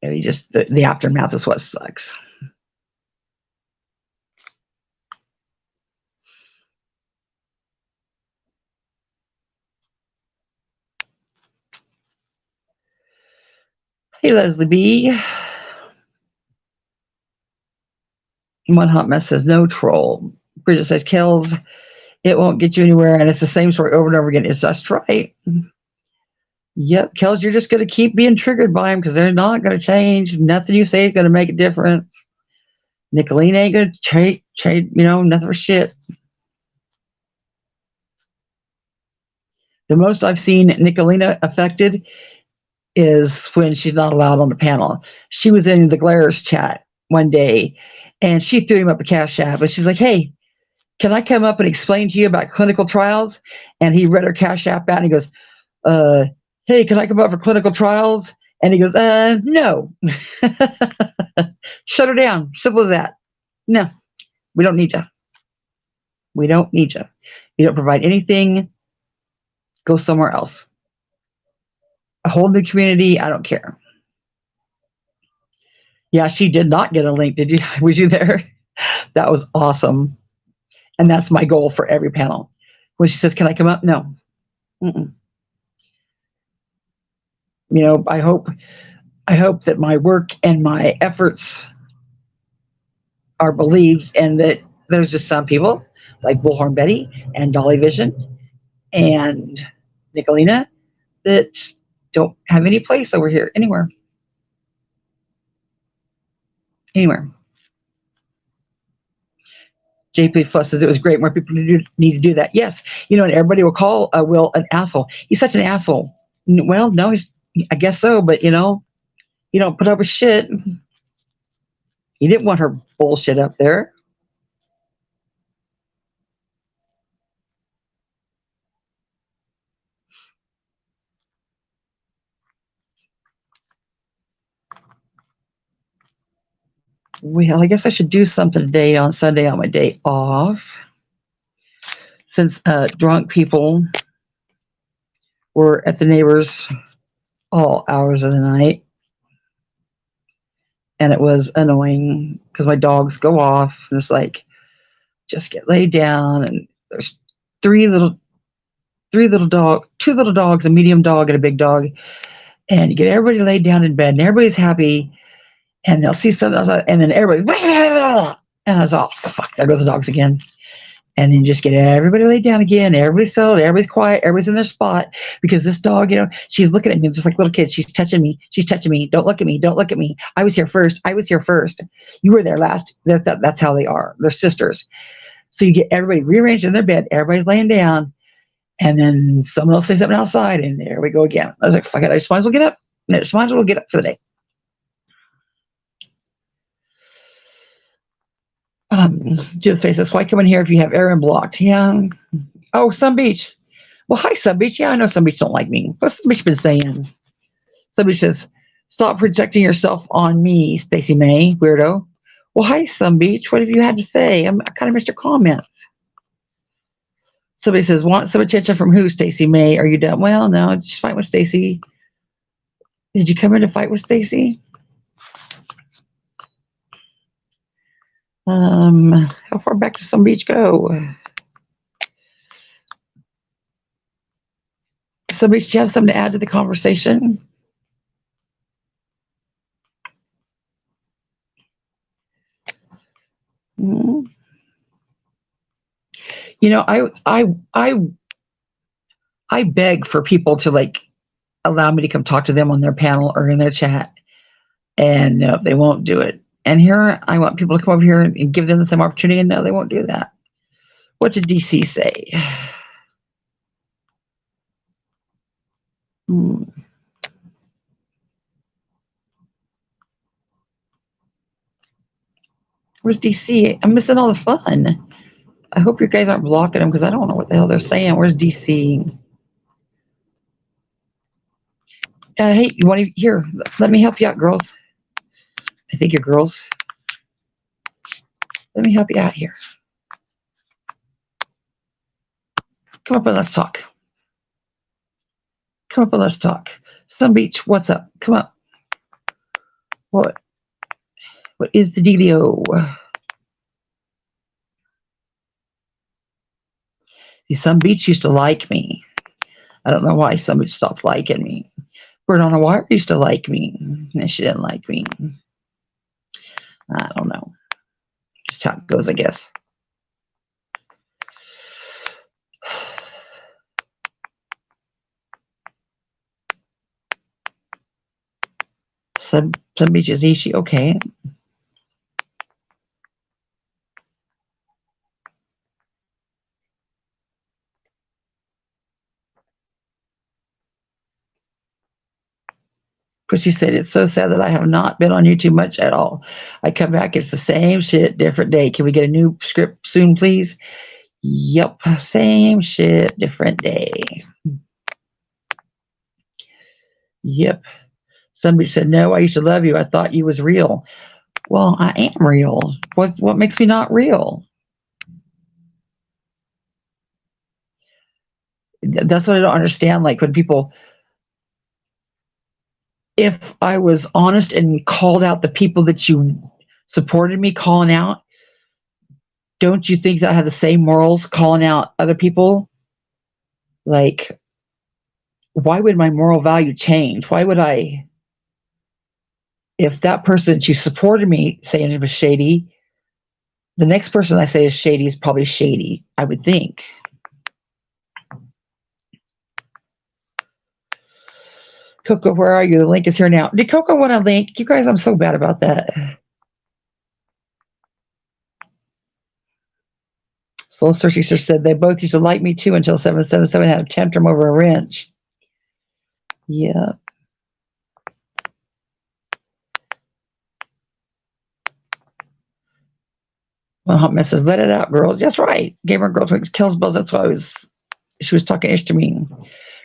And the aftermath is what sucks. Hey, Leslie B. One Hot Mess says, no troll. Bridget says, Kells, it won't get you anywhere. And it's the same story over and over again. It's just right. Yep, Kells, you're just going to keep being triggered by them because they're not going to change. Nothing you say is going to make a difference. Nickalina ain't going to trade, nothing for shit. The most I've seen Nickalina affected is when she's not allowed on the panel. She was in the Glares chat one day, and she threw him up a Cash App, and she's like, hey, can I come up and explain to you about clinical trials? And he read her Cash App out, and he goes, hey, can I come up for clinical trials? And he goes, no. Shut her down. Simple as that. No, we don't need you. We don't need you. You don't provide anything. Go somewhere else. A whole new community, I don't care. Yeah, she did not get a link. Did you? Was you there? That was awesome. And that's my goal for every panel. When she says, can I come up? No. Mm-mm. I hope that my work and my efforts are believed, and that there's just some people like Bullhorn Betty and Dolly Vision and Nickalina that don't have any place over here anywhere. JP Plus says it was great. More people need to do that. Yes, and everybody will call Will an asshole. He's such an asshole. Well, no, I guess so, but you don't put up with shit. He didn't want her bullshit up there. Well, I guess I should do something today on Sunday on my day off, since drunk people were at the neighbors all hours of the night, and it was annoying because my dogs go off, and it's like, just get laid down, and there's two little dogs, a medium dog and a big dog, and you get everybody laid down in bed, and everybody's happy, and they'll see something else, and then everybody, and I was all, fuck, there goes the dogs again. And then just get everybody laid down again. Everybody's settled. Everybody's quiet. Everybody's in their spot, because this dog, she's looking at me just like little kids. She's touching me. She's touching me. Don't look at me. Don't look at me. I was here first. I was here first. You were there last. That's how they are. They're sisters. So you get everybody rearranged in their bed. Everybody's laying down. And then someone else says something outside. And there we go again. I was like, fuck it. I just might as well get up. I just might as well get up for the day. Judith Face says, why come in here if you have Aaron blocked? Yeah. Oh, Sun Beach. Well, hi, Sun Beach. Yeah, I know Sun Beach don't like me. What's Sun Beach been saying? Sun Beach says, stop projecting yourself on me, Stacey May, weirdo. Well, hi, Sun Beach. What have you had to say? I kind of missed your comments. Somebody says, want some attention from who, Stacey May? Are you done? Well, no, just fight with Stacey. Did you come in to fight with Stacey? How far back does Sun Beach go? Sun Beach, do you have something to add to the conversation? Mm-hmm. I beg for people to allow me to come talk to them on their panel or in their chat, and no, they won't do it. And here I want people to come over here and give them the same opportunity, and no, they won't do that. What did DC say? Where's DC? I'm missing all the fun. I hope you guys aren't blocking them because I don't know what the hell they're saying. Where's DC? Hey, you want to here? Let me help you out, girls. I think you're girls. Let me help you out here. Come up and let's talk. Come up and let's talk. Sun Beach, what's up? Come up. What is the dealio? See, Sun Beach used to like me. I don't know why Sun Beach stopped liking me. Bird on a Wire used to like me. And she didn't like me. I don't know. Just how it goes, I guess. Some beaches Ishi, okay. But she said, it's so sad that I have not been on YouTube much at all. I come back, it's the same shit, different day. Can we get a new script soon, please? Yep, same shit, different day. Yep. Somebody said, no, I used to love you. I thought you was real. Well, I am real. What makes me not real? That's what I don't understand. Like when people, if I was honest and called out the people that you supported me calling out, don't you think that I have the same morals calling out other people? Like, why would my moral value change? Why would I, if that person that you supported me saying it was shady, the next person I say is shady is probably shady, I would think. Coco, where are you? The link is here now. Did Coco want a link? You guys, I'm so bad about that. Soul Searching Sister said they both used to like me too until 777 had a tantrum over a wrench. Yeah. Well, Hot Mess says, let it out, girls. That's right. Gamer Girl Kells Bells. That's why she was talking ish to me.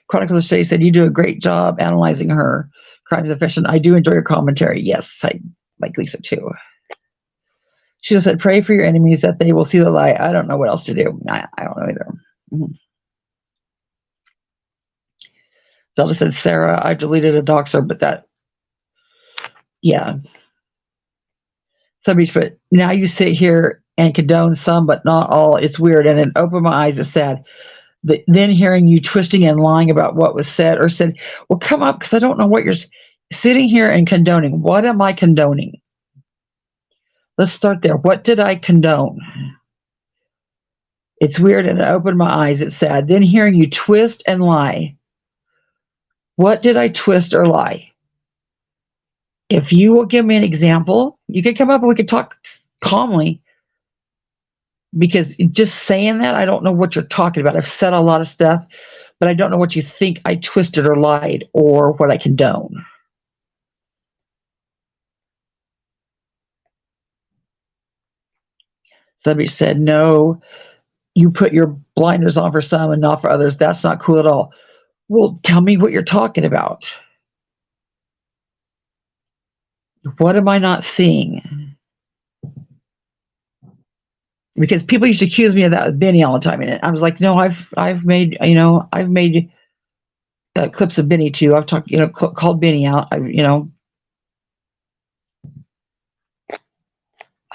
Chronicles of Shay said, you do a great job analyzing her crimes of fiction. I do enjoy your commentary. Yes, I like Lisa too. She said, pray for your enemies that they will see the light. I don't know what else to do. I don't know either. Zelda said, Sarah, I deleted a doxer, but that, yeah. Somebody, but now you sit here and condone some, but not all. It's weird. And it opened my eyes. It's sad. Then hearing you twisting and lying about what was said or said, well, come up, because I don't know what you're sitting here and condoning. What am I condoning? Let's start there. What did I condone? It's weird, and it opened my eyes. It's sad. Then hearing you twist and lie. What did I twist or lie? If you will give me an example, you can come up and we can talk calmly. Because just saying that, I don't know what you're talking about. I've said a lot of stuff, but I don't know what you think I twisted or lied or what I condone. Somebody said, no, you put your blinders on for some and not for others. That's not cool at all. Well, tell me what you're talking about. What am I not seeing? Because people used to accuse me of that with Benny all the time, and I was like, no, I've made clips of Benny too. I've talked, called Benny out. I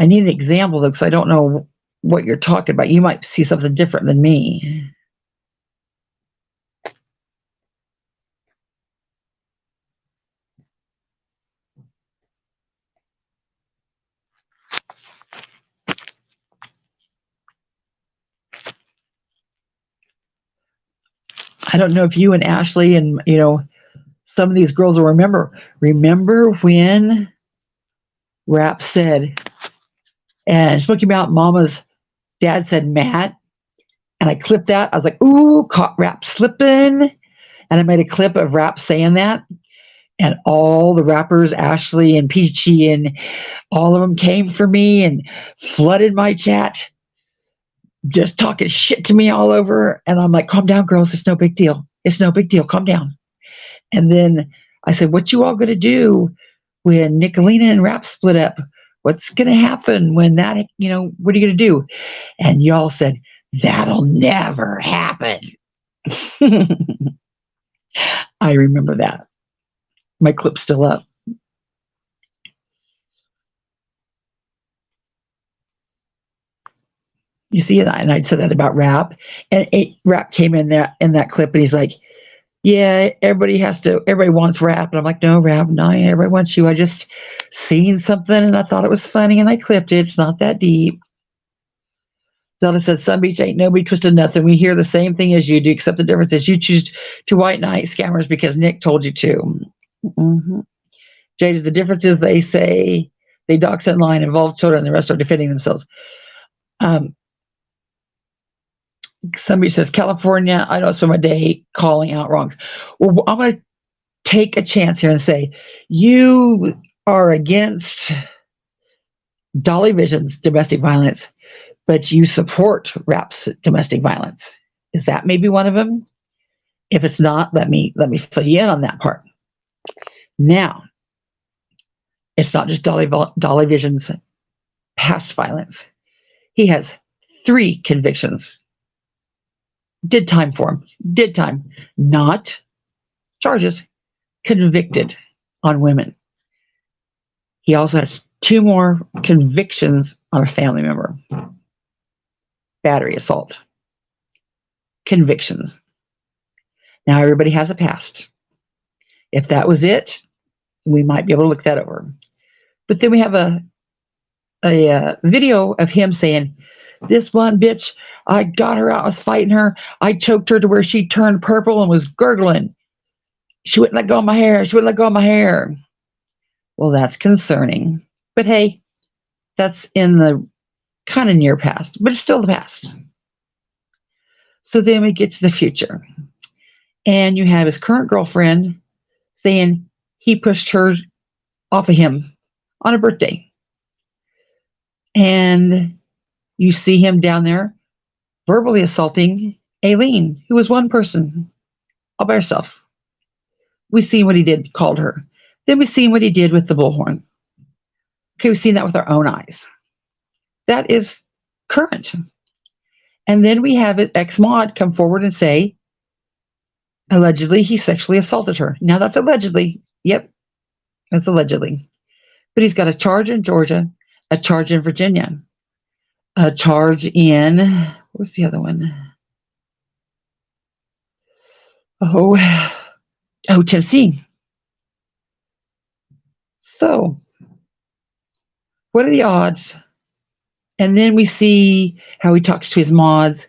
need an example though, because I don't know what you're talking about. You might see something different than me. I don't know if you and Ashley and some of these girls will remember. Remember when Rap said, and Smoky Mountain Mama's dad said Matt, and I clipped that. I was like, ooh, caught Rap slipping, and I made a clip of Rap saying that. And all the rappers, Ashley and Peachy, and all of them came for me and flooded my chat, just talking shit to me all over. And I'm like, calm down, girls. It's no big deal. It's no big deal. Calm down. And then I said, what you all going to do when Nickalina and Rap split up? What's going to happen when that, what are you going to do? And y'all said, that'll never happen. I remember that. My clip's still up. You see that? And I said that about Rap. And Rap came in that clip, and he's like, yeah, everybody wants Rap. And I'm like, no, Rap, no, everybody wants you. I just seen something and I thought it was funny and I clipped it. It's not that deep. Zelda said, Sun Beach ain't nobody twisted nothing. We hear the same thing as you do, except the difference is you choose to white knight scammers because Nick told you to. Mm-hmm. Jade, the difference is they say they dox in line, involve children, and the rest are defending themselves. Somebody says, California, I don't spend my day calling out wrongs. Well, I'm going to take a chance here and say, you are against Dolly Vision's domestic violence, but you support Rap's domestic violence. Is that maybe one of them? If it's not, let me fill you in on that part. Now, it's not just Dolly Vision's past violence. He has 3 convictions. Did time for him. Did time. Not charges. Convicted on women. He also has 2 more convictions on a family member. Battery assault. Convictions. Now everybody has a past. If that was it, we might be able to look that over. But then we have a video of him saying, this one bitch, I got her out, I was fighting her. I choked her to where she turned purple and was gurgling. She wouldn't let go of my hair. She wouldn't let go of my hair. Well, that's concerning. But hey, that's in the kind of near past, but it's still the past. So then we get to the future. And you have his current girlfriend saying he pushed her off of him on a birthday. And you see him down there verbally assaulting Aileen, who was one person all by herself. We've seen what he did, called her. Then we've seen what he did with the bullhorn. Okay, we've seen that with our own eyes. That is current. And then we have an ex-mod come forward and say, allegedly, he sexually assaulted her. Now that's allegedly. Yep, that's allegedly. But he's got a charge in Georgia, a charge in Virginia, a charge in, what's the other one? Oh, Tennessee. So, what are the odds? And then we see how he talks to his mods,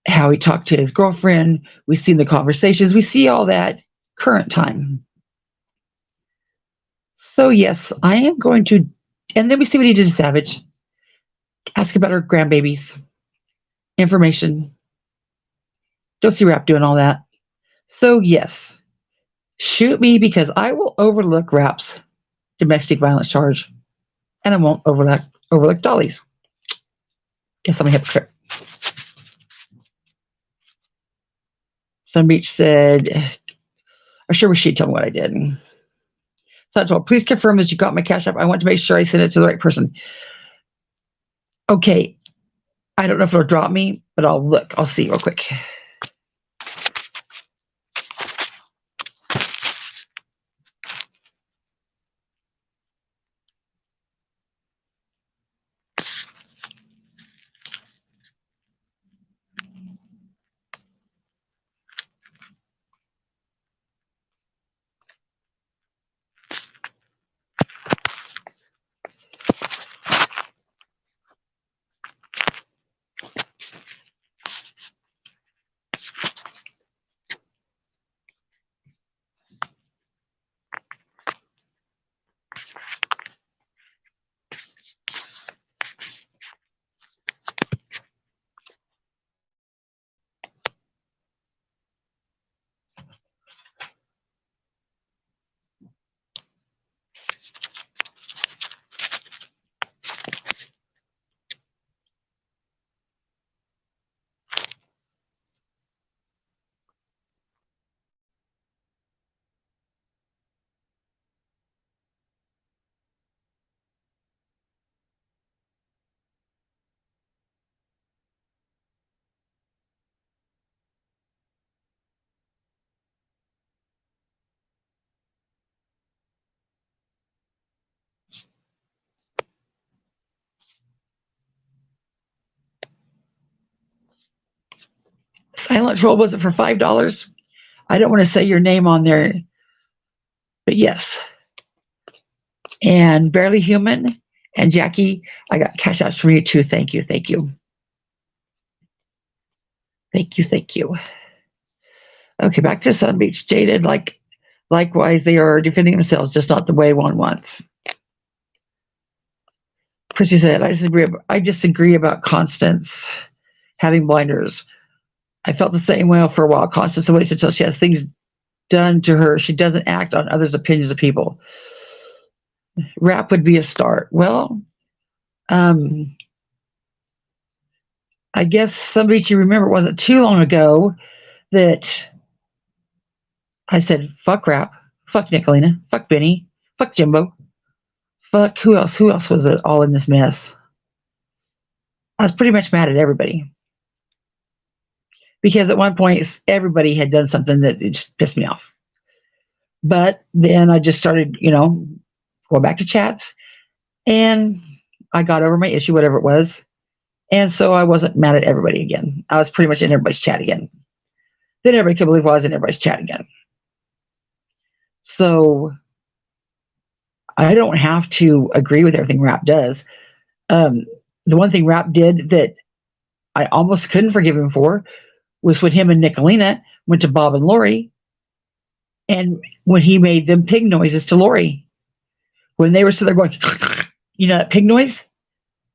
how he talked to his girlfriend. We see the conversations. We see all that current time. So, yes, I am going to, and then we see what he did to Savage. Ask about her grandbabies, information. Don't see Rap doing all that. So, yes, shoot me because I will overlook Rap's domestic violence charge and I won't overlook Dolly's. Guess I'm a hypocrite. Sun Beach said, I sure wish she'd tell me what I did. So I told, please confirm that you got my Cash App. I want to make sure I send it to the right person. Okay. I don't know if it'll drop me, but I'll look. I'll see real quick. talent troll was it for $5? I don't want to say your name on there, but yes. And Barely Human and Jackie, I got cash outs from you too. Thank you. Thank you. Thank you. Thank you. Okay, back to Sun Beach. Jaded, likewise, they are defending themselves, just not the way one wants. Chrissy said, I disagree about Constance having blinders. I felt the same way for a while. Constance waits until she has things done to her. She doesn't act on others' opinions of people. Rap would be a start. Well, I guess somebody you remember, it wasn't too long ago that I said, fuck rap, fuck Nickalina, fuck Benny, fuck Jimbo, fuck who else was it all in this mess? I was pretty much mad at everybody. Because at one point, everybody had done something that just pissed me off. But then I just started, going back to chats, and I got over my issue, whatever it was. And so I wasn't mad at everybody again. I was pretty much in everybody's chat again. Then everybody could believe I was in everybody's chat again. So I don't have to agree with everything Rap does. The one thing Rap did that I almost couldn't forgive him for was when him and Nickalina went to Bob and Lori, and when he made them pig noises to Lori. When they were still there going, that pig noise?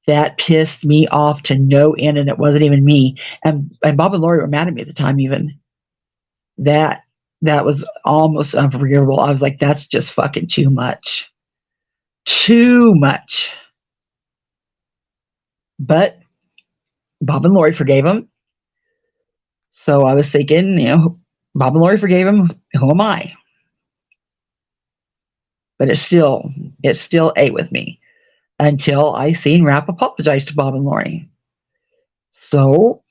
That pissed me off to no end, and it wasn't even me. And Bob and Lori were mad at me at the time even. That was almost unforgivable. I was like, that's just fucking too much. Too much. But Bob and Lori forgave him. So I was thinking, Bob and Lori forgave him. Who am I? But it still ate with me until I seen Rap apologize to Bob and Lori. So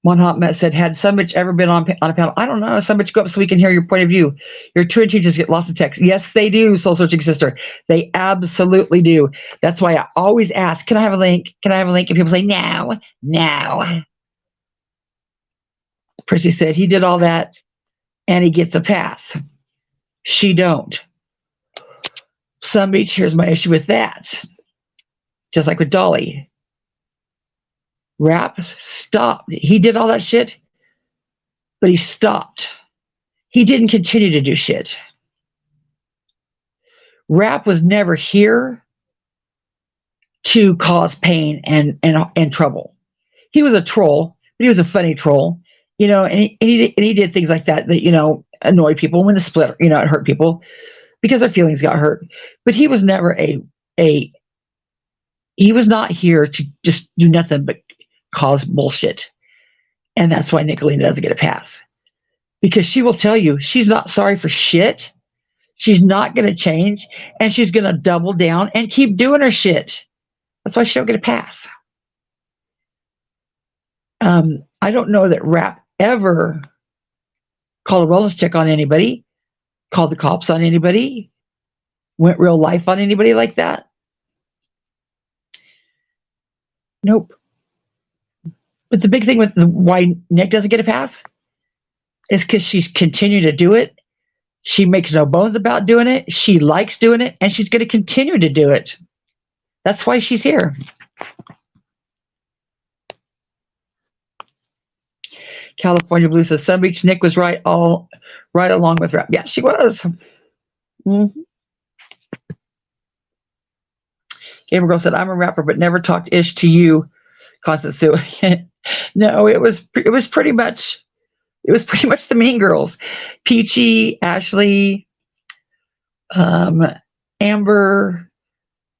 one hot mess said, had Sunbitch ever been on a panel? I don't know. Sunbitch, go up so we can hear your point of view. Your Twitter teachers get lost in text. Yes, they do, Soul Searching Sister. They absolutely do. That's why I always ask, can I have a link? Can I have a link? And people say, no. Percy said he did all that and he gets a pass. She don't. Sunbeach, here's my issue with that. Just like with Dolly. Rap stopped. He did all that shit, but he stopped. He didn't continue to do shit. Rap was never here to cause pain and trouble. He was a troll, but he was a funny troll, and he did things like that annoy people. When the split, it hurt people because their feelings got hurt. But he was never he was not here to just do nothing but cause bullshit. And that's why Nickalina doesn't get a pass. Because she will tell you she's not sorry for shit. She's not going to change. And she's going to double down and keep doing her shit. That's why she don't get a pass. I don't know that Rap ever called a wellness check on anybody, called the cops on anybody, went real life on anybody like that. Nope. But the big thing with why Nick doesn't get a pass is because she's continued to do it. She makes no bones about doing it. She likes doing it, and she's going to continue to do it. That's why she's here. California Blue says, Sun Beach Nick was right along with Rap. Yeah, she was. Mm-hmm. Gamer Girl said, I'm a rapper, but never talked ish to you, Constance Sue. No, it was pretty much the Mean Girls. Peachy, Ashley, Amber,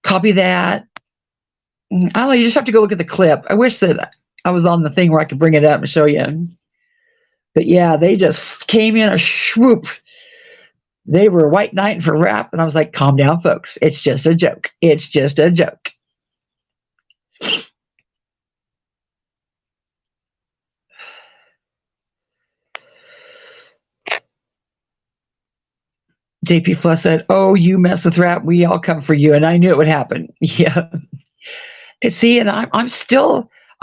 copy that. I don't know, you just have to go look at the clip. I wish that I was on the thing where I could bring it up and show you. But yeah, they just came in a swoop. They were white knighting for Rap, and I was like, calm down, folks. It's just a joke. It's just a joke. JP Plus said, oh, you mess with Rap, we all come for you. And I knew it would happen. Yeah. See, and I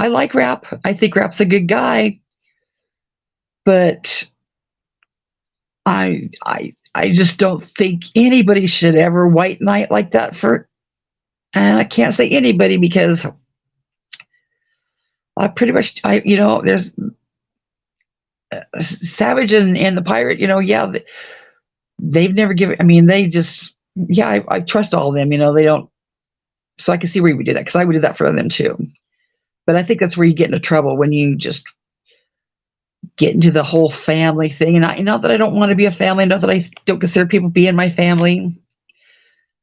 like Rap. I think Rap's a good guy. But I just don't think anybody should ever white knight like that and I can't say anybody because I pretty much, there's Savage and the Pirate, yeah, they've never given, they just, yeah, I trust all of them, they don't, so I can see where you would do that because I would do that for them too. But I think that's where you get into trouble when you just get into the whole family thing. And not that I don't want to be a family, not that I don't consider people being my family.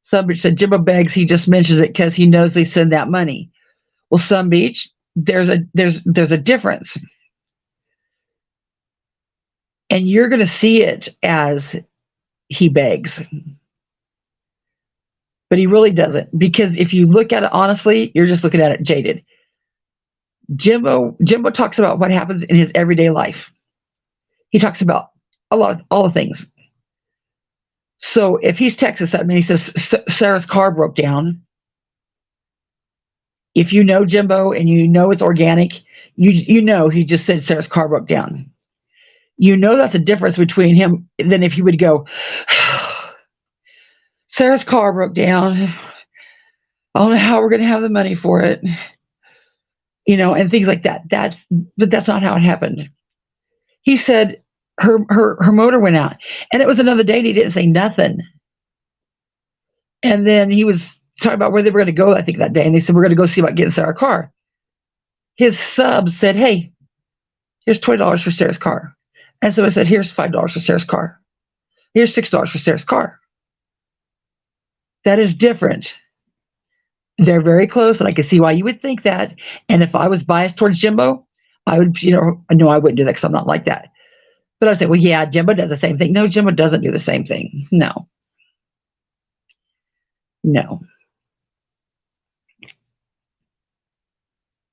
Some said Jimbo begs, he just mentions it because he knows they send that money. Well, Sun Beach, there's a difference. And you're going to see it as he begs. But he really doesn't. Because if you look at it honestly, you're just looking at it jaded. Jimbo talks about what happens in his everyday life. He talks about all the things. So if he's texting something and he says Sarah's car broke down, if you know Jimbo and you know it's organic, you know he just said Sarah's car broke down. You know that's a difference between him than if he would go, Sarah's car broke down. I don't know how we're going to have the money for it. And things like that. But that's not how it happened. He said her motor went out, and it was another day, and he didn't say nothing. And then he was talking about where they were going to go, I think, that day, and they said, we're going to go see about getting Sarah's car. His sub said, hey, here's $20 for Sarah's car. And so I said, here's $5 for Sarah's car. Here's $6 for Sarah's car. That is different. They're very close, and I can see why you would think that. And if I was biased towards Jimbo, I would, no, I wouldn't do that because I'm not like that. But I would say, well, yeah, Jimbo does the same thing. No, Jimbo doesn't do the same thing. No.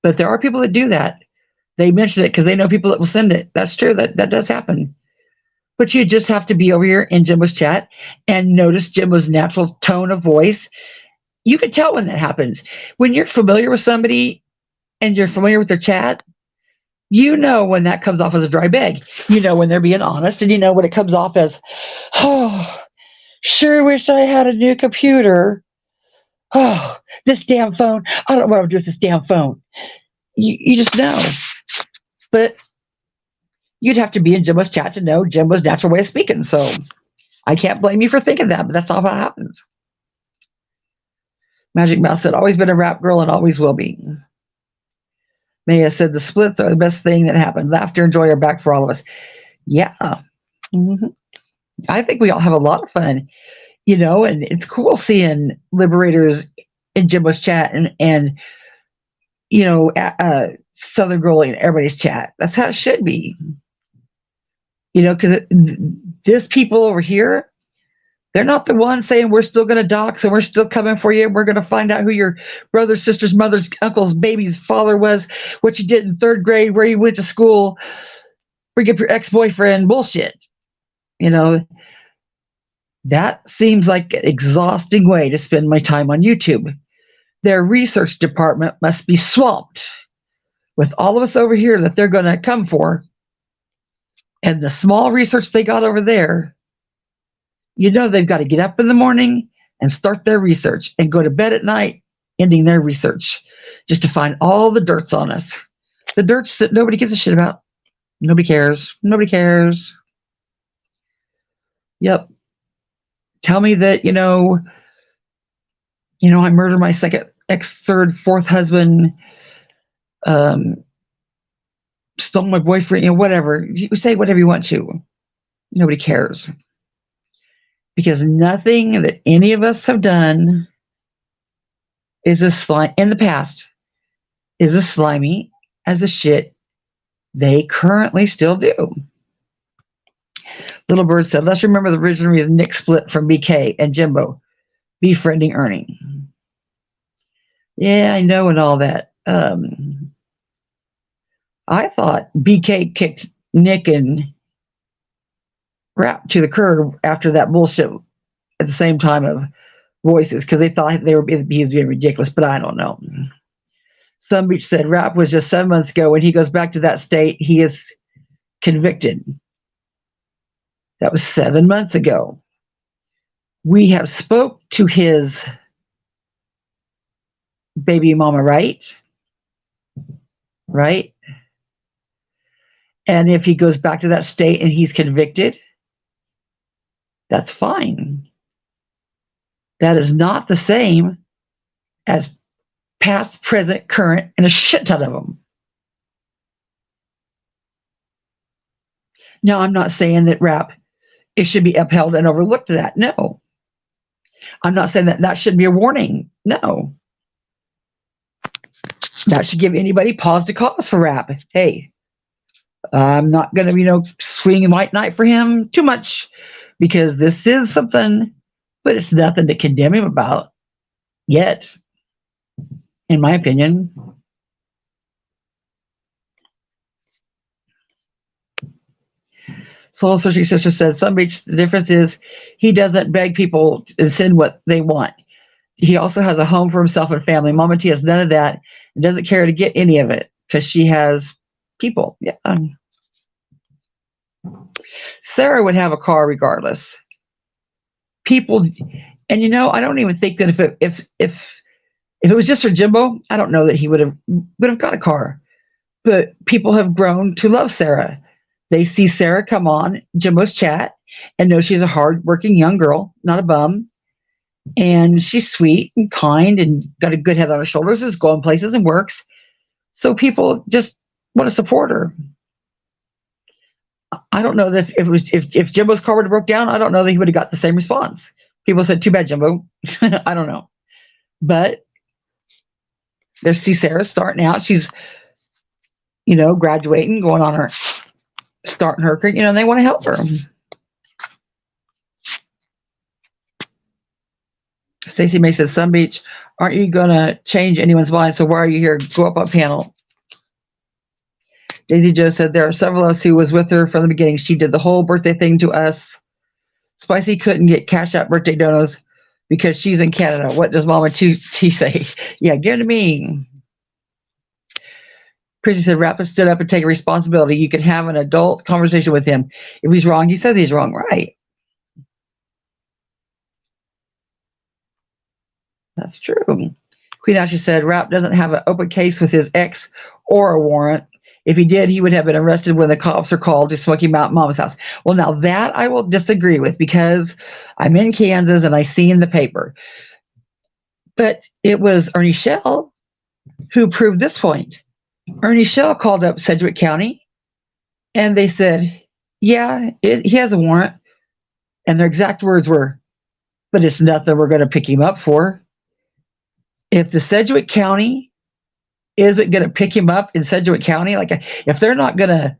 But there are people that do that. They mention it because they know people that will send it. That's true. That does happen. But you just have to be over here in Jimbo's chat and notice Jimbo's natural tone of voice. You can tell when that happens. When you're familiar with somebody and you're familiar with their chat, you know when that comes off as a dry bag. You know when they're being honest, and you know when it comes off as, oh, sure wish I had a new computer. Oh, this damn phone. I don't know what I'm doing with this damn phone. You just know. But you'd have to be in Jimbo's chat to know Jimbo's natural way of speaking. So I can't blame you for thinking that, but that's not what happens. Magic Mouse said, always been a rap girl and always will be. Maya said, the splits are the best thing that happened. Laughter and joy are back for all of us. Yeah. I think we all have a lot of fun, and it's cool seeing liberators in Jimbo's chat and Southern Girl in everybody's chat. That's how it should be. Because this people over here, they're not the ones saying we're still going to dox and we're still coming for you. And we're going to find out who your brother's, sister's, mother's, uncle's, baby's father was, what you did in 3rd grade, where you went to school, bring up your ex-boyfriend, bullshit. That seems like an exhausting way to spend my time on YouTube. Their research department must be swamped with all of us over here that they're going to come for. And the small research they got over there, they've got to get up in the morning and start their research and go to bed at night, ending their research, just to find all the dirts on us. The dirts that nobody gives a shit about. Nobody cares. Nobody cares. Yep. Tell me that, I murdered my second, third, fourth husband, stole my boyfriend, whatever. You say whatever you want to. Nobody cares. Because nothing that any of us have done is as slimy in the past is as slimy as the shit they currently still do. Little Bird said, let's remember the original reason Nick split from BK and Jimbo befriending Ernie. Yeah, I know, and all that. I thought BK kicked Nick and Rap to the curb after that bullshit at the same time of voices, because they thought he was being ridiculous, but I don't know. Some Beach said Rap was just 7 months ago. When he goes back to that state, he is convicted. That was 7 months ago. We have spoke to his baby mama, right? Right? And if he goes back to that state and he's convicted, that's fine. That is not the same as past, present, current, and a shit ton of them. Now, I'm not saying that rap, it should be upheld and overlooked to that. No. I'm not saying that that should be a warning. No. That should give anybody pause to cause for rap. Hey, I'm not going to, swing white knight for him too much because this is something, but it's nothing to condemn him about yet, in my opinion. Soul Searching Sister said, the difference is he doesn't beg people to send what they want. He also has a home for himself and family. Mama T has none of that and doesn't care to get any of it because she has people. Yeah. Sarah would have a car regardless. People, and I don't even think that if it was just for Jimbo, I don't know that he would have got a car. But people have grown to love Sarah. They see Sarah come on Jimbo's chat and know she's a hard-working young girl, not a bum. And she's sweet and kind and got a good head on her shoulders, is going places and works. So people just want to support her. I don't know that if Jimbo's car would have broke down, I don't know that he would have got the same response. People said, too bad, Jimbo. I don't know. But they see Sarah starting out. She's, graduating, going on her, starting her career, and they want to help her. Stacey May says, Sun Beach, aren't you going to change anyone's mind? So why are you here? Go up on panel. Daisy Joe said, there are several of us who was with her from the beginning. She did the whole birthday thing to us. Spicy couldn't get Cash App birthday donos because she's in Canada. What does Mama T say? Yeah, give it to me. Chrissy said, Rapper stood up and take responsibility. You can have an adult conversation with him. If he's wrong, he says he's wrong. Right. That's true. Queen Ashley said, Rap doesn't have an open case with his ex or a warrant. If he did, he would have been arrested when the cops are called to Smoky Mountain Mama's house. Well, now that I will disagree with because I'm in Kansas and I see in the paper. But it was Ernie Shell who proved this point. Ernie Shell called up Sedgwick County and they said, yeah, he has a warrant. And their exact words were, but it's nothing we're going to pick him up for. If the Sedgwick County isn't going to pick him up in Sedgwick County, like if they're not going to,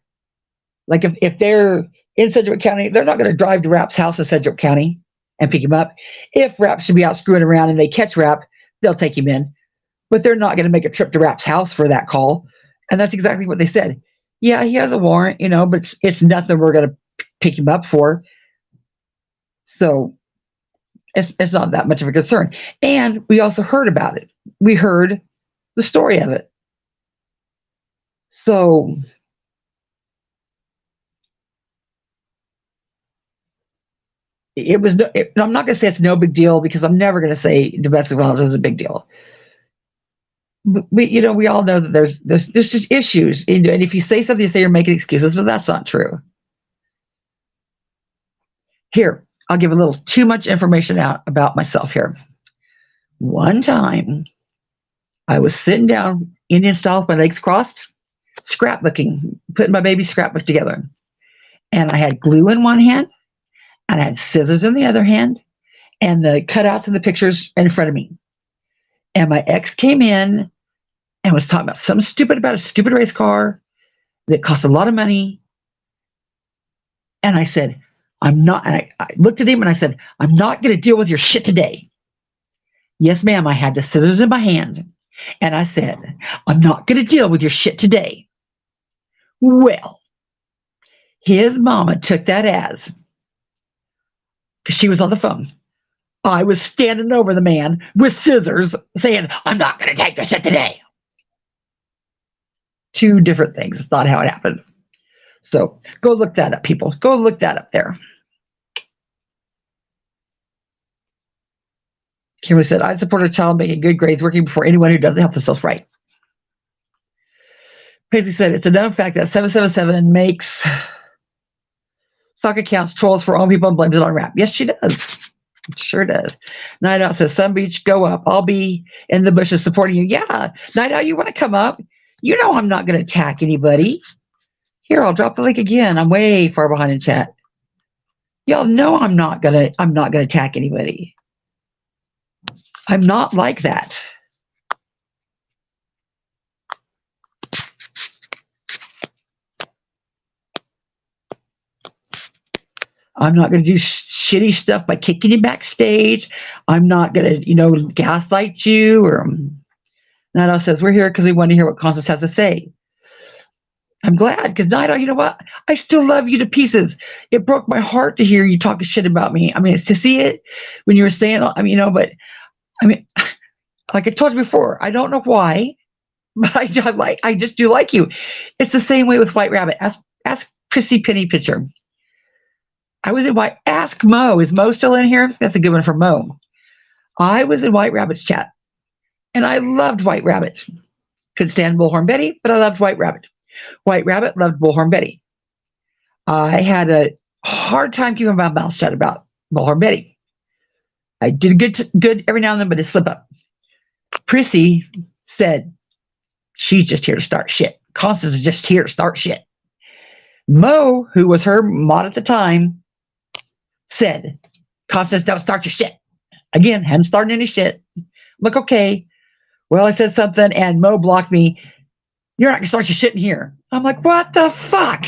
like if they're in Sedgwick County, they're not going to drive to Rap's house in Sedgwick County and pick him up. If Rap should be out screwing around and they catch Rap, they'll take him in. But they're not going to make a trip to Rap's house for that call. And that's exactly what they said. Yeah, he has a warrant, but it's nothing we're going to pick him up for. So it's not that much of a concern. And we also heard about it. We heard the story of it. So it was. I'm not going to say it's no big deal because I'm never going to say domestic violence is a big deal. We all know that there's just issues. And if you say something, you say you're making excuses, but that's not true. Here, I'll give a little too much information out about myself here. One time, I was sitting down, Indian style, with my legs crossed, scrapbooking, putting my baby scrapbook together. And I had glue in one hand, and I had scissors in the other hand, and the cutouts and the pictures in front of me. And my ex came in and was talking about something stupid about a stupid race car that cost a lot of money. And I said, I'm not, and I looked at him and I said, I'm not going to deal with your shit today. Yes, ma'am, I had the scissors in my hand. And I said, I'm not going to deal with your shit today. Well, his mama took that as, because she was on the phone, I was standing over the man with scissors saying, I'm not going to take your shit today. Two different things. It's not how it happened. So go look that up, people. Go look that up there. Kimberly said, I'd support a child making good grades working before anyone who doesn't help themselves right. Paisley said, it's a known fact that 777 makes stock accounts trolls for own people and blames it on rap. Yes, she does. Sure does. Night Out says, Sun Beach, go up. I'll be in the bushes supporting you. Yeah, Night Out, you want to come up? You know I'm not going to attack anybody. Here, I'll drop the link again. I'm way far behind in chat. Y'all know I'm not gonna attack anybody. I'm not like that. I'm not going to do shitty stuff by kicking you backstage. I'm not going to, gaslight you. Or Night says, we're here because we want to hear what Constance has to say. I'm glad, because Night, you know what? I still love you to pieces. It broke my heart to hear you talking shit about me. I mean, it's to see it when you were saying, but I mean, like I told you before, I don't know why, but I just do like you. It's the same way with White Rabbit. Ask Prissy Penny Pitcher. I was in ask Mo. Is Mo still in here? That's a good one for Mo. I was in White Rabbit's chat, and I loved White Rabbit. Couldn't stand Bullhorn Betty, but I loved White Rabbit. White Rabbit loved Bullhorn Betty. I had a hard time keeping my mouth shut about Bullhorn Betty. I did good every now and then, but it slip up. Prissy said, she's just here to start shit. Constance is just here to start shit. Mo, who was her mod at the time, said, Constance, don't start your shit. Again, hadn't started any shit. Look, okay. Well, I said something and Mo blocked me. You're not going to start your shit in here. I'm like, what the fuck?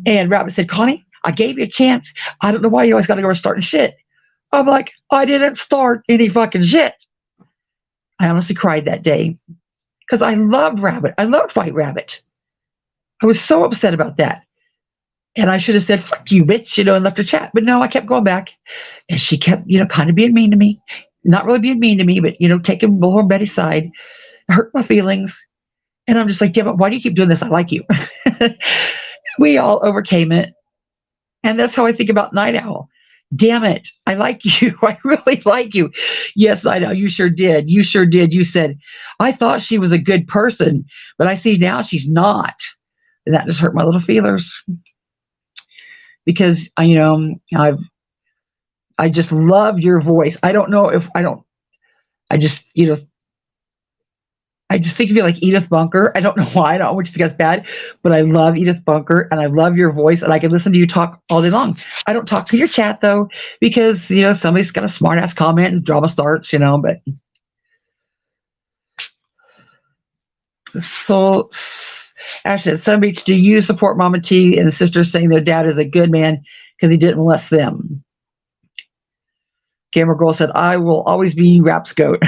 And Rabbit said, Connie, I gave you a chance. I don't know why you always got to go starting shit. I'm like, I didn't start any fucking shit. I honestly cried that day because I loved Rabbit. I loved White Rabbit. I was so upset about that. And I should have said, fuck you, bitch, and left her chat. But no, I kept going back. And she kept, kind of being mean to me. Not really being mean to me, but, taking Bullhorn Betty's side. It hurt my feelings. And I'm just like, damn it, why do you keep doing this? I like you. We all overcame it. And that's how I think about Night Owl. Damn it, I like you. I really like you. Yes, Night Owl, you sure did. You sure did. You said, I thought she was a good person, but I see now she's not. And that just hurt my little feelers. Because I just love your voice. I don't know if I just think of you like Edith Bunker. I don't know why. I don't want you to think that's bad, but I love Edith Bunker and I love your voice and I can listen to you talk all day long. I don't talk to your chat though, because somebody's got a smart ass comment and drama starts, but so Ashley at Sun Beach, do you support Mama T and the sisters saying their dad is a good man because he didn't molest them? Gamer Girl said, I will always be Rap's goat.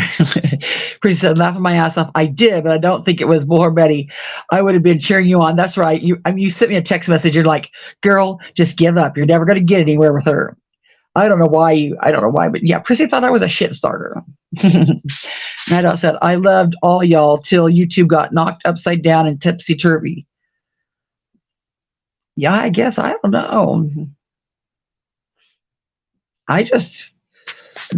Priest said, laughing my ass off. I did, but I don't think it was Bullhorn Betty. I would have been cheering you on. That's right. You sent me a text message. You're like, girl, just give up. You're never going to get anywhere with her. I don't know why, but yeah, Prissy thought I was a shit starter. Night Out said, I loved all y'all till YouTube got knocked upside down and tipsy-turvy. Yeah, I guess. I don't know.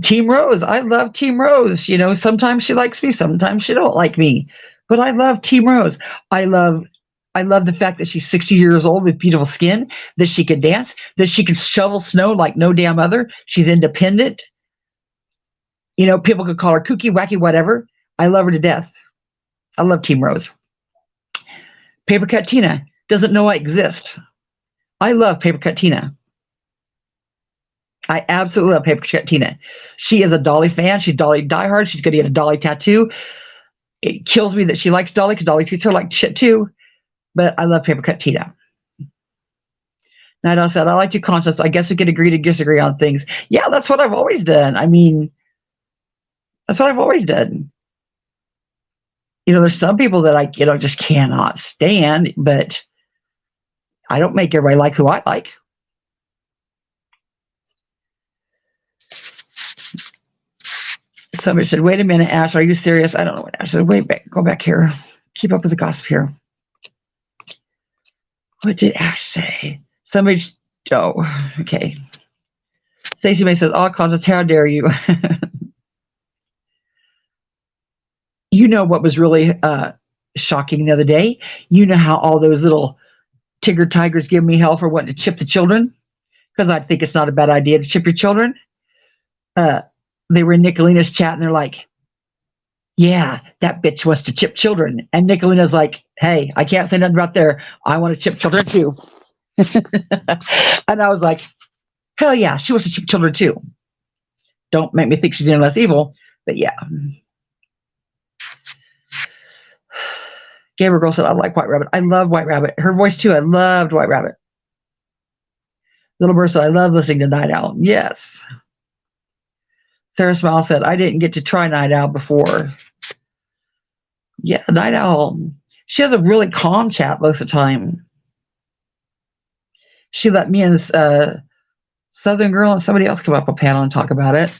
Team Rose. I love Team Rose. Sometimes she likes me, sometimes she don't like me. But I love Team Rose. I love the fact that she's 60 years old with beautiful skin, that she can dance, that she can shovel snow like no damn other. She's independent. People could call her kooky, wacky, whatever. I love her to death. I love Team Rose. Paper Cut Tina doesn't know I exist. I love Paper Cut Tina. I absolutely love Paper Cut Tina. She is a Dolly fan. She's Dolly diehard. She's going to get a Dolly tattoo. It kills me that she likes Dolly because Dolly treats her like shit too. But I love Paper Cut Tina. Night Owl said, I like your concepts. I guess we could agree to disagree on things. Yeah, that's what I've always done. I mean, that's what I've always done. There's some people that I, just cannot stand, but I don't make everybody like who I like. Somebody said, wait a minute, Ash, are you serious? I don't know what Ash said. Wait back, go back here. Keep up with the gossip here. What did Ash say? Somebody, oh, okay. Stacey May says, all causes, how dare you? You know what was really shocking the other day? You know how all those little Tigger Tigers give me hell for wanting to chip the children? Because I think it's not a bad idea to chip your children. They were in Nickalina's chat and they're like, yeah, that bitch wants to chip children. And Nickalina's like, hey, I can't say nothing about there. I want to chip children too. And I was like, hell yeah, she wants to chip children too. Don't make me think she's any less evil, but yeah. Gamer Girl said, I like White Rabbit. I love White Rabbit. Her voice too. I loved White Rabbit. Little Bird said, I love listening to Night Owl. Yes. Sarah Smile said, I didn't get to try Night Owl before. Yeah, Night Owl. She has a really calm chat most of the time. She let me and Southern Girl and somebody else come up on panel and talk about it.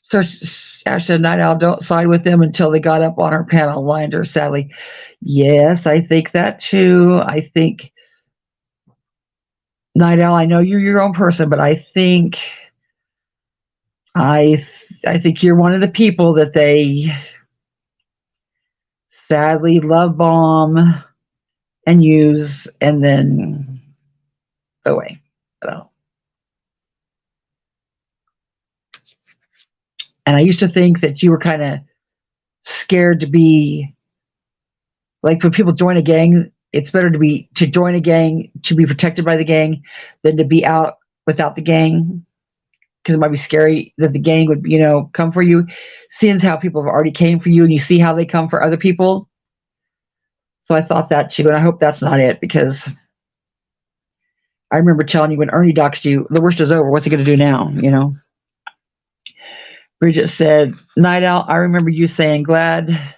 So Ash said, Night Owl, don't side with them until they got up on her panel and lined her, sadly. Yes, I think that too. I think, Night Owl, I know you're your own person, but I think you're one of the people that they sadly love bomb and use and then go away. So. And I used to think that you were kind of scared to be, like when people join a gang, it's better to join a gang, to be protected by the gang, than to be out without the gang. Because it might be scary that the gang would, come for you. Seeing how people have already came for you and you see how they come for other people. So I thought that too, and I hope that's not it, because I remember telling you when Ernie doxed you, the worst is over. What's he going to do now, Bridget said, Night Owl, I remember you saying, Glad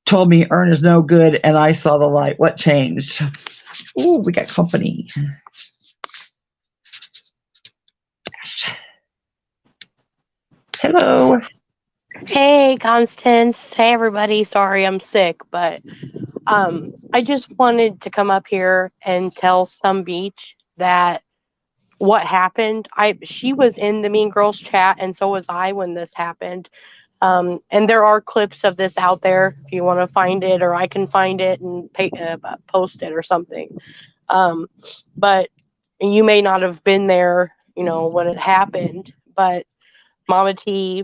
told me Ern is no good, and I saw the light. What changed? Ooh, we got company. Hello. Hey, Constance. Hey, everybody. Sorry I'm sick, but I just wanted to come up here and tell Some Beach that what happened. She was in the Mean Girls chat, and so was I when this happened. And there are clips of this out there if you want to find it, or I can find it and post it or something. But you may not have been there, when it happened, but Mama T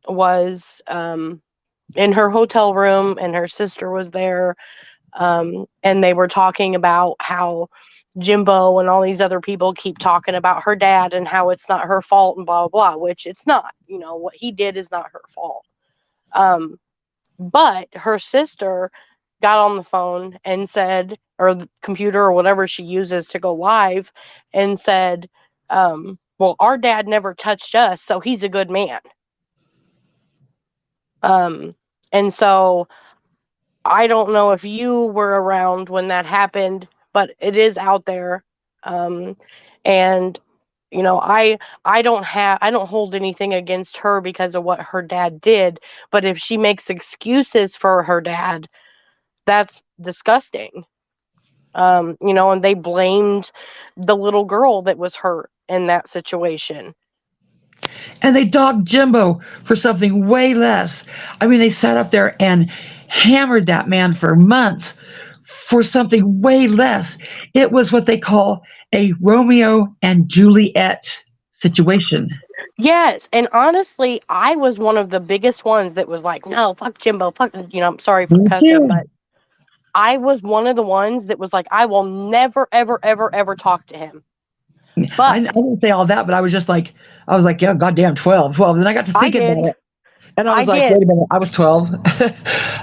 was in her hotel room and her sister was there, and they were talking about how Jimbo and all these other people keep talking about her dad and how it's not her fault and blah blah blah, which it's not. What he did is not her fault. But her sister got on the phone and said, or the computer or whatever she uses to go live, and said, well, our dad never touched us, so he's a good man. And so I don't know if you were around when that happened, but it is out there. And I don't hold anything against her because of what her dad did, but if she makes excuses for her dad, that's disgusting. And they blamed the little girl that was hurt in that situation. And they dogged Jimbo for something way less. I mean, they sat up there and hammered that man for months for something way less. It was what they call a Romeo and Juliet situation. Yes, and honestly, I was one of the biggest ones that was like, no, fuck Jimbo, fuck, I'm sorry for cussing, but I was one of the ones that was like, I will never, ever, ever, ever talk to him. But I didn't say all that, but I was like, yeah, goddamn, 12. And I got to thinking about it. And I was like, wait a minute, I was 12.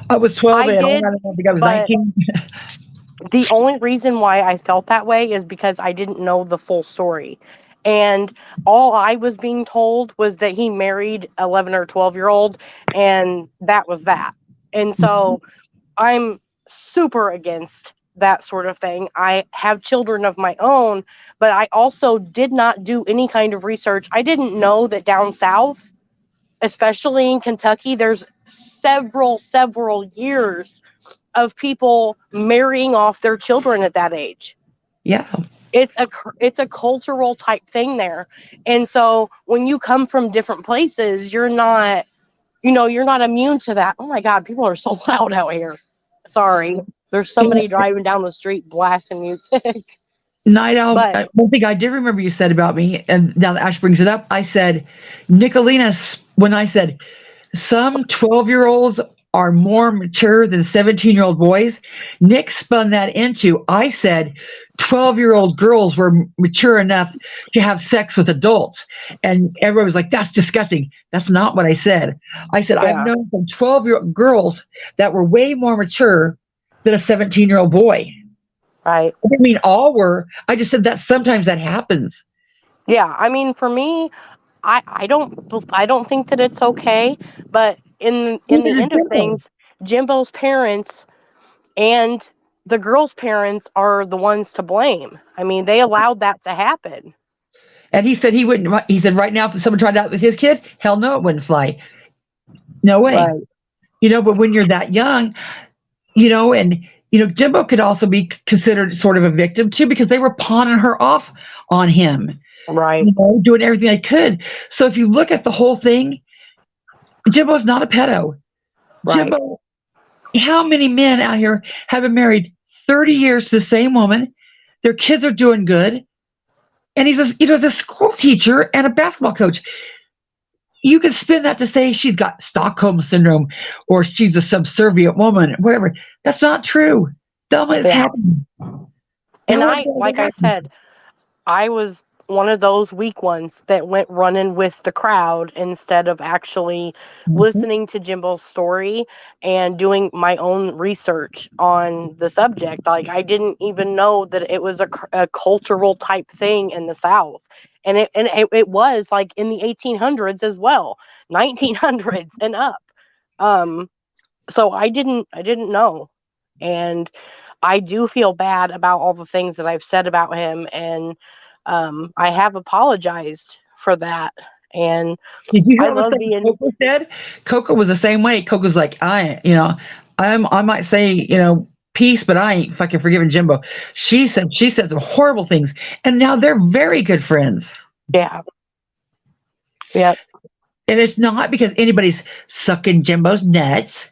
I was 12 and I think I was 19. The only reason why I felt that way is because I didn't know the full story. And all I was being told was that he married 11 or 12-year-old, and that was that. And so I'm super against that sort of thing. I have children of my own, but I also did not do any kind of research. I didn't know that down south, especially in Kentucky, there's several years of people marrying off their children at that age. Yeah. It's a cultural type thing there. And so when you come from different places, you're not immune to that. Oh my God, people are so loud out here. Sorry. There's somebody driving down the street blasting music. Night Owl, But one thing I did remember you said about me, and now that Ash brings it up, I said, Nickalina, when I said some 12-year-olds are more mature than 17-year-old boys, Nick spun that into, I said 12-year-old girls were mature enough to have sex with adults. And everyone was like, that's disgusting. That's not what I said. I said, I've known some 12-year-old girls that were way more mature than a 17-year-old boy. right. I didn't mean all were. I just said that sometimes that happens. Yeah, I mean, for me, I don't think that it's okay, but in the Neither end did of Jimbo. things, Jimbo's parents and the girl's parents are the ones to blame. I mean, they allowed that to happen. And he said he wouldn't. He said right now, if someone tried out with his kid, hell no, it wouldn't fly. No way. Right. But when you're that young, and Jimbo could also be considered sort of a victim too, because they were pawning her off on him. Right. Doing everything they could. So if you look at the whole thing, Jimbo's not a pedo. Right. Jimbo, how many men out here have been married 30 years to the same woman? Their kids are doing good. And he's a school teacher and a basketball coach. You can spin that to say she's got Stockholm syndrome or she's a subservient woman, whatever. That's not true. Thelma is happening. And like I said, I was one of those weak ones that went running with the crowd instead of actually listening to Jimbo's story and doing my own research on the subject. Like, I didn't even know that it was a cultural type thing in the South. And it was like in the 1800s as well, 1900s and up. So I didn't know. And I do feel bad about all the things that I've said about him, and I have apologized for that. And did you hear I what love being. Coco said? Coco was the same way. Coco's like, I might say, peace, but I ain't fucking forgiving Jimbo. She said some horrible things, and now they're very good friends. Yeah. Yep. And it's not because anybody's sucking Jimbo's nuts.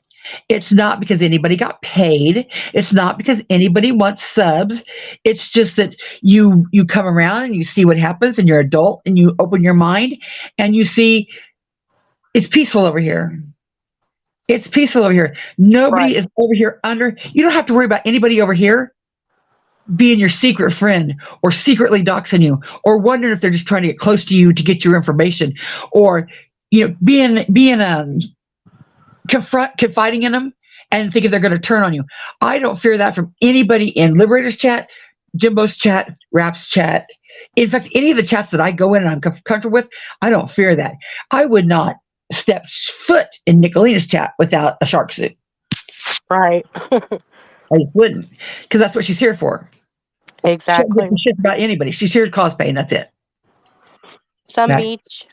It's not because anybody got paid. It's not because anybody wants subs. It's just that you come around and you see what happens, and you're adult and you open your mind and you see it's peaceful over here. It's peaceful over here. Nobody is over here you don't have to worry about anybody over here being your secret friend or secretly doxing you or wondering if they're just trying to get close to you to get your information or being confiding in them and thinking they're going to turn on you. I don't fear that from anybody in Liberators chat, Jimbo's chat, Rap's chat. In fact, any of the chats that I go in and I'm comfortable with, I don't fear that. I would not step foot in Nickalina's chat without a shark suit. Right. I just wouldn't, because that's what she's here for. Exactly. She doesn't shit about anybody. She's here to cause pain. That's it. Beach,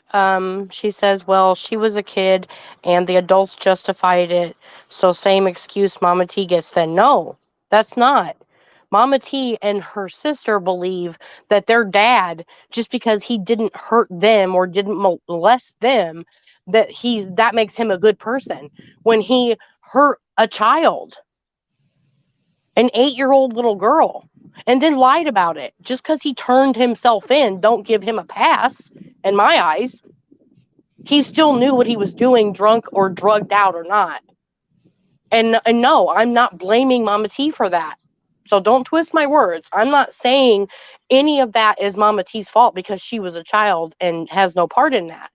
she says, well, she was a kid and the adults justified it. So same excuse Mama T gets then. No, that's not. Mama T and her sister believe that their dad, just because he didn't hurt them or didn't molest them, that makes him a good person. When he hurt a child, an 8-year-old little girl, and then lied about it, just because he turned himself in, don't give him a pass. In my eyes, he still knew what he was doing, drunk or drugged out or not. And no, I'm not blaming Mama T for that. So don't twist my words. I'm not saying any of that is Mama T's fault because she was a child and has no part in that.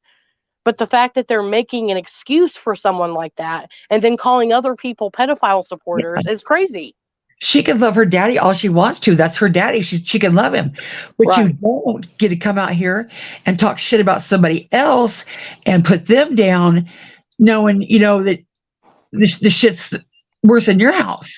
But the fact that they're making an excuse for someone like that and then calling other people pedophile supporters is crazy. She can love her daddy all she wants to. That's her daddy. She can love him. But you don't get to come out here and talk shit about somebody else and put them down knowing, that the shit's worse in your house.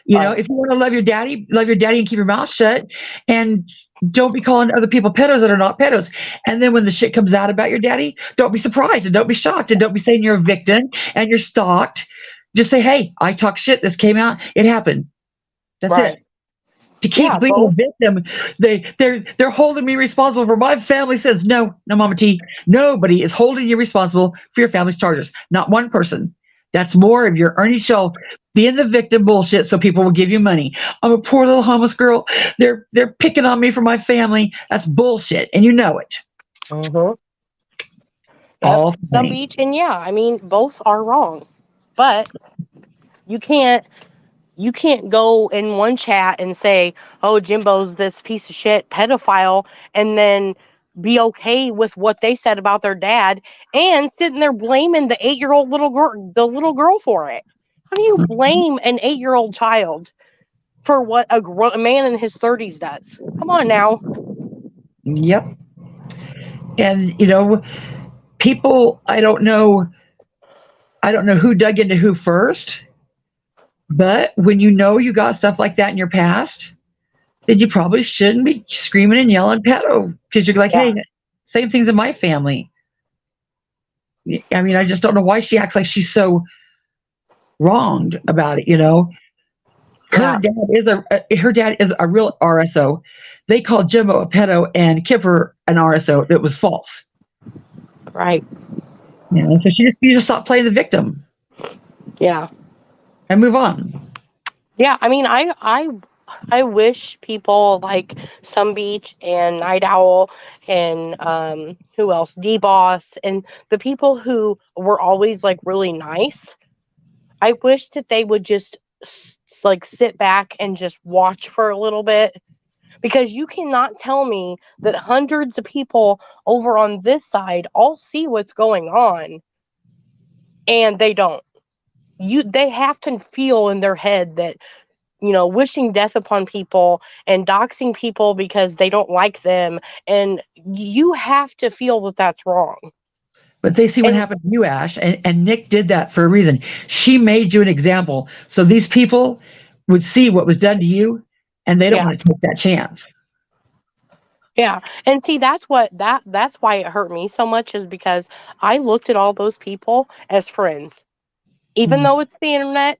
If you want to love your daddy and keep your mouth shut and don't be calling other people pedos that are not pedos. And then when the shit comes out about your daddy, don't be surprised and don't be shocked and don't be saying you're a victim and you're stalked. Just say, hey, I talk shit. This came out. It happened. That's Right. it. To keep Yeah, being a both. victim, they're holding me responsible for my family sins. No, no, Mama T. Nobody is holding you responsible for your family's charges. Not one person. That's more of your Ernie Shaw being the victim bullshit so people will give you money. I'm a poor little homeless girl. They're picking on me for my family. That's bullshit. And you know it. Mm-hmm. Yep. All Some funny. beach, and yeah, I mean, both are wrong. But you can't go in one chat and say, "Oh, Jimbo's this piece of shit pedophile," and then be okay with what they said about their dad, and sitting there blaming the 8-year-old little girl for it. How do you blame an 8-year-old child for what a man in his 30s does? Come on now. Yep. And people, I don't know who dug into who first, but when you got stuff like that in your past, then you probably shouldn't be screaming and yelling pedo, because you're like, Yeah. hey, same things in my family. I mean, I just don't know why she acts like she's so wronged about it. Yeah. Her dad is a real RSO. They called Jimbo a pedo and Kipper an RSO. That was false. Right. So you just stop playing the victim Yeah. and move on. Yeah, I mean, I wish people like Some Beach and Night Owl and who else? D Boss and the people who were always like really nice. I wish that they would just like sit back and just watch for a little bit, because you cannot tell me that hundreds of people over on this side all see what's going on and they don't. They have to feel in their head that wishing death upon people and doxing people because they don't like them. And you have to feel that that's wrong. But they see what And happened to you, Ash, and Nick did that for a reason. She made you an example. So these people would see what was done to you, and they don't yeah, want to take that chance. yeah. And see, that's why it hurt me so much, is because I looked at all those people as friends. Even though it's the internet,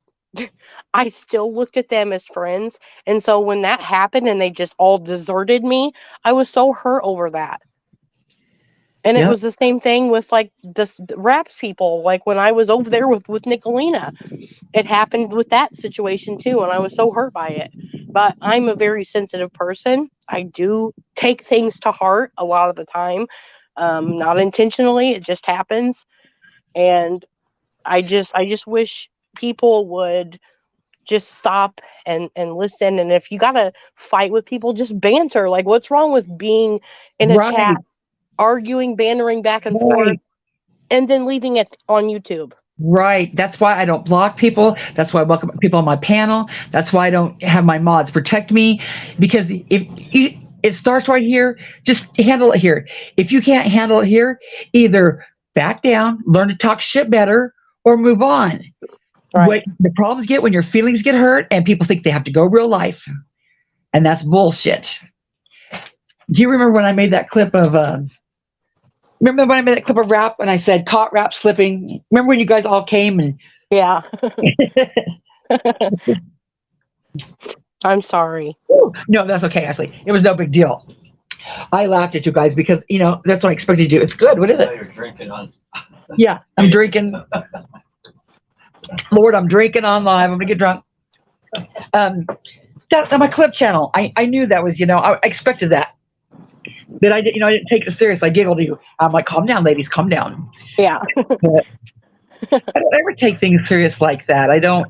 I still looked at them as friends. And so when that happened and they just all deserted me, I was so hurt over that. And it Yep. was the same thing with like the raps people. Like when I was over there with Nickalina, it happened with that situation too. And I was so hurt by it. But I'm a very sensitive person. I do take things to heart a lot of the time. Not intentionally, it just happens. And I just wish people would just stop and listen. And if you gotta fight with people, just banter. Like, what's wrong with being in a Right. chat, arguing, bantering back and Right. forth, and then leaving it on YouTube? Right. That's why I don't block people. That's why I welcome people on my panel. That's why I don't have my mods protect me. Because it starts right here, just handle it here. If you can't handle it here, either back down, learn to talk shit better, or move on. Right. What the problems get when your feelings get hurt and people think they have to go real life. And that's bullshit. Do you remember when I made that clip of remember when I made that clip of rap and I said caught rap slipping? Remember when you guys all came and Yeah. I'm sorry. No, that's okay, Ashley. It was no big deal. I laughed at you guys because that's what I expected you to do. It's good. What is it? You're drinking on. Yeah, I'm drinking. Lord, I'm drinking on live. I'm gonna get drunk. That's on my clip channel. I knew that was, I expected that. But I didn't take it serious. I giggled at you. I'm like, calm down, ladies, calm down. Yeah. But I don't ever take things serious like that. I don't.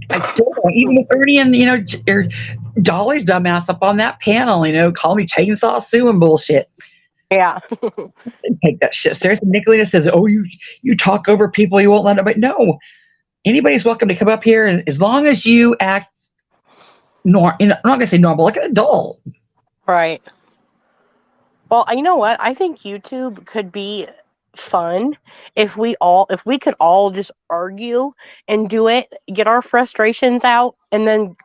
I still don't. Even with Ernie and or Dolly's dumbass up on that panel, call me chainsaw Sue and bullshit. Yeah. Take that shit serious. And Nickalina says, "Oh, you talk over people. You won't let them." But no, anybody's welcome to come up here, and as long as you act I'm not gonna say normal, like an adult. Right. Well, you know what? I think YouTube could be fun if we could all just argue and do it, get our frustrations out, and then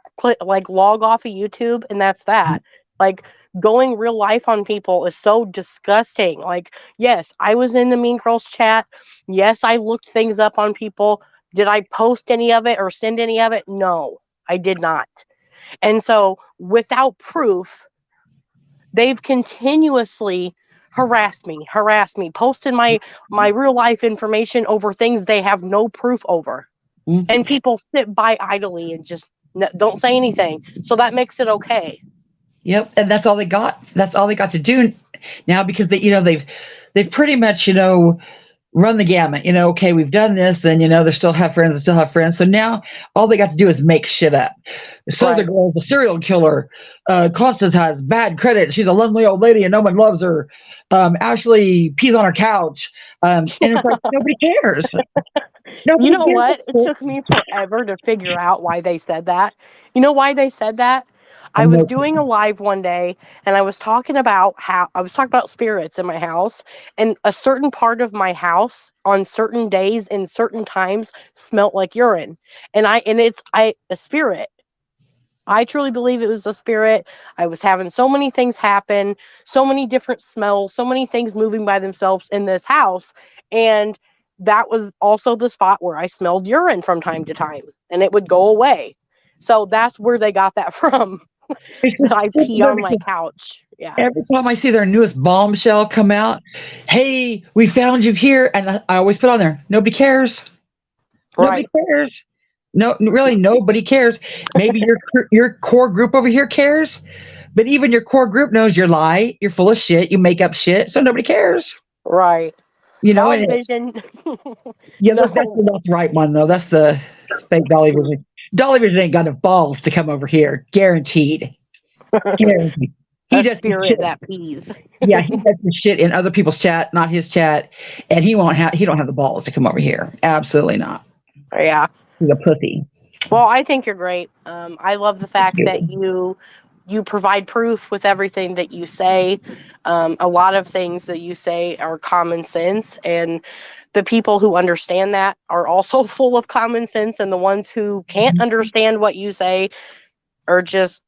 log off of YouTube, and that's that. Like, going real life on people is so disgusting. Like, yes, I was in the Mean Girls chat. Yes, I looked things up on people. Did I post any of it or send any of it? No, I did not. And so without proof, they've continuously harassed me, posted my real life information over things they have no proof over. Mhm. And people sit by idly and just don't say anything. So that makes it okay. Yep, and that's all they got. That's all they got to do now, because they've pretty much run the gamut. Okay, we've done this, and they still have friends, they still have friends. So now all they got to do is make shit up. Southern Girl's a serial killer. Constance has bad credit. She's a lonely old lady, and no one loves her. Ashley pees on her couch, and it's like nobody cares. Nobody You know cares. what? It took me forever to figure out why they said that. You know why they said that? I I'm was no- doing a live one day and I was talking about spirits in my house, and a certain part of my house on certain days and certain times smelt like urine. And it's a spirit. I truly believe it was a spirit. I was having so many things happen, so many different smells, so many things moving by themselves in this house. And that was also the spot where I smelled urine from time to time, and it would go away. So that's where they got that from. It's That just I peed stupid on my because couch. Yeah. every time I see their newest bombshell come out, hey, we found you here, and I always put on there, nobody cares. Nobody Right. cares. No, really, nobody cares. Maybe your core group over here cares, but even your core group knows you lie. You're full of shit. You make up shit, so nobody cares. Right. And Dolly Vision. yeah, No. that's the right one though. That's the fake Dolly Vision. Dolly Vision ain't got enough balls to come over here, guaranteed. Guaranteed. He A does some spirit shit. that pees. Yeah, he does some shit in other people's chat, not his chat, and he don't have the balls to come over here. Absolutely not. Yeah. He's a pussy. Well, I think you're great. I love the fact You. that you provide proof with everything that you say. A lot of things that you say are common sense, and the people who understand that are also full of common sense, and the ones who can't understand what you say are just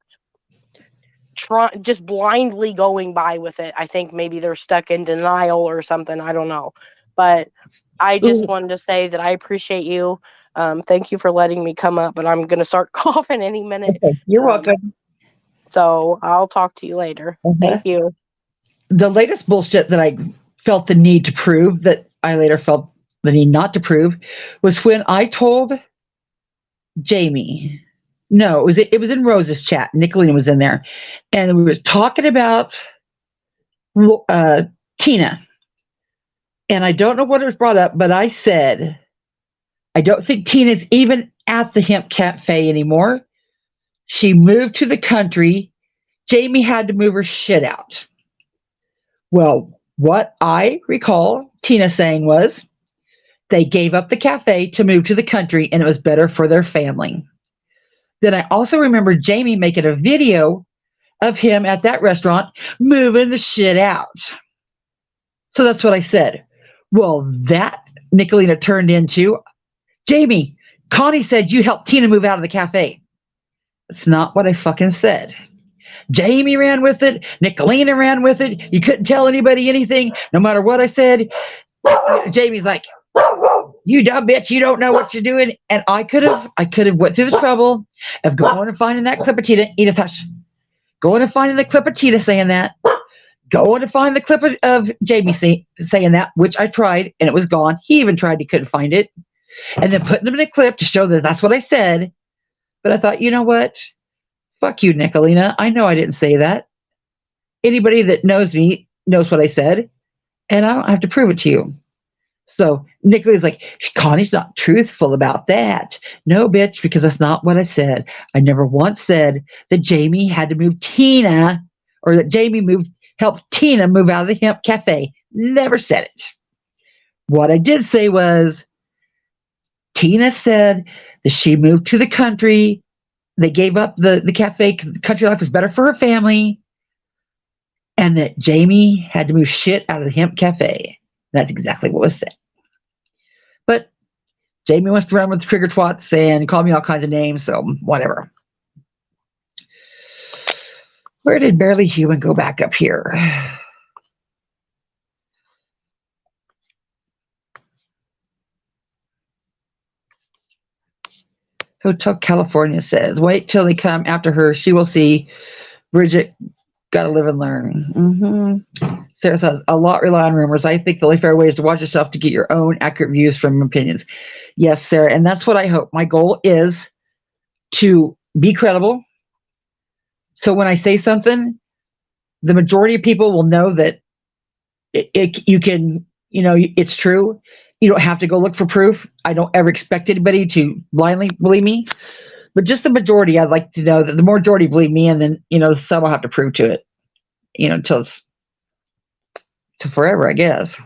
blindly going by with it. I think maybe they're stuck in denial or something. I don't know, but I just wanted to say that I appreciate you. Thank you for letting me come up, but I'm going to start coughing any minute. Okay, you're welcome. So I'll talk to you later. Thank you. The latest bullshit that I felt the need to prove, that I later felt the need not to prove, was when I told Jamie. No, it was in Rose's chat. Nickalina was in there, and we was talking about Tina. And I don't know what was brought up, but I said I don't think Tina's even at the hemp cafe anymore. She moved to the country. Jamie had to move her shit out. Well, what I recall Tina saying was they gave up the cafe to move to the country, and it was better for their family. Then I also remember Jamie making a video of him at that restaurant moving the shit out. So that's what I said. Well, that Nickalina turned into, Jamie, Connie said you helped Tina move out of the cafe. That's not what I fucking said. Jamie ran with it. Nickalina ran with it. You couldn't tell anybody anything, no matter what I said. Jamie's like, you dumb bitch, you don't know what you're doing. And I could have went through the trouble of going and finding that clip of Tina, Edith Hush, going and finding the clip of Tina saying that, going to find the clip of Jamie saying that, which I tried, and it was gone. He even tried, he couldn't find it. And then putting them in a clip to show that that's what I said. But I thought, you know what? Fuck you, Nickalina. I know I didn't say that. Anybody that knows me knows what I said, and I don't have to prove it to you. So Nickalina's like, Connie's not truthful about that. No, bitch, because that's not what I said. I never once said that Jamie had to move Tina, or that Jamie helped Tina move out of the hemp cafe. Never said it. What I did say was, Tina said that she moved to the country. They gave up the cafe. Country life was better for her family. And that Jamie had to move shit out of the hemp cafe. That's exactly what was said. But Jamie wants to run with trigger twats and call me all kinds of names, so whatever. Where did Barely Human go back up here? Hotel California says, wait till they come after her. She will see. Bridget, gotta live and learn. Sarah says, a lot rely on rumors. I think the only fair way is to watch yourself to get your own accurate views from opinions. Yes, Sarah, and that's what I hope. My goal is to be credible. So when I say something, the majority of people will know that you can, it's true. You don't have to go look for proof. I don't ever expect anybody to blindly believe me. But just the majority, I'd like to know that the majority believe me, and then, some will have to prove to it, until it's to forever, I guess.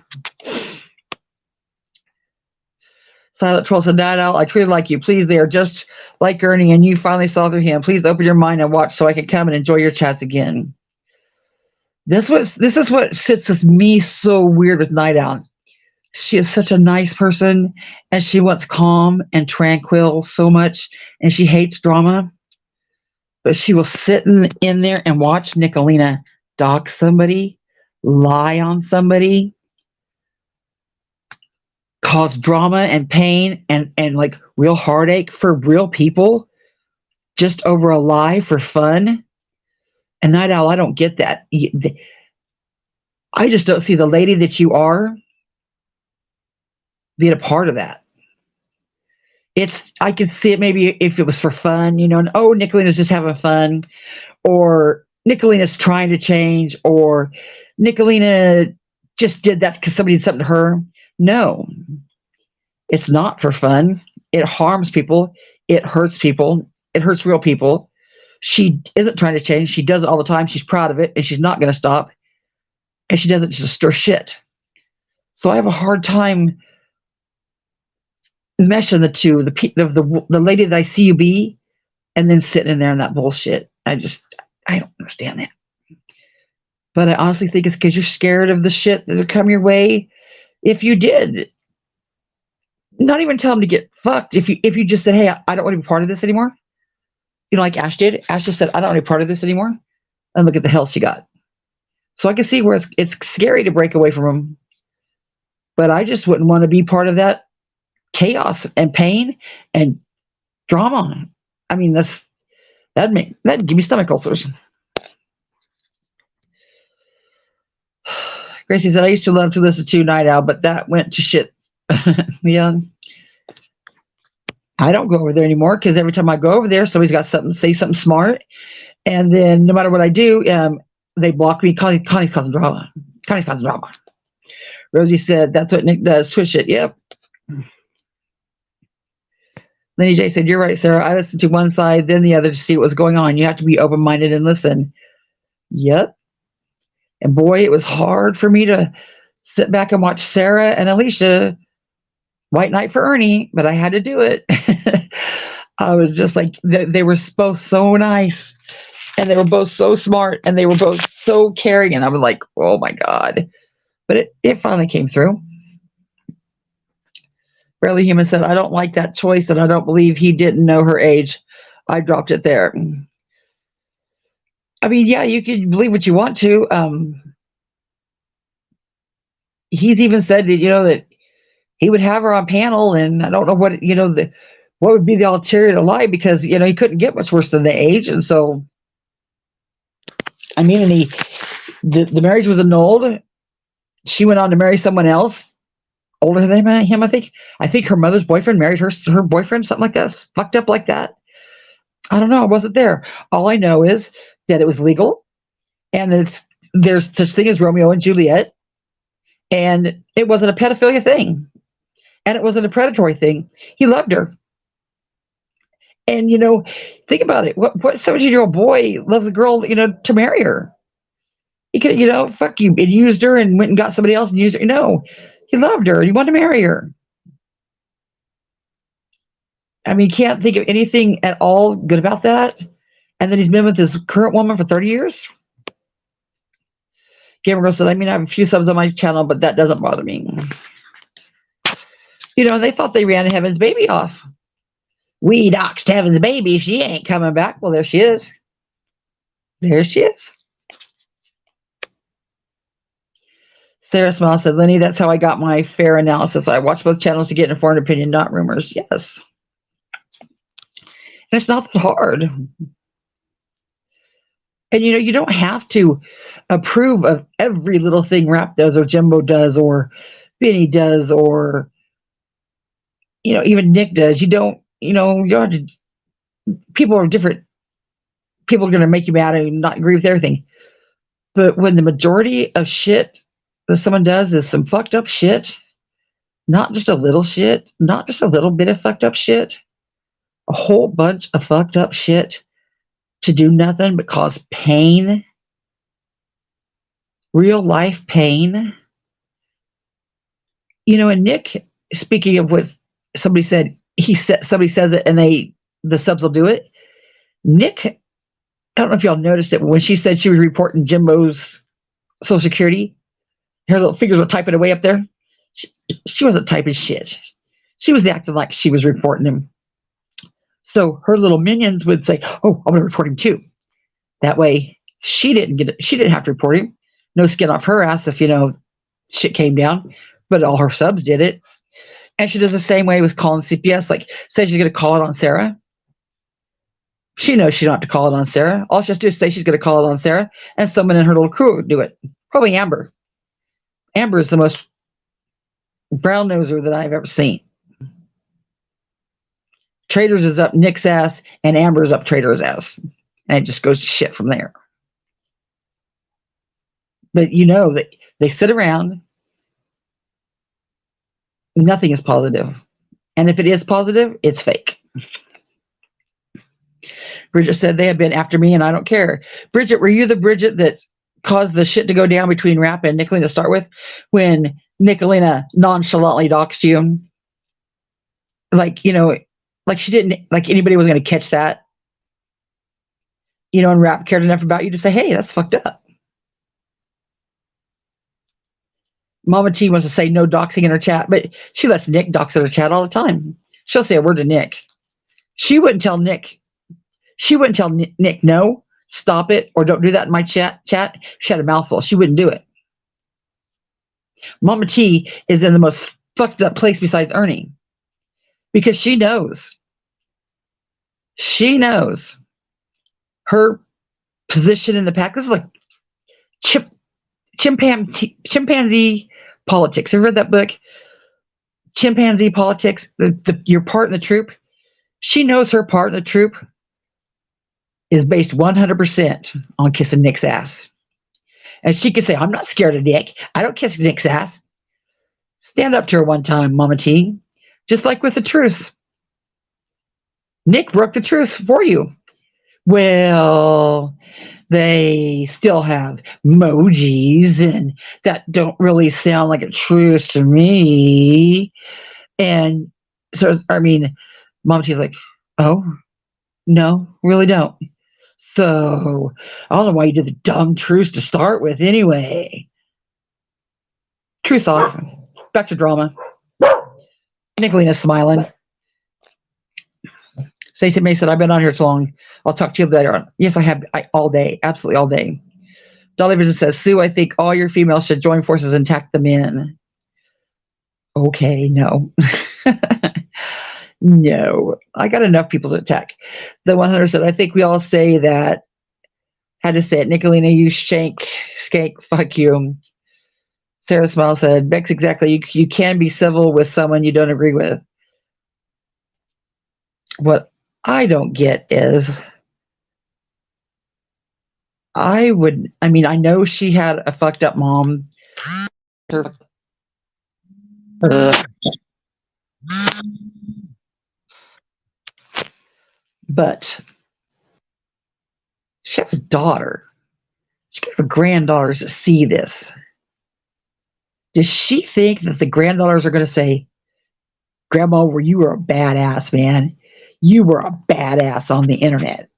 Silent Troll said, Night Owl, I treated like you. Please, they are just like Ernie, and you finally saw through him. Please open your mind and watch so I can come and enjoy your chats again. This is what sits with me so weird with Night Owl. She is such a nice person, and she wants calm and tranquil so much, and she hates drama. But she will sit in there and watch Nickalina dock somebody, lie on somebody, cause drama and pain and like real heartache for real people just over a lie for fun. And Night Owl, I don't get that. I just don't see the lady that you are being a part of that. I could see it maybe if it was for fun, and Nickalina's just having fun, or Nickalina's trying to change, or Nickalina just did that because somebody did something to her. No, it's not for fun. It harms people. It hurts people. It hurts real people. She isn't trying to change. She does it all the time. She's proud of it, and she's not going to stop. And she doesn't just stir shit. So I have a hard time meshing the two, the lady that I see you be, and then sitting in there in that bullshit. I don't understand that. But I honestly think it's because you're scared of the shit that would come your way. If you did, not even tell them to get fucked. If you just said, hey, I don't want to be part of this anymore. Like Ash did. Ash just said, I don't want to be part of this anymore. And look at the hell she got. So I can see where it's scary to break away from them. But I just wouldn't want to be part of that chaos and pain and drama. I mean, that'd give me stomach ulcers. Gracie said, I used to love to listen to Night Owl, but that went to shit. Yeah. I don't go over there anymore because every time I go over there, somebody's got something, say something smart. And then no matter what I do, they block me. Connie's causing drama. Connie's causing drama. Rosie said, that's what Nick does. Switch it. Yep. Lenny J said, you're right, Sarah. I listened to one side, then the other to see what was going on. You have to be open-minded and listen. Yep. And boy, it was hard for me to sit back and watch Sarah and Alicia White Knight for Ernie, but I had to do it. I was just like, they were both so nice, and they were both so smart, and they were both so caring, and I was like, oh my God. But it finally came through. Barely Human said, I don't like that choice, and I don't believe he didn't know her age. I dropped it there. I mean, yeah, you can believe what you want to. He's even said that, that he would have her on panel, and I don't know what, what would be the ulterior to lie, because, he couldn't get much worse than the age. And so, I mean, and the marriage was annulled. She went on to marry someone else older than him, I think. I think her mother's boyfriend married her boyfriend, something like that, fucked up like that. I don't know. I wasn't there. All I know is that it was legal, and that there's such thing as Romeo and Juliet, and it wasn't a pedophilia thing, and it wasn't a predatory thing. He loved her. And, think about it. What 17-year-old boy loves a girl, to marry her? He could, fuck you, and used her and went and got somebody else and used her. No, he loved her. He wanted to marry her. I mean, you can't think of anything at all good about that. And then he's been with his current woman for 30 years. Gamer Girl said, I mean, I have a few subs on my channel, but that doesn't bother me. They thought they ran Heaven's baby off. We doxed Heaven's baby. She ain't coming back. Well, there she is. There she is. Sarah Smile said, Lenny, that's how I got my fair analysis. I watch both channels to get an informed opinion, not rumors. Yes. it's not that hard. And you don't have to approve of every little thing Rap does or Jimbo does or Benny does or even Nick does. You don't have to, people are different. People are going to make you mad and not agree with everything. But when the majority of shit that someone does is some fucked up shit, not just a little shit, not just a little bit of fucked up shit, a whole bunch of fucked up shit to do nothing but cause pain, real life pain. And Nick, speaking of what somebody said, somebody says it and the subs will do it. Nick, I don't know if y'all noticed it, but when she said she was reporting Jimbo's Social Security, her little fingers were typing away up there. She wasn't typing shit. She was acting like she was reporting him. So her little minions would say, "Oh, I'm going to report him too." That way, she didn't have to report him. No skin off her ass if shit came down. But all her subs did it, and she does the same way with calling CPS. Like, say she's going to call it on Sarah. She knows she don't have to call it on Sarah. All she has to do is say she's going to call it on Sarah, and someone in her little crew would do it. Probably Amber. Amber is the most brown noser that I've ever seen. Traders is up Nick's ass, and Amber is up Traders' ass. And it just goes to shit from there. But that they sit around, nothing is positive. And if it is positive, it's fake. Bridget said they have been after me and I don't care. Bridget, were you the Bridget that caused the shit to go down between Rap and Nickalina to start with? When Nickalina nonchalantly doxed you? Like she didn't, like anybody was going to catch that. And Rap cared enough about you to say, "Hey, that's fucked up." Mama T wants to say no doxing in her chat, but she lets Nick dox in her chat all the time. She'll say a word to Nick. She wouldn't tell Nick. She wouldn't tell Nick, "No, stop it," or "Don't do that in my chat." She had a mouthful. She wouldn't do it. Mama T is in the most fucked up place besides Ernie. Because she knows. She knows her position in the pack. This is like chimpanzee politics. Have you read that book? Chimpanzee politics, your part in the troop. She knows her part in the troop is based 100% on kissing Nick's ass. And she could say, "I'm not scared of Nick. I don't kiss Nick's ass." Stand up to her one time, Mama T. Just like with the truce. Nick broke the truce for you. Well, they still have emojis, and that don't really sound like a truce to me. And so, Mama T's like, "Oh, no, really don't. So, I don't know why you did the dumb truce to start with anyway." Truce off. Back to drama. Nickalina's smiling. Satan May said, "I've been on here so long. I'll talk to you later on." Yes, I have. All day. Absolutely all day. Dolly Vision says, "Sue, I think all your females should join forces and attack the men." Okay, no. No. I got enough people to attack. The 100 said, "I think we all say that." Had to say it. Nickalina, you skank, fuck you. Sarah Smile said, "Bex, exactly. You can be civil with someone you don't agree with." What I don't get is, I know she had a fucked up mom. But she has a daughter. She has her granddaughters to see this. Does she think that the granddaughters are going to say, "Grandma, you were a badass, man. You were a badass on the internet"?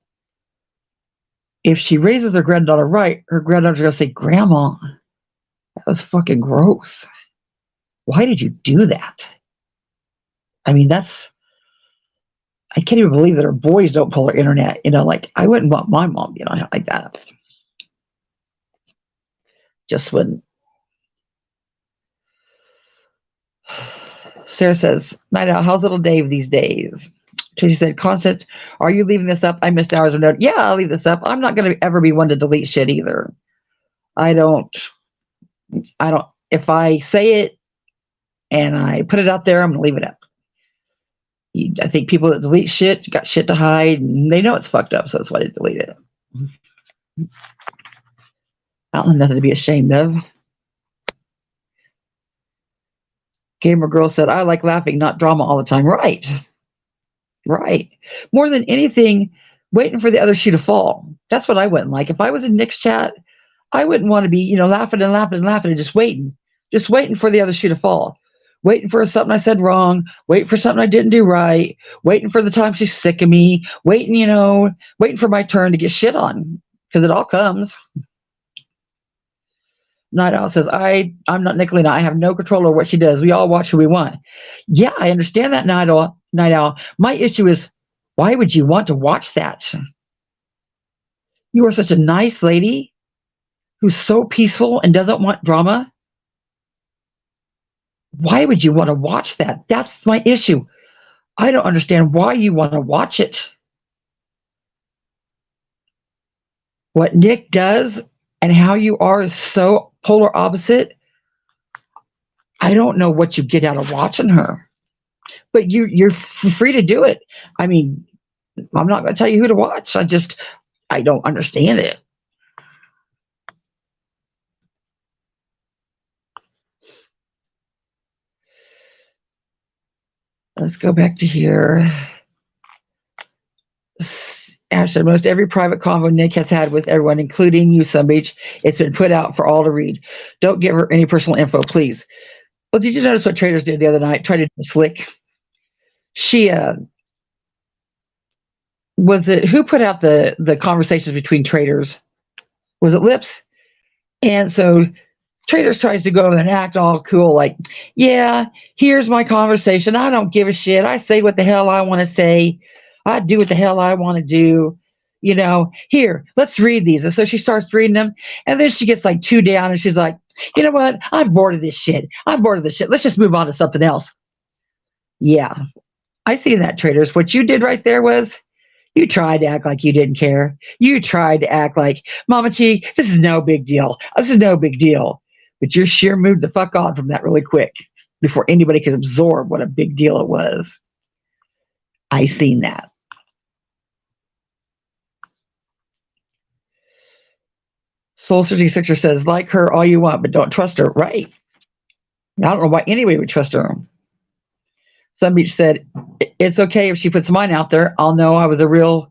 If she raises her granddaughter right, her granddaughter's going to say, "Grandma, that was fucking gross. Why did you do that?" I can't even believe that her boys don't pull her internet. I wouldn't want my mom being on it like that. Just wouldn't. Sarah says, "Night out. How's little Dave these days?" Tracy said, Constance, are you leaving this up? I missed hours of note. Yeah, I'll leave this up. I'm not going to ever be one to delete shit either. I don't, if I say it and I put it out there, I'm going to leave it up. I think people that delete shit got shit to hide, and they know it's fucked up, so that's why they delete it. I don't have nothing to be ashamed of. Gamer Girl said, I like laughing, not drama all the time. Right. Right. More than anything, waiting for the other shoe to fall. That's what I wouldn't like. If I was in Nick's chat, I wouldn't want to be, laughing and laughing and laughing and just waiting for the other shoe to fall. Waiting for something I said wrong, waiting for something I didn't do right, waiting for the time she's sick of me, waiting for my turn to get shit on, because it all comes. Night Owl says, I'm not Nickalina. I have no control over what she does. We all watch who we want. Yeah, I understand that, Night Owl. My issue is, why would you want to watch that? You are such a nice lady who's so peaceful and doesn't want drama. Why would you want to watch that? That's my issue. I don't understand why you want to watch it. What Nick does and how you are is so polar opposite. I don't know what you get out of watching her. But you're free to do it. I mean, I'm not going to tell you who to watch. I don't understand it. Let's go back to here. Ash said, most every private convo Nick has had with everyone, including you, Sunbeach, it's been put out for all to read. Don't give her any personal info, please. Well, did you notice what Traders did the other night? Tried to do slick. She who put out the conversations between Traders? Was it Lips? And so Traders tries to go over and act all cool, like, yeah, here's my conversation. I don't give a shit. I say what the hell I want to say. I do what the hell I want to do. Here, let's read these. And so she starts reading them. And then she gets like 2 down and she's like, you know what? I'm bored of this shit. Let's just move on to something else. Yeah, I see that, Traders. What you did right there was you tried to act like you didn't care. You tried to act like, Mama T, this is no big deal. This is no big deal. But you're sure moved the fuck on from that really quick before anybody could absorb what a big deal it was. I seen that. Soul Searching Sixer says, like her all you want, but don't trust her. Right. I don't know why anybody would trust her. Sunbeach said, it's okay if she puts mine out there. I'll know I was a real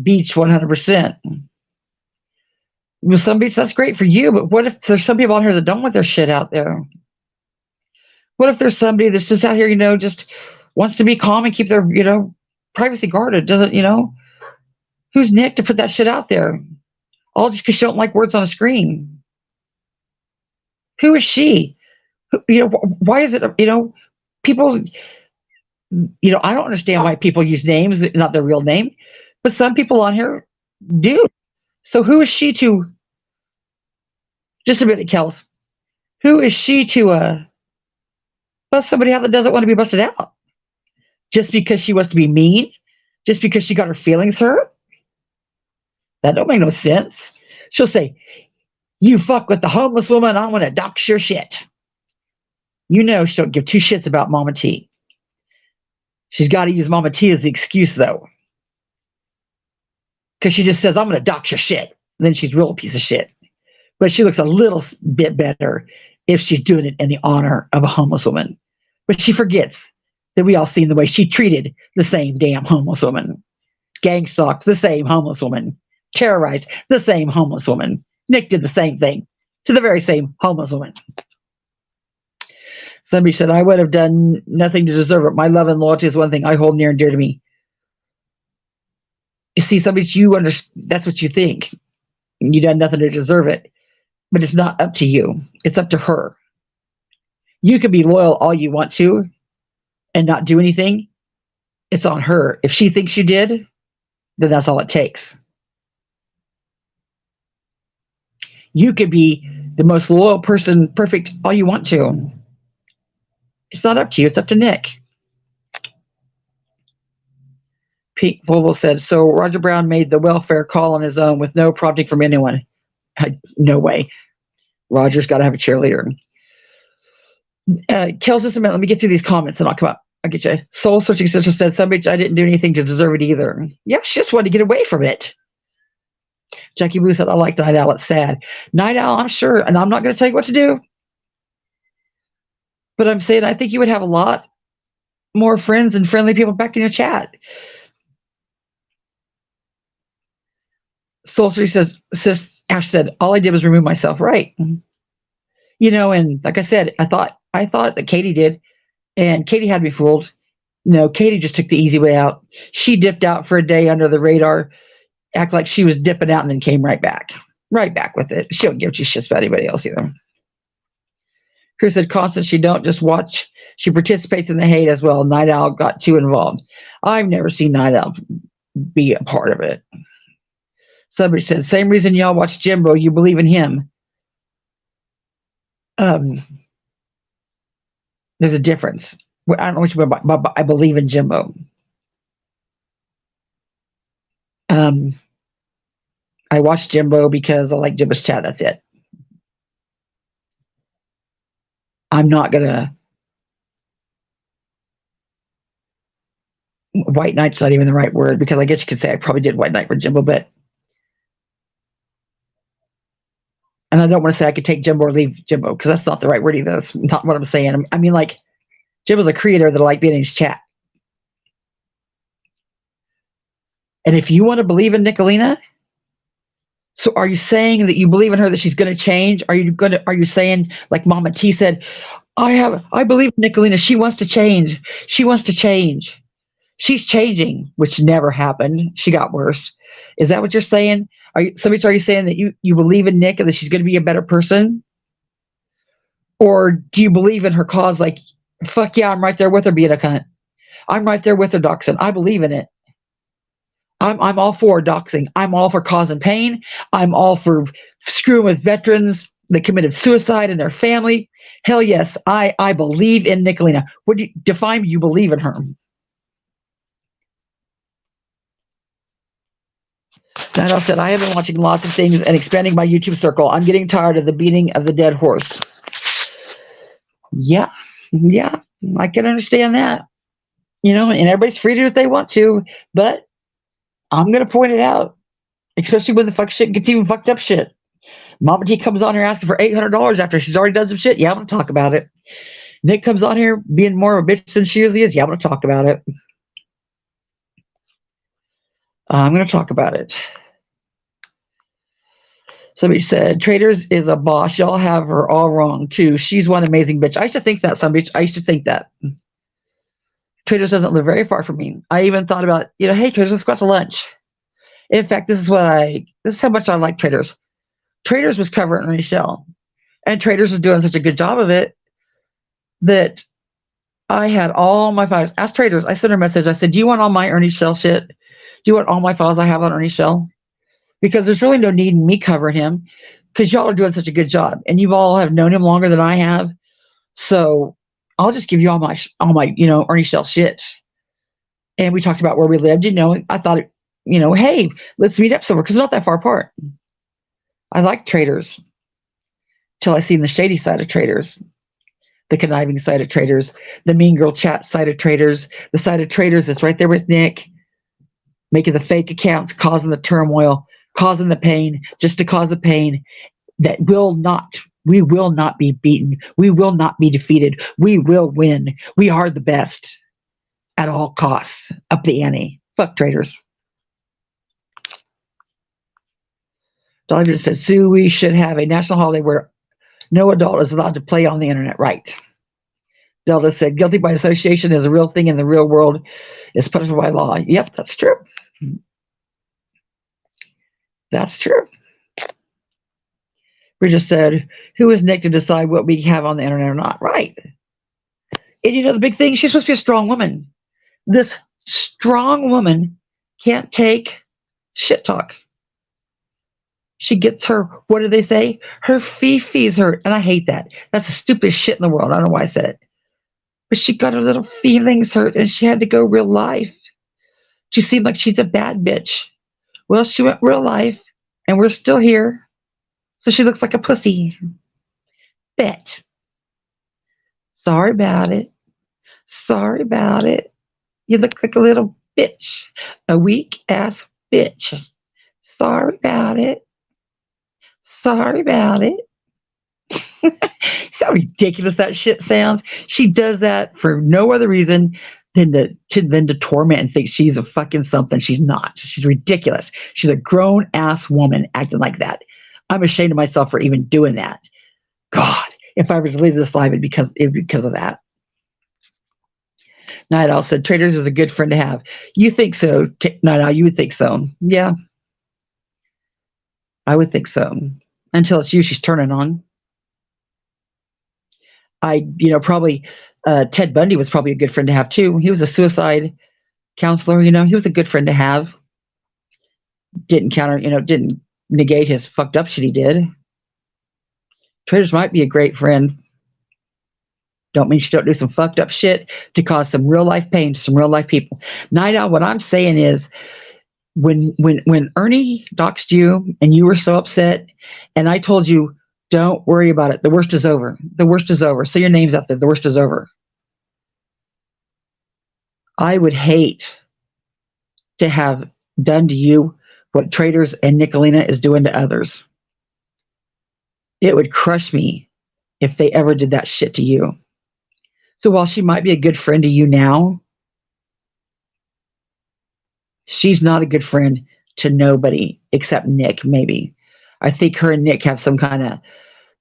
beach 100%. Well, Sunbeach, that's great for you, but what if there's some people out here that don't want their shit out there? What if there's somebody that's just out here, just wants to be calm and keep their, privacy guarded? Doesn't, who's Nick to put that shit out there? All just because she don't like words on a screen. Who is she? Why is it, people, I don't understand why people use names, not their real name, but some people on here do. So who is she to, just a minute, Kells, who is she to bust somebody out that doesn't want to be busted out? Just because she wants to be mean? Just because she got her feelings hurt? That don't make no sense. She'll say, you fuck with the homeless woman, I'm going to dox your shit. She don't give 2 shits about Mama T. She's got to use Mama T as the excuse, though. Because she just says, I'm going to dox your shit. And then she's a real piece of shit. But she looks a little bit better if she's doing it in the honor of a homeless woman. But she forgets that we all seen the way she treated the same damn homeless woman. Gang stalked the same homeless woman. Terrorized the same homeless woman. Nick did the same thing to the very same homeless woman. Somebody said, I would have done nothing to deserve it. My love and loyalty is one thing I hold near and dear to me. You see, somebody, that's what you think. You done nothing to deserve it. But it's not up to you. It's up to her. You can be loyal all you want to and not do anything. It's on her. If she thinks you did, then that's all it takes. You could be the most loyal person, perfect, all you want to. It's not up to you. It's up to Nick. Pete Volvo said, so Roger Brown made the welfare call on his own with no prompting from anyone. No way. Roger's got to have a cheerleader. Kells, just a minute. Let me get through these comments and I'll come up. I'll get you. Soul Searching Sister said, some bitch, I didn't do anything to deserve it either. Yeah, she just wanted to get away from it. Jackie Blue said, I like Night Owl. It's sad. Night Owl, I'm sure, and I'm not going to tell you what to do. But I'm saying I think you would have a lot more friends and friendly people back in your chat. Soul Searching says, Ash said, all I did was remove myself. Right. You know, and like I said, I thought that Katie did, and Katie had me fooled. No, Katie just took the easy way out. She dipped out for a day under the radar, act like she was dipping out, and then came right back with it. She don't give two shits about anybody else either. Chris said, Constance, she don't just watch, she participates in the hate as well. Night Owl got too involved. I've never seen Night Owl be a part of it. Somebody said, same reason y'all watch Jimbo, you believe in him. There's a difference. I don't know what you mean by, but I believe in Jimbo. I watch Jimbo because I like Jimbo's chat. That's it. I'm not gonna. White Knight's not even the right word, because I guess you could say I probably did White Knight for Jimbo, but. And I don't want to say I could take Jimbo or leave Jimbo, because that's not the right word either. That's not what I'm saying. I mean, like, Jimbo's a creator that I like being in his chat. And if you want to believe in Nickalina, so are you saying that you believe in her, that she's going to change? Are you saying, like Mama T said, I believe in Nickalina. She wants to change. She wants to change. She's changing, which never happened. She got worse. Is that what you're saying? Are you saying that you believe in Nick and that she's going to be a better person? Or do you believe in her cause? Like, fuck yeah, I'm right there with her being a cunt. I'm right there with her doxing. I believe in it. I'm all for doxing. I'm all for causing pain. I'm all for screwing with veterans that committed suicide and their family. Hell yes, I believe in Nickalina. What do you define you believe in her? Daniel said, I have been watching lots of things and expanding my YouTube circle. I'm getting tired of the beating of the dead horse. Yeah, I can understand that. You know, and everybody's free to do what they want to, but I'm going to point it out, especially when the fuck shit gets even fucked up shit. Mama T comes on here asking for $800 after she's already done some shit. Yeah, I'm going to talk about it. Nick comes on here being more of a bitch than she usually is. Yeah, I'm going to talk about it. I'm going to talk about it. Somebody said, Traders is a boss. Y'all have her all wrong, too. She's one amazing bitch. I used to think that, some bitch. I used to think that. Traders doesn't live very far from me. I even thought about, hey, Traders, let's go out to lunch. In fact, this is how much I like Traders. Traders was covering Ernie Shell. And Traders was doing such a good job of it that I had all my files. Ask Traders. I sent her a message. I said, do you want all my Ernie Shell shit? Do you want all my files I have on Ernie Shell? Because there's really no need in me covering him, because y'all are doing such a good job. And you all have known him longer than I have. So I'll just give you all my Ernie Shell shit. And we talked about where we lived. I thought, hey, let's meet up somewhere, because it's not that far apart. I like Traders till I seen the shady side of Traders, the conniving side of Traders, the mean girl chat side of Traders, the side of Traders that's right there with Nick, making the fake accounts, causing the turmoil, causing the pain, just to cause the pain that we will not be beaten. We will not be defeated. We will win. We are the best at all costs. Up the ante. Fuck Traders. Dolly said, Sue, we should have a national holiday where no adult is allowed to play on the internet. Right. Delta said, guilty by association is a real thing in the real world. It's punishable by law. Yep, that's true. That's true. We just said, who is Nick to decide what we have on the internet or not? Right. And the big thing, she's supposed to be a strong woman. This strong woman can't take shit talk. She gets her, what do they say? Her fee-fees hurt. And I hate that. That's the stupidest shit in the world. I don't know why I said it. But she got her little feelings hurt and she had to go real life. She seemed like she's a bad bitch. Well, she went real life, and we're still here. So she looks like a pussy. Bet. Sorry about it. Sorry about it. You look like a little bitch. A weak ass bitch. Sorry about it. Sorry about it. See how ridiculous that shit sounds? She does that for no other reason than to torment and think she's a fucking something. She's not. She's ridiculous. She's a grown ass woman acting like that. I'm ashamed of myself for even doing that. God, if I were to leave this life, it'd be because of that. Night Owl said, Traders is a good friend to have. You think so, Night Owl? You would think so. Yeah. I would think so. Until it's you she's turning on. Probably Ted Bundy was probably a good friend to have too. He was a suicide counselor, he was a good friend to have. Didn't negate his fucked up shit he did. Traders might be a great friend. Don't mean she don't do some fucked up shit to cause some real life pain to some real life people. Night Owl, what I'm saying is when Ernie doxed you and you were so upset and I told you, don't worry about it. The worst is over. The worst is over. Say your name's out there. The worst is over. I would hate to have done to you what Traders and Nickalina is doing to others. It would crush me if they ever did that shit to you. So while she might be a good friend to you now, she's not a good friend to nobody except Nick, maybe. I think her and Nick have some kind of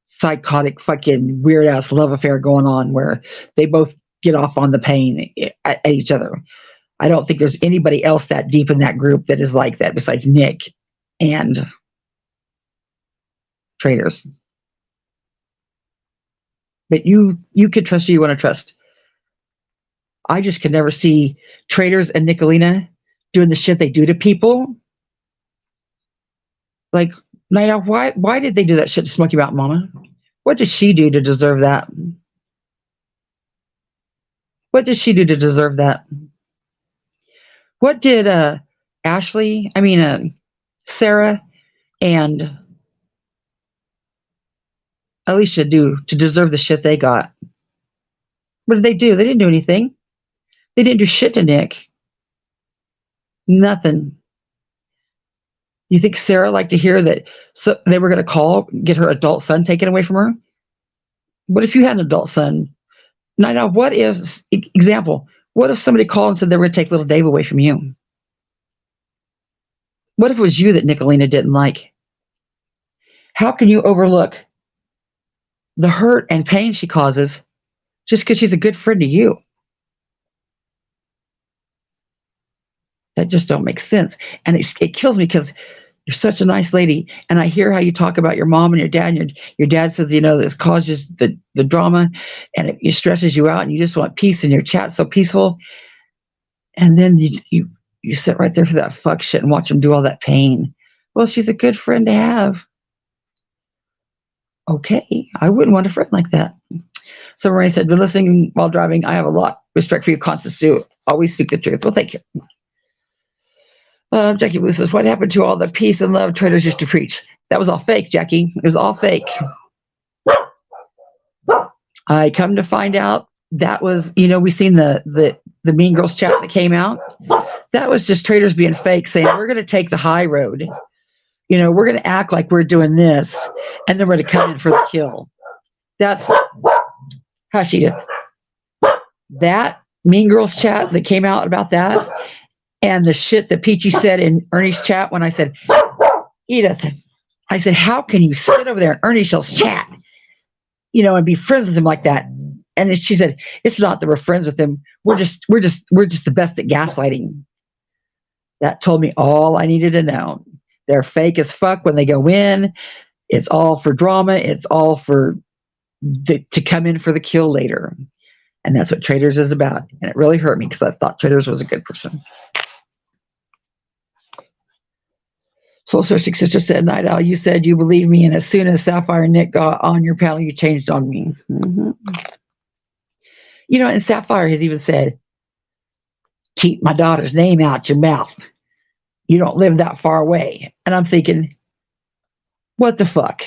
psychotic fucking weird ass love affair going on where they both get off on the pain at each other. I don't think there's anybody else that deep in that group that is like that besides Nick and Traders. But you can trust who you want to trust. I just could never see Traders and Nickalina doing the shit they do to people. Like, Night Owl, why did they do that shit to Smoky Mountain Mama? What did she do to deserve that? What did she do to deserve that? What did Sarah and Alicia do to deserve the shit they got? What did they do? They didn't do anything. They didn't do shit to Nick. Nothing. You think Sarah liked to hear that they were going to get her adult son taken away from her? What if you had an adult son? Now, what if somebody called and said they were going to take little Dave away from you? What if it was you that Nickalina didn't like? How can you overlook the hurt and pain she causes just because she's a good friend to you? That just don't make sense. And it kills me because you're such a nice lady. And I hear how you talk about your mom and your dad. And your dad says, this causes the drama and it stresses you out and you just want peace and your chat's so peaceful. And then you sit right there for that fuck shit and watch them do all that pain. Well, she's a good friend to have. Okay, I wouldn't want a friend like that. So Renee said, been listening while driving. I have a lot of respect for you, Constance, Sue. Always speak the truth. Well, thank you. Jackie Blue says, what happened to all the peace and love Traders used to preach? That was all fake, Jackie. It was all fake. I come to find out that was, we seen the Mean Girls chat that came out. That was just Traders being fake, saying we're going to take the high road. We're going to act like we're doing this, and then we're going to come in for the kill. That's hush, Edith. That Mean Girls chat that came out about that, and the shit that Peachy said in Ernie's chat when I said, Edith, I said, how can you sit over there in Ernie Shell's chat, and be friends with him like that? And she said, it's not that we're friends with him. We're just the best at gaslighting. That told me all I needed to know. They're fake as fuck when they go in. It's all for drama. It's all for to come in for the kill later. And that's what Traders is about. And it really hurt me because I thought Traders was a good person. Soul Searching Sister said, Night Owl, you said you believe me, and as soon as Sapphire and Nick got on your panel, you changed on me. Mm-hmm. And Sapphire has even said, keep my daughter's name out your mouth. You don't live that far away. And I'm thinking, what the fuck?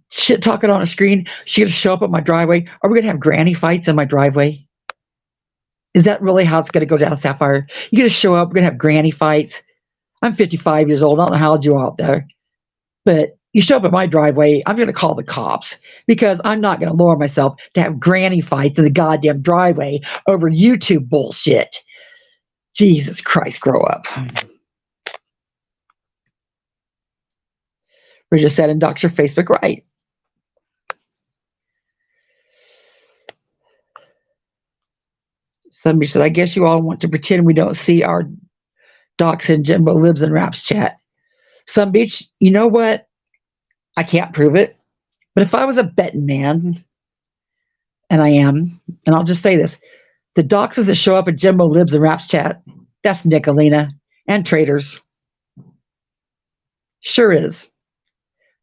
Shit talking on a screen. She gonna show up at my driveway. Are we gonna have granny fights in my driveway? Is that really how it's gonna go down, Sapphire? You're gonna show up, we're gonna have granny fights. I'm 55 years old. I don't know how old you are out there. But you show up at my driveway, I'm gonna call the cops because I'm not gonna lower myself to have granny fights in the goddamn driveway over YouTube bullshit. Jesus Christ, grow up. We just said in Dr. Facebook right. Somebody said, I guess you all want to pretend we don't see our docs and Jimbo Libs and Raps chat. Some bitch, you know what? I can't prove it. But if I was a betting man, and I am, and I'll just say this, the doxes that show up at Jimbo Libs and Raps chat, that's Nickalina and traders. Sure is.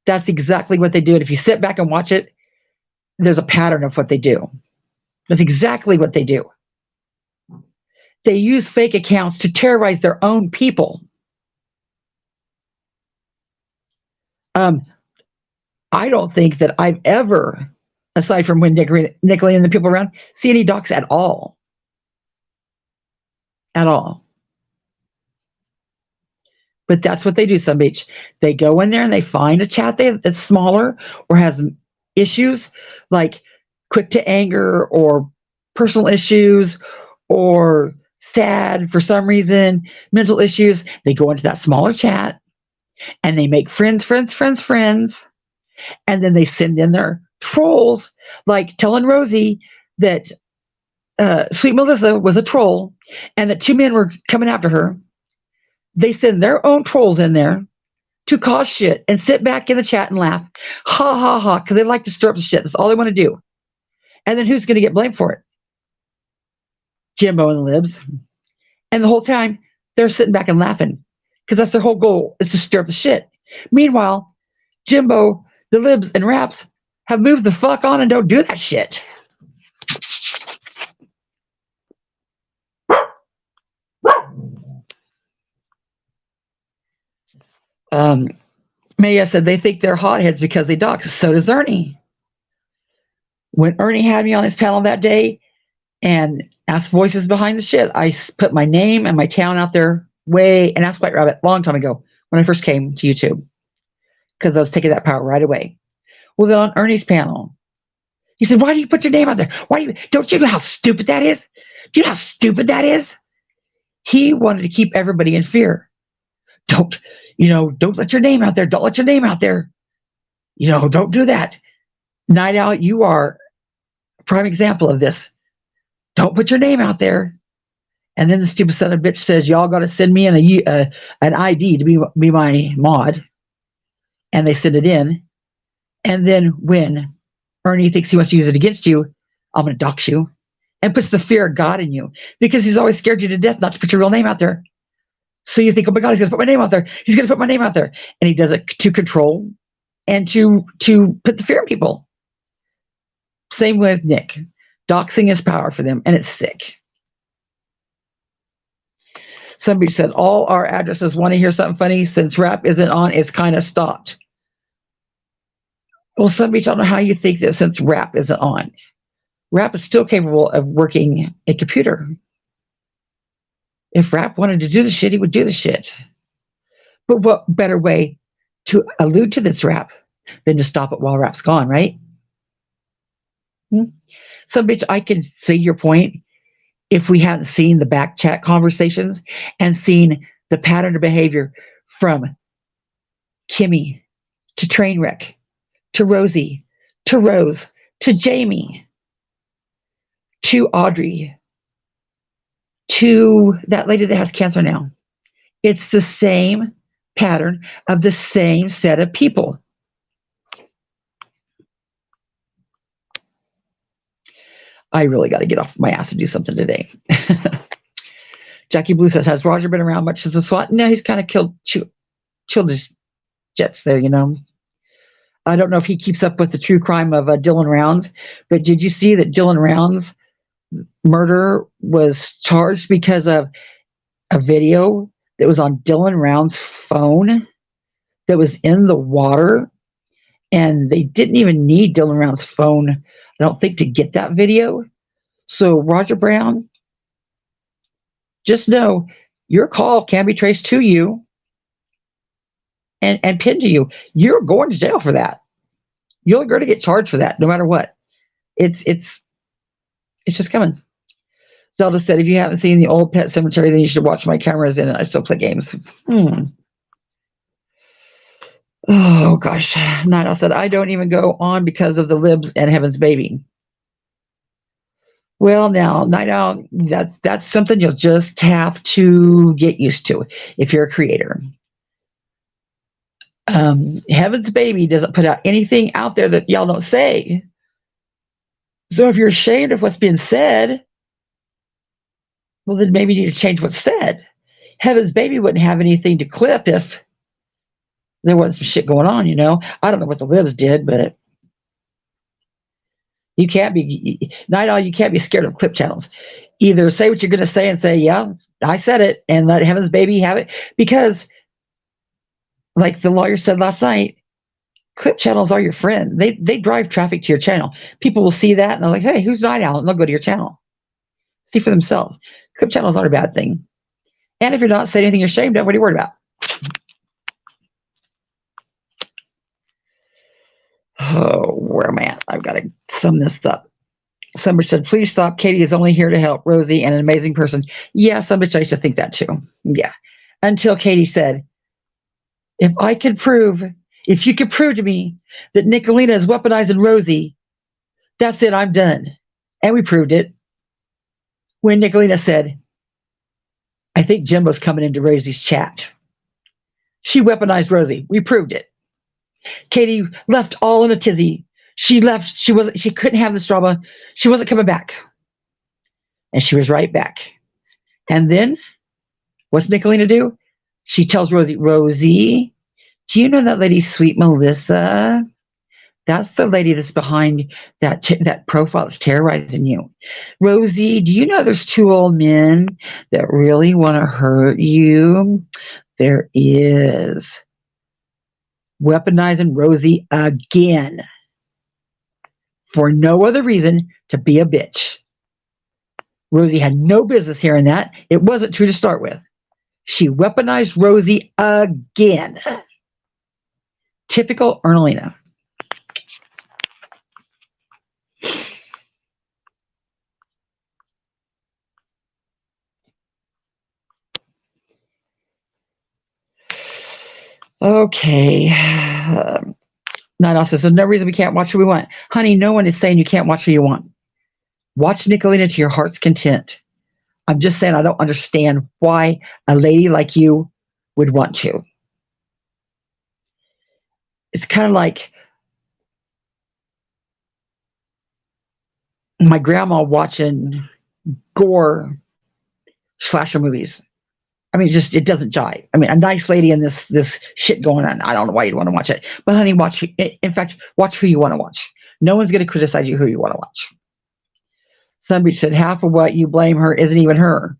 That's exactly what they do. And if you sit back and watch it, there's a pattern of what they do. That's exactly what they do. They use fake accounts to terrorize their own people. I don't think that I've ever, aside from when Nickalina and the people around, see any docs at all. At all. But that's what they do, some bitch. They go in there and they find a chat that's smaller or has issues like quick to anger or personal issues or sad for some reason, mental issues. They go into that smaller chat and they make friends. And then they send in their trolls, like telling Rosie that Sweet Melissa was a troll and that 2 men were coming after her. They send their own trolls in there to cause shit and sit back in the chat and laugh. Ha ha ha, because they like to stir up the shit. That's all they want to do. And then who's going to get blamed for it? Jimbo and the Libs. And the whole time, they're sitting back and laughing because that's their whole goal, is to stir up the shit. Meanwhile, Jimbo, the Libs, and Raps have moved the fuck on and don't do that shit. Maya said they think they're hotheads because they dox. So does Ernie. When Ernie had me on his panel that day and asked voices behind the shit, I put my name and my town out there and asked White Rabbit a long time ago when I first came to YouTube because I was taking that power right away. Well, then on Ernie's panel, he said, why do you put your name out there? Don't you know how stupid that is? Do you know how stupid that is? He wanted to keep everybody in fear. Don't let your name out there. Don't let your name out there. Don't do that. Night Owl, you are a prime example of this. Don't put your name out there. And then the stupid son of a bitch says, y'all got to send me an ID to be my mod. And they send it in. And then when Ernie thinks he wants to use it against you, I'm going to dox you. And puts the fear of God in you. Because he's always scared you to death not to put your real name out there. So you think, oh my God, he's going to put my name out there. He's going to put my name out there. And he does it to control and to put the fear in people. Same with Nick. Doxing is power for them, and it's sick. Somebody said, all our addresses want to hear something funny. Since rap isn't on, it's kind of stopped. Well, somebody don't know how you think that since rap isn't on. Rap is still capable of working a computer. If rap wanted to do the shit, he would do the shit. But what better way to allude to this rap than to stop it while rap's gone, right? So, bitch, I can see your point if we hadn't seen the back chat conversations and seen the pattern of behavior from Kimmy to Trainwreck to Rosie to Rose to Jamie to Audrey to that lady that has cancer now. It's the same pattern of the same set of people. I really got to get off my ass and do something today. Jackie Blue says, has Roger been around much as the SWAT? No, he's kind of killed his jets there, I don't know if he keeps up with the true crime of Dylan Rounds, but did you see that Dylan Rounds murder was charged because of a video that was on Dylan Round's phone that was in the water. And they didn't even need Dylan Round's phone, I don't think, to get that video. So, Roger Brown, just know your call can be traced to you and pinned to you. You're going to jail for that. You're going to get charged for that, no matter what. It's just coming. Zelda said, if you haven't seen the old Pet Cemetery, then you should watch my cameras in it. I still play games. Oh, gosh. Night said, I don't even go on because of the libs and Heaven's Baby. Well, now, Night Owl, that's something you'll just have to get used to if you're a creator. Heaven's Baby doesn't put out anything out there that y'all don't say. So if you're ashamed of what's being said, well, then maybe you need to change what's said. Heaven's Baby wouldn't have anything to clip if there wasn't some shit going on, you know. I don't know what the libs did, but you can't be, Night Owl, you can't be scared of clip channels. Either say what you're going to say and say, yeah, I said it, and let Heaven's Baby have it. Because, like the lawyer said last night, clip channels are your friend. They drive traffic to your channel. People will see that, and they're like, hey, who's Night Owl? And they'll go to your channel. See for themselves. Clip channels aren't a bad thing. And if you're not saying anything you're ashamed of, what are you worried about? Oh, where am I at? I've got to sum this up. Somebody said, please stop. Katie is only here to help Rosie and an amazing person. Yeah, somebody used to think that too. Yeah. Until Katie said, if you could prove to me that Nickalina is weaponizing Rosie, that's it, I'm done. And we proved it. When Nickalina said, I think Jimbo's coming into Rosie's chat. She weaponized Rosie. We proved it. Katie left all in a tizzy. She left. She couldn't have this drama. She wasn't coming back. And she was right back. And then what's Nickalina do? She tells Rosie, Rosie, do you know that lady, Sweet Melissa? That's the lady that's behind that profile that's terrorizing you. Rosie, do you know there's two old men that really want to hurt you? There is. Weaponizing Rosie again. For no other reason to be a bitch. Rosie had no business hearing that. It wasn't true to start with. She weaponized Rosie again. Typical Ernalina. Okay. Night Owl says, there's no reason we can't watch who we want. Honey, no one is saying you can't watch who you want. Watch Nickalina to your heart's content. I'm just saying I don't understand why a lady like you would want to. It's kind of like my grandma watching gore slasher movies. I mean, it doesn't jive. I mean, a nice lady and this shit going on. I don't know why you'd want to watch it. But honey, watch who you want to watch. No one's going to criticize you who you want to watch. Sun Beach said, half of what you blame her isn't even her.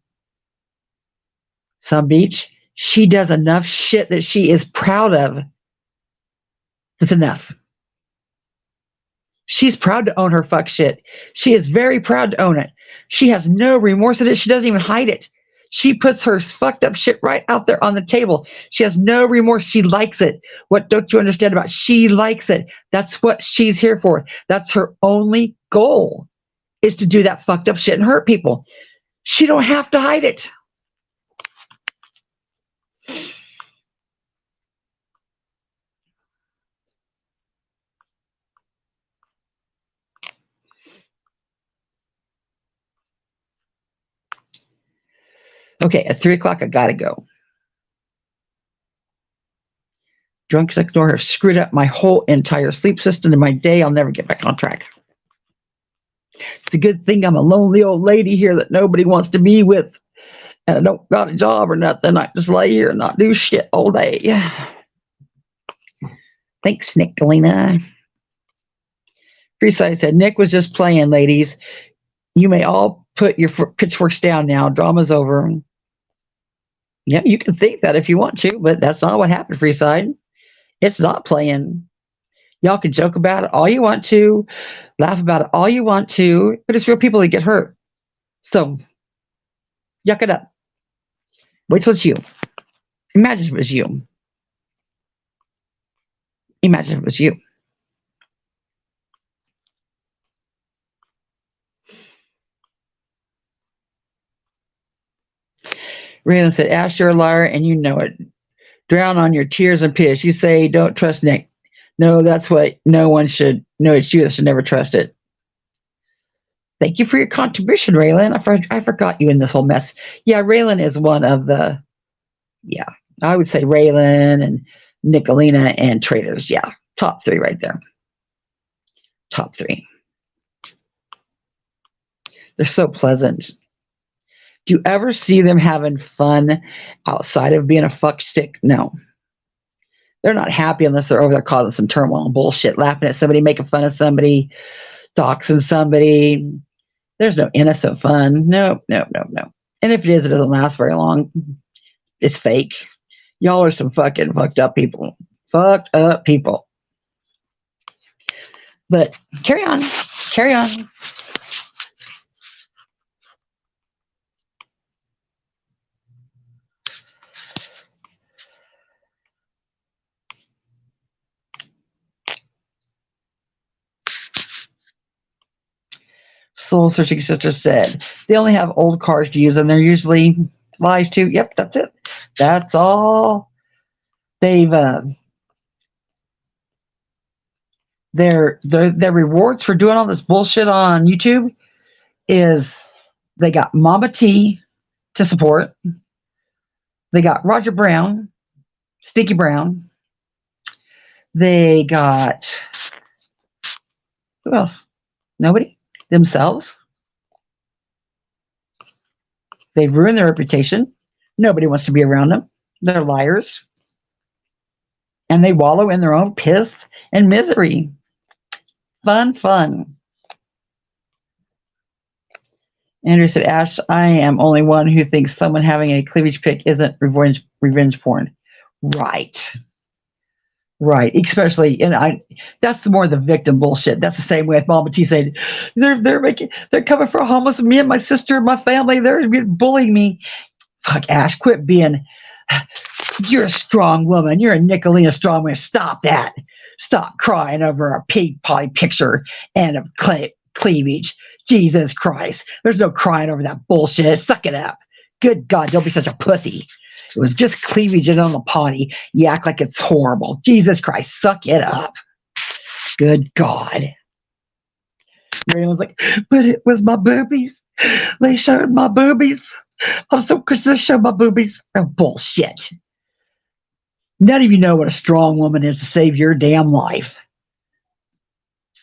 Sun Beach, she does enough shit that she is proud of. It's enough. She's proud to own her fuck shit. She is very proud to own it. She has no remorse in it. She doesn't even hide it. She puts her fucked up shit right out there on the table. She has no remorse. She likes it. What don't you understand about it? She likes it. That's what she's here for. That's her only goal, is to do that fucked up shit and hurt people. She don't have to hide it. Okay, at 3 o'clock, I gotta go. Drunks next door have screwed up my whole entire sleep system and my day. I'll never get back on track. It's a good thing I'm a lonely old lady here that nobody wants to be with. And I don't got a job or nothing. I just lay here and not do shit all day. Thanks, Nickalina. Freeside said, Nick was just playing, ladies. You may all put your pitchforks down now. Drama's over. Yeah, you can think that if you want to, but that's not what happened, Freeside. It's not playing. Y'all can joke about it all you want to, laugh about it all you want to, but it's real people that get hurt. So, yuck it up. Wait till it's you. Imagine if it was you. Imagine if it was you. Raylan said, Ash, you're a liar and you know it. Drown on your tears and piss. You say, don't trust Nick. No, that's what no one should. No, it's you that should never trust it. Thank you for your contribution, Raylan. I forgot you in this whole mess. Yeah, Raylan is one of the, yeah, I would say Raylan and Nickalina and Traders. Yeah, top 3 right there. Top 3. They're so pleasant. Do you ever see them having fun outside of being a fuckstick? No. They're not happy unless they're over there causing some turmoil and bullshit, laughing at somebody, making fun of somebody, doxing somebody. There's no innocent fun. No. And if it is, it doesn't last very long. It's fake. Y'all are some fucking fucked up people. Fucked up people. But carry on. Carry on. Soul Searching Sister said, they only have old cards to use and they're usually lies too. Yep, that's it. That's all. They've their rewards for doing all this bullshit on YouTube is they got Mama T to support. They got Roger Brown, Stinky Brown. They got who else? Nobody? Themselves. They've ruined their reputation. Nobody wants to be around them. They're liars. And they wallow in their own piss and misery. Fun. Andrew said, Ash, I am only one who thinks someone having a cleavage pic isn't revenge porn. Right, especially, and that's more the victim bullshit. That's the same way with Mama T said, they're coming for homeless, me and my sister and my family, they're bullying me. Fuck, Ash, quit being, you're a strong woman, you're a Nickalina strong woman, stop that. Stop crying over a pig pie picture and a cleavage. Jesus Christ, there's no crying over that bullshit, suck it up. Good God, don't be such a pussy. It was just cleavage in on the potty. You act like it's horrible. Jesus Christ, suck it up. Good God. Mary was like, but it was my boobies. They showed my boobies. I'm so because they showed my boobies. Oh, bullshit. None of you know what a strong woman is to save your damn life.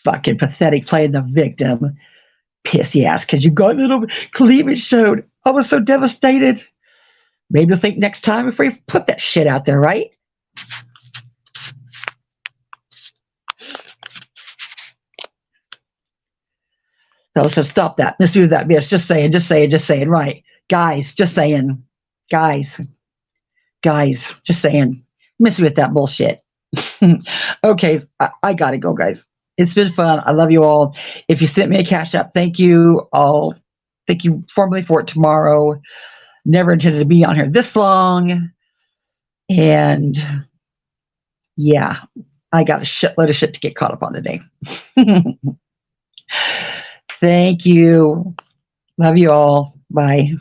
Fucking pathetic playing the victim. Pissy ass because you got a little cleavage showed. I was so devastated. Maybe you'll think next time before you put that shit out there, right? So stop that. Let's do that, bitch. Just saying. Right. Guys, just saying. Guys, just saying. Miss me with that bullshit. Okay, I gotta go, guys. It's been fun. I love you all. If you sent me a cash app, thank you. I'll thank you formally for it tomorrow. Never intended to be on here this long. And yeah, I got a shitload of shit to get caught up on today. Thank you. Love you all. Bye.